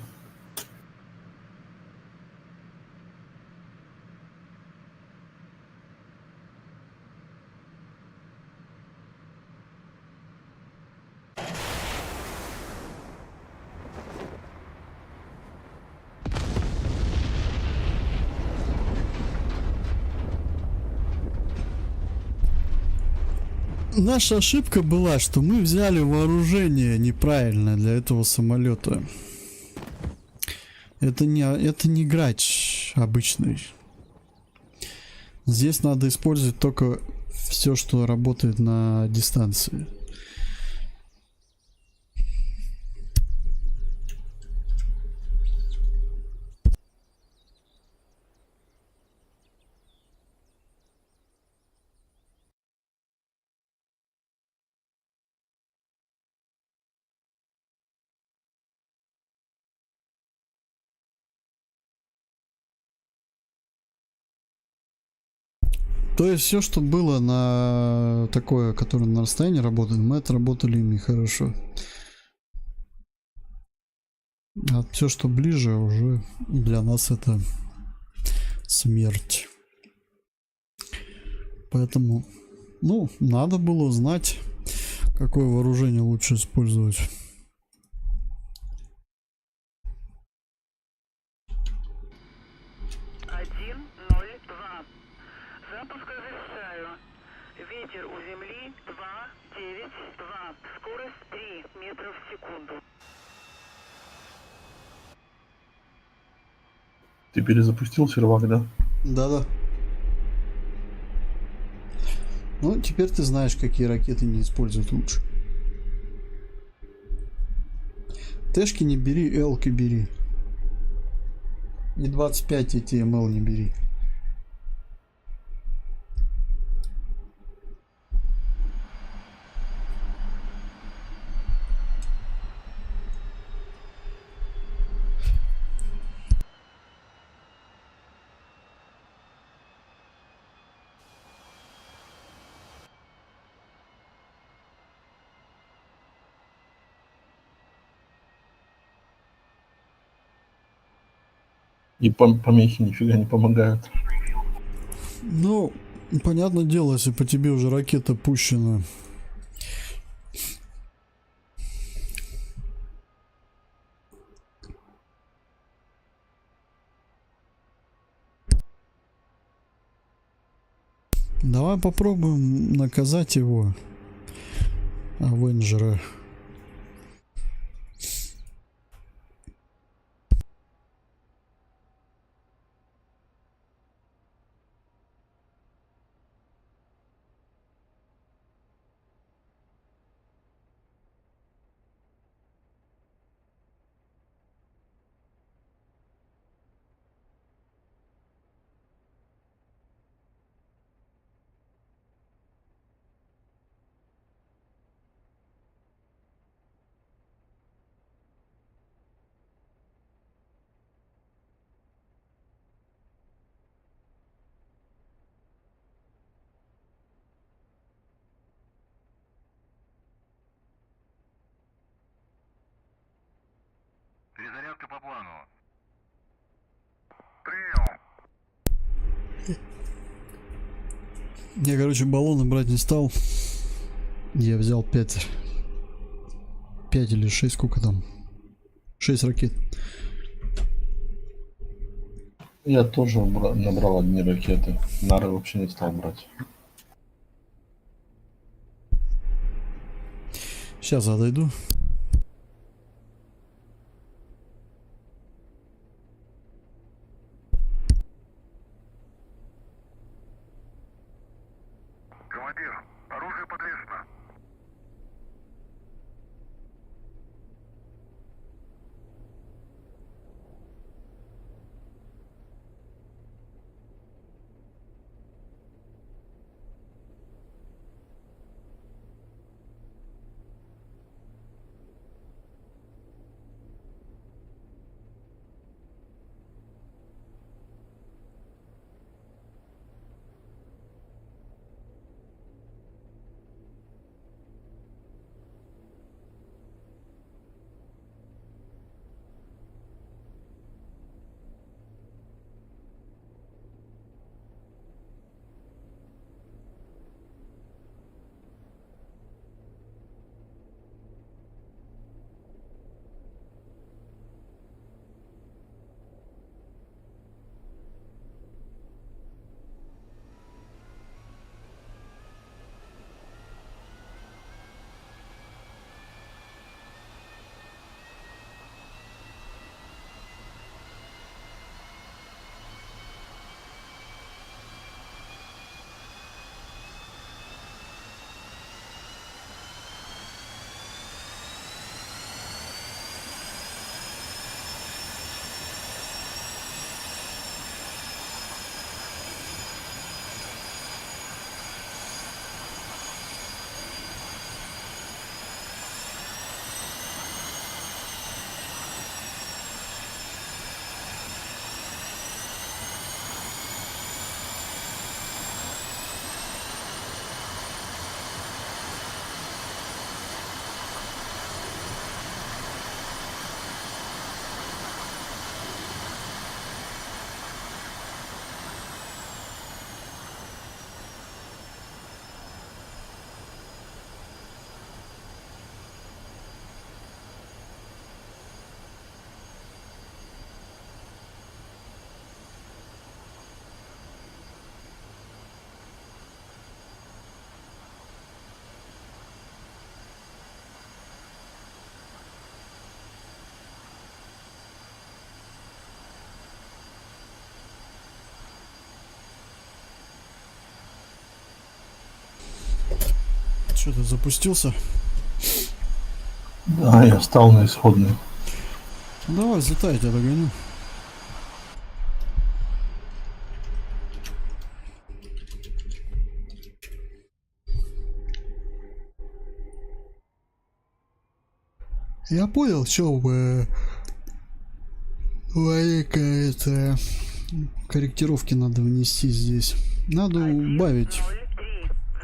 Наша ошибка была, что мы взяли вооружение неправильно для этого самолета. Это не грач обычный. Здесь надо использовать только все, что работает на дистанции. То есть все, что было на такое, которое на расстоянии работает, мы отработали ими хорошо. А все, что ближе, уже для нас это смерть. Поэтому, ну, надо было знать, какое вооружение лучше использовать. Один, ноль, два. Запуск разрешаю. Ветер у земли 2,9,2. Скорость 3 метра в секунду. Ты перезапустил сервак, да? Да-да. Ну, теперь ты знаешь, какие ракеты не использовать лучше. Тэшки не бери, элки бери. И 25 эти МЛ не бери. И помехи нифига не помогают. Ну, понятное дело, если по тебе уже ракета пущена. Давай попробуем наказать его, Авенджера. Перезарядка по плану. Принял. Я, короче, баллоны брать не стал. Я взял 5 или 6, сколько там? 6 ракет. Я тоже набрал одни ракеты. Нары вообще не стал брать. Сейчас отойду. Командир, оружие подвешено. Что ты запустился? Да, я встал на исходный. Давай, взлетай, я тебя догоню. Я понял, что бы это корректировки надо внести здесь. Надо убавить 03.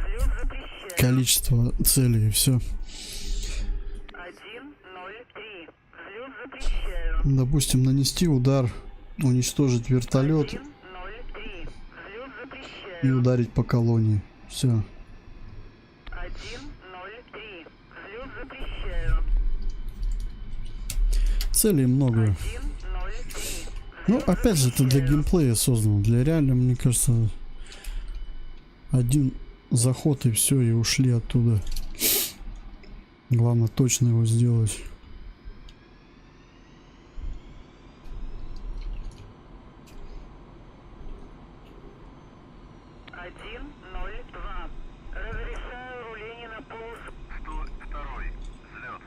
Взлет запрещаю. количество целей и все. 103. Взлет запрещаю. Допустим, нанести удар, уничтожить вертолет 103. Взлет запрещаю. и ударить по колонии. Все. 103. Взлет запрещаю. Целей много. 103. Ну, опять же, это для геймплея создано. Для реально, мне кажется, один заход и все, и ушли оттуда. Главное точно его сделать. Разрешаю руление на полосу. 102. Взлет.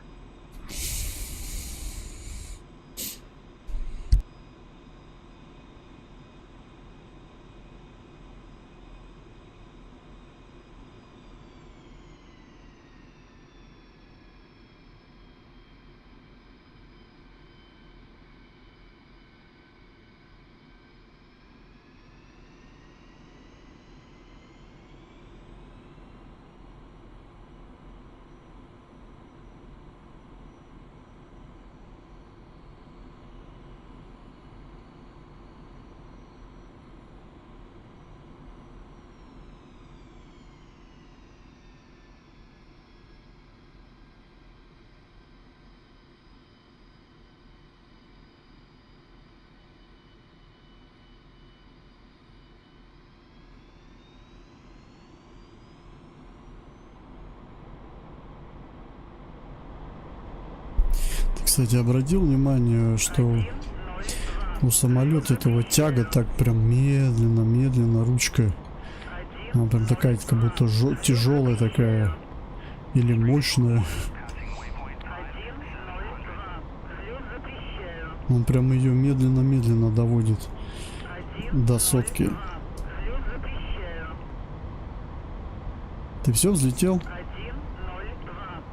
Ты, кстати, обратил внимание, что у самолета этого тяга так прям медленно ручка. Она прям такая, как будто тяжелая такая. Или мощная. 102. Взлет запрещаю. Он прям ее медленно доводит до сотки. Взлет запрещаю. Ты все взлетел?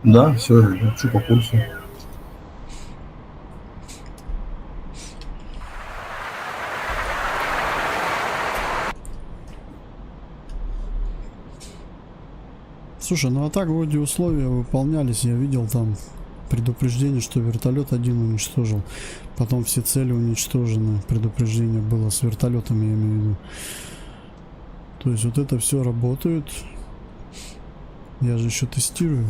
102. Да, все, лечу по курсу. Слушай, ну а так вроде условия выполнялись. Я видел там предупреждение, что вертолет один уничтожил. Потом все цели уничтожены. Предупреждение было с вертолетами, я имею в виду. То есть вот это все работает. Я же еще тестирую.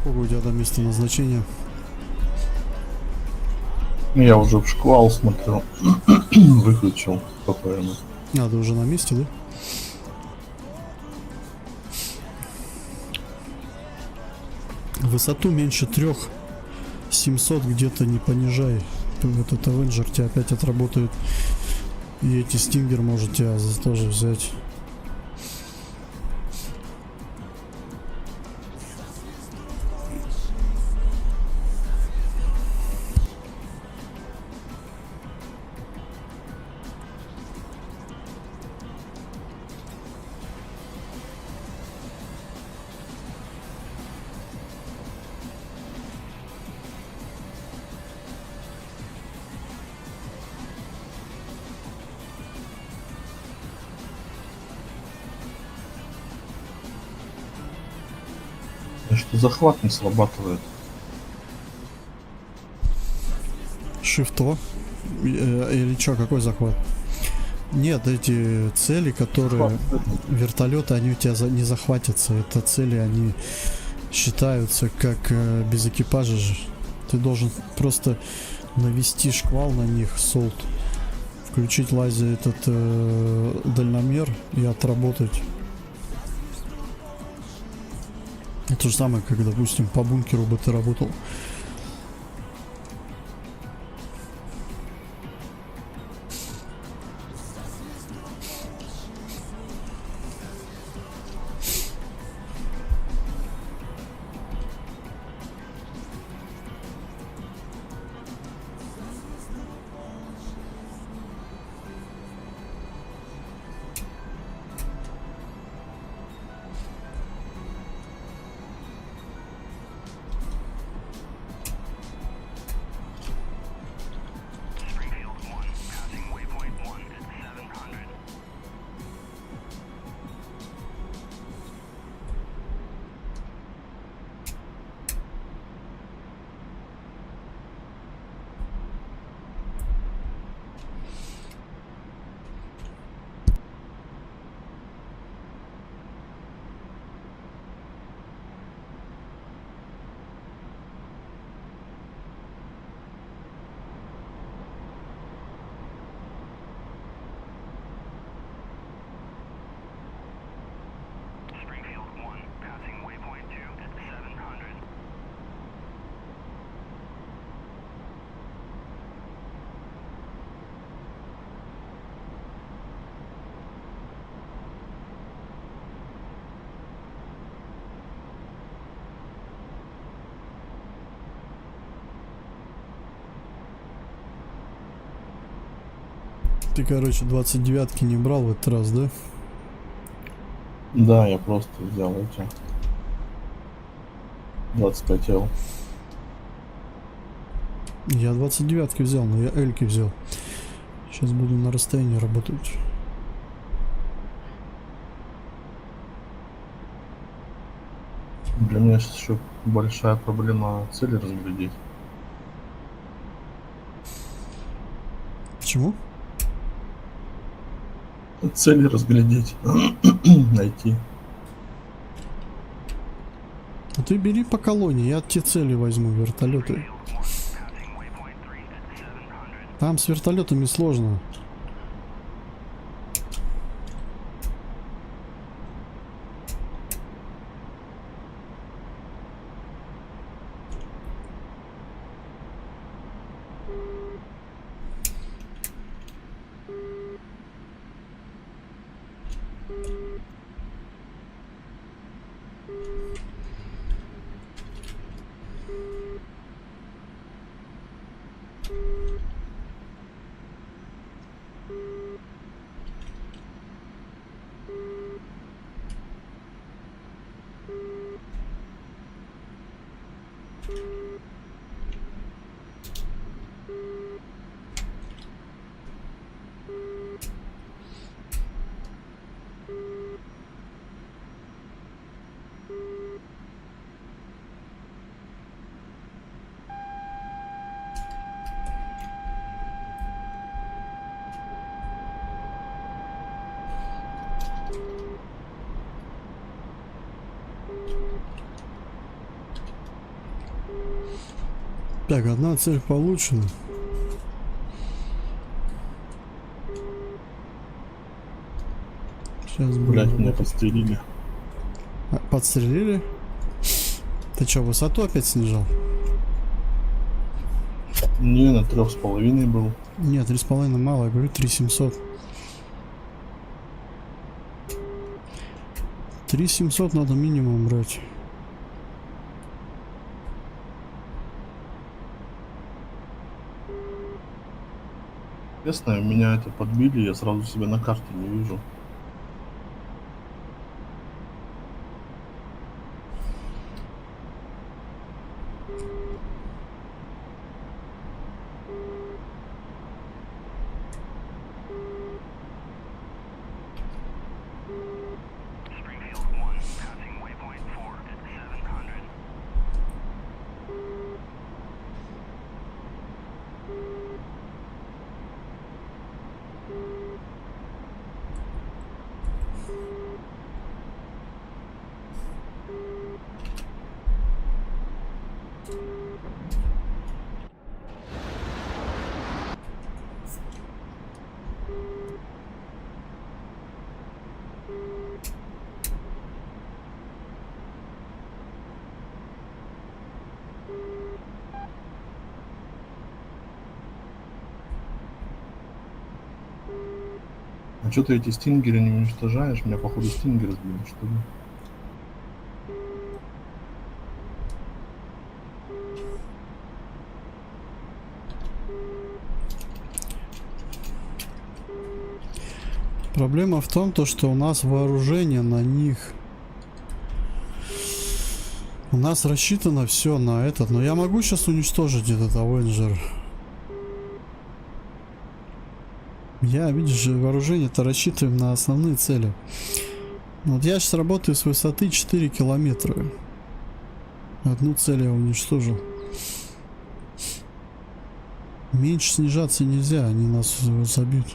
Сколько у тебя там место назначения? Я уже в шквал смотрю. Выключил ППМ. А, ты уже на месте, да? Высоту меньше 3700 где-то не понижай. Вот этот Avenger тебя опять отработает. И эти Stinger может тебя тоже взять. Что захват не срабатывает. Шифто? Или что, какой захват? Нет, эти цели, которые вертолеты, они у тебя не захватятся. Это цели, они считаются как без экипажа же. Ты должен просто навести шквал на них, солт, включить этот дальномер и отработать. Это же самое, как, допустим, по бункеру бы ты работал. Springfield 1, passing waypoint 1 at 700. Springfield 1, passing waypoint 2 at 700. Ты, короче, 29-ки не брал в этот раз, да? Да, я просто взял эти 25 L. Я 29-ки взял, но я Эльки взял. Сейчас буду на расстоянии работать. Для меня сейчас еще большая проблема цели разглядеть. Почему? Цели разглядеть. Найти. А ты бери по колонии, я те цели возьму, вертолеты. Passing waypoint 3 at 700. Там с вертолетами сложно. Так, одна цель получена. Сейчас Блять, будем меня работать. подстрелили. Подстрелили? Ты что, высоту опять снижал? Не, на 3,5 был. Нет, 3,5 мало, я говорю 3700. 3700 надо минимум брать. Честно, меня это подбили, я сразу себя на карте не вижу. Springfield 1, passing waypoint 4 at 700. А что ты эти стингеры не уничтожаешь? Меня, походу, стингеры сбили, что ли? Проблема в том, то, что у нас вооружение на них. У нас рассчитано все на этот. Но я могу сейчас уничтожить этот Авенджер. Я, видишь, вооружение-то рассчитываем на основные цели. Вот я сейчас работаю с высоты 4 километра. Одну цель я уничтожил. Меньше снижаться нельзя, они нас забьют.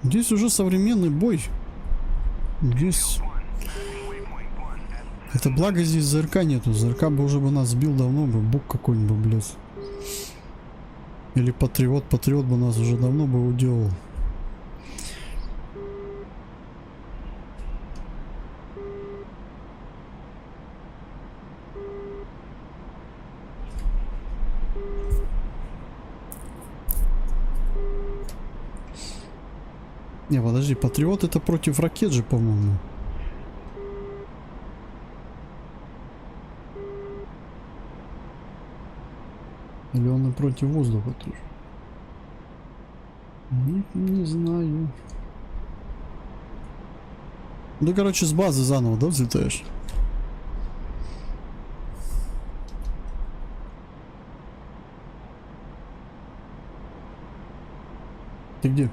Здесь уже современный бой. Здесь... Это благо здесь ЗРК нету. ЗРК бы уже бы нас сбил давно бы. Бук какой-нибудь, блядь. Или Патриот. Патриот бы нас уже давно бы уделал. Не, подожди, Патриот это против ракет же, по-моему. Или он и против воздуха тоже? Не знаю. Да, короче, с базы заново, да, взлетаешь? Ты где?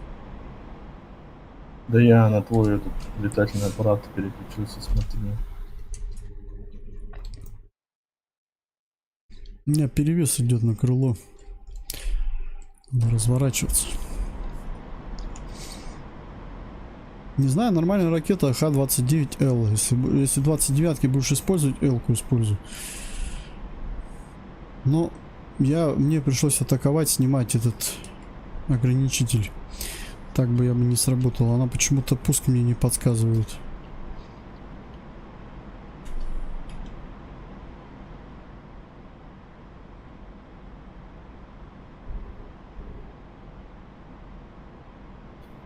Да я на твой этот летательный аппарат переключился, смотри. У меня перевес идет на крыло. Надо разворачиваться. Не знаю, нормальная ракета Х-29Л. Если 29-ки будешь использовать, Л-ку используй. Но мне пришлось атаковать, снимать этот ограничитель. Так бы я бы не сработал. Она почему-то пуск мне не подсказывает.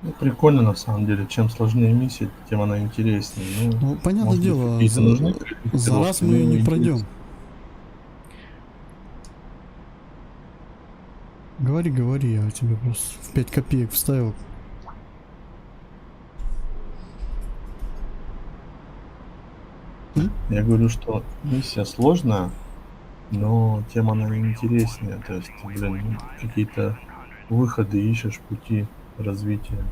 Ну, прикольно на самом деле. Чем сложнее миссия, тем она интереснее. Ну, понятное может быть, дело, какие-то нужны за раз мы ее не пройдем. Говори, говори, я тебе просто в 5 копеек вставил. Я говорю, что миссия сложная, но тем она интереснее. То есть, блин, какие-то выходы ищешь, пути развития.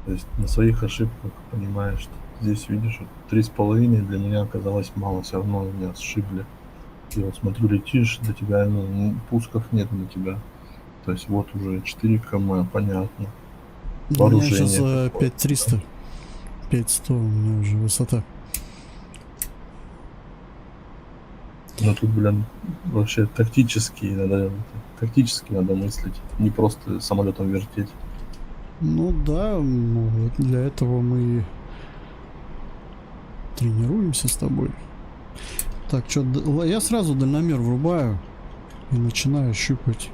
То есть на своих ошибках понимаешь, что здесь видишь, вот 3,5 для меня оказалось мало, все равно меня сшибли. И вот смотрю, летишь, до тебя пусков нет на тебя. То есть вот уже 4 км, понятно. У меня Вооружение сейчас какое. 5300. 5100 у меня уже высота. Но тут, блин, вообще тактически надо мыслить, не просто самолетом вертеть. Ну да, ну, вот для этого мы тренируемся с тобой. Так, что, я сразу дальномер врубаю и начинаю щупать.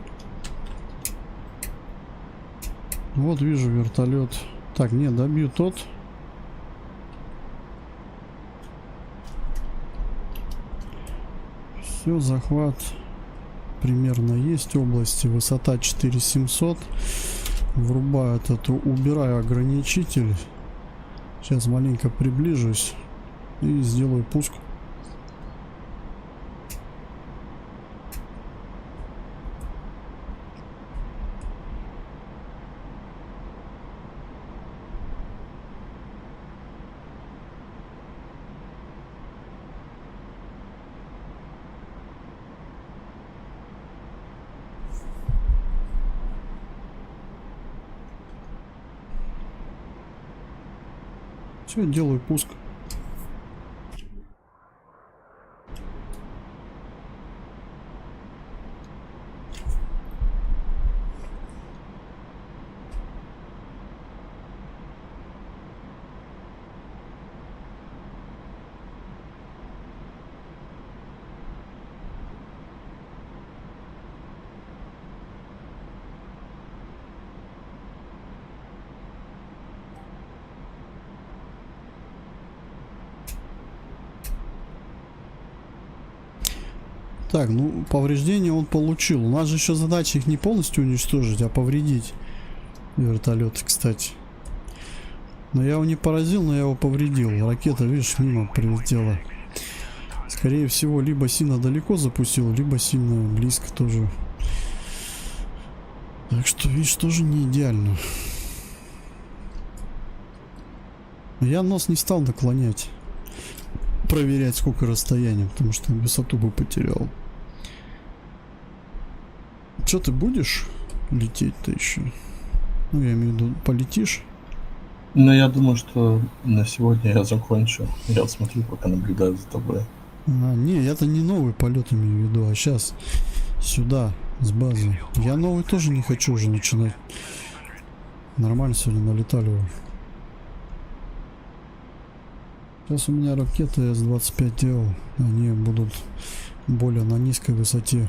Вот вижу вертолет. Так, нет, добью тот. Все, захват примерно есть. Области, высота 4700. Врубаю эту, убираю ограничитель. Сейчас маленько приближусь и сделаю пуск. Все, делаю пуск. Так, ну, повреждения он получил. У нас же еще задача их не полностью уничтожить, а повредить вертолет, кстати. Но я его не поразил, но я его повредил. Ракета, видишь, мимо прилетела. Скорее всего, либо сильно далеко запустил, либо сильно близко тоже. Так что, видишь, тоже не идеально. Я нос не стал наклонять. Проверять, сколько расстояние, потому что высоту бы потерял. Что ты будешь лететь-то еще? Ну, я имею в виду, полетишь? Но я думаю, что на сегодня я закончу. Я смотрю, пока наблюдаю за тобой. А, не, я-то не новый полет имею в виду, а сейчас сюда, с базы. Я новый тоже не хочу уже начинать. Нормально сегодня налетали уже. Сейчас у меня ракеты С-25 делал. Они будут более на низкой высоте.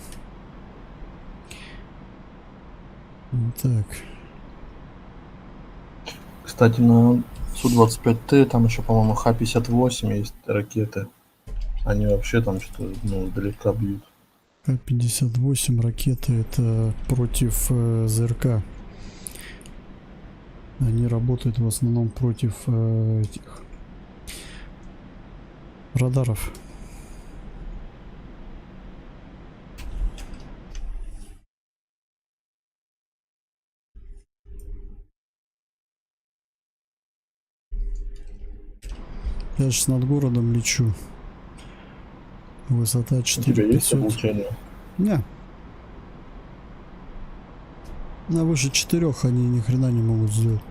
Так. Кстати, на Су-25Т там еще, по-моему, Х-58 есть ракеты. Они вообще там что-то, ну, далеко бьют. Х-58 ракеты, это против ЗРК. Они работают в основном против этих радаров. Я сейчас над городом лечу. Высота У тебя есть 4500. облучение? Не. На выше 4 они ни хрена не могут сделать.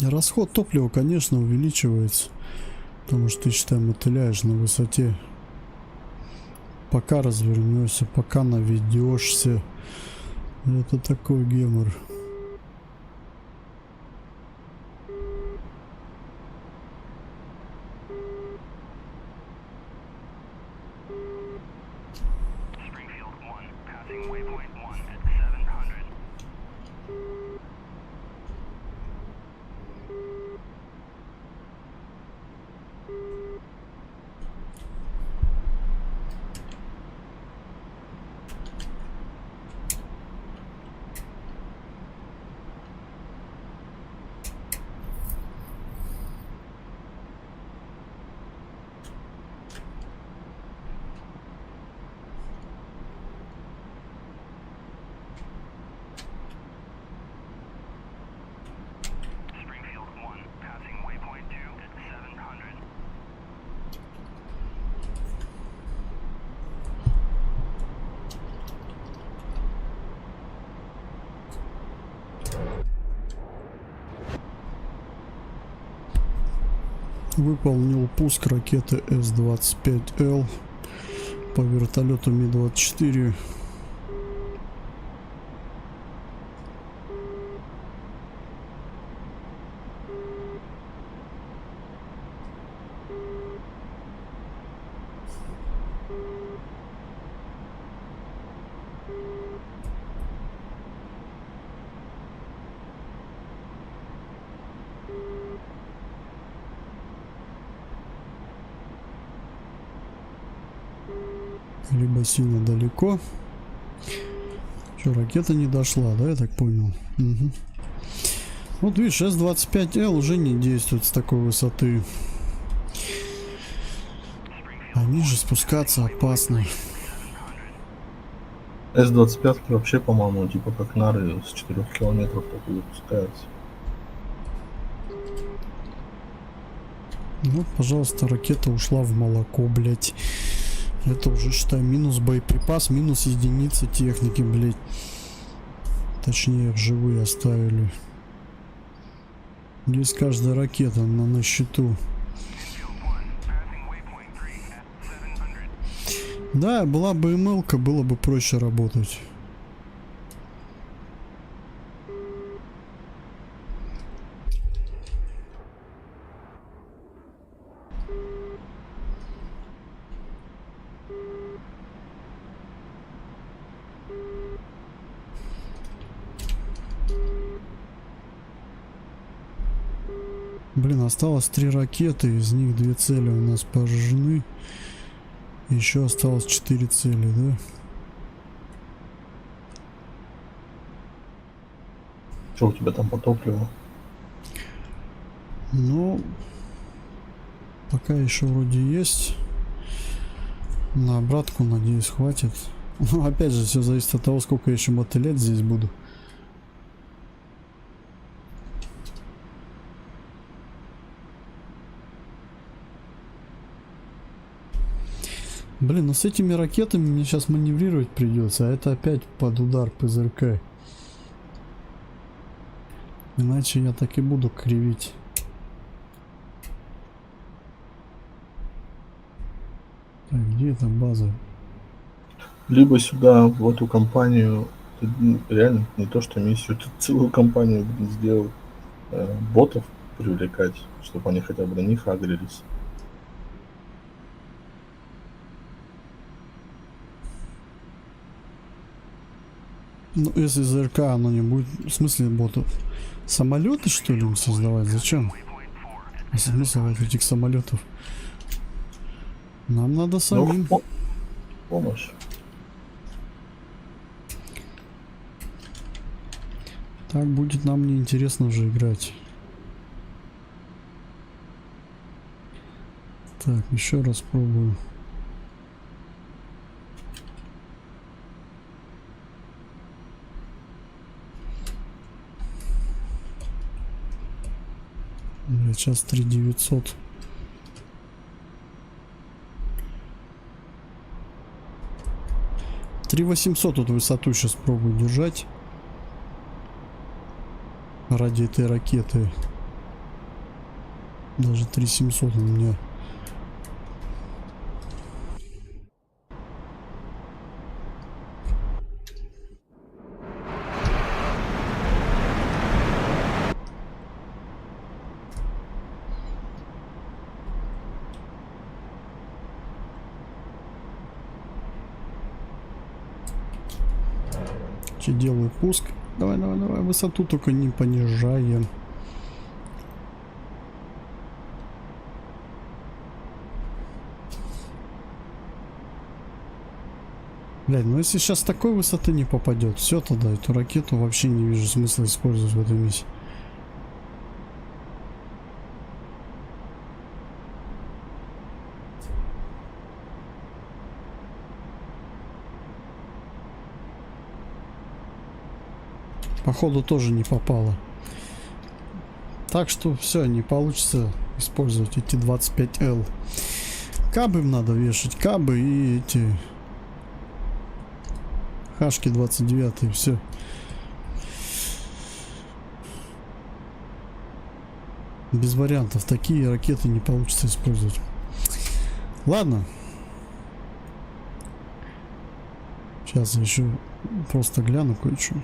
Расход топлива, конечно, увеличивается, потому что ты, считай, мотыляешь на высоте. Пока развернешься, пока наведешься. Это такой гемор. Springfield 1, passing waypoint 1 at 700. Выполнил пуск ракеты С-25Л по вертолету Ми-24. Либо сильно далеко. Что, ракета не дошла, да, я так понял? Угу. Вот видишь, С-25Л уже не действует с такой высоты. А ниже спускаться опасно. С-25 вообще, по-моему, типа как нары с 4 километров только выпускаются. Вот, пожалуйста, ракета ушла в молоко, блять. Это уже, считай, минус боеприпас, минус единицы техники, блять. Точнее, живые оставили. Здесь каждая ракета на счету. Да, была бы МЛ-ка, было бы проще работать. Блин, осталось 3 ракеты, из них 2 цели у нас поражены. Еще осталось 4 цели, да? Что у тебя там по топливу? Ну, пока еще вроде есть. На обратку, надеюсь, хватит. Ну, опять же, все зависит от того, сколько я еще мотылять здесь буду. Блин, ну с этими ракетами мне сейчас маневрировать придется, а это опять под удар ПЗРК. Иначе я так и буду кривить. Так, где эта база? Либо сюда, в эту компанию, ты, реально не то что миссию, ты целую компанию сделал, ботов привлекать, чтобы они хотя бы на них агрились. Ну, если ЗРК оно не будет... В смысле ботов? Самолеты, что ли, им создавать? Зачем? Смысл этих самолетов? Нам надо самим. Ну, помощь. Так будет нам неинтересно уже играть. Так, еще раз пробую. Сейчас 3900. — 3800 тут высоту сейчас пробую держать. Ради этой ракеты. Даже 3700 у меня. Делаю пуск. Давай, давай, давай. Высоту только не понижаем. Блядь, ну если сейчас такой высоты не попадет, все тогда эту ракету вообще не вижу смысла использовать в этой миссии. Походу тоже не попало. Так что все, не получится использовать эти 25Л. Кабы им надо вешать, кабы и эти хашки 29 и все. Без вариантов. Такие ракеты не получится использовать. Ладно. Сейчас я еще просто гляну кое-что.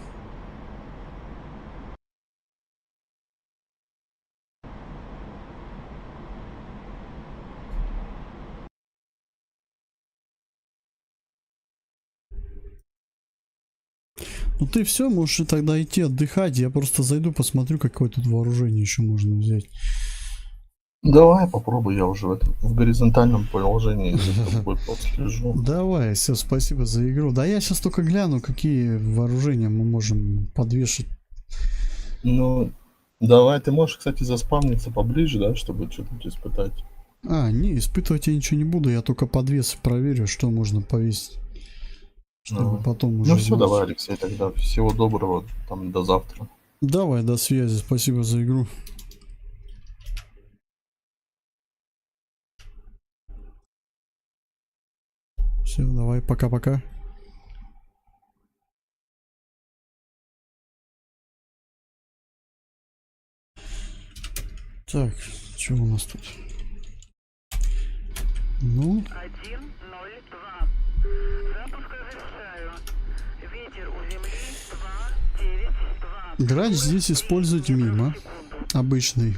Ну ты все, можешь и тогда идти отдыхать. Я просто зайду, посмотрю, какое тут вооружение еще можно взять. Давай попробуй, я уже в горизонтальном положении за тобой подслежу. Давай, все, спасибо за игру. Да я сейчас только гляну, какие вооружения мы можем подвешать. Ну, давай, ты можешь, кстати, заспавниться поближе, да, чтобы что-то испытать. А, не, испытывать я ничего не буду, я только подвес проверю, что можно повесить. Чтобы потом уже... Ну все, знать. давай, Алексей, тогда всего доброго, там, до завтра. Давай, до связи, спасибо за игру. Все, давай, пока-пока. Так, что у нас тут? Ну, 102. Запуск разрешаю. Ветер у земли 292. грач здесь использовать мимо. Обычный.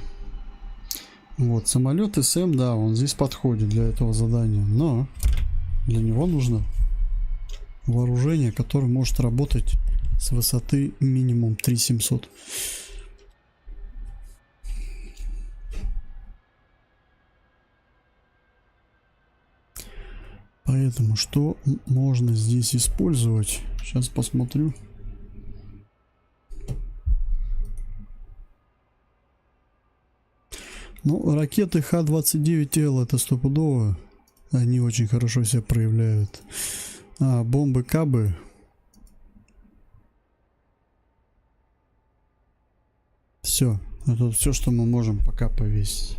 Вот, самолет СМ, да, он здесь подходит для этого задания. Но для него нужно вооружение, которое может работать с высоты минимум 3700. Поэтому что можно здесь использовать? Сейчас посмотрю. Ну, ракеты Х-29Л это стопудово. Они очень хорошо себя проявляют. А бомбы Кабы. Все. Это все, что мы можем пока повесить.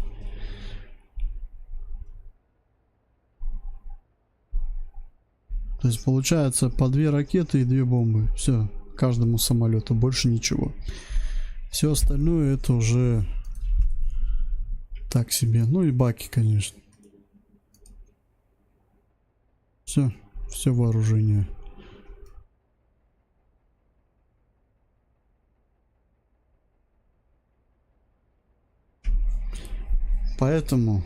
То есть получается по 2 ракеты и 2 бомбы. Все. Каждому самолету. Больше ничего. Все остальное это уже так себе. Ну и баки, конечно. Все. Все вооружение. Поэтому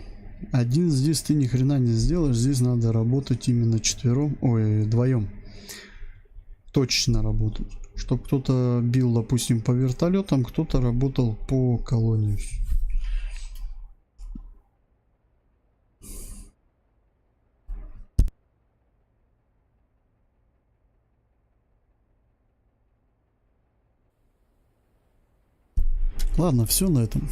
один здесь ты ни хрена не сделаешь. Здесь надо работать именно четвером. Ой, вдвоем. Точечно работать. Чтобы кто-то бил, допустим, по вертолетам, кто-то работал по колонии. Ладно, все на этом.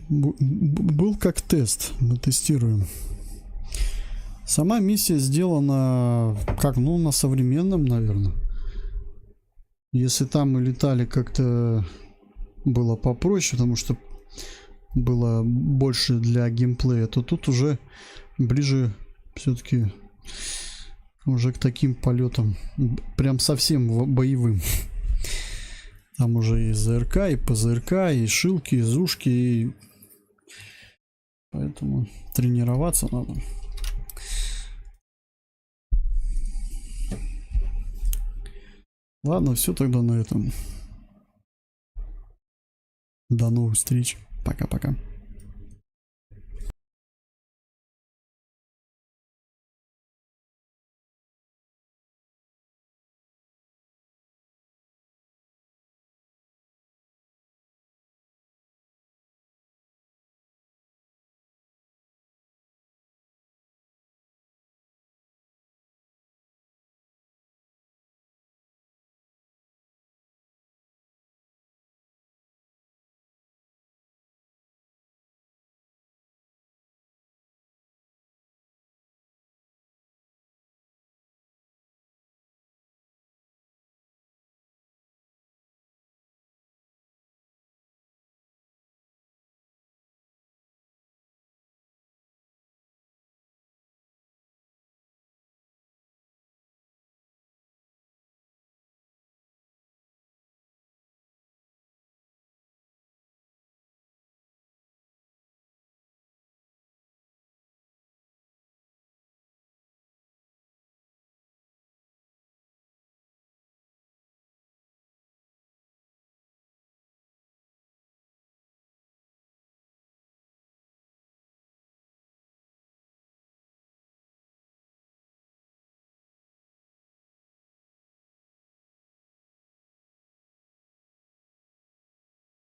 Был как тест, мы тестируем. Сама миссия сделана как, ну, на современном, наверное. Если там мы летали, как-то было попроще, потому что было больше для геймплея, то тут уже ближе все-таки уже к таким полетам, прям совсем боевым. Там уже и ЗРК, и ПЗРК, и шилки, и зушки, и... Поэтому тренироваться надо. Ладно, все тогда на этом. До новых встреч. Пока-пока.